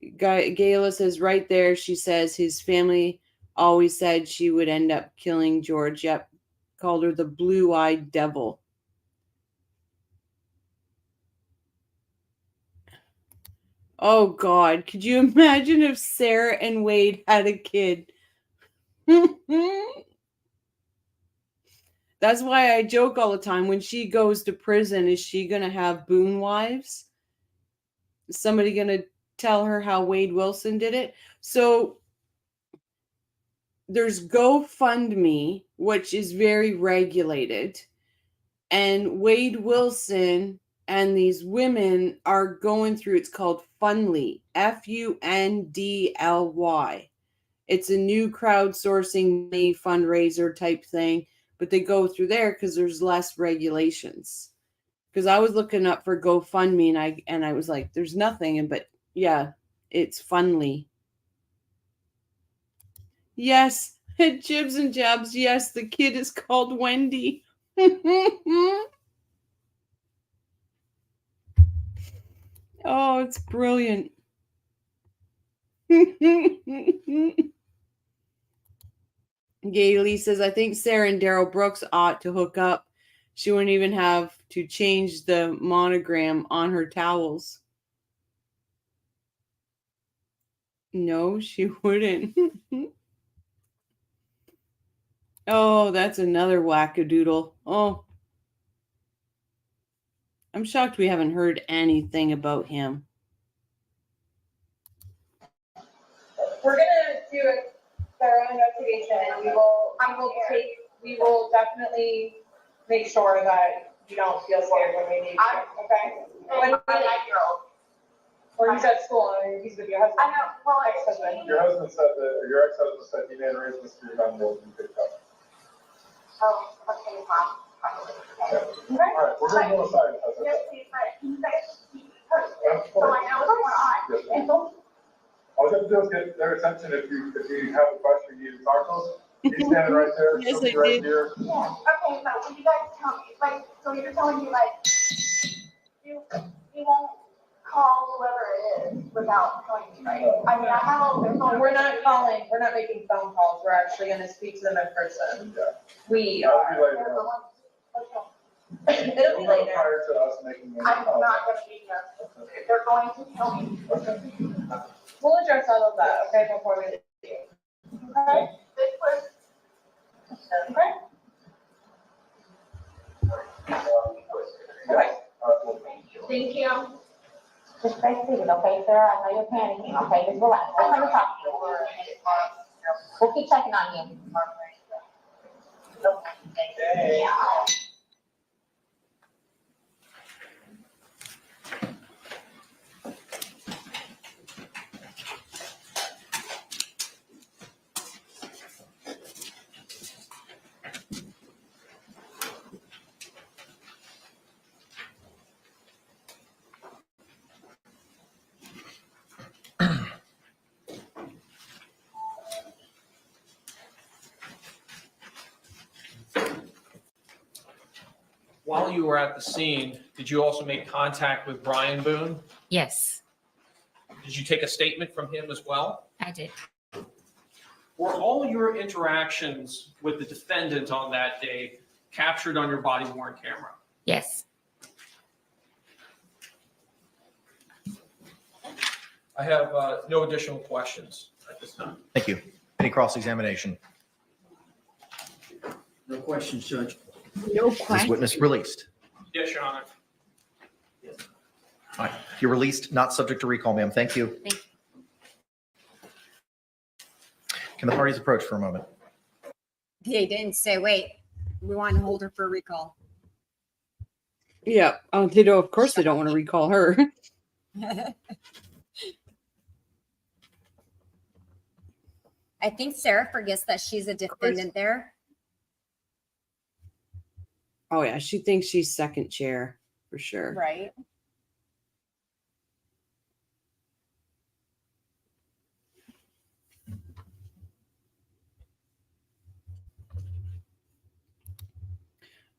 Gayla says right there, she says his family always said she would end up killing George. Yep. Called her the blue-eyed devil. Oh, God. Could you imagine if Sarah and Wade had a kid? That's why I joke all the time. When she goes to prison, is she going to have Boone wives? Is somebody going to tell her how Wade Wilson did it? So there's GoFundMe, which is very regulated. And Wade Wilson and these women are going through, it's called Fundly, Fundly. It's a new crowdsourcing fundraiser type thing. But they go through there because there's less regulations. Because I was looking up for GoFundMe and I was like, there's nothing. But yeah, it's Fundly. Yes, Jibs and Jabs. Yes, the kid is called Wendy. Oh, it's brilliant. Gailey says, I think Sarah and Daryl Brooks ought to hook up. She wouldn't even have to change the monogram on her towels. No, she wouldn't. Oh, that's another wackadoodle. Oh. I'm shocked we haven't heard anything about him. We're gonna do a thorough investigation and we will definitely make sure that you don't feel scared when we need you, okay? My 9-year-old. Or he's at school and he's with your husband. I know, well, Ex-husband. Your husband said that, or your ex-husband said he made arrangements for your 9-year-old to be picked up. Oh, okay, Mom. Okay. All right, we're going to go aside. Yes, please, but he said, so I know what's going on. All you have to do is get their attention if you have a question you need to talk to us. He's standing right there. Yes, She'll be I right did. here. Yeah, okay, so will you guys tell me, like, so you're telling me, like, you won't call whoever it is without telling me, right? I mean, I have all their phone. We're not calling, we're not making phone calls, we're actually gonna speak to them in person. Yeah. We That'll are. be later on. Okay. It'll be later. Prior to us making any I'm calls. not gonna be here. They're going to tell me. Okay. We'll address all of that, okay, before we leave. Okay? Okay? Okay. Thank you. Just stay seated, okay, sir? I know you're panicking, okay? Just relax. We'll come and talk to you. We'll keep checking on you. While you were at the scene, did you also make contact with Brian Boone? Yes, Did you take a statement from him as well? I did. Were all your interactions with the defendant on that day captured on your body worn camera? Yes. I have no additional questions at this time. Thank you. Any cross-examination? No questions, Judge. No Is this question. witness released? Yes, Your Honor. All right. You're released, not subject to recall, ma'am. Thank you. Thank you. Can the parties approach for a moment? They didn't say, wait, we want to hold her for recall. Yeah. Oh, they don't. Of course, they don't want to recall her. I think Sarah forgets that she's a defendant there. Oh yeah, she thinks she's second chair for sure. Right.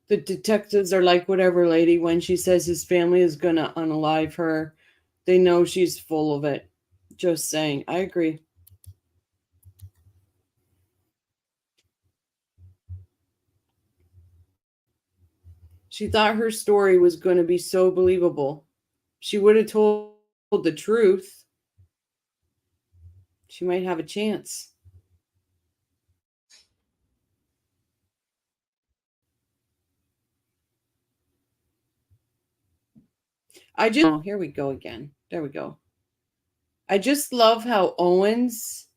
The detectives are like, whatever, lady. When she says his family is gonna unalive her, they know she's full of it. Just saying. I agree. She thought her story was going to be so believable. She would have told the truth. She might have a chance. Oh, here we go again. There we go. I just love how Owen's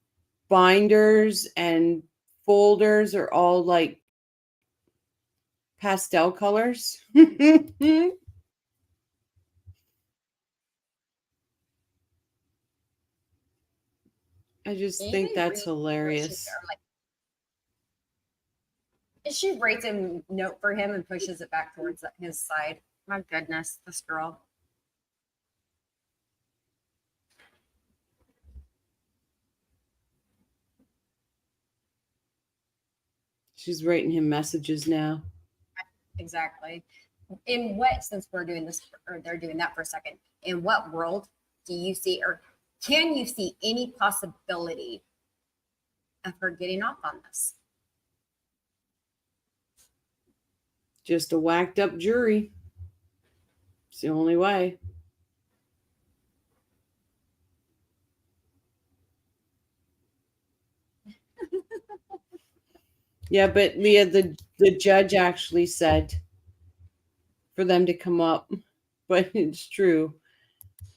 binders and folders are all like pastel colors. I just think that's hilarious. She writes a note for him and pushes it back towards his side. My goodness, this girl. She's writing him messages now. Exactly. In what, since we're doing this, or they're doing that for a second, in what world do you see, or can you see any possibility of her getting off on this? Just a whacked up jury. It's the only way. Yeah, but Leah, the judge actually said for them to come up, but it's true.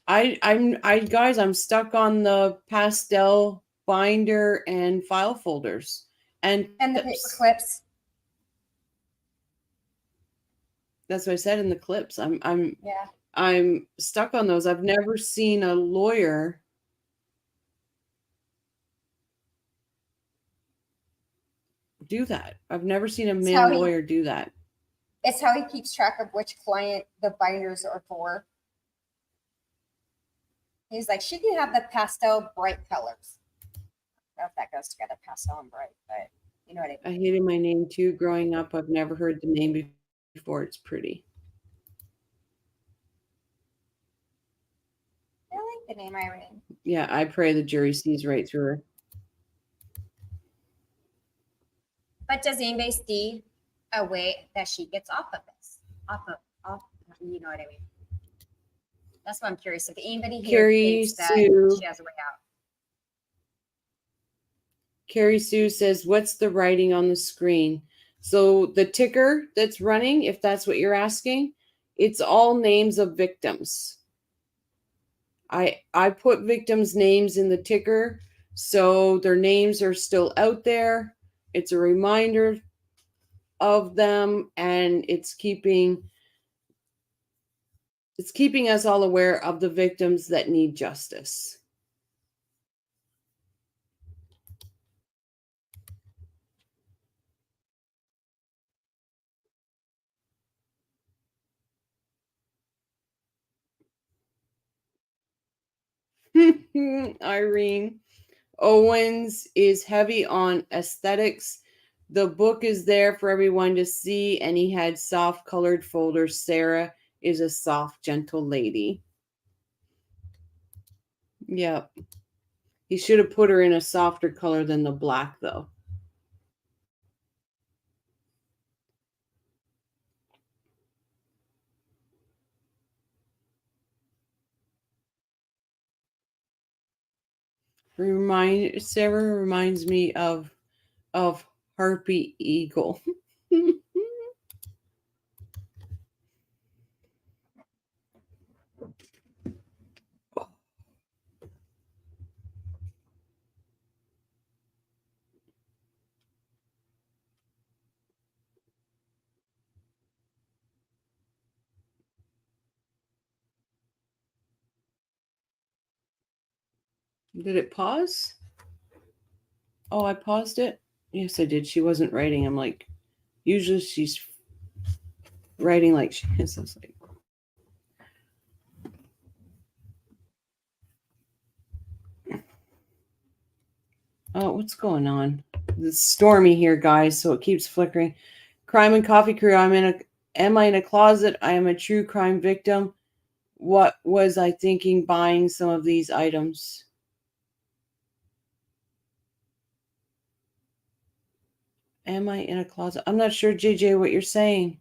I'm stuck on the pastel binder and file folders and the paper clips. That's what I said in the clips. Yeah. I'm stuck on those. I've never seen a lawyer do that. I've never seen a male lawyer do that. It's how he keeps track of which client the binders are for. He's like, she can have the pastel bright colors. I don't know if that goes together, pastel and bright, but you know what I mean. I hated my name too growing up. I've never heard the name before. It's pretty. I like the name Irene. Yeah, I pray the jury sees right through her. But does anybody see a way that she gets off of this? Off, you know what I mean? That's what I'm curious. If anybody here Carrie thinks that Sue. she has a way out. Carrie Sue says, what's the writing on the screen? So the ticker that's running, if that's what you're asking, it's all names of victims. I put victims' names in the ticker, so their names are still out there. It's a reminder of them, and it's keeping us all aware of the victims that need justice. Irene Owens is heavy on aesthetics. The book is there for everyone to see, and he had soft colored folders. Sarah is a soft, gentle lady. Yep. He should have put her in a softer color than the black, though. Sarah reminds me of Harpy Eagle. Did it pause? Oh, I paused it? Yes, I did. She wasn't writing. I'm like, usually she's writing like she is. I was like, oh, what's going on? It's stormy here, guys, so it keeps flickering. Crime and Coffee Crew. Am I in a closet? I am a true crime victim. What was I thinking buying some of these items? Am I in a closet? I'm not sure, JJ, what you're saying.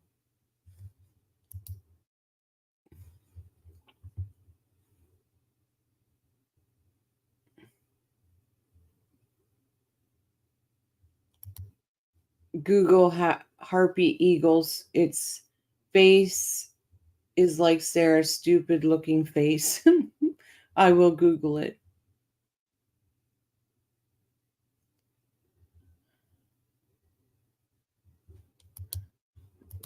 Google Harpy Eagles. Its face is like Sarah's stupid looking face. I will Google it.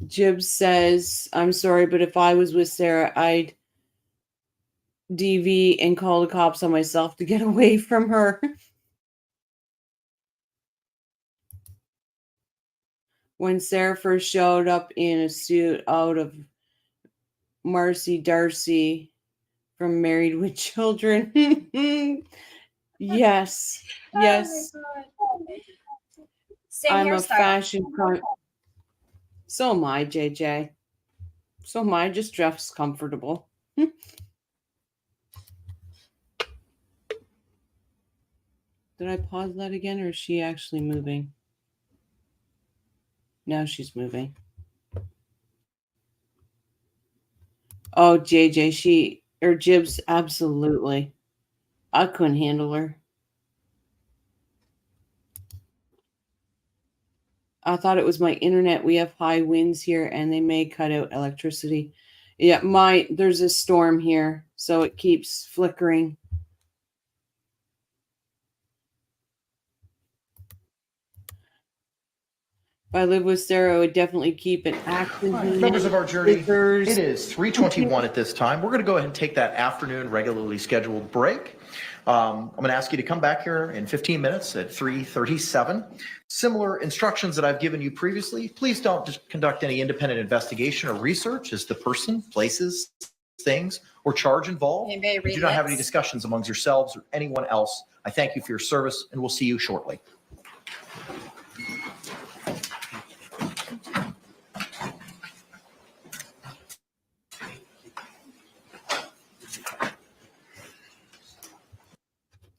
Jib says, I'm sorry, but if I was with Sarah, I'd DV and call the cops on myself to get away from her. When Sarah first showed up in a suit out of Marcy Darcy from Married with Children. Yes. Yes. Oh my God. Same I'm a hairstyle. fashion crime. So am I, JJ. So am I. Just dress comfortable. Did I pause that again, or is she actually moving? Now she's moving. Oh, JJ, Jibs, absolutely. I couldn't handle her. I thought it was my internet. We have high winds here, and they may cut out electricity. Yeah, there's a storm here, so it keeps flickering. If I live with Sarah, I would definitely keep an active. All right, members of our journey, it is 3:21 at this time. We're going to go ahead and take that afternoon regularly scheduled break. I'm going to ask you to come back here in 15 minutes at 3:37. Similar instructions that I've given you previously. Please don't just conduct any independent investigation or research as the person, places, things, or charge involved. You do not have any discussions amongst yourselves or anyone else. I thank you for your service, and we'll see you shortly.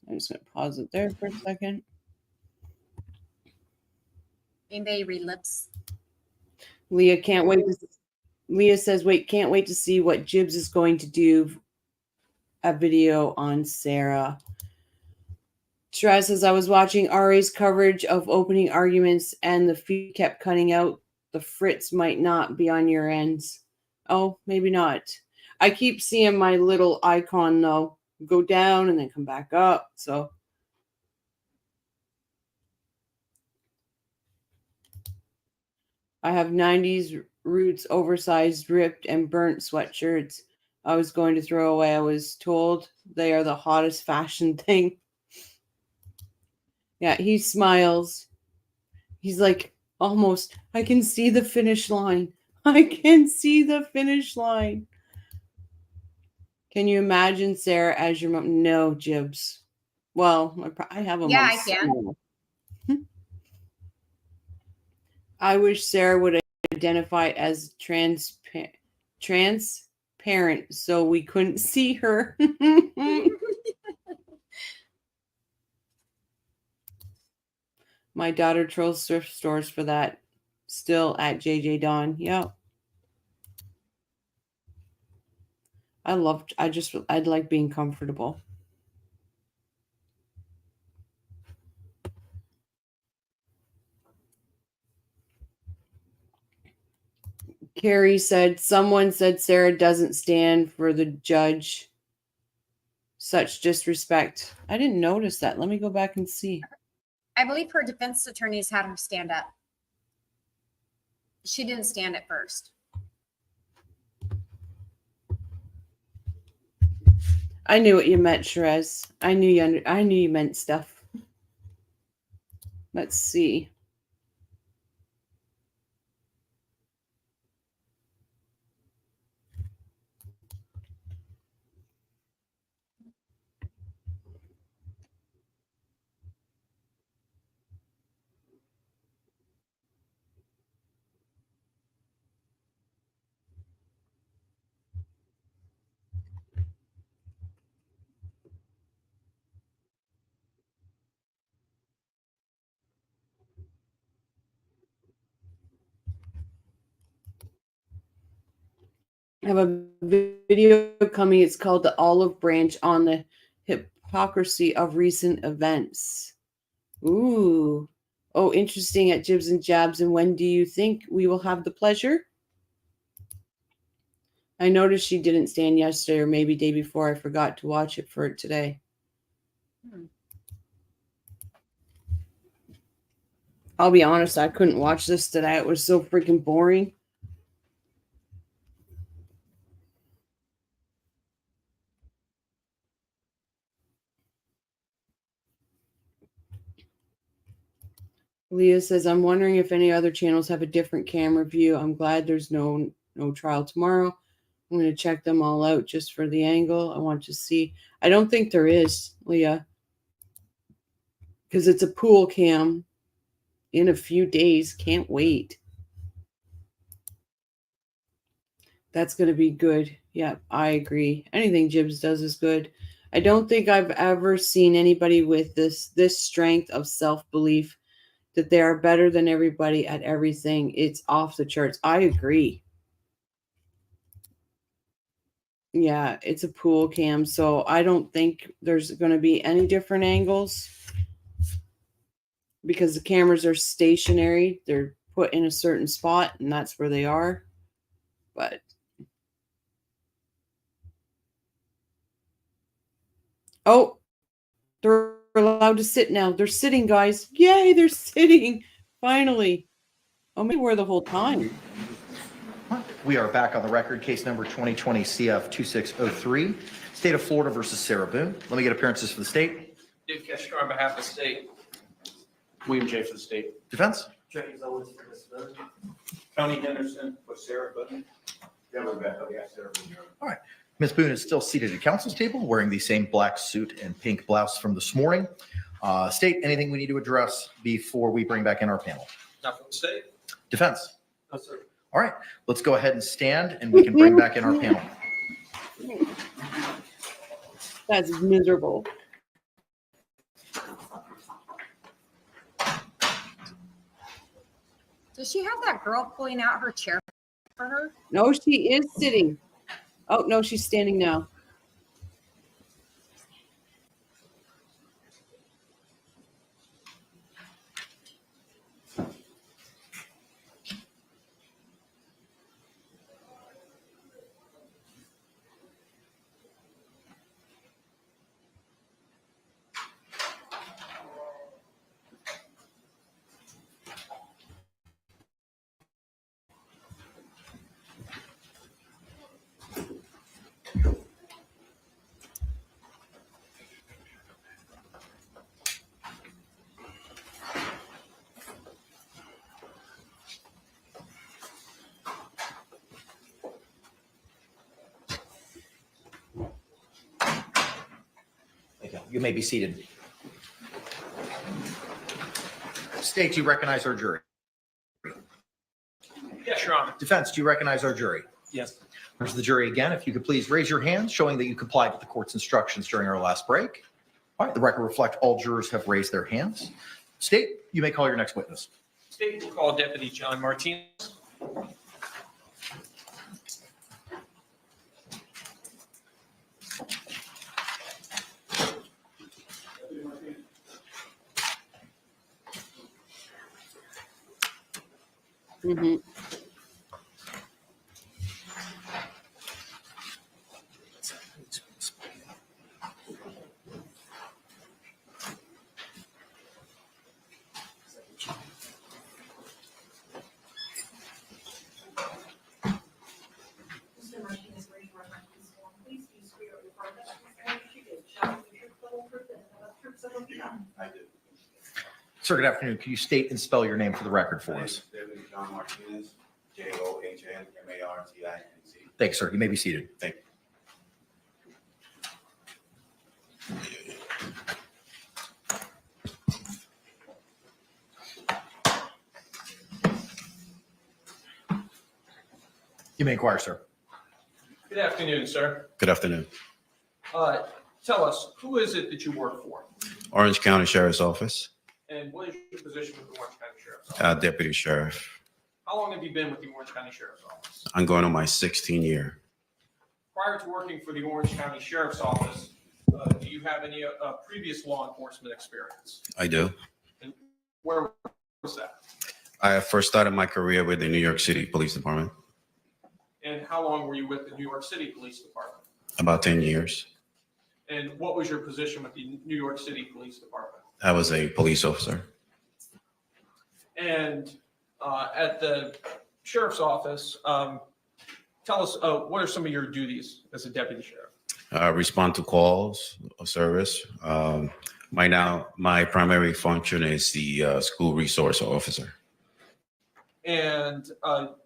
I'm just going to pause it there for a second. Anybody read lips? Leah says, can't wait to see what Jibs is going to do a video on Sarah. Shiraz says, I was watching RA's coverage of opening arguments and the feed kept cutting out. The Fritz might not be on your ends. Oh, maybe not. I keep seeing my little icon, though, go down and then come back up. So I have 90s roots, oversized, ripped, and burnt sweatshirts I was going to throw away. I was told they are the hottest fashion thing. Yeah, he smiles. He's like, almost, I can see the finish line. I can see the finish line. Can you imagine Sarah as your mom? No, Jibs. Well, I have a Yeah, mom. I can. I wish Sarah would identify as transparent so we couldn't see her. My daughter trolls thrift stores for that. Still at JJ Dawn. Yep. I'd like being comfortable. Carrie said, someone said Sarah doesn't stand for the judge. Such disrespect. I didn't notice that. Let me go back and see. I believe her defense attorneys had her stand up. She didn't stand at first. I knew what you meant, Sherez. I knew you meant stuff. Let's see. I have a video coming. It's called The Olive Branch on the Hypocrisy of Recent Events. Ooh. Oh, interesting at Jibs and Jabs. And when do you think we will have the pleasure? I noticed she didn't stand yesterday or maybe day before. I forgot to watch it for today. I'll be honest, I couldn't watch this today. It was so freaking boring. Leah says, I'm wondering if any other channels have a different camera view. I'm glad there's no trial tomorrow. I'm going to check them all out just for the angle. I want to see. I don't think there is, Leah, because it's a pool cam in a few days. Can't wait. That's going to be good. Yeah, I agree. Anything Jibs does is good. I don't think I've ever seen anybody with this strength of self-belief that they are better than everybody at everything. It's off the charts. I agree. Yeah, it's a pool cam, so I don't think there's going to be any different angles because the cameras are stationary. They're put in a certain spot, and that's where they are. But oh, they're allowed to sit now. They're sitting, guys. Yay, they're sitting. Finally. Oh, maybe we're the whole time. We are back on the record, case number 2020 CF 2603, State of Florida versus Sarah Boone. Let me get appearances for the state. Dave Keshner on behalf of the state. William J. for the state. Defense. James Owens for this vote. Tony Henderson for Sarah Button. All right. Ms. Boone is still seated at council's table, wearing the same black suit and pink blouse from this morning. State, anything we need to address before we bring back in our panel? Not from the state. Defense. No, sir. All right, let's go ahead and stand and we can bring back in our panel. That's miserable. Does she have that girl pulling out her chair for her? No, she is sitting. Oh, no, she's standing now. you may be seated. State, do you recognize our jury? Yes, Your Honor. Defense, do you recognize our jury? Yes. Members of the jury, again, if you could please raise your hands, showing that you complied with the court's instructions during our last break. All right, the record reflect all jurors have raised their hands. State, you may call your next witness. State will call Deputy John Martinez. Mm-hmm. Mr. Martinez, raise your right hand. Please do swear or affirm that the testimony you give shall be the truth, the whole truth, and nothing but the truth, so help you God. I do. Sir, good afternoon. Can you state and spell your name for the record for us? Deputy John Martinez, JOHNMARTINZ. Thanks, sir. You may be seated. Thank you. You may inquire, sir. Good afternoon, sir. Good afternoon. Tell us, who is it that you work for? Orange County Sheriff's Office, And what is your position with the Orange County Sheriff's Office? Deputy Sheriff. How long have you been with the Orange County Sheriff's Office? I'm going on my 16th year. Prior to working for the Orange County Sheriff's Office, do you have any previous law enforcement experience? I do. And where was that? I first started my career with the New York City Police Department, And how long were you with the New York City Police Department? about 10 years. And what was your position with the New York City Police Department? I was a police officer. And at the sheriff's office, tell us, what are some of your duties as a deputy sheriff? Respond to calls of service. My primary function is the school resource officer. And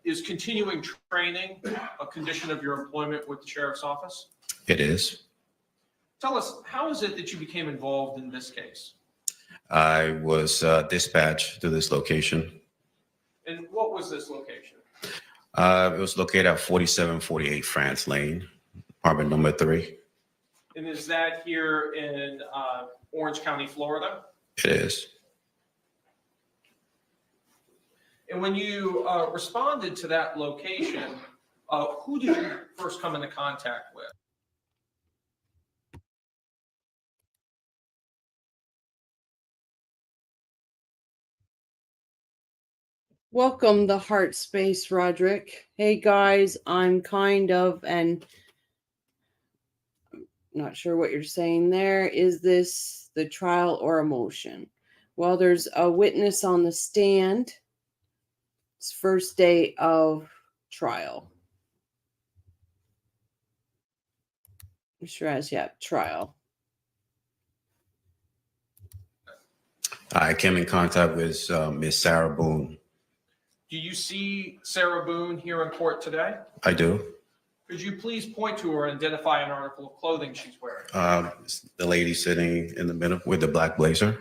is continuing training a condition of your employment with the sheriff's office? It is. Tell us, how is it that you became involved in this case? I was dispatched to this location. And what was this location? It was located at 4748 France Lane, apartment number 3. And is that here in Orange County, Florida? It is. And when you responded to that location, who did you first come into contact with? Welcome the heart space, Roderick. Hey guys, I'm kind of, and not sure what you're saying there. Is this the trial or a motion? Well, there's a witness on the stand. It's first day of trial. Shiraz, yeah, trial. I came in contact with Miss Sarah Boone. Do you see Sarah Boone here in court today? I do. Could you please point to her and identify an article of clothing she's wearing? The lady sitting in the middle with the black blazer.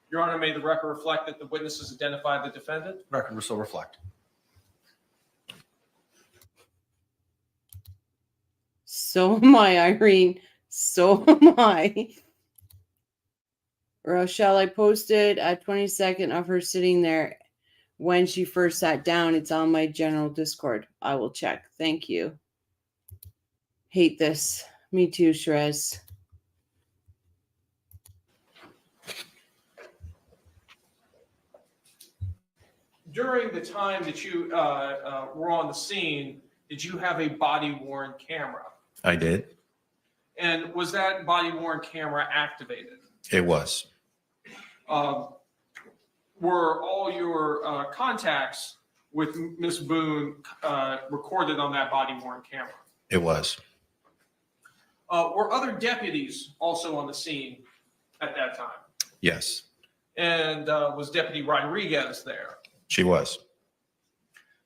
Your Honor, may the record reflect that the witnesses identified the defendant? Record will still reflect. So am I, Irene. So am I. Rochelle, I posted a 22nd of her sitting there when she first sat down. It's on my general Discord. I will check. Thank you. Hate this. Me too, Shrez. During the time that you were on the scene, did you have a body-worn camera? I did. And was that body-worn camera activated? It was. Were all your contacts with Ms. Boone recorded on that body-worn camera? It was. Were other deputies also on the scene at that time? Yes, And was Deputy Rodriguez there? she was.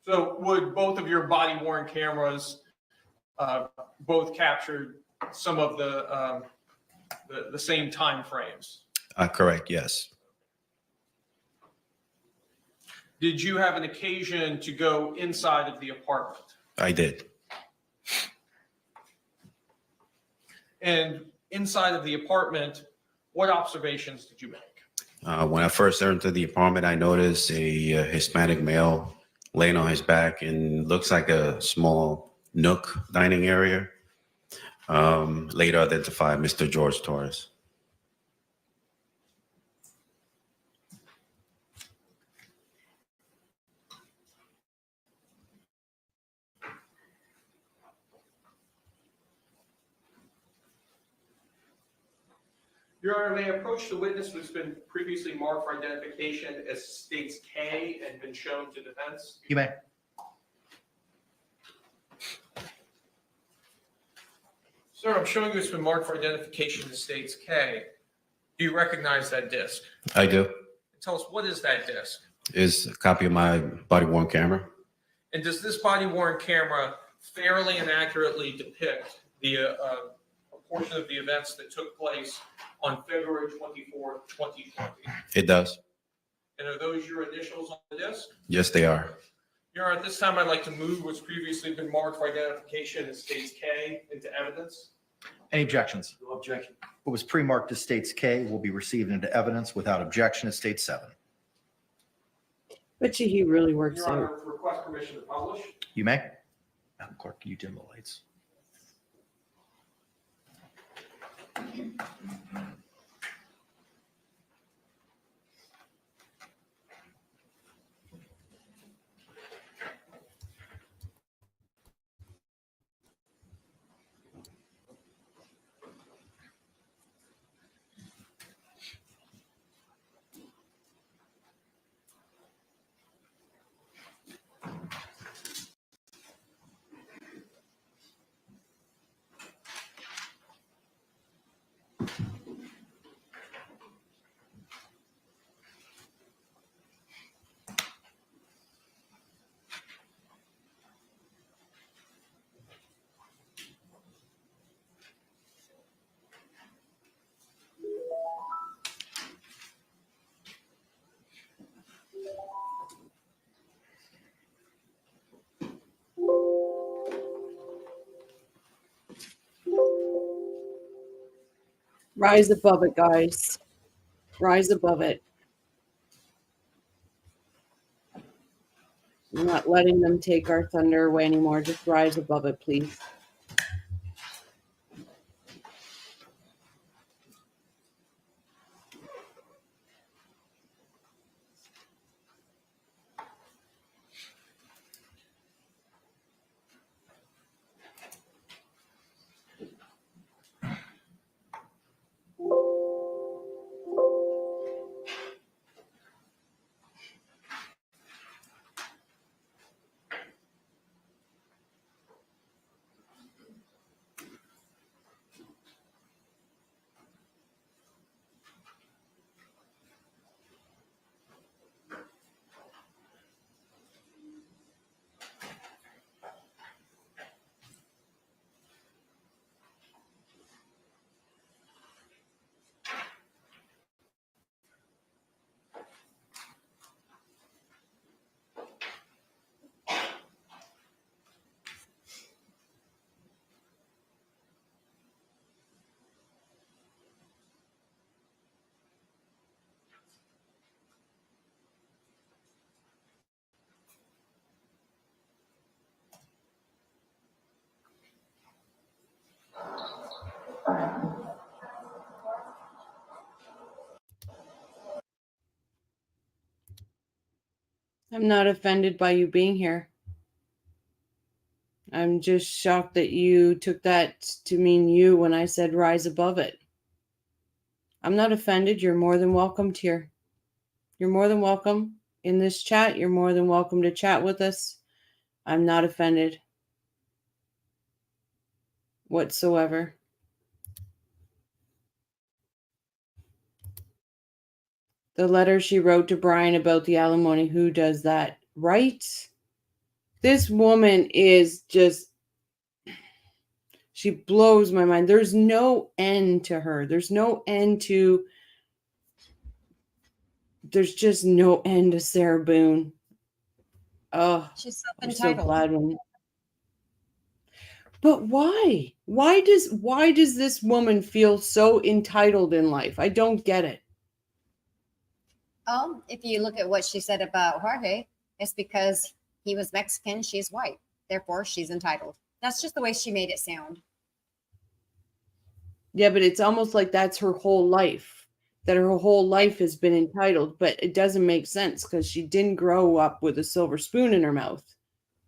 So would both of your body-worn cameras both capture some of the the same time frames. Correct, yes. Did you have an occasion to go inside of the apartment? I did. And inside of the apartment, what observations did you make? When I first entered the apartment, I noticed a Hispanic male laying on his back and looks like a small nook dining area. Later identified Mr. George Torres. Your Honor, may I approach the witness who's been previously marked for identification as states K and been shown to defense? You may. Sir, I'm showing you it's been marked for identification as states K. Do you recognize that disc? I do. Tell us, what is that disc? Is a copy of my body-worn camera. And does this body-worn camera fairly and accurately depict the a portion of the events that took place on February 24th, 2020? It does. And are those your initials on the disc? Yes, they are. Your Honor, at this time, I'd like to move what's previously been marked for identification as states K into evidence. Any objections? No objection. What was pre-marked as states K will be received into evidence without objection as state 7. Bet you he really works Your Honor, out. request permission to publish. You may. Madam Clerk, can you dim the lights? Rise above it, guys. Rise above it. I'm not letting them take our thunder away anymore. Just rise above it, please. I'm not offended by you being here. I'm just shocked that you took that to mean you when I said rise above it. I'm not offended. You're more than welcome here. You're more than welcome in this chat. You're more than welcome to chat with us. I'm not offended whatsoever. The letter she wrote to Brian about the alimony, who does that, right? This woman is just, She blows my mind. There's no end to her. There's no end to. There's just no end to Sarah Boone. Oh, She's I'm so self-entitled. glad when. But why? Why does this woman feel so entitled in life? I don't get it. If you look at what she said about Jorge, it's because he was Mexican, she's white. Therefore, she's entitled. That's just the way she made it sound. Yeah, but it's almost like that's her whole life. That her whole life has been entitled, but it doesn't make sense because she didn't grow up with a silver spoon in her mouth.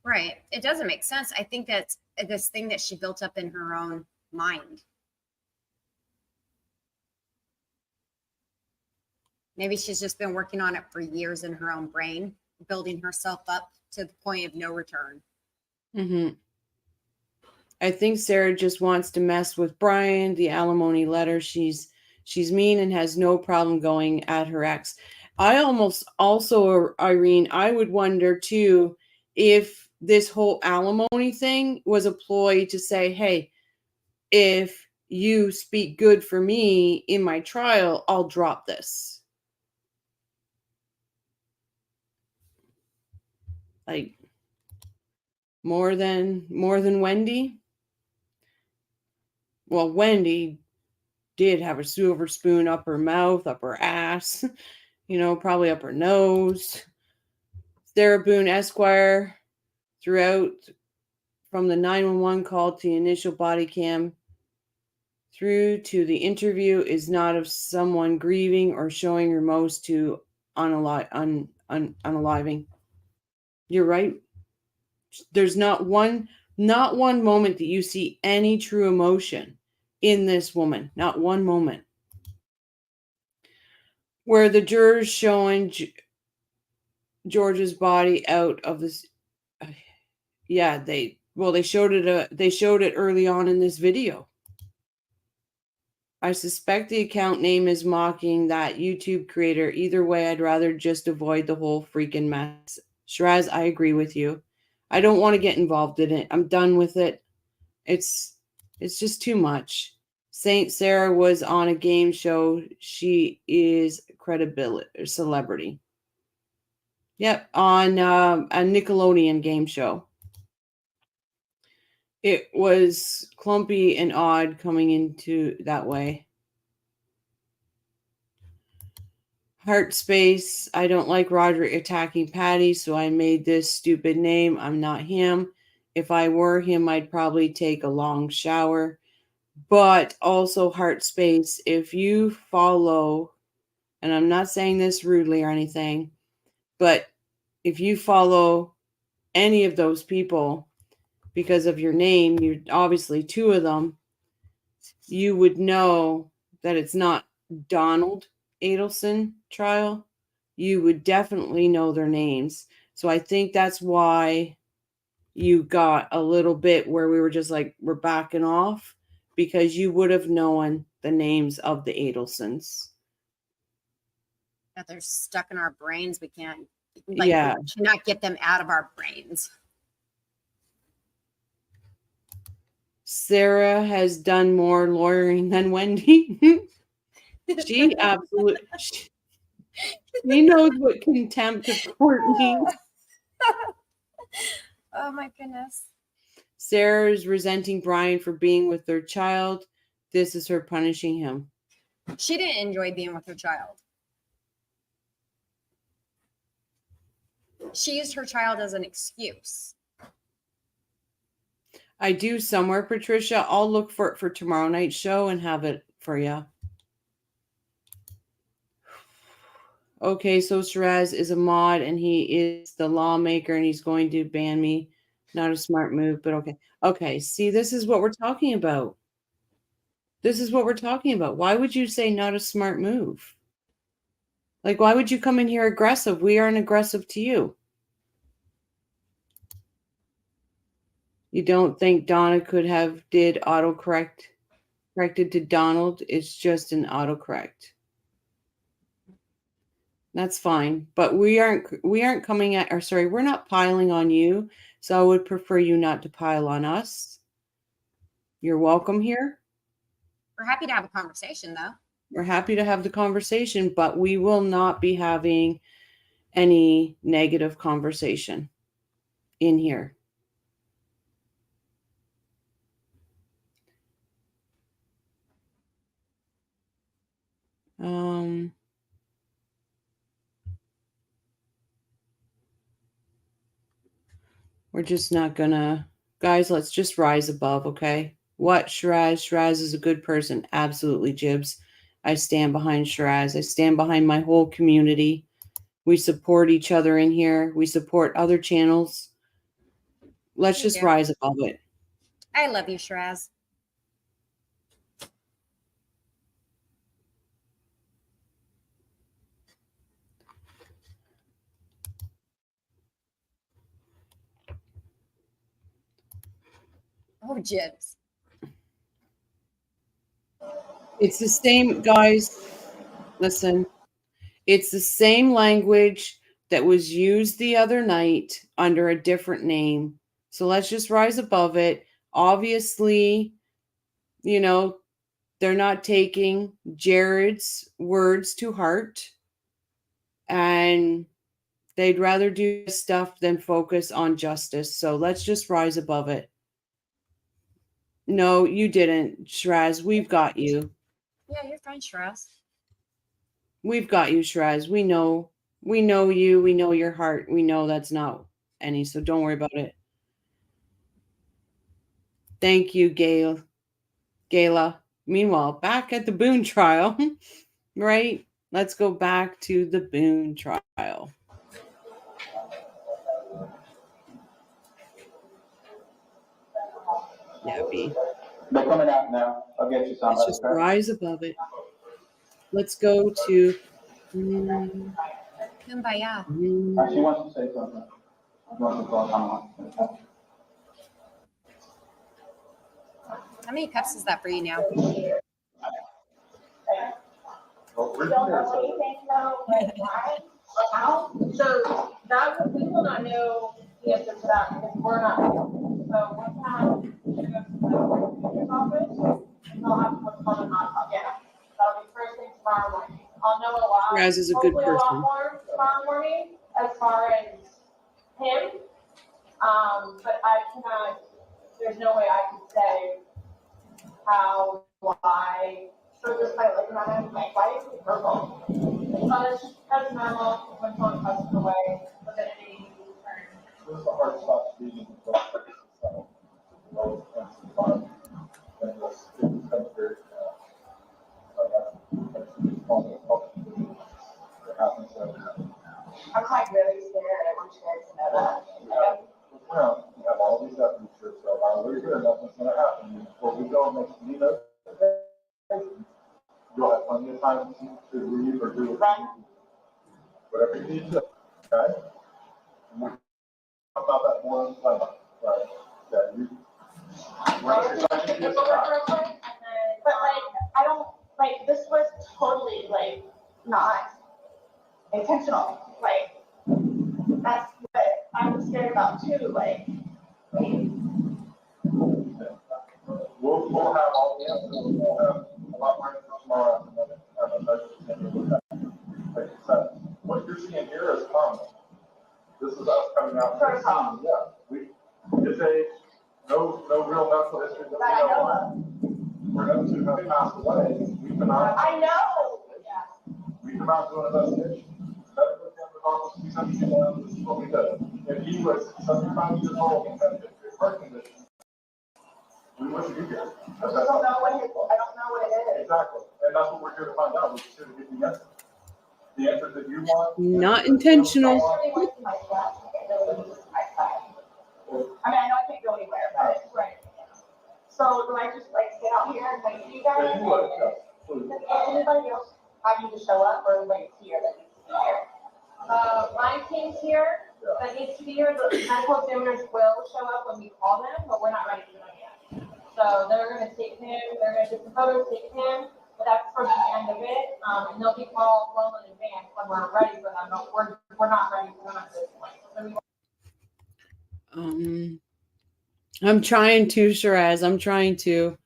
Right. It doesn't make sense. I think that's this thing that she built up in her own mind. Maybe she's just been working on it for years in her own brain, building herself up to the point of no return. Mm-hmm. I think Sarah just wants to mess with Brian, the alimony letter. She's mean and has no problem going at her ex. I almost also, Irene, I would wonder too if this whole alimony thing was a ploy to say, hey, if you speak good for me in my trial, I'll drop this. Like more than Wendy. Well, Wendy did have a silver spoon up her mouth, up her ass, probably up her nose. Sarah Boone Esquire, throughout from the 911 call to the initial body cam through to the interview, is not of someone grieving or showing remorse to unaliving. You're right. There's not one moment that you see any true emotion in this woman. Not one moment. Where the jurors showing George's body out of this. Yeah, they showed it. They showed it early on in this video. I suspect the account name is mocking that YouTube creator. Either way, I'd rather just avoid the whole freaking mess. Shiraz, I agree with you. I don't want to get involved in it. I'm done with it. It's just too much. Saint Sarah was on a game show. She is credibility celebrity. Yep, on a Nickelodeon game show. It was clumpy and odd coming into that way. Heart space. I don't like Roderick attacking Patty, so I made this stupid name. I'm not him. If I were him, I'd probably take a long shower. But also heart space. If you follow, and I'm not saying this rudely or anything, but if you follow any of those people because of your name, you're obviously two of them, you would know that it's not Donald Adelson trial. You would definitely know their names. So I think that's why you got a little bit where we were just like, we're backing off, because you would have known the names of the Adelsons. That they're stuck in our brains. We can't, we cannot get them out of our brains. Sarah has done more lawyering than Wendy. She absolutely, she knows what contempt of court means. Oh my goodness. Sarah is resenting Brian for being with their child. This is her punishing him. She didn't enjoy being with her child. She used her child as an excuse. I do somewhere, Patricia. I'll look for it for tomorrow night's show and have it for you. Okay, so Shiraz is a mod and he is the lawmaker and he's going to ban me. Not a smart move, but okay. Okay, see, this is what we're talking about. This is what we're talking about. Why would you say not a smart move? Like, why would you come in here aggressive? We aren't aggressive to you. You don't think Donna could have did autocorrected to Donald? It's just an autocorrect. That's fine, but we aren't coming at, or sorry, we're not piling on you. So I would prefer you not to pile on us. You're welcome here. We're happy to have a conversation, though. We're happy to have the conversation, but we will not be having any negative conversation in here. We're just not gonna, guys, let's just rise above, okay? What, Shiraz? Shiraz is a good person. Absolutely, Jibs. I stand behind Shiraz. I stand behind my whole community. We support each other in here. We support other channels. Let's just rise above it. I love you, Shiraz. Oh, Jibs. It's the same, guys. Listen, it's the same language that was used the other night under a different name. So let's just rise above it. Obviously, you know, they're not taking Jared's words to heart, and they'd rather do stuff than focus on justice. So let's just rise above it. No, you didn't, Shiraz. We've got you. Yeah, you're fine, Shiraz. We've got you, Shiraz. We know you. We know your heart. We know that's not any, so don't worry about it. Thank you, Gayla. Meanwhile, back at the Boone trial, right? Let's go back to the Boone trial. Yeah, B. They're coming out now. I'll get you some. Let's just rise above it. Let's go to. Kumbaya. She wants to say something. She wants to call someone. How many cups is that for you now? So that, we will not know the answer to that because we're not. So what's happening? Should go to the prosecutor's office and they'll have what's called an autopsy. Yeah. That'll be first thing tomorrow morning. I'll know a lot. Raz is a good hopefully a lot person. more tomorrow morning as far as him. But I cannot, there's no way I can say how, why. So just by looking at him, like, why is he purple? That's normal when someone passes away within an 80 turn. This is a hard spot to be in. I'm like really scared. I want you guys to know that. Well, you have all these evidence here, so we're here, nothing's gonna happen. Before we go and make some neat you'll have plenty of time to read or do whatever you need to, okay? And we'll talk about that more in time, right? That you. But like, I don't, like, this was totally like not intentional. Like, that's what I'm scared about too. Like, We'll have all the answers. We'll have a lot more answers tomorrow. Like you said, what you're seeing here is common. This is us coming out. Sort of common. Yeah, it's no real medical history that we know of. Where those who have passed away, we come out. I know. We come out doing an investigation. Medical examiner's office, we send people out, this is what we did. If he was 75 years old and had a heart condition, we wouldn't be here. I don't know what it is. Exactly, and that's what we're here to find out. We're just here to get the answer. The answers that you want. Not intentional. I mean, I know I can't go anywhere, but it's right. So do I just like sit out here and wait for you guys? Yeah, you would, yeah, please. Does anybody else have you to show up or everybody's here that needs to be here? My team's here that needs to be here. The medical examiners will show up when we call them, but we're not ready for them yet. So they're gonna take him, they're gonna take some photos, take him, but that's for the end of it. And they'll be called well in advance when we're ready for them, but we're not ready for them at this point. So I'm trying to, Shiraz. I'm trying to.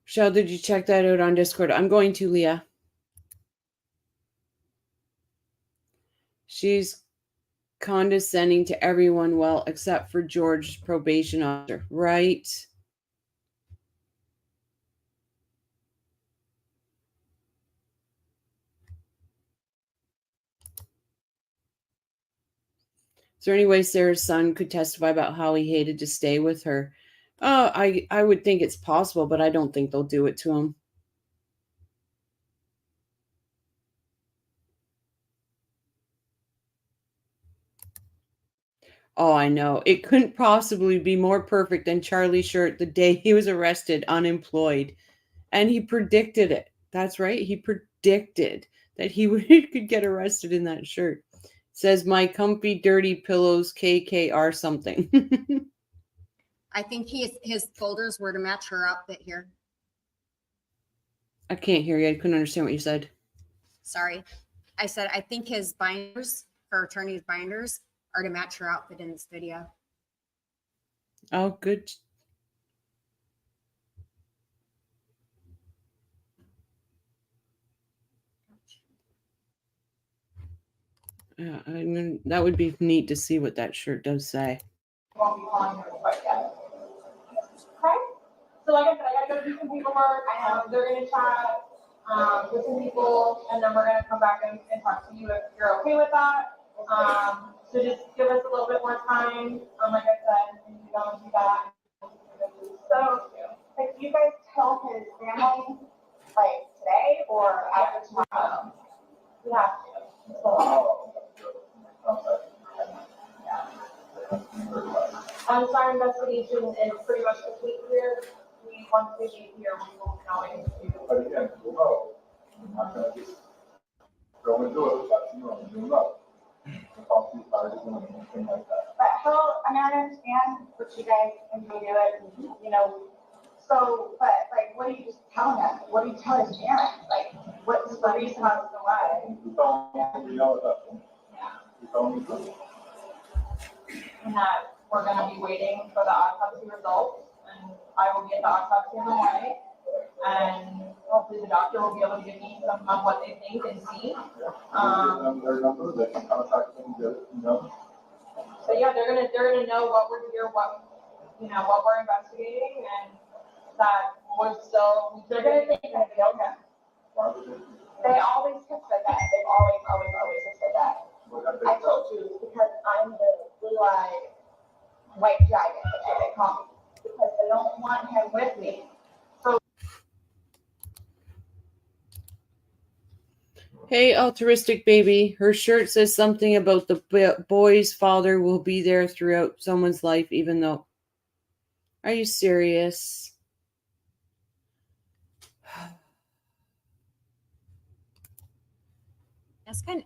Shell, did you check that out on Discord? I'm going to, Leah. She's condescending to everyone, well, except for George's probation officer, right? Is there any way Sarah's son could testify about how he hated to stay with her? I would think it's possible, but I don't think they'll do it to him. Oh, I know. It couldn't possibly be more perfect than Charlie's shirt the day he was arrested, unemployed. And he predicted it. That's right. He predicted that he could get arrested in that shirt. It says, my comfy, dirty pillows, KKR something. I think his folders were to match her outfit here. I can't hear you. I couldn't understand what you said. Sorry. I said, I think his binders, her attorney's binders, are to match her outfit in this video. Oh, good. Yeah, I mean, that would be neat to see what that shirt does say. Won't be calling her quite yet. Okay. So like I said, I gotta go do some paperwork. They're gonna chat with some people, and then we're gonna come back and talk to you if you're okay with that. So just give us a little bit more time. Like I said, and you don't do that. So if you guys tell his family like today or after tomorrow, you have to. Our investigation is pretty much complete here. We want to be here, we will know it. But again, we'll know. I'm not gonna just go and do it, but you know, you'll know. But how, I mean, I understand what you guys can do it, and, you know, so, but like, what are you just telling us? What are you telling his parents? Like, what's the reason as to why? You told me, we know that. You told me something. And that we're gonna be waiting for the autopsy results, and I will get the autopsy in the morning. And hopefully the doctor will be able to give me some of what they think and see. Their number, they can contact them, get it, you know. So yeah, they're gonna know what we're here, what, you know, what we're investigating, and that we're still, they're gonna think that we don't know. They always have said that. They've always have said that. I told you, because I'm the blue-eyed white dragon, that's what they call me, because they don't want him with me. So. Hey, altruistic baby. Her shirt says something about the boy's father will be there throughout someone's life, even though. Are you serious?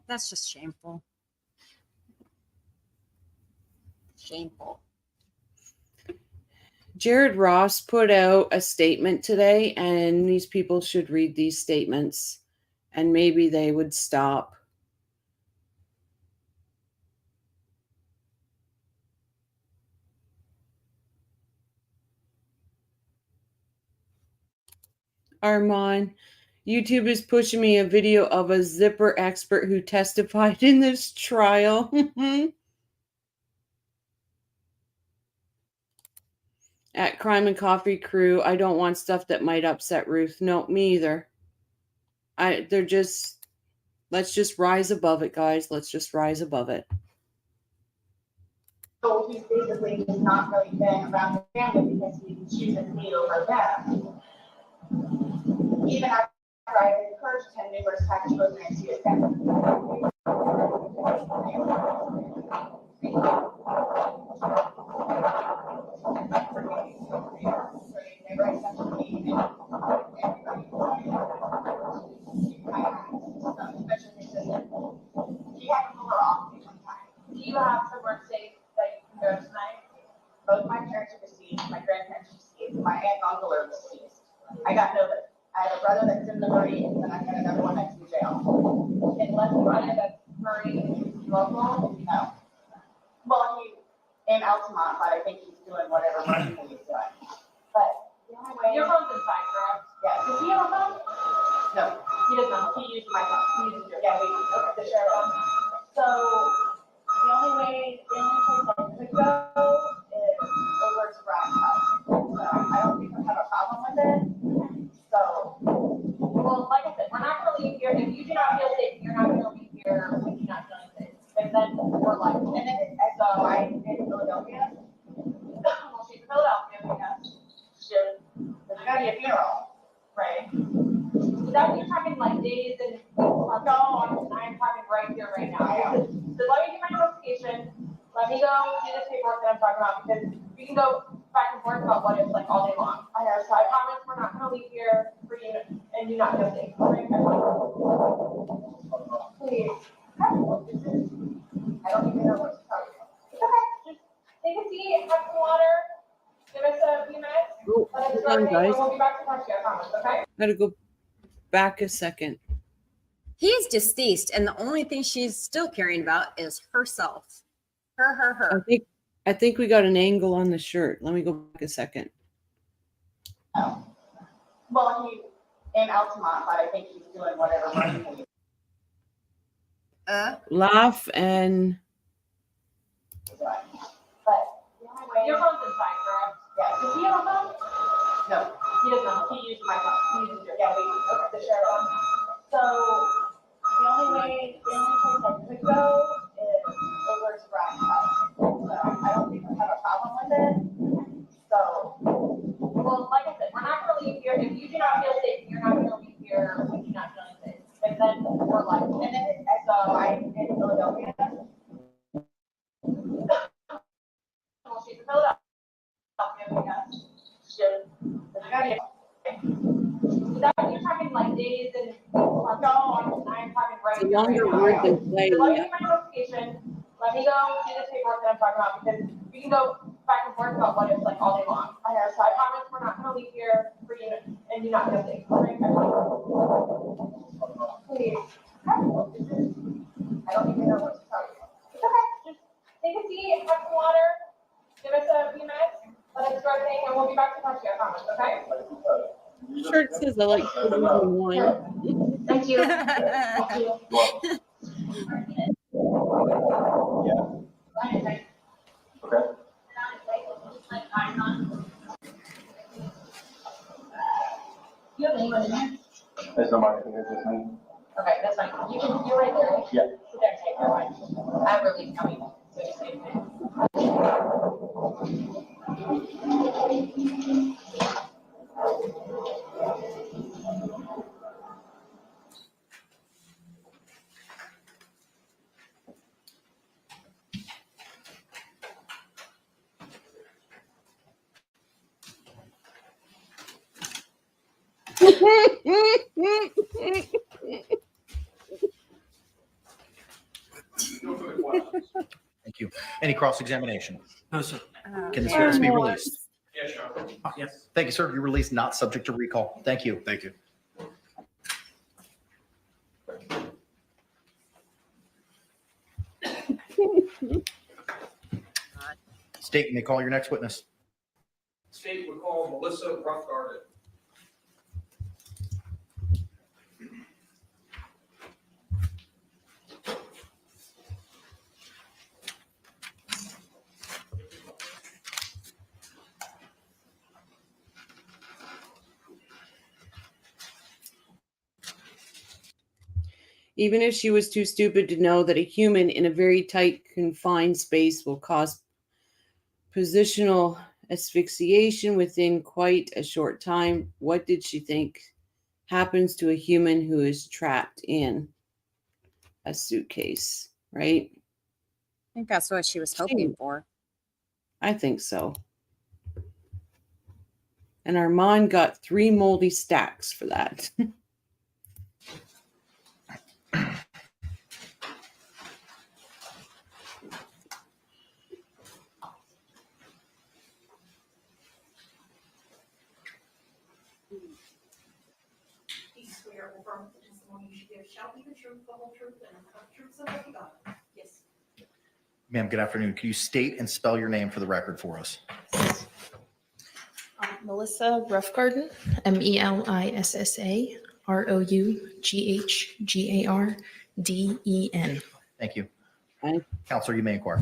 That's just shameful. Shameful. Jared Ross put out a statement today, and these people should read these statements, and maybe they would stop. Armand, YouTube is pushing me a video of a zipper expert who testified in this trial. At Crime and Coffee Crew, I don't want stuff that might upset Ruth. No, me either. Let's just rise above it, guys. Let's just rise above it. So he's basically just not really been around the family because he chooses me over them. Even after I encouraged him numerous times to go and see his family. He had to pull her off me one time. Do you have somewhere safe that you can go tonight? Both my parents are deceased, my grandparents are deceased, my aunt and uncle are deceased. I got noticed. I have a brother that's in the Marines and I got another one that's in jail. Unless brother that's Marine local, no. Well, he in Altamont, but I think he's doing whatever Marine he's doing. But the only way. Your phone's inside, correct? Yeah. Does he have a phone? No, he does not. He used my phone. He uses your. Yeah, we use the sheriff's phone. So the only place I could go is over to Brown's house. So I don't think I have a problem with it. So, well, like I said, we're not gonna leave here. If you do not feel safe, you're not gonna leave here if you're not feeling safe. And then we're like, and then so I in Philadelphia. Well, she's in Philadelphia because there's gotta be a funeral, right? So that you're talking like days and no, I'm talking right here, right now. So let me do my notification. Let me go do this paperwork that I'm talking about because we can go back and forth about what it's like all day long. I know. So I promise we're not gonna leave here for you and you not feel safe. Right? Please. I don't even know what to tell you. It's okay. Just take a seat, have some water. Give us a few minutes. Oh, Let us hold on, and guys. we'll be back to talk to you. I promise. Okay. Gotta go back a second. He's deceased, and the only thing she's still caring about is herself. Her. I think we got an angle on the shirt. Let me go back a second. Well, he's in Altamont, but I think he's doing whatever Marine he's Laugh and doing. But the only way. Your phone's inside, correct? Yeah. Does he have a phone? No, he does not. He used my phone. He uses your. Yeah, we use the sheriff's phone. So the only place I could go is over to Brown's house. So I don't think I have a problem with it. So, well, like I said, we're not gonna leave here. If you do not feel safe, you're not gonna leave here if you're not feeling safe. And then we're like, and then so I'm in Philadelphia. Well, she's in Philadelphia because there's gotta be that you're talking like days and no, I'm talking right it's a here, longer right word now. than play. So let me do my notification. Let me go do this paperwork that I'm talking about because we can go back and forth about what it's like all day long. I know. So I promise we're not gonna leave here for you and you not feel safe. Right? Please. I don't even know what to tell you. It's okay. Just take a seat, have some water. Give us a few minutes. Let us start thing, and we'll be back to talk to you. I promise. Okay. Shirt says I like wine. Thank you. Thank you. Okay. You have anyone in there? There's nobody here, just me. Okay, that's fine. You're right there, right? Yeah. Sit there and take your wine. I have relief coming. So just say it. Thank you. Any cross-examination? No, sir. Can this witness be released? Yeah, sure. Yes. Thank you, sir. You're released, not subject to recall. Thank you. Thank you. State, you may call your next witness. State would call Melissa Roughgarden. Even if she was too stupid to know that a human in a very tight, confined space will cause positional asphyxiation within quite a short time, what did she think happens to a human who is trapped in a suitcase, right? I think that's what she was hoping for. I think so. And Armand got 3 moldy stacks for that. here will affirm that the testimony you should give shall be the truth, the whole truth, and nothing but the truth, so help you God. Yes. Ma'am, good afternoon. Can you state and spell your name for the record for us? Melissa Roughgarden, Melissa Roughgarden. Thank you. I, Counselor, you may inquire.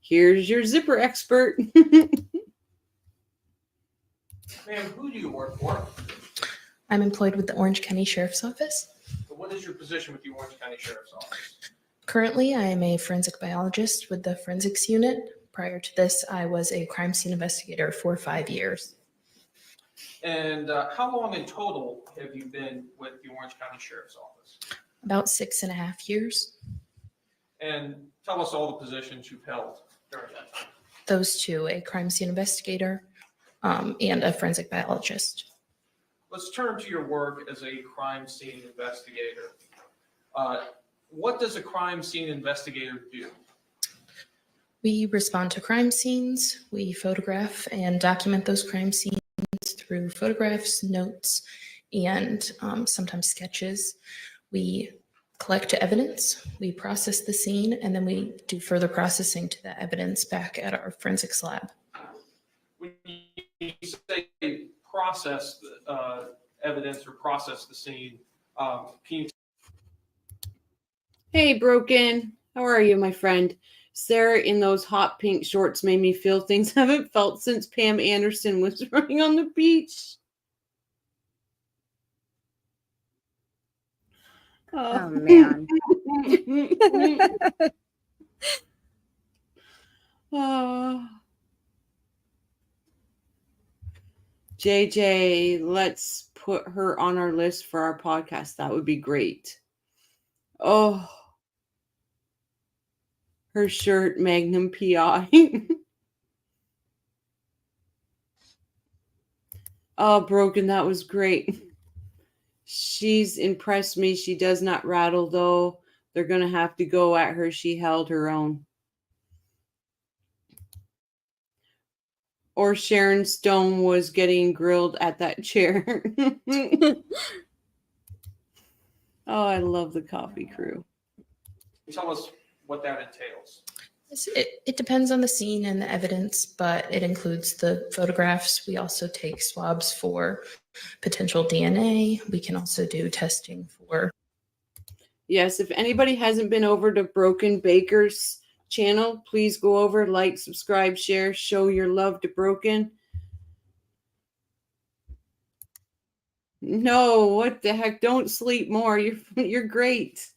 Here's your zipper expert. Ma'am, who do you work for? I'm employed with the Orange County Sheriff's Office. What is your position with the Orange County Sheriff's Office? Currently, I am a forensic biologist with the forensics unit. Prior to this, I was a crime scene investigator for 5 years. And how long in total have you been with the Orange County Sheriff's Office? About 6.5 years. And tell us all the positions you've held during that time. Those two, a crime scene investigator and a forensic biologist. Let's turn to your work as a crime scene investigator. What does a crime scene investigator do? We respond to crime scenes. We photograph and document those crime scenes through photographs, notes, and sometimes sketches. We collect evidence, we process the scene, and then we do further processing to that evidence back at our forensics lab. When you say process evidence or process the scene, can you? Hey, Broken. How are you, my friend? Sarah in those hot pink shorts made me feel things I haven't felt since Pam Anderson was running on the beach. Oh, man. Oh. JJ, let's put her on our list for our podcast. That would be great. Oh, her shirt, Magnum PI. Oh, Broken, that was great. She's impressed me. She does not rattle, though. They're going to have to go at her. She held her own. Or Sharon Stone was getting grilled at that chair. Oh, I love the coffee crew. Tell us what that entails. It depends on the scene and the evidence, but it includes the photographs. We also take swabs for potential DNA. We can also do testing for. Yes, if anybody hasn't been over to Broken Baker's channel, please go over, like, subscribe, share, show your love to Broken. No, what the heck? Don't sleep more. You're great.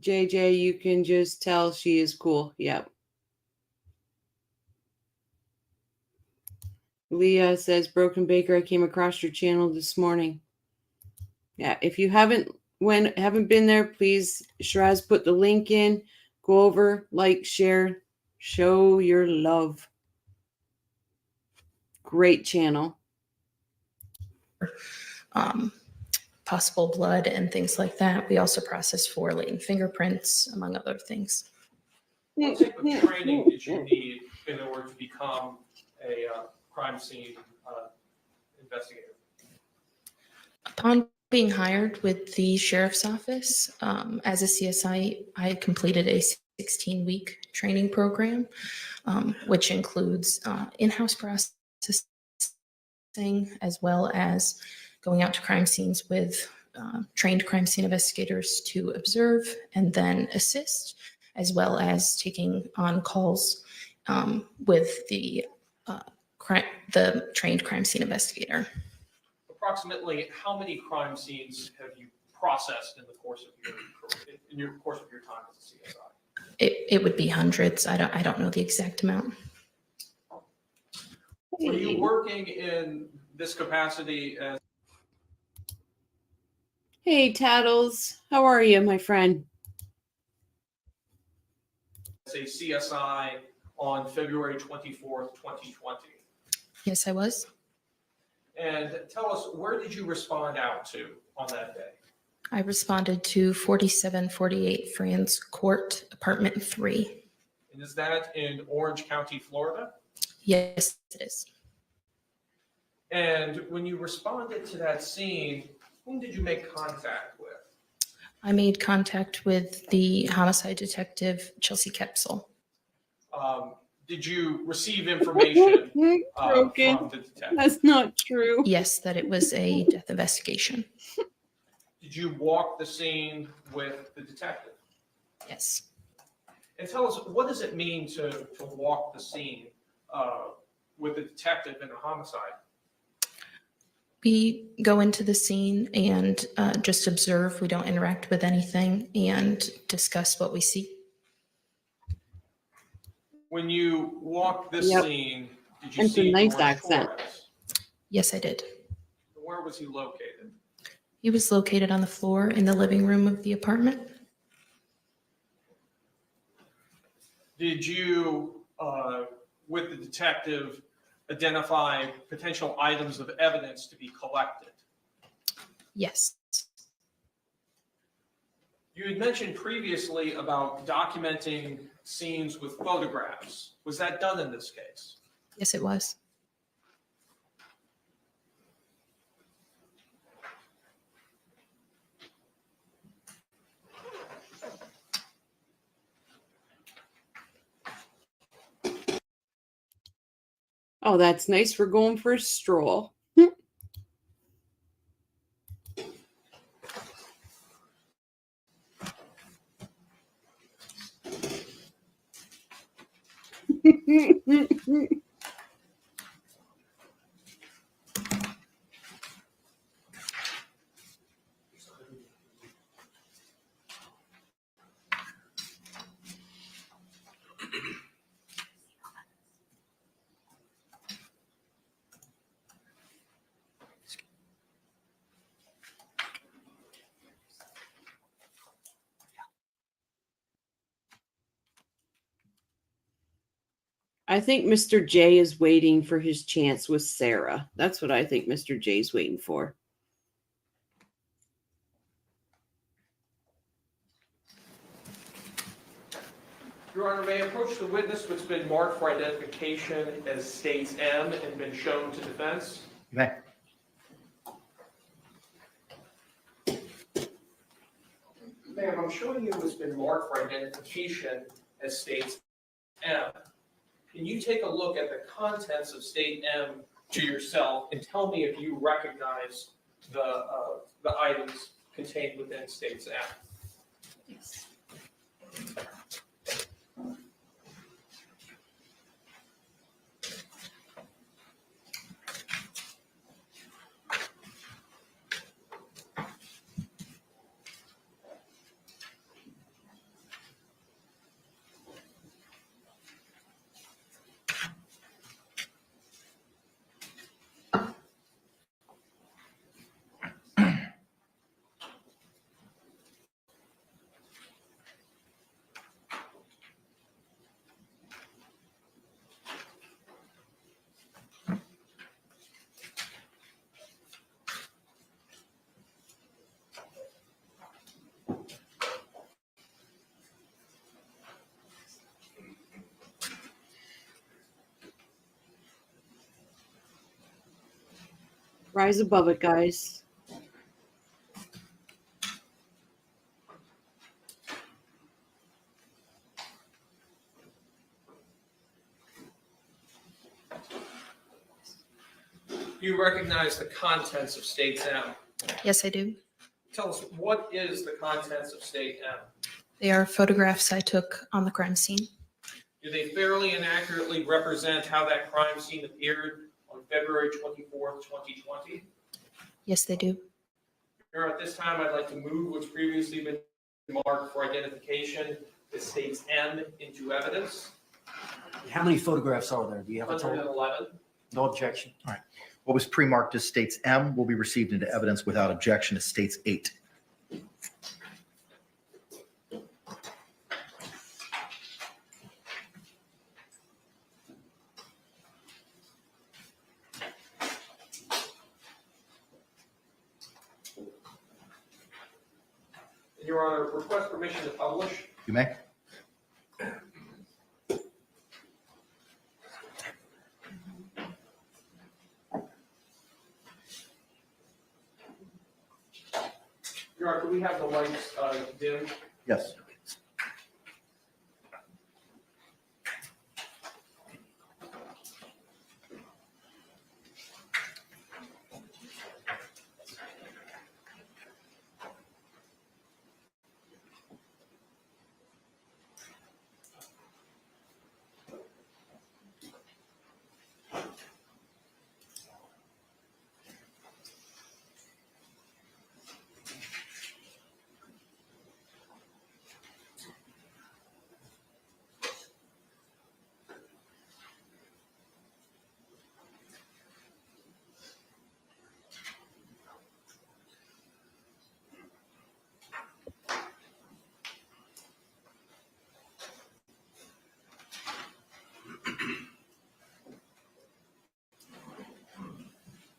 JJ, you can just tell she is cool. Yep. Leah says, Broken Baker, I came across your channel this morning. Yeah, if you haven't been there, please, Shiraz put the link in. Go over, like, share, show your love. Great channel. Possible blood and things like that. We also process for latent fingerprints, among other things. What type of training did you need in order to become a crime scene investigator? Upon being hired with the sheriff's office as a CSI, I completed a 16-week training program, which includes in-house processing as well as going out to crime scenes with trained crime scene investigators to observe and then assist, as well as taking on calls with the trained crime scene investigator. Approximately how many crime scenes have you processed in the course of your time as a CSI? It would be hundreds. I don't know the exact amount. Were you working in this capacity as Hey, Tattles. How are you, my friend? a CSI on February 24th, 2020? Yes, I was. And tell us, where did you respond out to on that day? I responded to 4748 Franz Court, apartment 3. And is that in Orange County, Florida? Yes, it is. And when you responded to that scene, whom did you make contact with? I made contact with the homicide detective, Chelsea Kepsel. Did you receive information Broken. from the detective? That's not true. Yes, that it was a death investigation. Did you walk the scene with the detective? Yes. And tell us, what does it mean to walk the scene with the detective in a homicide? We go into the scene and just observe. We don't interact with anything and discuss what we see. When you walked this Yep. scene, did you It's a see nice George accent. Torres? Yes, I did. Where was he located? He was located on the floor in the living room of the apartment. Did you, with the detective, identify potential items of evidence to be collected? Yes. You had mentioned previously about documenting scenes with photographs. Was that done in this case? Yes, it was. Oh, that's nice. We're going for a stroll. I think Mr. J is waiting for his chance with Sarah. That's what I think Mr. J is waiting for. Your Honor, may I approach the witness who's been marked for identification as States M and been shown to defense? You may. Ma'am, I'm showing you who's been marked for identification as States M. Can you take a look at the contents of State M to yourself and tell me if you recognize the items contained within States M? Yes. Rise above it, guys. Do you recognize the contents of States M? Yes, I do. Tell us, what is the contents of State M? They are photographs I took on the crime scene. Do they fairly and accurately represent how that crime scene appeared on February 24th, 2020? Yes, they do. Here at this time, I'd like to move what's previously been marked for identification as States M into evidence. How many photographs are there? Do you have a total? 111. No objection. All right. What was pre-marked as States M will be received into evidence without objection as States 8. Your Honor, request permission to publish. You may. Mark, do we have the lights dimmed? Yes.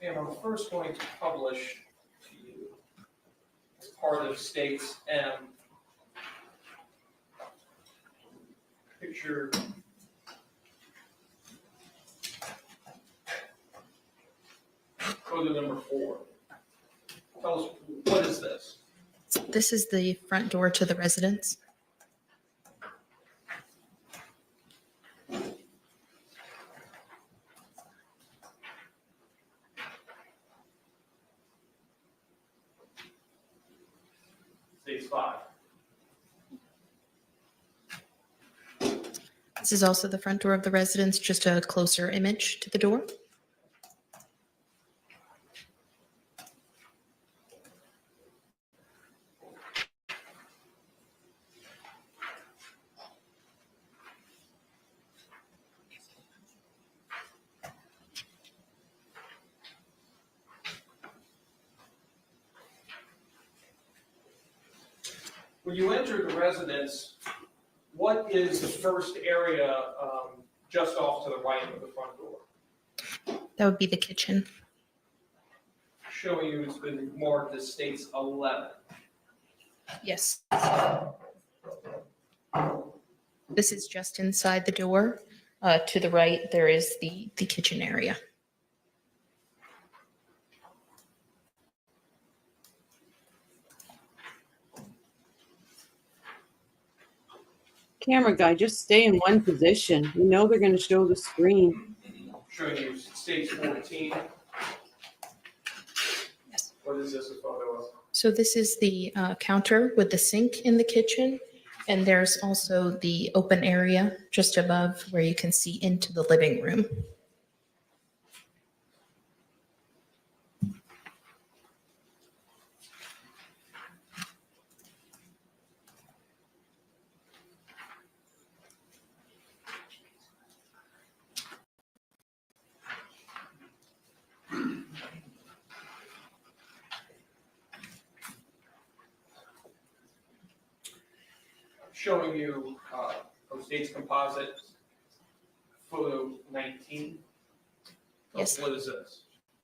And I'm first going to publish to you as part of States M picture photo number 4. Tell us, what is this? This is the front door to the residence. States 5. This is also the front door of the residence, just a closer image to the door. When you enter the residence, what is the first area just off to the right of the front door? That would be the kitchen. Showing you it's been marked as States 11. Yes. This is just inside the door. To the right, there is the kitchen area. Camera guy, just stay in one position. You know they're going to show the screen. Showing you States 14. Yes. What is this a photo of? So this is the counter with the sink in the kitchen. And there's also the open area just above where you can see into the living room. Showing you from States Composite, photo 19. Yes. What is this?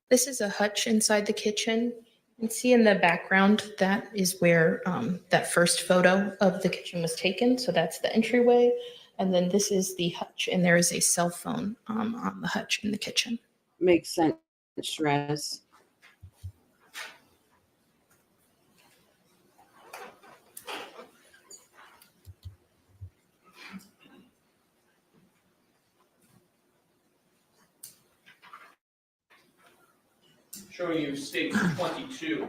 This is a hutch inside the kitchen. You can see in the background, that is where that first photo of the kitchen was taken. So that's the entryway. And then this is the hutch, and there is a cell phone on the hutch in the kitchen. Makes sense, Shrez. Showing you States 22.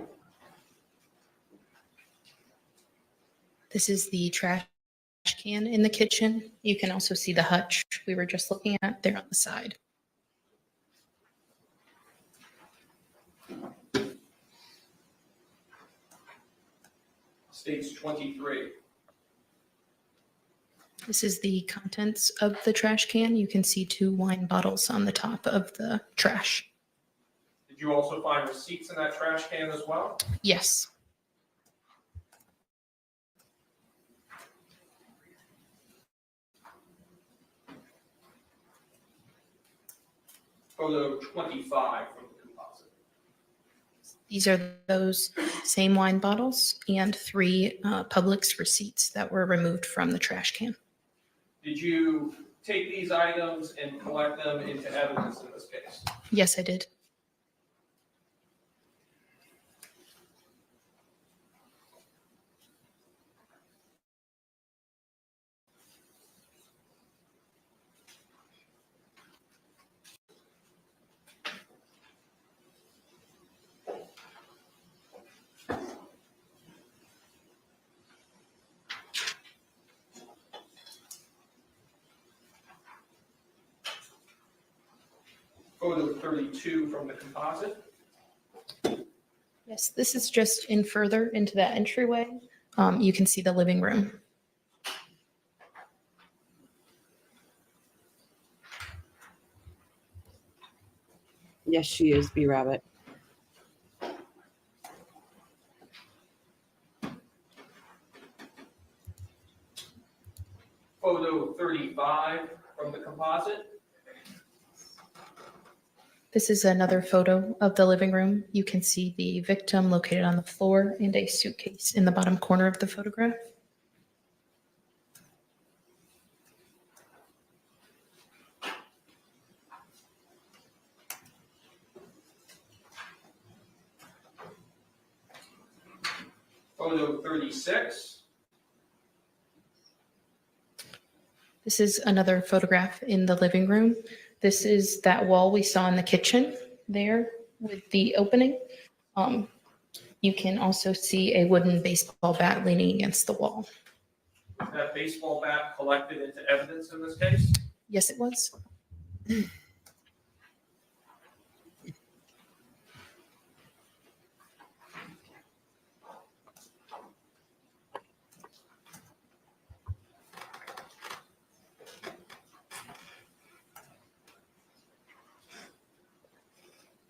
This is the trash can in the kitchen. You can also see the hutch we were just looking at there on the side. States 23. This is the contents of the trash can. You can see 2 wine bottles on the top of the trash. Did you also find receipts in that trash can as well? Yes. Photo 25 from the composite. These are those same wine bottles and 3 Publix receipts that were removed from the trash can. Did you take these items and collect them into evidence in this case? Yes, I did. Photo 32 from the composite. Yes, this is just in further into that entryway. You can see the living room. Yes, she is, B-Rabbit. Photo 35 from the composite. This is another photo of the living room. You can see the victim located on the floor and a suitcase in the bottom corner of the photograph. Photo 36. This is another photograph in the living room. This is that wall we saw in the kitchen there with the opening. You can also see a wooden baseball bat leaning against the wall. Was that baseball bat collected into evidence in this case? Yes, it was.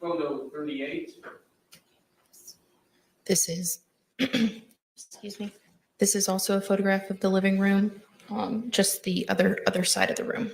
Photo 38. This is, excuse me. This is also a photograph of the living room, just the other side of the room.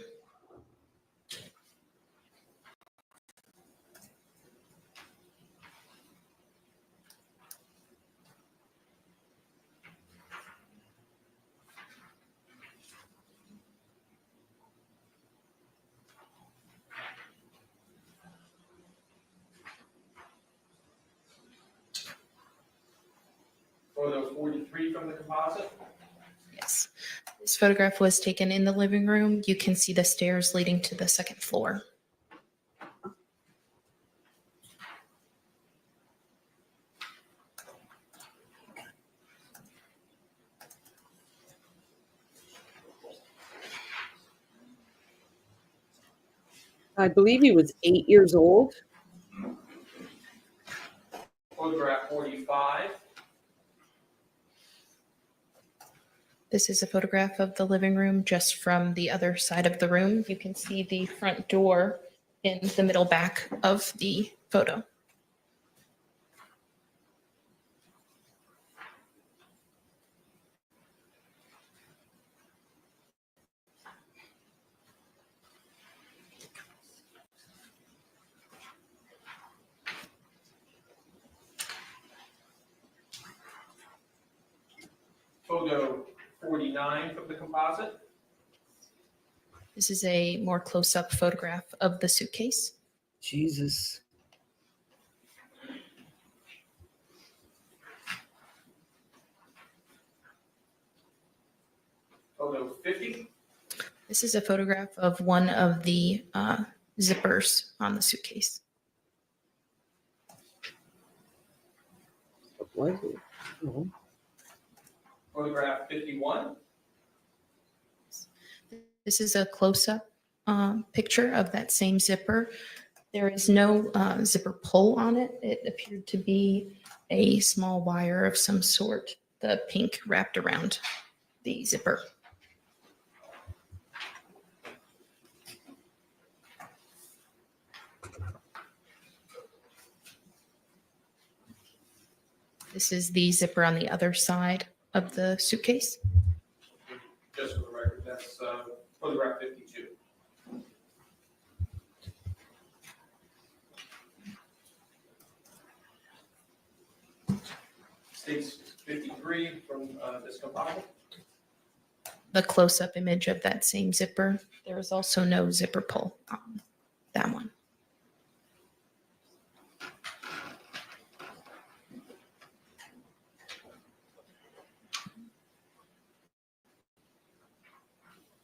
Photo 43 from the composite. Yes. This photograph was taken in the living room. You can see the stairs leading to the second floor. I believe he was 8 years old. Photograph 45. This is a photograph of the living room just from the other side of the room. You can see the front door in the middle back of the photo. Photo 49 from the composite. This is a more close-up photograph of the suitcase. Jesus. Photo 50. This is a photograph of one of the zippers on the suitcase. What was it? Oh. Photograph 51. This is a close-up picture of that same zipper. There is no zipper pull on it. It appeared to be a small wire of some sort, the pink wrapped around the zipper. This is the zipper on the other side of the suitcase. Just for the record, that's photograph 52. States 53 from this composite. The close-up image of that same zipper. There is also no zipper pull on that one.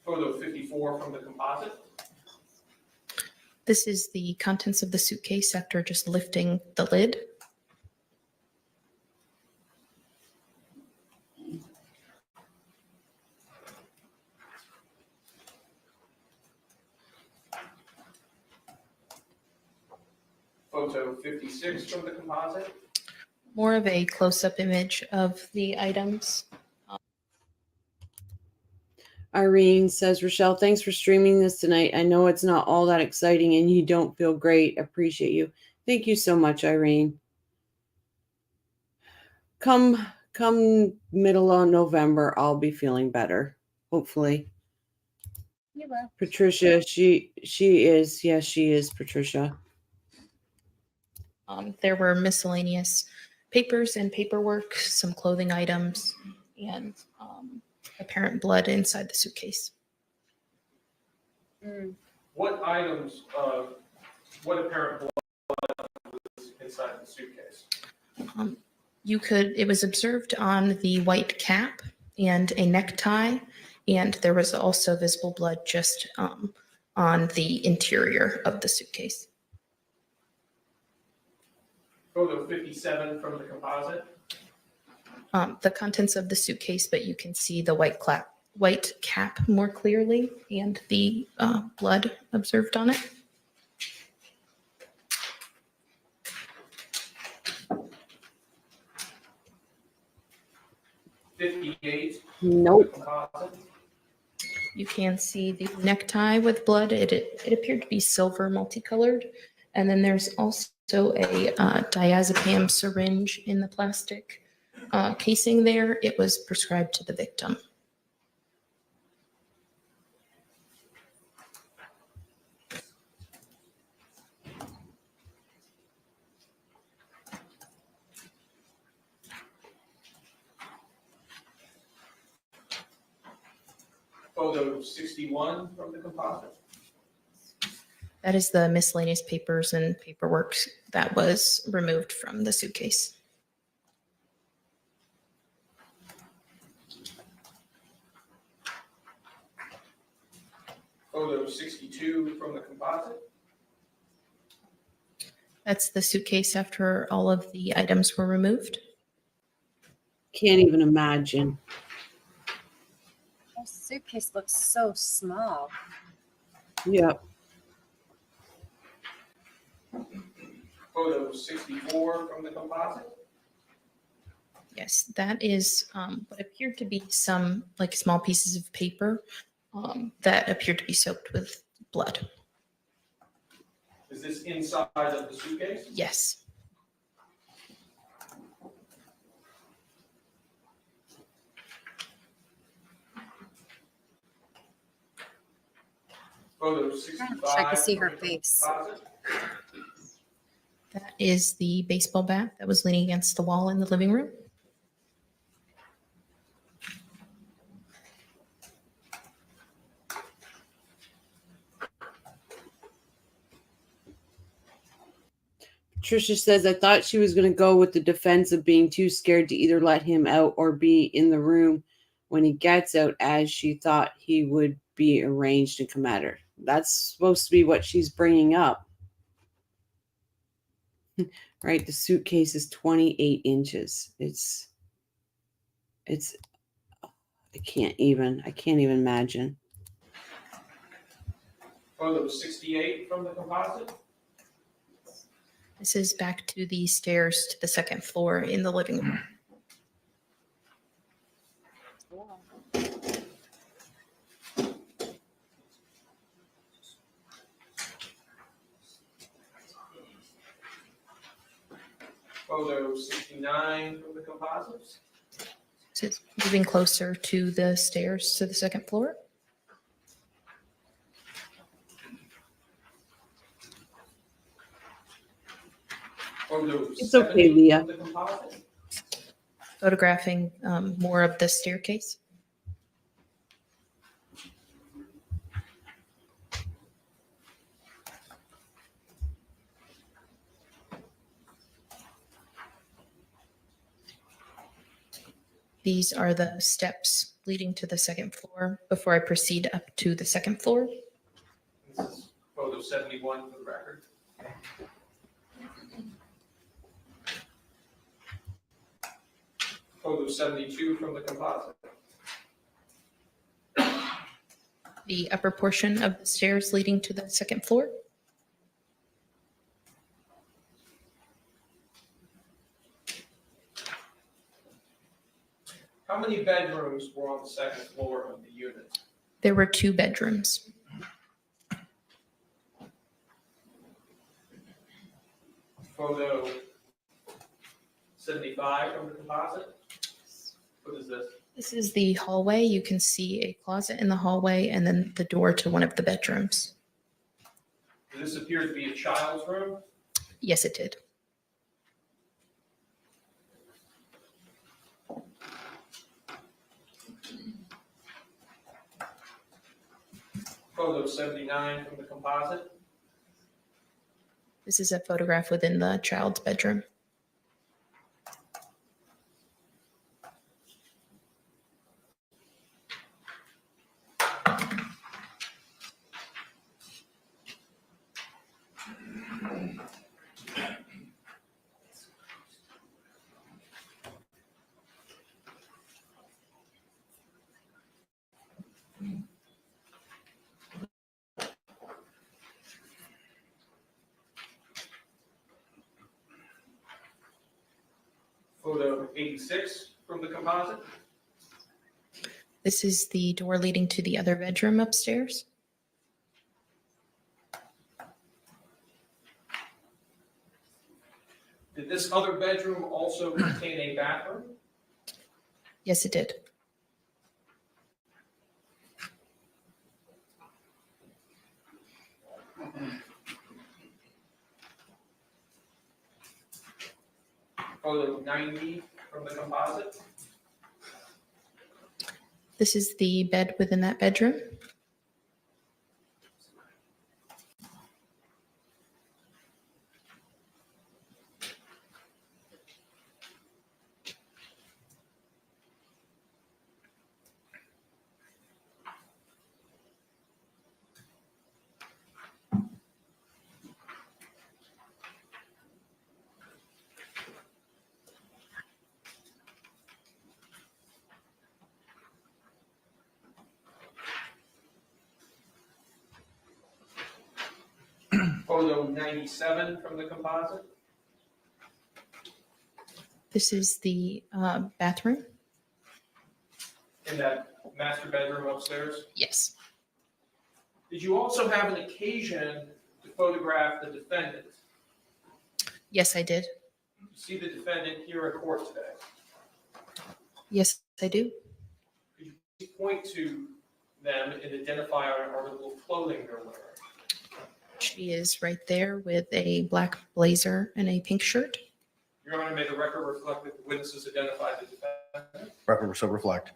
Photo 54 from the composite. This is the contents of the suitcase after just lifting the lid. Photo 56 from the composite. More of a close-up image of the items. Irene says, Rochelle, thanks for streaming this tonight. I know it's not all that exciting and you don't feel great. Appreciate you. Thank you so much, Irene. Come middle of November, I'll be feeling better. Hopefully. You will. Patricia, she is. Yes, she is, Patricia. There were miscellaneous papers and paperwork, some clothing items, and apparent blood inside the suitcase. What items, what apparent blood was inside the suitcase? It was observed on the white cap and a necktie, and there was also visible blood just on the interior of the suitcase. Photo 57 from the composite. The contents of the suitcase, but you can see the white cap more clearly and the blood observed on it. Nope. You can see the necktie with blood. It appeared to be silver multicolored. And then there's also a diazepam syringe in the plastic casing there. It was prescribed to the victim. Photo 61 from the composite. That is the miscellaneous papers and paperwork that was removed from the suitcase. Photo 62 from the composite. That's the suitcase after all of the items were removed. Can't even imagine. That suitcase looks so small. Yep. Photo 64 from the composite. Yes, that is what appeared to be some like small pieces of paper that appeared to be soaked with blood. Is this inside of the suitcase? Yes. Photo I 65. wish I could see her from the face. composite. That is the baseball bat that was leaning against the wall in the living room. Tricia says, I thought she was going to go with the defense of being too scared to either let him out or be in the room when he gets out, as she thought he would be arranged and come at her. That's supposed to be what she's bringing up. Right? The suitcase is 28 inches. It's, I can't even imagine. Photo 68 from the composite. This is back to the stairs to the second floor in the living room. Photo 69 from the composites. So it's moving closer to the stairs to the second floor. Photo It's okay, 70 Leah. from the composite. Photographing more of the staircase. These are the steps leading to the second floor before I proceed up to the second floor. This is photo 71 for the record. Photo 72 from the composite. The upper portion of the stairs leading to the second floor. How many bedrooms were on the second floor of the unit? There were 2 bedrooms. Photo 75 from the composite. What is this? This is the hallway. You can see a closet in the hallway and then the door to one of the bedrooms. Does this appear to be a child's room? Yes, it did. Photo 79 from the composite. This is a photograph within the child's bedroom. Photo 86 from the composite. This is the door leading to the other bedroom upstairs. Did this other bedroom also contain a bathroom? Yes, it did. Photo 90 from the composite. This is the bed within that bedroom. Photo 97 from the composite. This is the bathroom. In that master bedroom upstairs. Yes. Did you also have an occasion to photograph the defendant? Yes, I did. You see the defendant here in court today. Yes, I do. Could you please point to them and identify our article of clothing they're wearing? She is right there with a black blazer and a pink shirt. Your Honor, may the record reflect that the witnesses identified the defendant. Record will so reflect.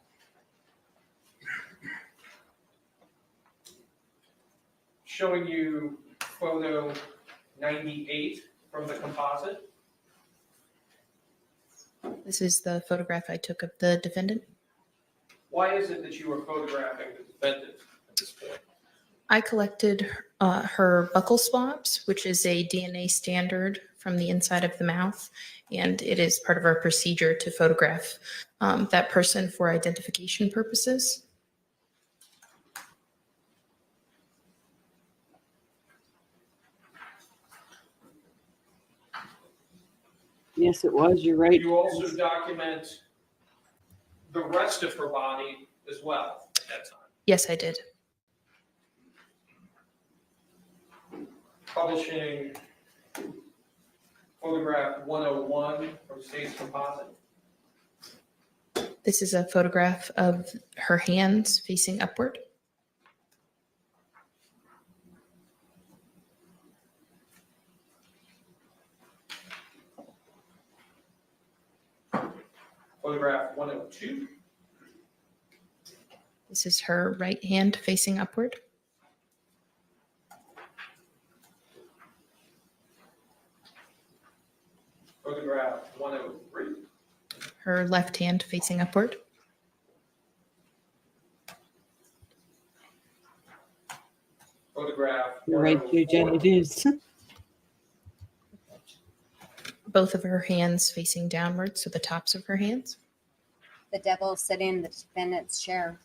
Showing you photo 98 from the composite. This is the photograph I took of the defendant. Why is it that you are photographing the defendant at this point? I collected her buccal swabs, which is a DNA standard from the inside of the mouth, and it is part of our procedure to photograph that person for identification purposes. Yes, it was. You're right. You also document the rest of her body as well at that time. Yes, I did. Publishing photograph 101 from State's Composite. This is a photograph of her hands facing upward. Photograph 102. This is her right hand facing upward. Photograph 103. Her left hand facing upward. Photograph You're right, Jen, it is. Both of her hands facing downward, so the tops of her hands. The devil sitting in the defendant's chair.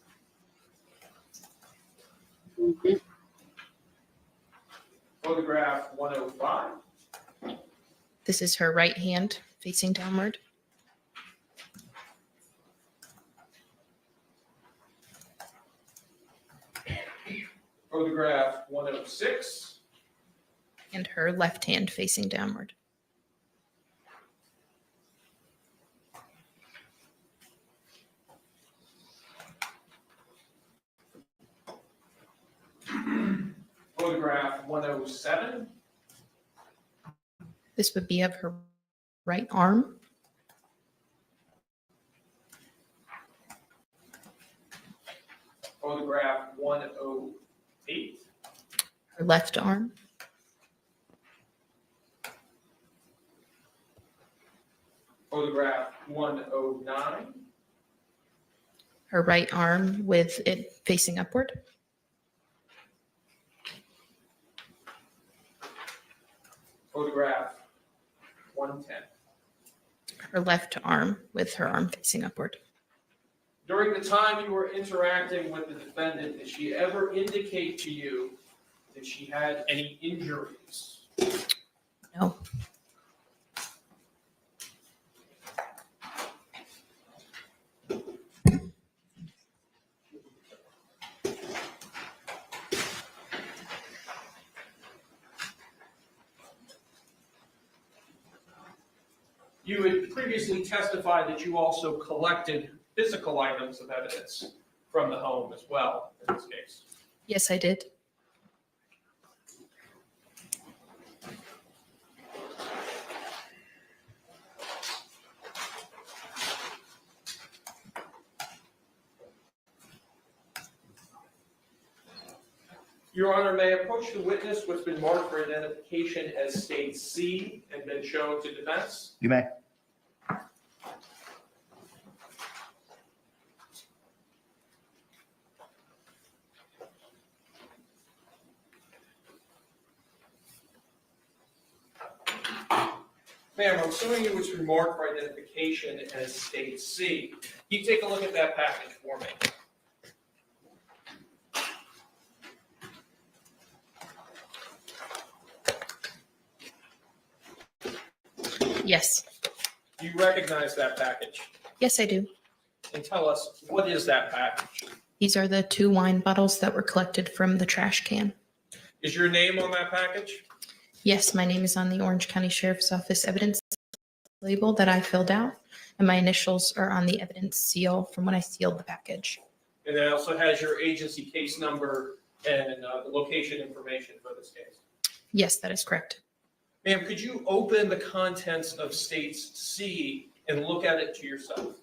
Mhm. Photograph 105. This is her right hand facing downward. Photograph 106. And her left hand facing downward. Photograph 107. This would be of her right arm. Photograph 108. Her left arm. Photograph 109. Her right arm with it facing upward. Photograph 110. Her left arm with her arm facing upward. During the time you were interacting with the defendant, did she ever indicate to you that she had any injuries? No. You had previously testified that you also collected physical items of evidence from the home as well, in this case. Yes, I did. Your Honor, may I approach the witness what's been marked for identification as state C and been shown to defense? You may. Ma'am, I'm assuming it was remarked for identification as state C. Can you take a look at that package for me? Yes. Do you recognize that package? Yes, I do. And tell us, what is that package? These are the 2 wine bottles that were collected from the trash can. Is your name on that package? Yes, my name is on the Orange County Sheriff's Office evidence label that I filled out, and my initials are on the evidence seal from when I sealed the package. And it also has your agency case number and the location information for this case. Yes, that is correct. Ma'am, could you open the contents of states C and look at it to yourself?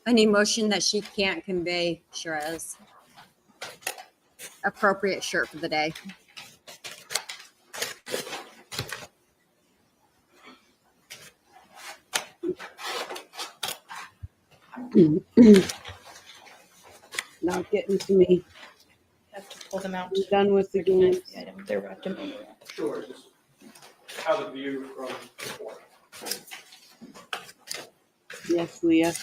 I need motion that she can't convey Shiraz. Appropriate shirt for the day. Not getting to me. Have to pull them out. I'm done with the games. They're wrapped in paper. Sure, just how the view from before. Yes, Leah.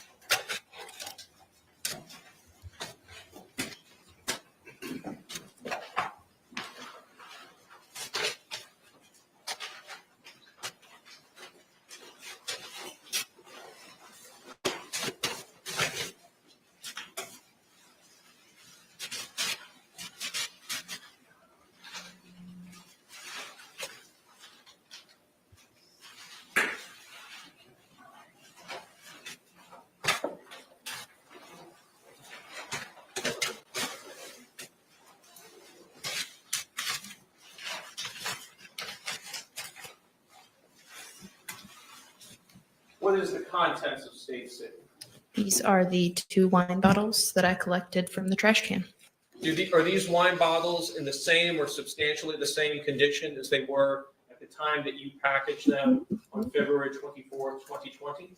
What is the contents of state C? These are the 2 wine bottles that I collected from the trash can. Are these wine bottles in the same or substantially the same condition as they were at at the time that you packaged them on February 24th, 2020?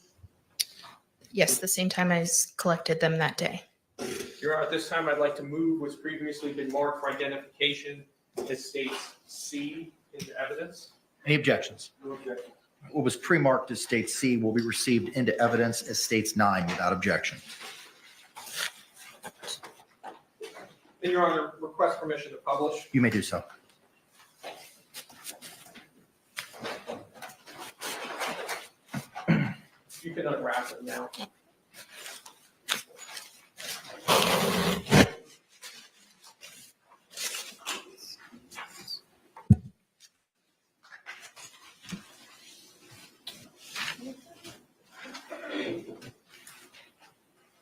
Yes, the same time I collected them that day. Your Honor, at this time, I'd like to move what's previously been marked for identification as states C into evidence. Any objections? No objection. What was pre-marked as state C will be received into evidence as states 9 without objection. And Your Honor, request permission to publish. You may do so. You can unwrap it now.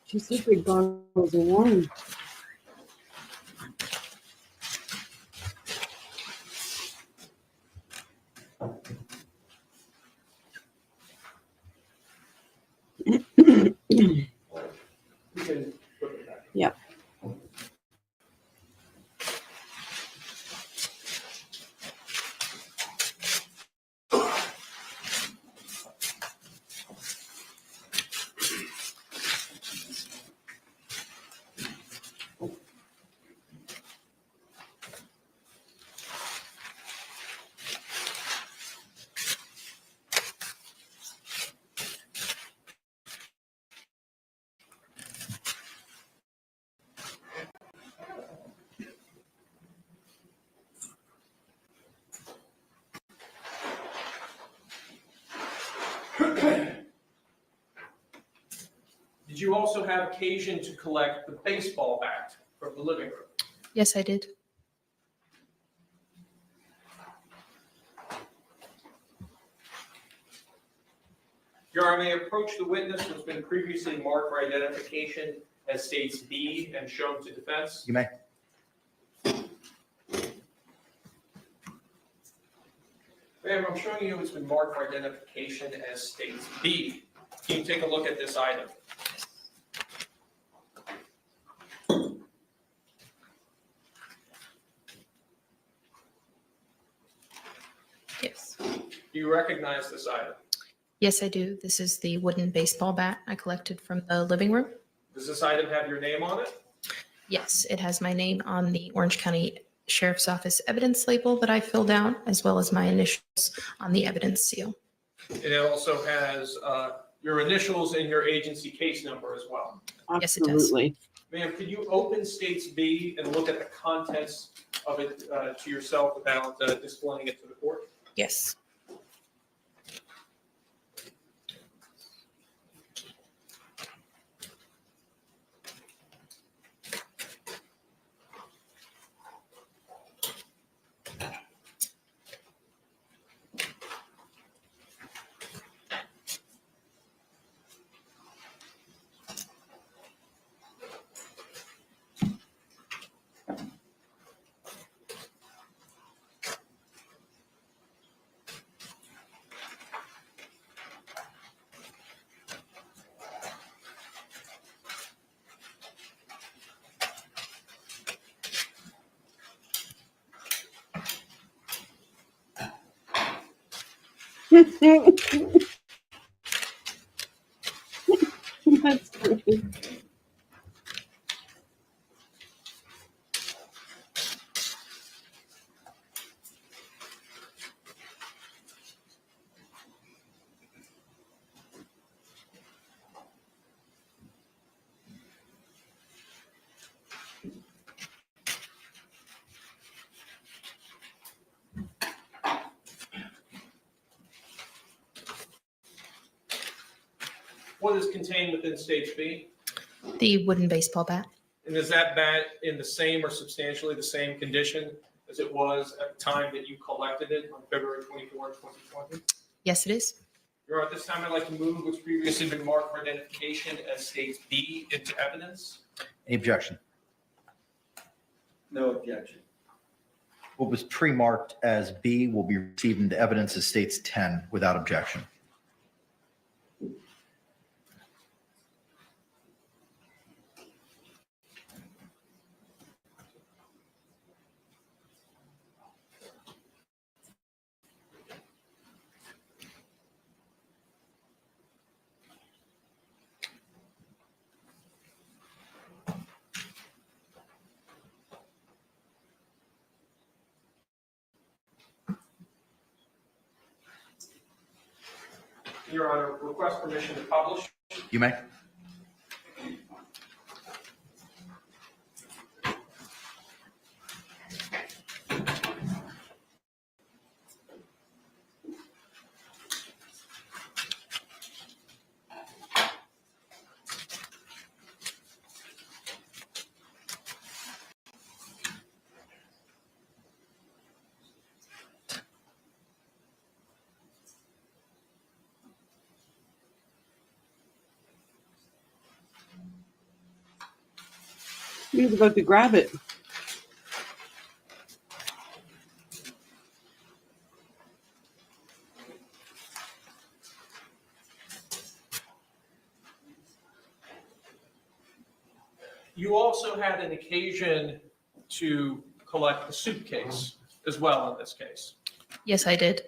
She said big bottles of wine. You can put it back. Yep. Did you also have occasion to collect the baseball bat from the living room? Yes, I did. Your Honor, may I approach the witness who's been previously marked for identification as states B and shown to defense? You may. Ma'am, I'm showing you it's been marked for identification as states B. Can you take a look at this item? Yes. Do you recognize this item? Yes, I do. This is the wooden baseball bat I collected from the living room. Does this item have your name on it? Yes, it has my name on the Orange County Sheriff's Office evidence label that I filled out, as well as my initials on the evidence seal. And it also has your initials and your agency case number as well. Yes, it does. Absolutely. Ma'am, could you open states B and look at the contents of it to yourself without displaying it to the court? Yes. That's great. What is contained within states B? The wooden baseball bat. And is that bat in the same or substantially the same condition as it was at the time that you collected it on February 24, 2020? Yes, it is. Your Honor, at this time, I'd like to move what's previously been marked for identification as states B into evidence. Any objection? No objection. What was pre-marked as B will be received into evidence as states 10 without objection. Your Honor, request permission to publish. You may. He was about to grab it. You also had an occasion to collect the suitcase as well in this case. Yes, I did.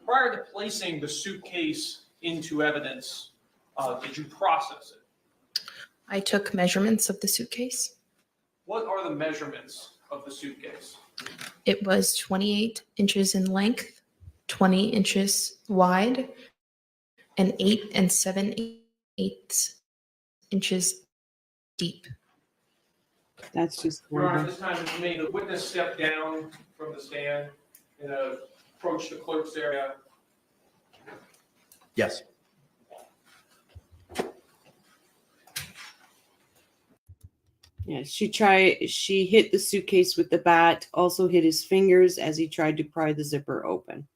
Prior to placing the suitcase into evidence, did you process it? I took measurements of the suitcase. What are the measurements of the suitcase? It was 28 inches in length, 20 inches wide, and 8 7/8 inches deep. That's just Your Honor, horrible. this time you made the witness step down from the stand and approach the clerk's area. Yes. Yeah, she hit the suitcase with the bat, also hit his fingers as he tried to pry the zipper open.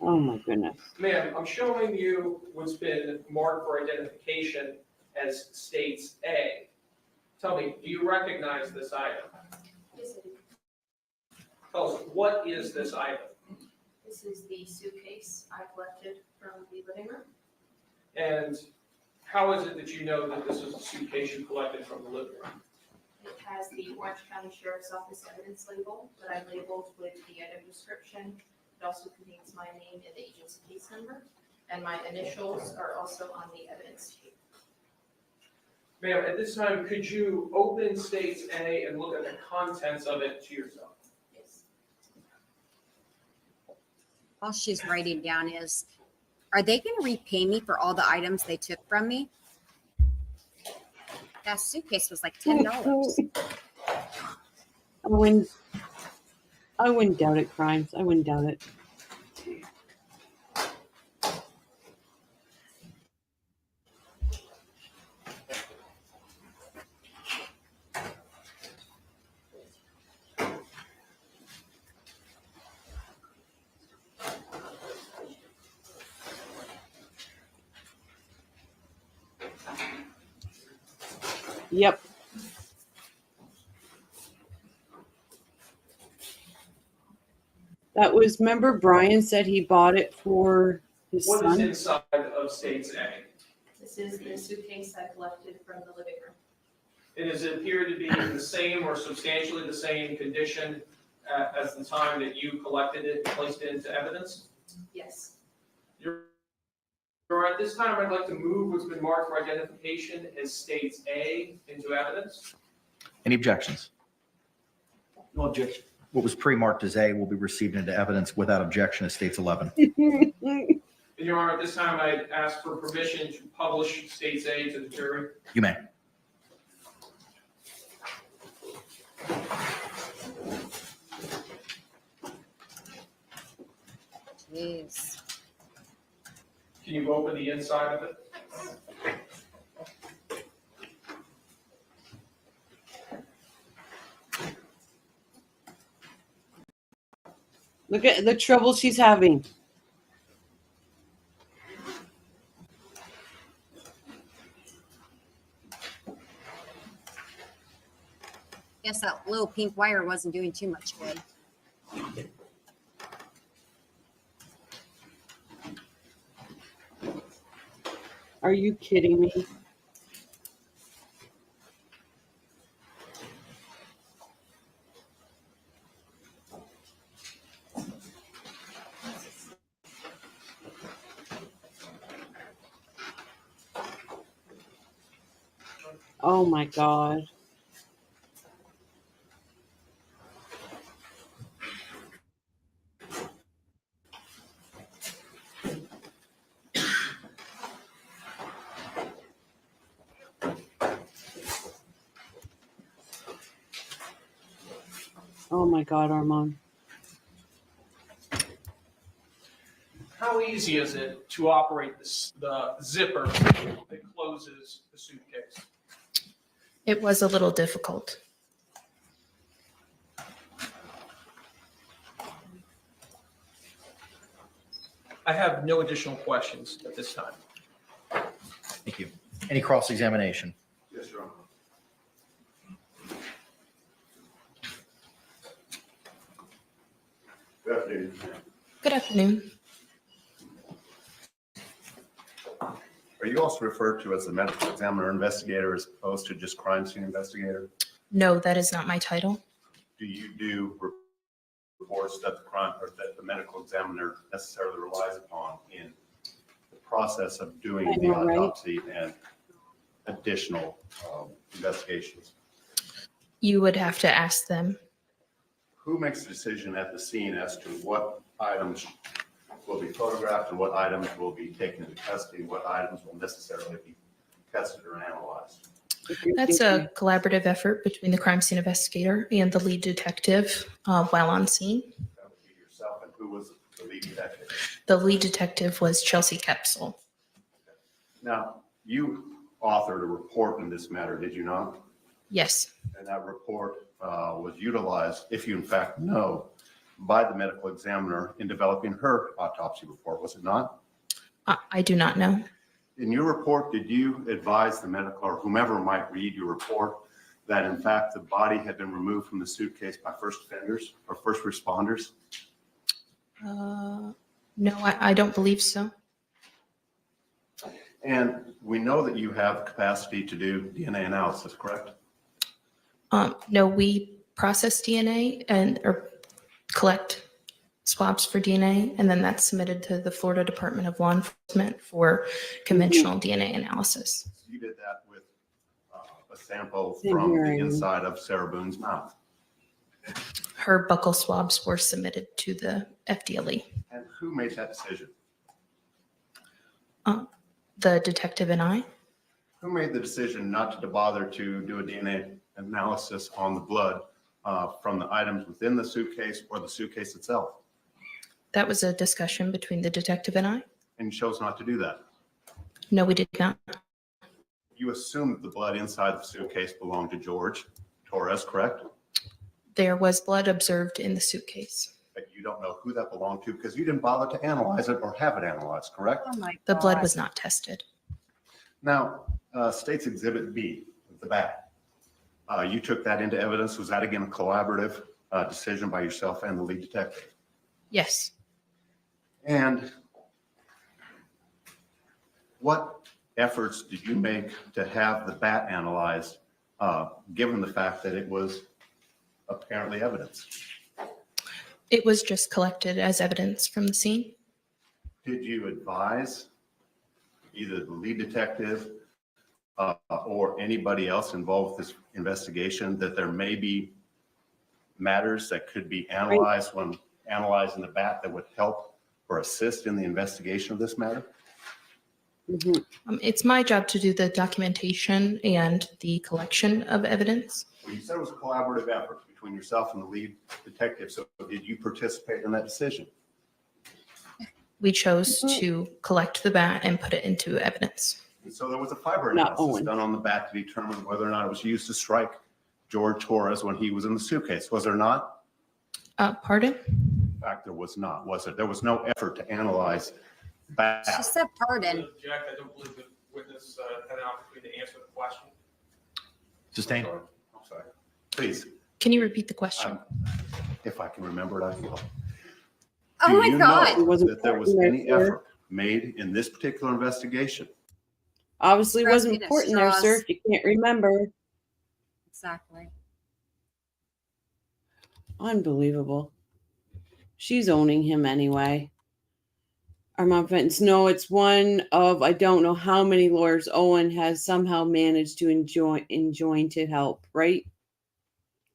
Oh my goodness. Ma'am, I'm showing you what's been marked for identification as states A. Tell me, do you recognize this item? Yes, I do. Tell us, what is this item? This is the suitcase I collected from the living room. And how is it that you know that this is a suitcase you collected from the living room? It has the Orange County Sheriff's Office evidence label that I labeled with the item description. It also contains my name and the agency case number, and my initials are also on the evidence sheet. Ma'am, at this time, could you open states A and look at the contents of it to yourself? Yes. All she's writing down is, are they going to repay me for all the items they took from me? That suitcase was like $10. I wouldn't doubt it, Crimes. I wouldn't doubt it. Yep. That was, remember Brian said he bought it for his What is son? inside of states A? This is the suitcase I collected from the living room. And does it appear to be in the same or substantially the same condition as the time that you collected it and placed it into evidence? Yes. Your Honor, at this time, I'd like to move what's been marked for identification as states A into evidence. Any objections? No objection. What was pre-marked as A will be received into evidence without objection as states 11. And Your Honor, at this time, I'd ask for permission to publish states A to the jury. You may. Jeez. Can you open the inside of it? Look at the trouble she's having. Guess that little pink wire wasn't doing too much good. Are you kidding me? Oh my God. Oh my God, Armand. How easy is it to operate the zipper that closes the suitcase? It was a little difficult. I have no additional questions at this time. Thank you. Any cross-examination? Yes, Your Honor. Good afternoon. Good afternoon. Are you also referred to as the medical examiner investigator as opposed to just crime scene investigator? No, that is not my title. Do you do reports that the crime or that the medical examiner necessarily relies upon in the process of doing I the know, right? autopsy and additional investigations? You would have to ask them. Who makes the decision at the scene as to what items will be photographed and what items will be taken into custody, what items will necessarily be tested or analyzed? That's a collaborative effort between the crime scene investigator and the lead detective while on scene. That would be yourself, and who was the lead detective? The lead detective was Chelsea Kepsel. Now, you authored a report in this matter, did you not? Yes, And that report was utilized, if you in fact know, by the medical examiner in developing her autopsy report, was it not? I do not know. In your report, did you advise the medical or whomever might read your report that in fact the body had been removed from the suitcase by first offenders or first responders? No, I don't believe so. And we know that you have capacity to do DNA analysis, correct? No, we process DNA or collect swabs for DNA, and then that's submitted to the Florida Department of Law Enforcement for conventional DNA analysis. You did that with a sample Same from here, the I mean. inside of Sarah Boone's mouth. Her buccal swabs were submitted to the FDLE. And who made that decision? The detective and I. Who made the decision not to bother to do a DNA analysis on the blood from the items within the suitcase or the suitcase itself? That was a discussion between the detective and I. And you chose not to do that. No, we did not. You assumed that the blood inside the suitcase belonged to George Torres, correct? There was blood observed in the suitcase. But you don't know who that belonged to because you didn't bother to analyze it or have it analyzed, correct? Oh my The blood God. was not tested. Now, State's Exhibit B, the bat, you took that into evidence. Was that again a collaborative decision by yourself and the lead detective? Yes. And what efforts did you make to have the bat analyzed, given the fact that it was apparently evidence? It was just collected as evidence from the scene. Did you advise either the lead detective or anybody else involved with this investigation that there may be matters that could be analyzed when analyzing the bat that would help or assist in the investigation of this matter? It's my job to do the documentation and the collection of evidence. Well, you said it was a collaborative effort between yourself and the lead detective. So did you participate in that decision? We chose to collect the bat and put it into evidence. And so there was a fiber Not analysis Owen. done on the bat to determine whether or not it was used to strike George Torres when he was in the suitcase. Was there not? Pardon? In fact, there was not, was it? There was no effort to analyze bat. She said pardon. Jack, I don't believe the witness had an opportunity to answer the question. Sustained. I'm sorry. Please, Can you repeat the question? if I can remember it, I will. Oh Do my you know God. It wasn't that there was important any there, sir. effort made in this particular investigation? Obviously Girls wasn't need a important there, sir, straws. if you can't remember. Exactly. Unbelievable. She's owning him anyway. Armand Fentons. No, it's one of, I don't know how many lawyers Owen has somehow managed to enjoin to help, right?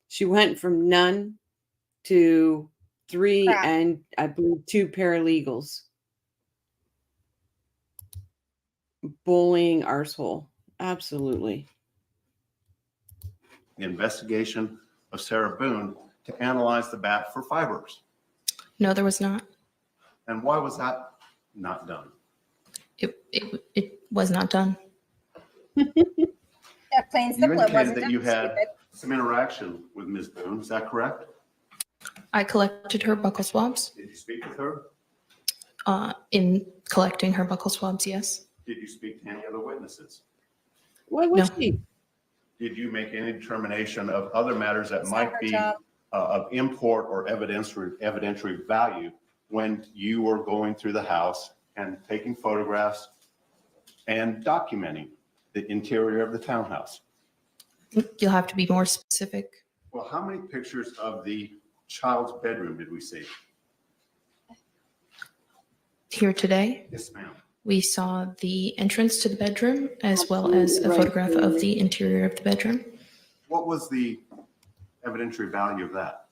She went from none to 3 Crap. and I believe 2 paralegals. Bullying arsehole. Absolutely. The investigation of Sarah Boone to analyze the bat for fibers. No, there was not. And why was that not done? It was not done. That plain You simple. It indicated wasn't that done, you had stupid. some interaction with Ms. Boone. Is that correct? I collected her buccal swabs. Did you speak with her? In collecting her buccal swabs, yes. Did you speak to any other witnesses? What was she? Did you make any determination of other matters that It's not might her be job. of import or evidentiary value when you were going through the house and taking photographs and documenting the interior of the townhouse? You'll have to be more specific. Well, how many pictures of the child's bedroom did we see? Here today, Yes, ma'am. we saw the entrance to the bedroom as well as a photograph of the interior of the bedroom. What was the evidentiary value of that?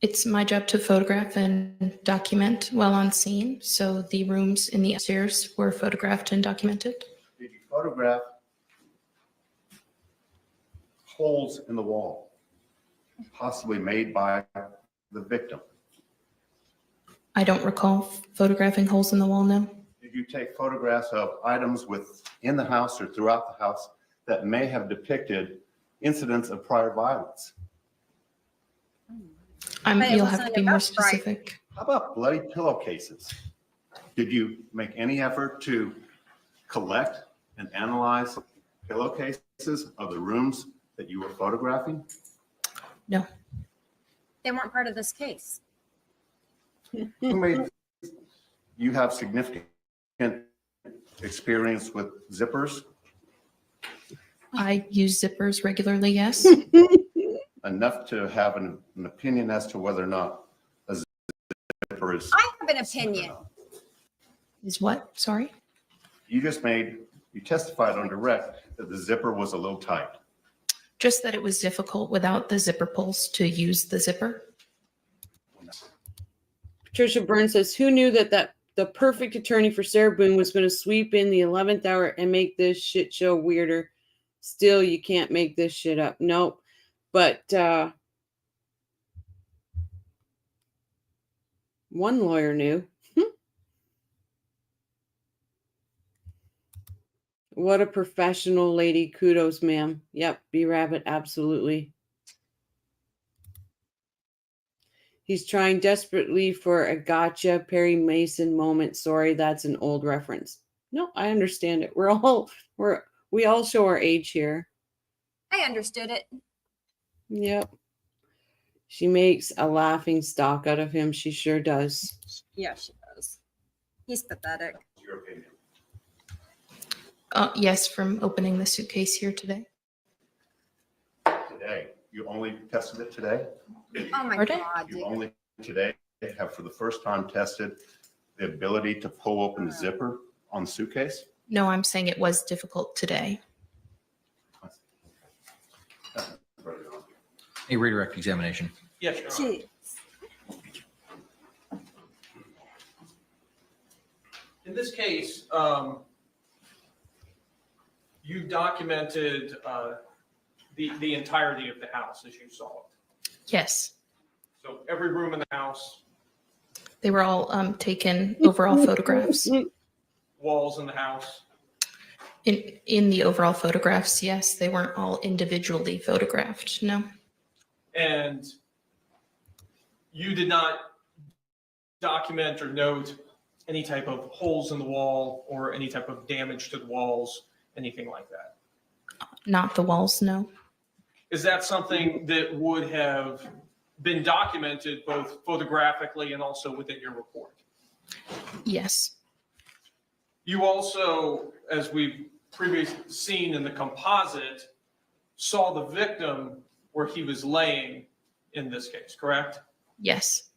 It's my job to photograph and document while on scene. So the rooms in the upstairs were photographed and documented. Did you photograph holes in the wall, possibly made by the victim? I don't recall photographing holes in the wall, no. Did you take photographs of items within the house or throughout the house that may have depicted incidents of prior violence? But it You'll have to wasn't be more about pride. specific. How about bloody pillowcases? Did you make any effort to collect and analyze pillowcases of the rooms that you were photographing? No. They weren't part of this case. Who made you have significant experience with zippers? I use zippers regularly, yes. Enough to have an opinion as to whether or not a zipper is. I have an opinion. Is what? Sorry? You testified on direct that the zipper was a little tight. Just that it was difficult without the zipper pulls to use the zipper. Patricia Burns says, who knew that the perfect attorney for Sarah Boone was going to sweep in the 11th hour and make this shit show weirder? Still, you can't make this shit up. Nope. But one lawyer knew. What a professional lady. Kudos, ma'am. Yep, B-Rabbit, absolutely. He's trying desperately for a gotcha Perry Mason moment. Sorry, that's an old reference. No, I understand it. We all show our age here. I understood it. Yep. She makes a laughing stock out of him. She sure does. Yeah, she does. He's pathetic. Your opinion. Yes, from opening the suitcase here today. Today, you only tested it today? Oh my Pardon? God, You dude. only today have for the first time tested the ability to pull open the zipper on the suitcase? No, I'm saying it was difficult today. A redirect examination. Yes, Your Honor. Jeez. In this case, you documented the entirety of the house as you saw it. Yes, So every room in the house, they were all taken overall photographs. walls in the house. In the overall photographs, yes, they weren't all individually photographed, no. And you did not document or note any type of holes in the wall or any type of damage to the walls, anything like that. Not the walls, no. Is that something that would have been documented both photographically and also within your report? Yes, You also, as we've previously seen in the composite, saw the victim where he was laying in this case, correct? yes,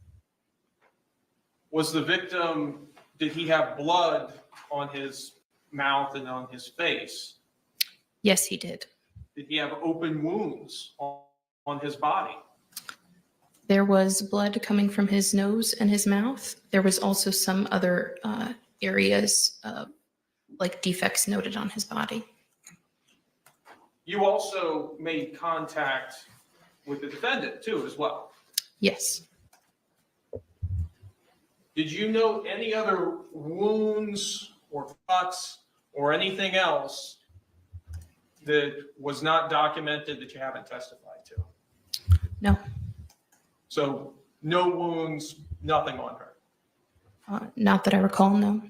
Was the victim did he have blood on his mouth and on his face? Yes, he did. Did he have open wounds on his body? There was blood coming from his nose and his mouth. There was also some other areas, like defects noted on his body. You also made contact with the defendant too, as well. Yes. Did you note any other wounds or cuts or anything else that was not documented that you haven't testified to? No. So no wounds, nothing on her. Not that I recall, no.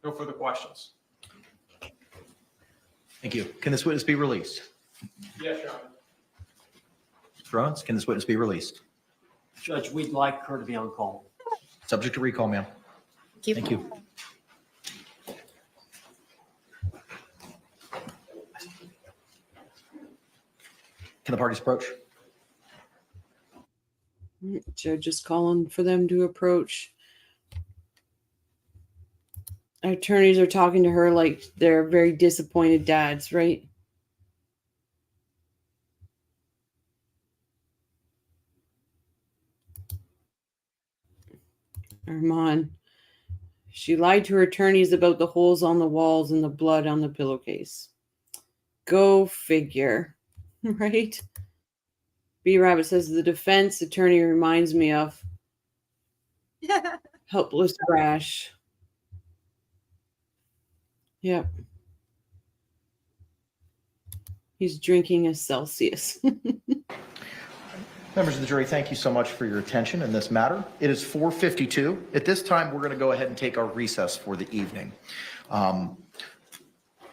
No further questions. Thank you. Can this witness be released? Yes, Your Honor. Mr. Owens, can this witness be released? Judge, we'd like her to be on call. Subject to recall, ma'am. Thank you. Can the parties approach? Judge is calling for them to approach. Attorneys are talking to her like they're very disappointed dads, right? Armand. She lied to her attorneys about the holes on the walls and the blood on the pillowcase. Go figure, right? B. Rabbit says the defense attorney reminds me of helpless Brash. Yep. He's drinking a Celsius. Members of the jury, thank you so much for your attention in this matter. It is 4:52. At this time, we're going to go ahead and take our recess for the evening.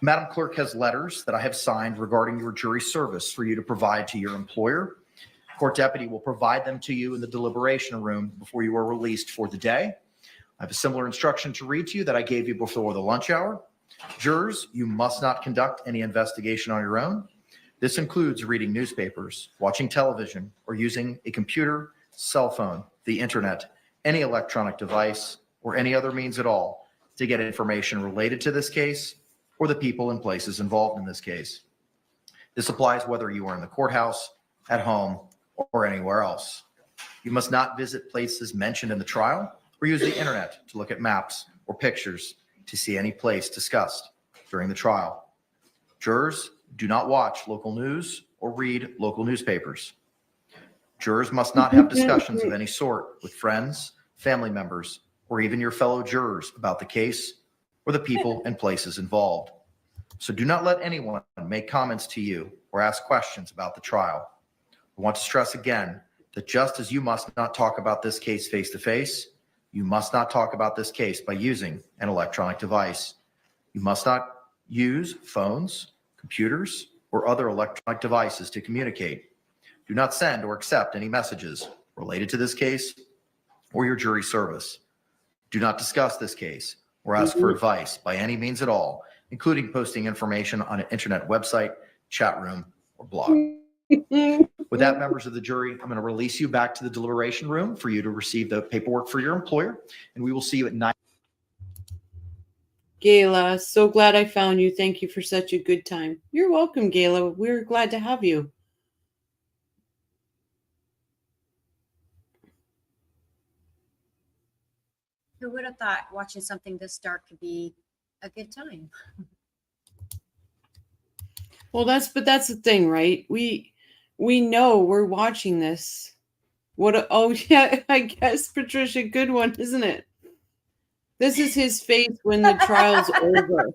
Madam Clerk has letters that I have signed regarding your jury service for you to provide to your employer. Court deputy will provide them to you in the deliberation room before you are released for the day. I have a similar instruction to read to you that I gave you before the lunch hour. Jurors, you must not conduct any investigation on your own. This includes reading newspapers, watching television, or using a computer, cell phone, the internet, any electronic device, or any other means at all to get information related to this case or the people and places involved in this case. This applies whether you are in the courthouse, at home, or anywhere else. You must not visit places mentioned in the trial or use the internet to look at maps or pictures to see any place discussed during the trial. Jurors, do not watch local news or read local newspapers. Jurors must not have discussions of any sort with friends, family members, or even your fellow jurors about the case or the people and places involved. So do not let anyone make comments to you or ask questions about the trial. I want to stress again that just as you must not talk about this case face-to-face, you must not talk about this case by using an electronic device. You must not use phones, computers, or other electronic devices to communicate. Do not send or accept any messages related to this case or your jury service. Do not discuss this case or ask for advice by any means at all, including posting information on an internet website, chat room, or blog. With that, members of the jury, I'm going to release you back to the deliberation room for you to receive the paperwork for your employer, and we will see you at 9. Gayla, so glad I found you. Thank you for such a good time. You're welcome, Gayla. We're glad to have you. Who would have thought watching something this dark could be a good time? Well, that's the thing, right? We know we're watching this. Oh yeah, I guess Patricia, good one, isn't it? This is his face when the trial's over.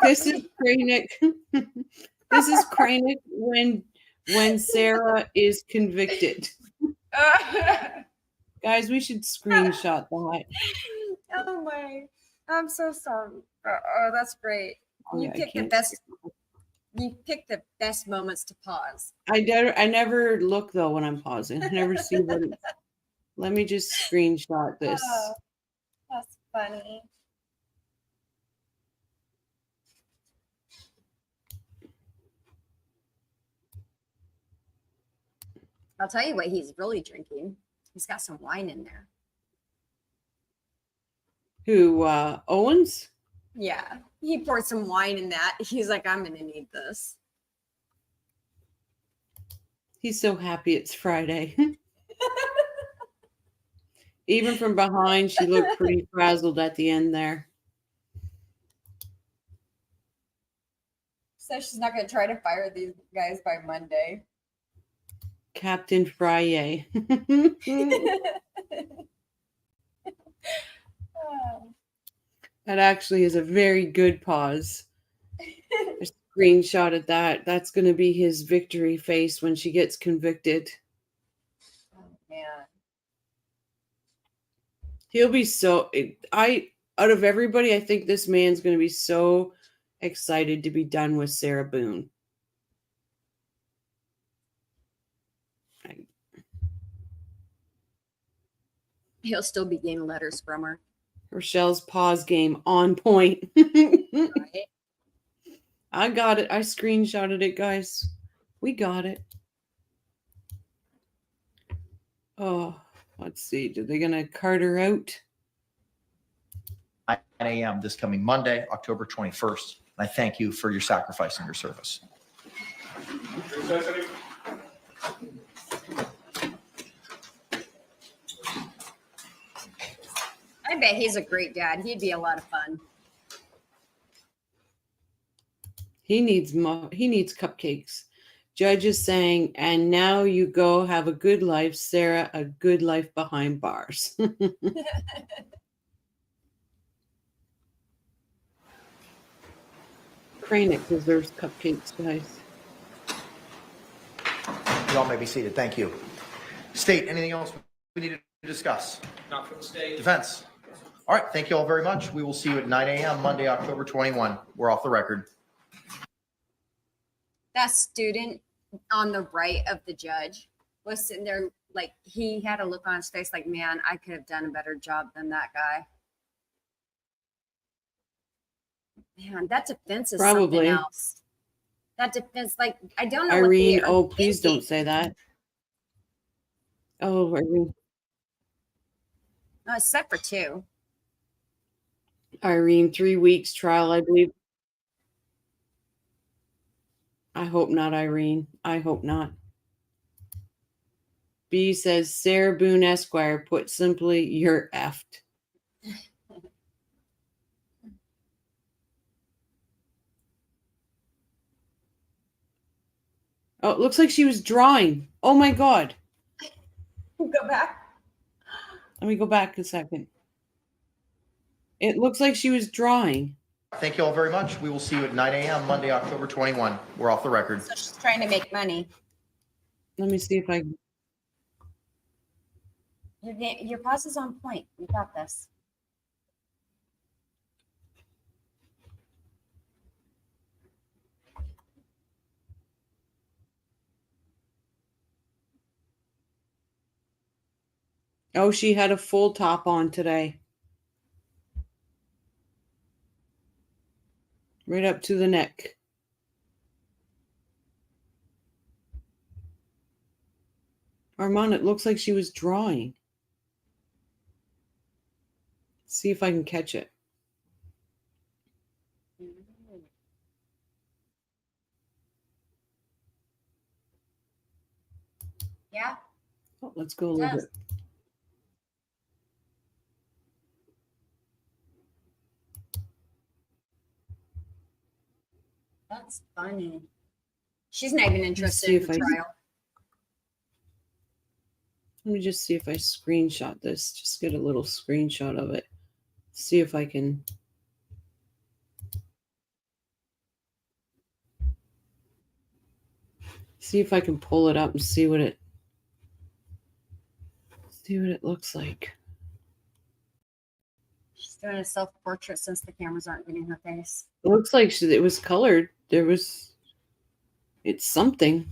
This is Kranick. This is Kranick when Sarah is convicted. Guys, we should screenshot that. Oh my, I'm so sorry. Oh, that's great. Oh, You yeah, picked the best. You picked the best moments to pause. I never look though when I'm pausing. I never see what it's. Let me just screenshot this. Oh, that's funny. I'll tell you what he's really drinking. He's got some wine in there. Who, Owens? Yeah, he poured some wine in that. He's like, I'm gonna need this. He's so happy it's Friday. Even from behind, she looked pretty frazzled at the end there. So she's not gonna try to fire these guys by Monday. Captain Frye. That actually is a very good pause. I screenshotted that. That's going to be his victory face when she gets convicted. Man. He'll be so. Out of everybody, I think this man's going to be so excited to be done with Sarah Boone. He'll still be getting letters from her. Rochelle's pause game on point. Right? I got it. I screenshotted it, guys. We got it. Oh, let's see. Are they going to cart her out? 9 a.m. this coming Monday, October 21st. And I thank you for your sacrifice and your service. I bet he's a great dad. He'd be a lot of fun. He needs cupcakes. Judge is saying, and now you go have a good life, Sarah, a good life behind bars. Cranick deserves cupcakes, guys. You all may be seated. Thank you. State, anything else we need to discuss? Not for the state. Defense. All right. Thank you all very much. We will see you at 9 a.m. Monday, October 21. We're off the record. That student on the right of the judge was sitting there like he had a look on his face like, man, I could have done a better job than that guy. Man, that defense is something Probably. else. That defense, like, I don't know. Irene, what they are oh, please thinking. don't say that. Oh, Irene. No, it's set for 2. Irene, 3 weeks trial, I believe. I hope not, Irene. I hope not. B says, Sarah Boone Esquire, put simply, you're effed. Oh, it looks like she was drawing. Oh my God. Go back. Let me go back a second. It looks like she was drawing. Thank you all very much. We will see you at 9 a.m. Monday, October 21. We're off the record. So she's trying to make money. Let me see if I Your pause is on point. You got this. Oh, she had a full top on today. Right up to the neck. Armand, it looks like she was drawing. See if I can catch it. Yeah. Oh, let's go a little bit. That's funny. She's not even interested in the trial. Let me just see if I screenshot this. Just get a little screenshot of it. See if I can. See if I can pull it up and see what it looks like. She's doing a self-portrait since the cameras aren't getting her face. It looks like it was colored. It's something.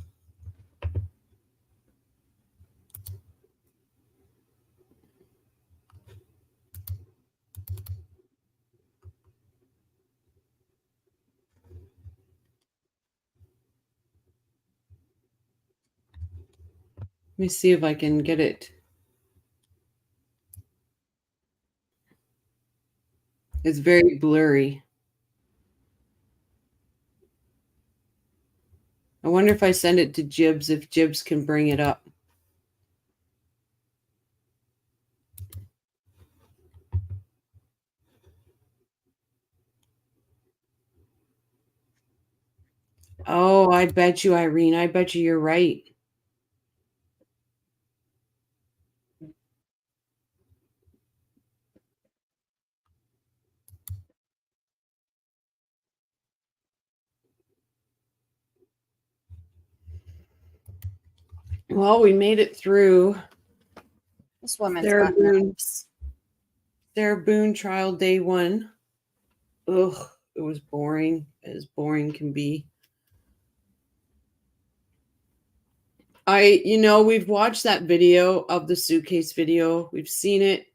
Let me see if I can get it. It's very blurry. I wonder if I send it to Jibs, if Jibs can bring it up. Oh, I bet you, Irene. I bet you you're right. Well, we made it through This woman's Sarah got Boone. nerves. Sarah Boone trial day 1. Ugh, it was boring, as boring can be. We've watched that video of the suitcase video. We've seen it.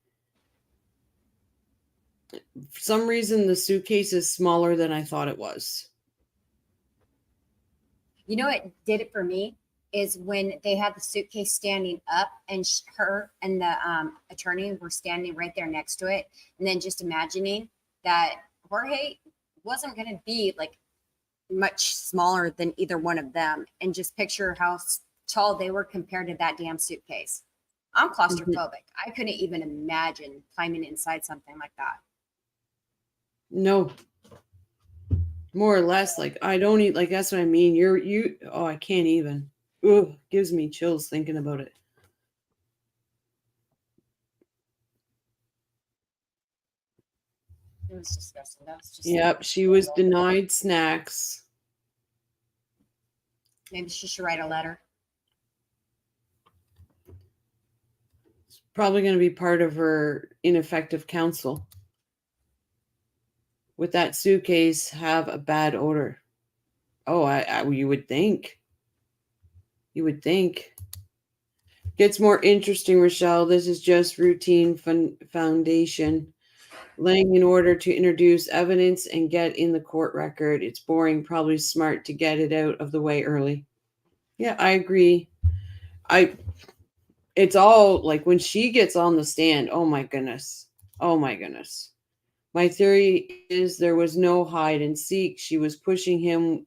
For some reason, the suitcase is smaller than I thought it was. You know what did it for me is when they had the suitcase standing up and her and the attorney were standing right there next to it. And then just imagining that Jorge wasn't going to be like much smaller than either one of them. And just picture how tall they were compared to that damn suitcase. I'm claustrophobic. I couldn't even imagine climbing inside something like that. No. More or less, like I don't eat, like that's what I mean. Oh, I can't even. Ugh, gives me chills thinking about it. It was disgusting. That was just Yep, she was denied snacks. Maybe she should write a letter. It's probably going to be part of her ineffective counsel. With that suitcase, have a bad odor. Oh, you would think. You would think. Gets more interesting, Rochelle. This is just routine foundation. Laying in order to introduce evidence and get in the court record. It's boring, probably smart to get it out of the way early. Yeah, I agree. It's all like when she gets on the stand, oh my goodness. Oh my goodness. My theory is there was no hide and seek. She was pushing him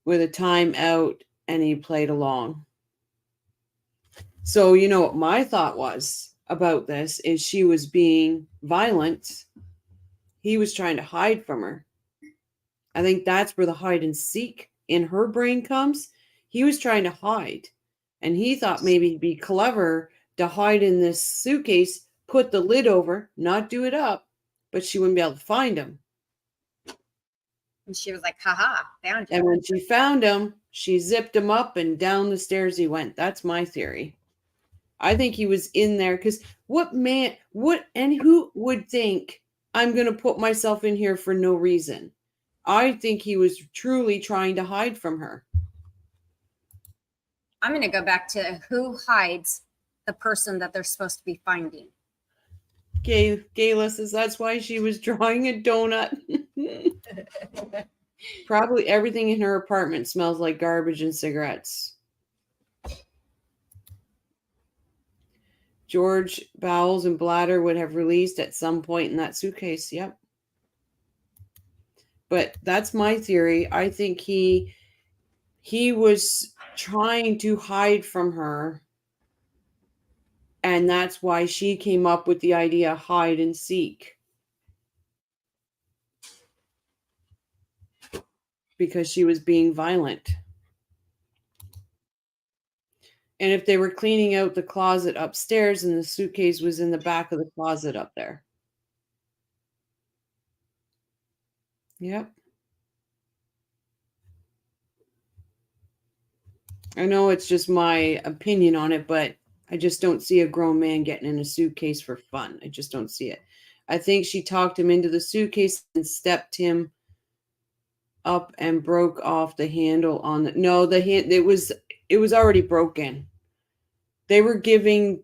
with a time out and he played along. So, what my thought was about this is she was being violent. He was trying to hide from her. I think that's where the hide and seek in her brain comes. He was trying to hide. And he thought maybe it'd be clever to hide in this suitcase, put the lid over, not do it up, but she wouldn't be able to find him. And she was like, haha, found you. And when she found him, she zipped him up and down the stairs he went. That's my theory. I think he was in there because who would think I'm going to put myself in here for no reason? I think he was truly trying to hide from her. I'm going to go back to who hides the person that they're supposed to be finding. Gayla says that's why she was drawing a donut. Probably everything in her apartment smells like garbage and cigarettes. George bowels and bladder would have released at some point in that suitcase. Yep. But that's my theory. I think he was trying to hide from her. And that's why she came up with the idea hide and seek. Because she was being violent. And if they were cleaning out the closet upstairs and the suitcase was in the back of the closet up there. Yep. I know it's just my opinion on it, but I just don't see a grown man getting in a suitcase for fun. I just don't see it. I think she talked him into the suitcase and stepped him up and broke off the handle on the it was already broken. They were going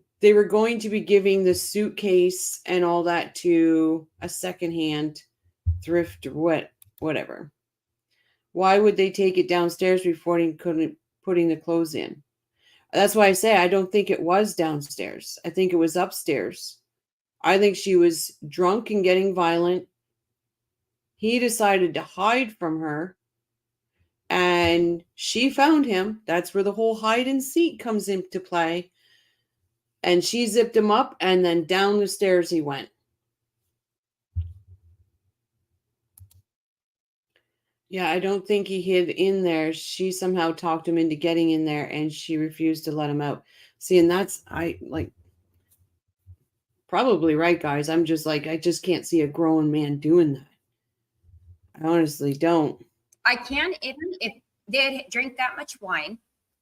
to be giving the suitcase and all that to a secondhand thrift or whatever. Why would they take it downstairs before putting the clothes in? That's why I say I don't think it was downstairs. I think it was upstairs. I think she was drunk and getting violent. He decided to hide from her, and she found him. That's where the whole hide and seek comes into play. And she zipped him up, and then down the stairs he went. Yeah, I don't think he hid in there. She somehow talked him into getting in there, and she refused to let him out. See, and that's, I like, probably right, guys. I'm just like, I just can't see a grown man doing that. I honestly don't. I can, if they had drank that much wine,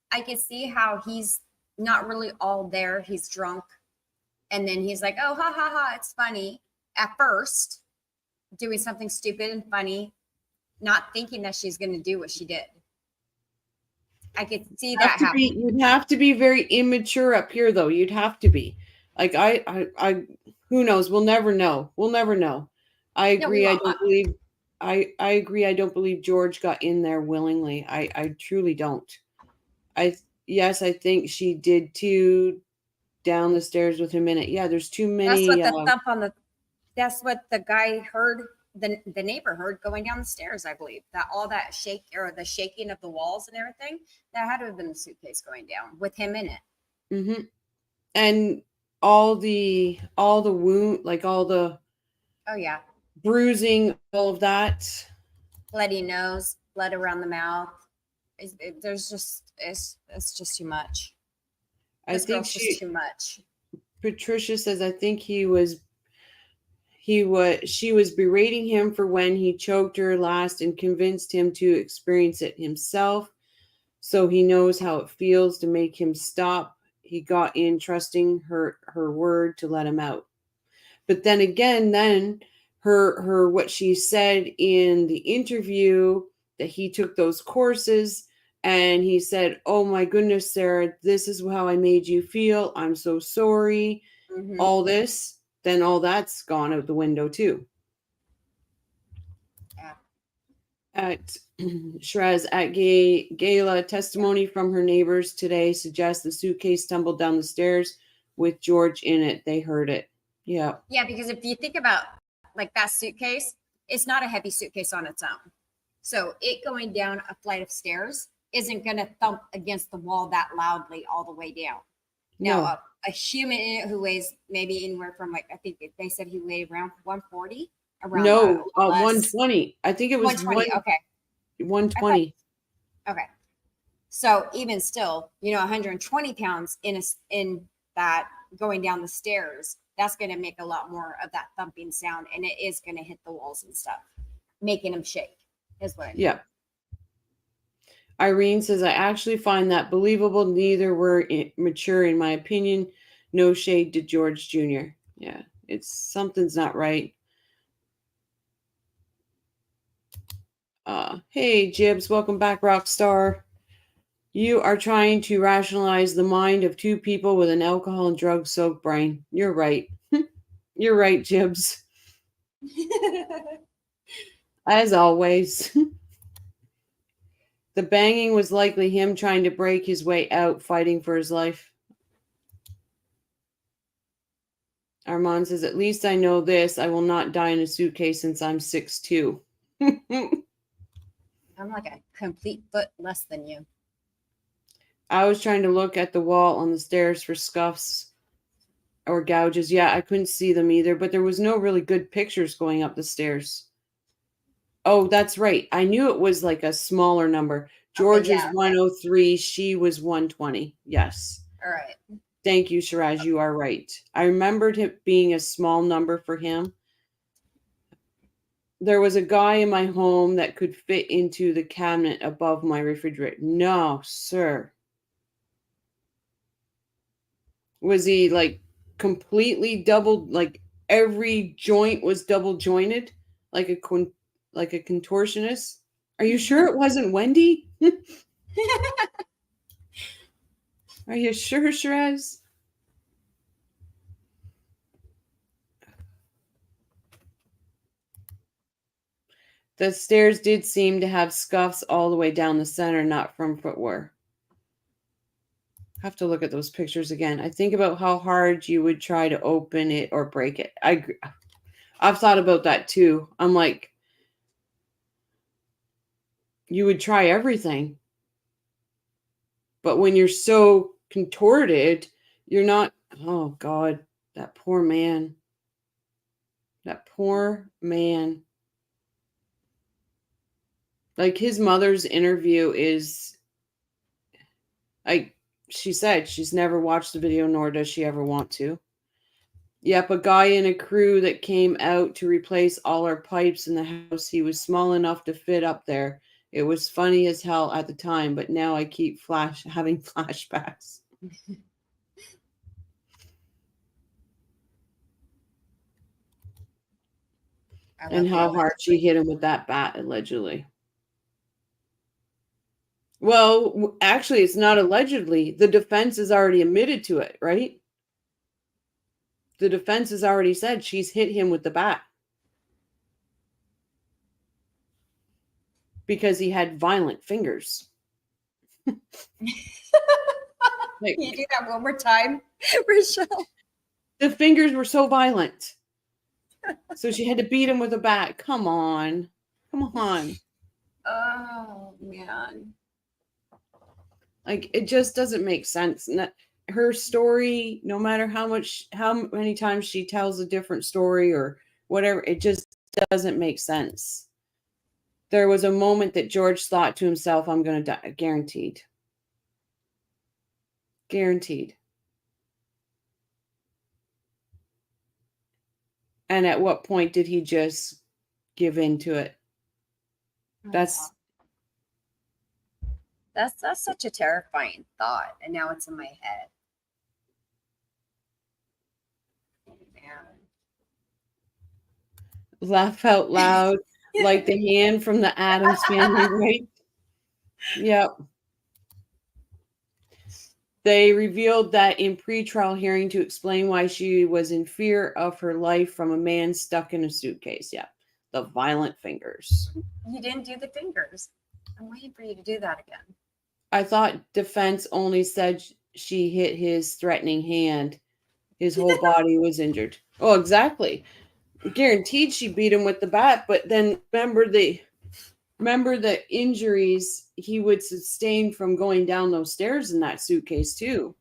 I can see how he's not really all there. He's drunk. And then he's like, oh, ha, ha, ha, it's funny. At first, doing something stupid and funny, not thinking that she's going to do what she did. I could see that happen. You'd have to be very immature up here, though. You'd have to be. Like, I who knows? We'll never know. We'll never know. I agree. I don't believe, I agree. I don't believe George got in there willingly. I truly don't. Yes, I think she did too, down the stairs with him in it. Yeah, there's too many. That's what the thump on the, that's what the guy heard, the neighbor heard going down the stairs, I believe. That all that shake or the shaking of the walls and everything, that had to have been the suitcase going down with him in it. Mm-hmm. And all the wound, like all the Oh yeah, bruising, all of that. bloody nose, blood around the mouth. There's just, it's just too much. I This think girl's just too much. Patricia says, I think she was berating him for when he choked her last and convinced him to experience it himself. So he knows how it feels to make him stop. He got in trusting her word to let him out. But then again, her what she said in the interview, that he took those courses and he said, oh my goodness, Sarah, this is how I made you feel. I'm so sorry. Mm-hmm. All this, then all that's gone out the window too. Yeah. At Shiraz, at Gala, testimony from her neighbors today suggests the suitcase tumbled down the stairs with George in it. They heard it. Yeah. Yeah, because if you think about like that suitcase, it's not a heavy suitcase on its own. So it going down a flight of stairs isn't going to thump against the wall that loudly all the way down. No. Now, a human in it who weighs maybe anywhere from, like, I think they said he weighed around 140. Around No, 120. I think it was 120. Okay. 120. Okay. So even still, 120 pounds in that going down the stairs, that's going to make a lot more of that thumping sound, and it is going to hit the walls and stuff, making them shake. Is what I mean. Yeah. Irene says, I actually find that believable. Neither were mature, in my opinion. No shade to George Jr. Yeah, something's not right. Hey, Jibs, welcome back, Rockstar. You are trying to rationalize the mind of two people with an alcohol and drug soaked brain. You're right. You're right, Jibs. As always. The banging was likely him trying to break his way out, fighting for his life. Armand says, at least I know this. I will not die in a suitcase since I'm 6'2". I'm like a complete foot less than you. I was trying to look at the wall on the stairs for scuffs or gouges. Yeah, I couldn't see them either, but there was no really good pictures going up the stairs. Oh, that's right. I knew it was like a smaller number. George was 103. She was 120. Yes. All right. Thank you, Shiraz. You are right. I remembered it being a small number for him. There was a guy in my home that could fit into the cabinet above my refrigerator. No, sir. Was he like completely doubled? Like every joint was double jointed, like a contortionist? Are you sure it wasn't Wendy? Are you sure, Shiraz? The stairs did seem to have scuffs all the way down the center, not from footwear. I have to look at those pictures again. I think about how hard you would try to open it or break it. I've thought about that too. I'm like, you would try everything. But when you're so contorted, you're not, oh God, that poor man. That poor man. Like his mother's interview is, like she said, she's never watched the video, nor does she ever want to. Yep, a guy in a crew that came out to replace all our pipes in the house. He was small enough to fit up there. It was funny as hell at the time, but now I keep having flashbacks. And how hard she hit him with that bat, allegedly. Well, actually, it's not allegedly. The defense has already admitted to it, right? The defense has already said she's hit him with the bat. Because he had violent fingers. Can you do that one more time, Rochelle? The fingers were so violent. So she had to beat him with a bat. Come on. Come on. Oh, man. Like, it just doesn't make sense. Her story, no matter how many times she tells a different story or whatever, it just doesn't make sense. There was a moment that George thought to himself, I'm going to die. Guaranteed. Guaranteed. And at what point did he just give in to it? That's such a terrifying thought, and now it's in my head. Man. Laugh out loud, like the hand from the Addams Family, right? Yep. They revealed that in pretrial hearing to explain why she was in fear of her life from a man stuck in a suitcase. Yeah, the violent fingers. You didn't do the fingers. I'm waiting for you to do that again. I thought defense only said she hit his threatening hand. His whole body was injured. Oh, exactly. Guaranteed she beat him with the bat, but then remember the injuries he would sustain from going down those stairs in that suitcase too.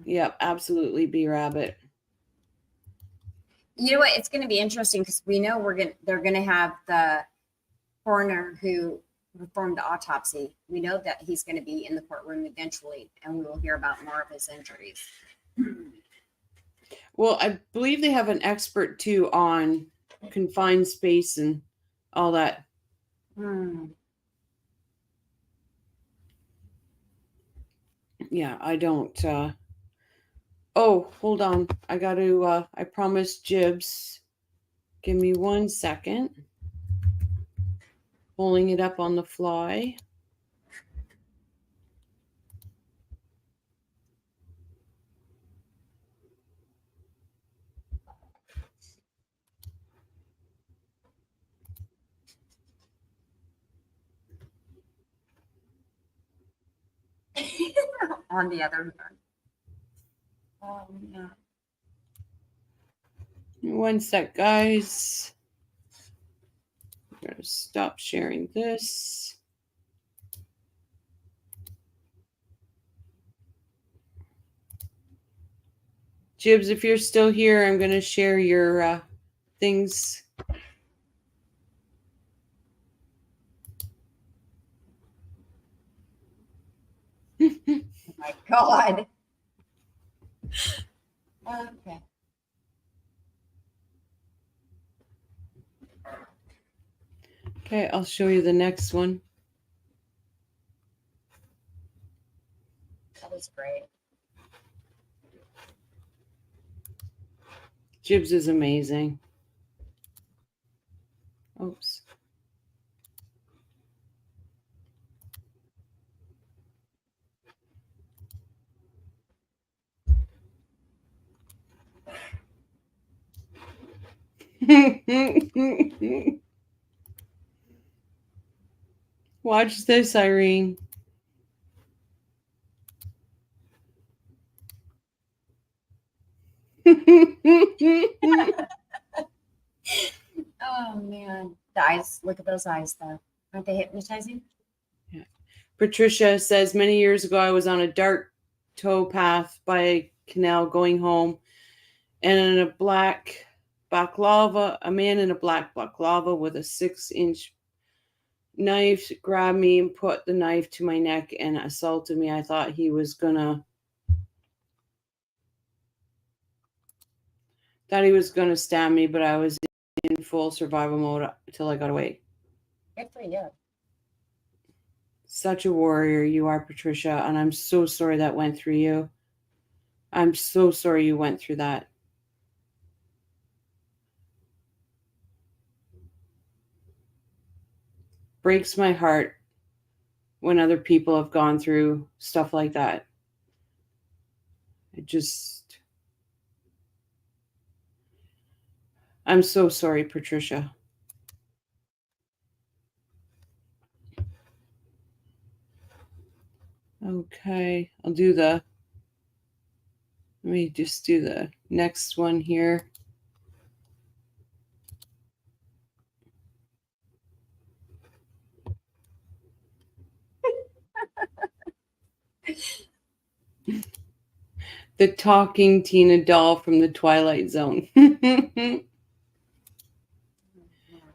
Yep, absolutely, B Rabbit. You know what? It's going to be interesting because we know they're going to have the coroner who performed the autopsy. We know that he's going to be in the courtroom eventually, and we will hear about more of his injuries. Well, I believe they have an expert too on confined space and all that. Yeah, I don't. Oh, hold on. I got to. I promised Jibs. Give me 1 second. Pulling it up on the fly. On the other hand. Yeah. 1 sec, guys. I'm going to stop sharing this. Jibs, if you're still here, I'm going to share your things. Oh my God. Okay. Okay, I'll show you the next one. That was great. Jibs is amazing. Oops. Watch this, Irene. Oh man, The eyes, look at those eyes though. Aren't they hypnotizing? Patricia says, many years ago, I was on a dark towpath by a canal going home, and in a black baklava, a man in a black baklava with a 6-inch knife grabbed me and put the knife to my neck and assaulted me. I thought he was gonna stab me, but I was in full survival mode until I got away. Good for you. Such a warrior you are, Patricia, and I'm so sorry that went through you. I'm so sorry you went through that. Breaks my heart when other people have gone through stuff like that. I'm so sorry, Patricia. Okay, let me just do the next one here. The talking Tina doll from the Twilight Zone.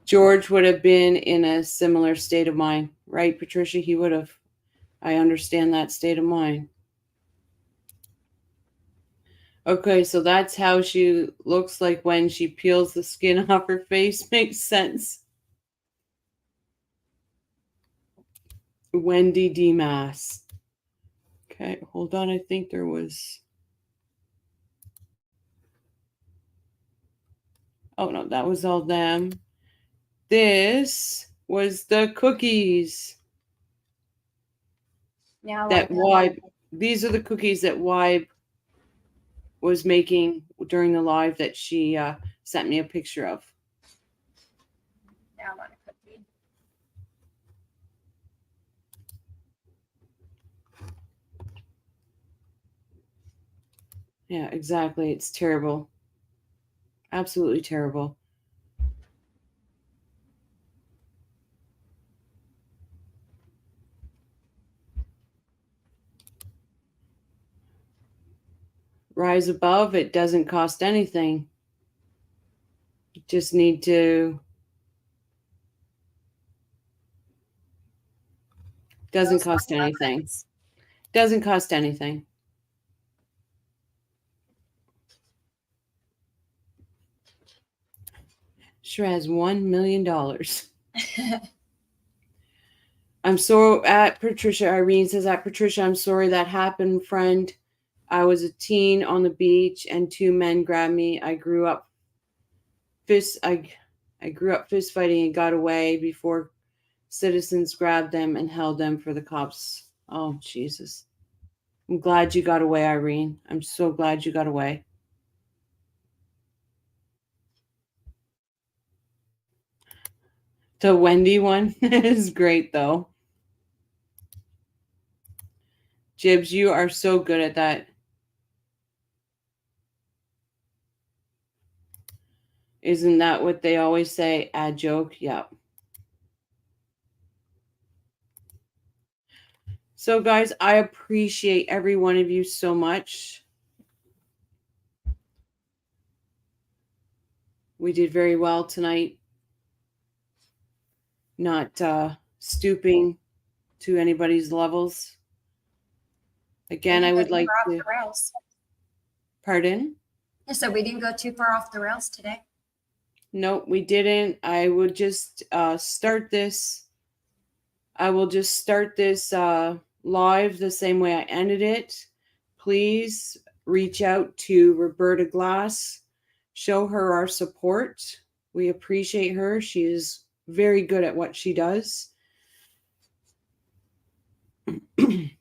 George would have been in a similar state of mind, right, Patricia? He would have. I understand that state of mind. Okay, so that's how she looks like when she peels the skin off her face. Makes sense. Wendy DeMass. Okay, hold on. I think there was... Oh, no, that was all them. This was the cookies. Now That Wybe... These are the cookies that Wybe was making during the live that she sent me a picture of. Now I want a cookie. Yeah, exactly. It's terrible. Absolutely terrible. Rise above. It doesn't cost anything. You just need to... Doesn't cost anything. Doesn't cost anything. Sure has $1 million. I'm so at Patricia. Irene says, at Patricia, I'm sorry that happened, friend. I was a teen on the beach and 2 men grabbed me. I grew up fist fighting and got away before citizens grabbed them and held them for the cops. Oh, Jesus. I'm glad you got away, Irene. I'm so glad you got away. The Wendy one is great, though. Jibs, you are so good at that. Isn't that what they always say? A joke? Yep. So, guys, I appreciate every one of you so much. We did very well tonight. Not stooping to anybody's levels. Again, I would like to... Pardon? So we didn't go too far off the rails today. No, we didn't. I would just start this. I will just start this live the same way I ended it. Please reach out to Roberta Glass. Show her our support. We appreciate her. She is very good at what she does. Thank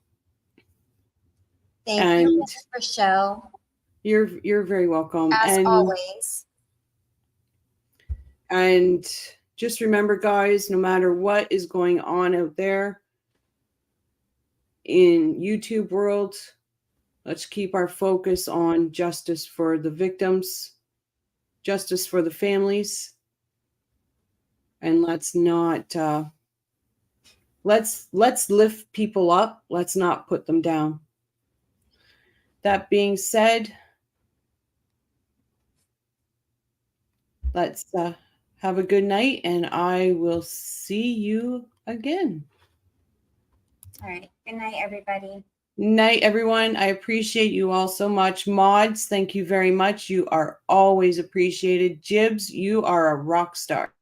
you, Rochelle. You're very welcome. As always. And just remember, guys, no matter what is going on out there in YouTube world, let's keep our focus on justice for the victims, justice for the families. and let's not let's lift people up. Let's not put them down. That being said, let's have a good night, and I will see you again. All right. Good night, everybody. Night, everyone. I appreciate you all so much. Mods, thank you very much. You are always appreciated. Jibs, you are a rock star.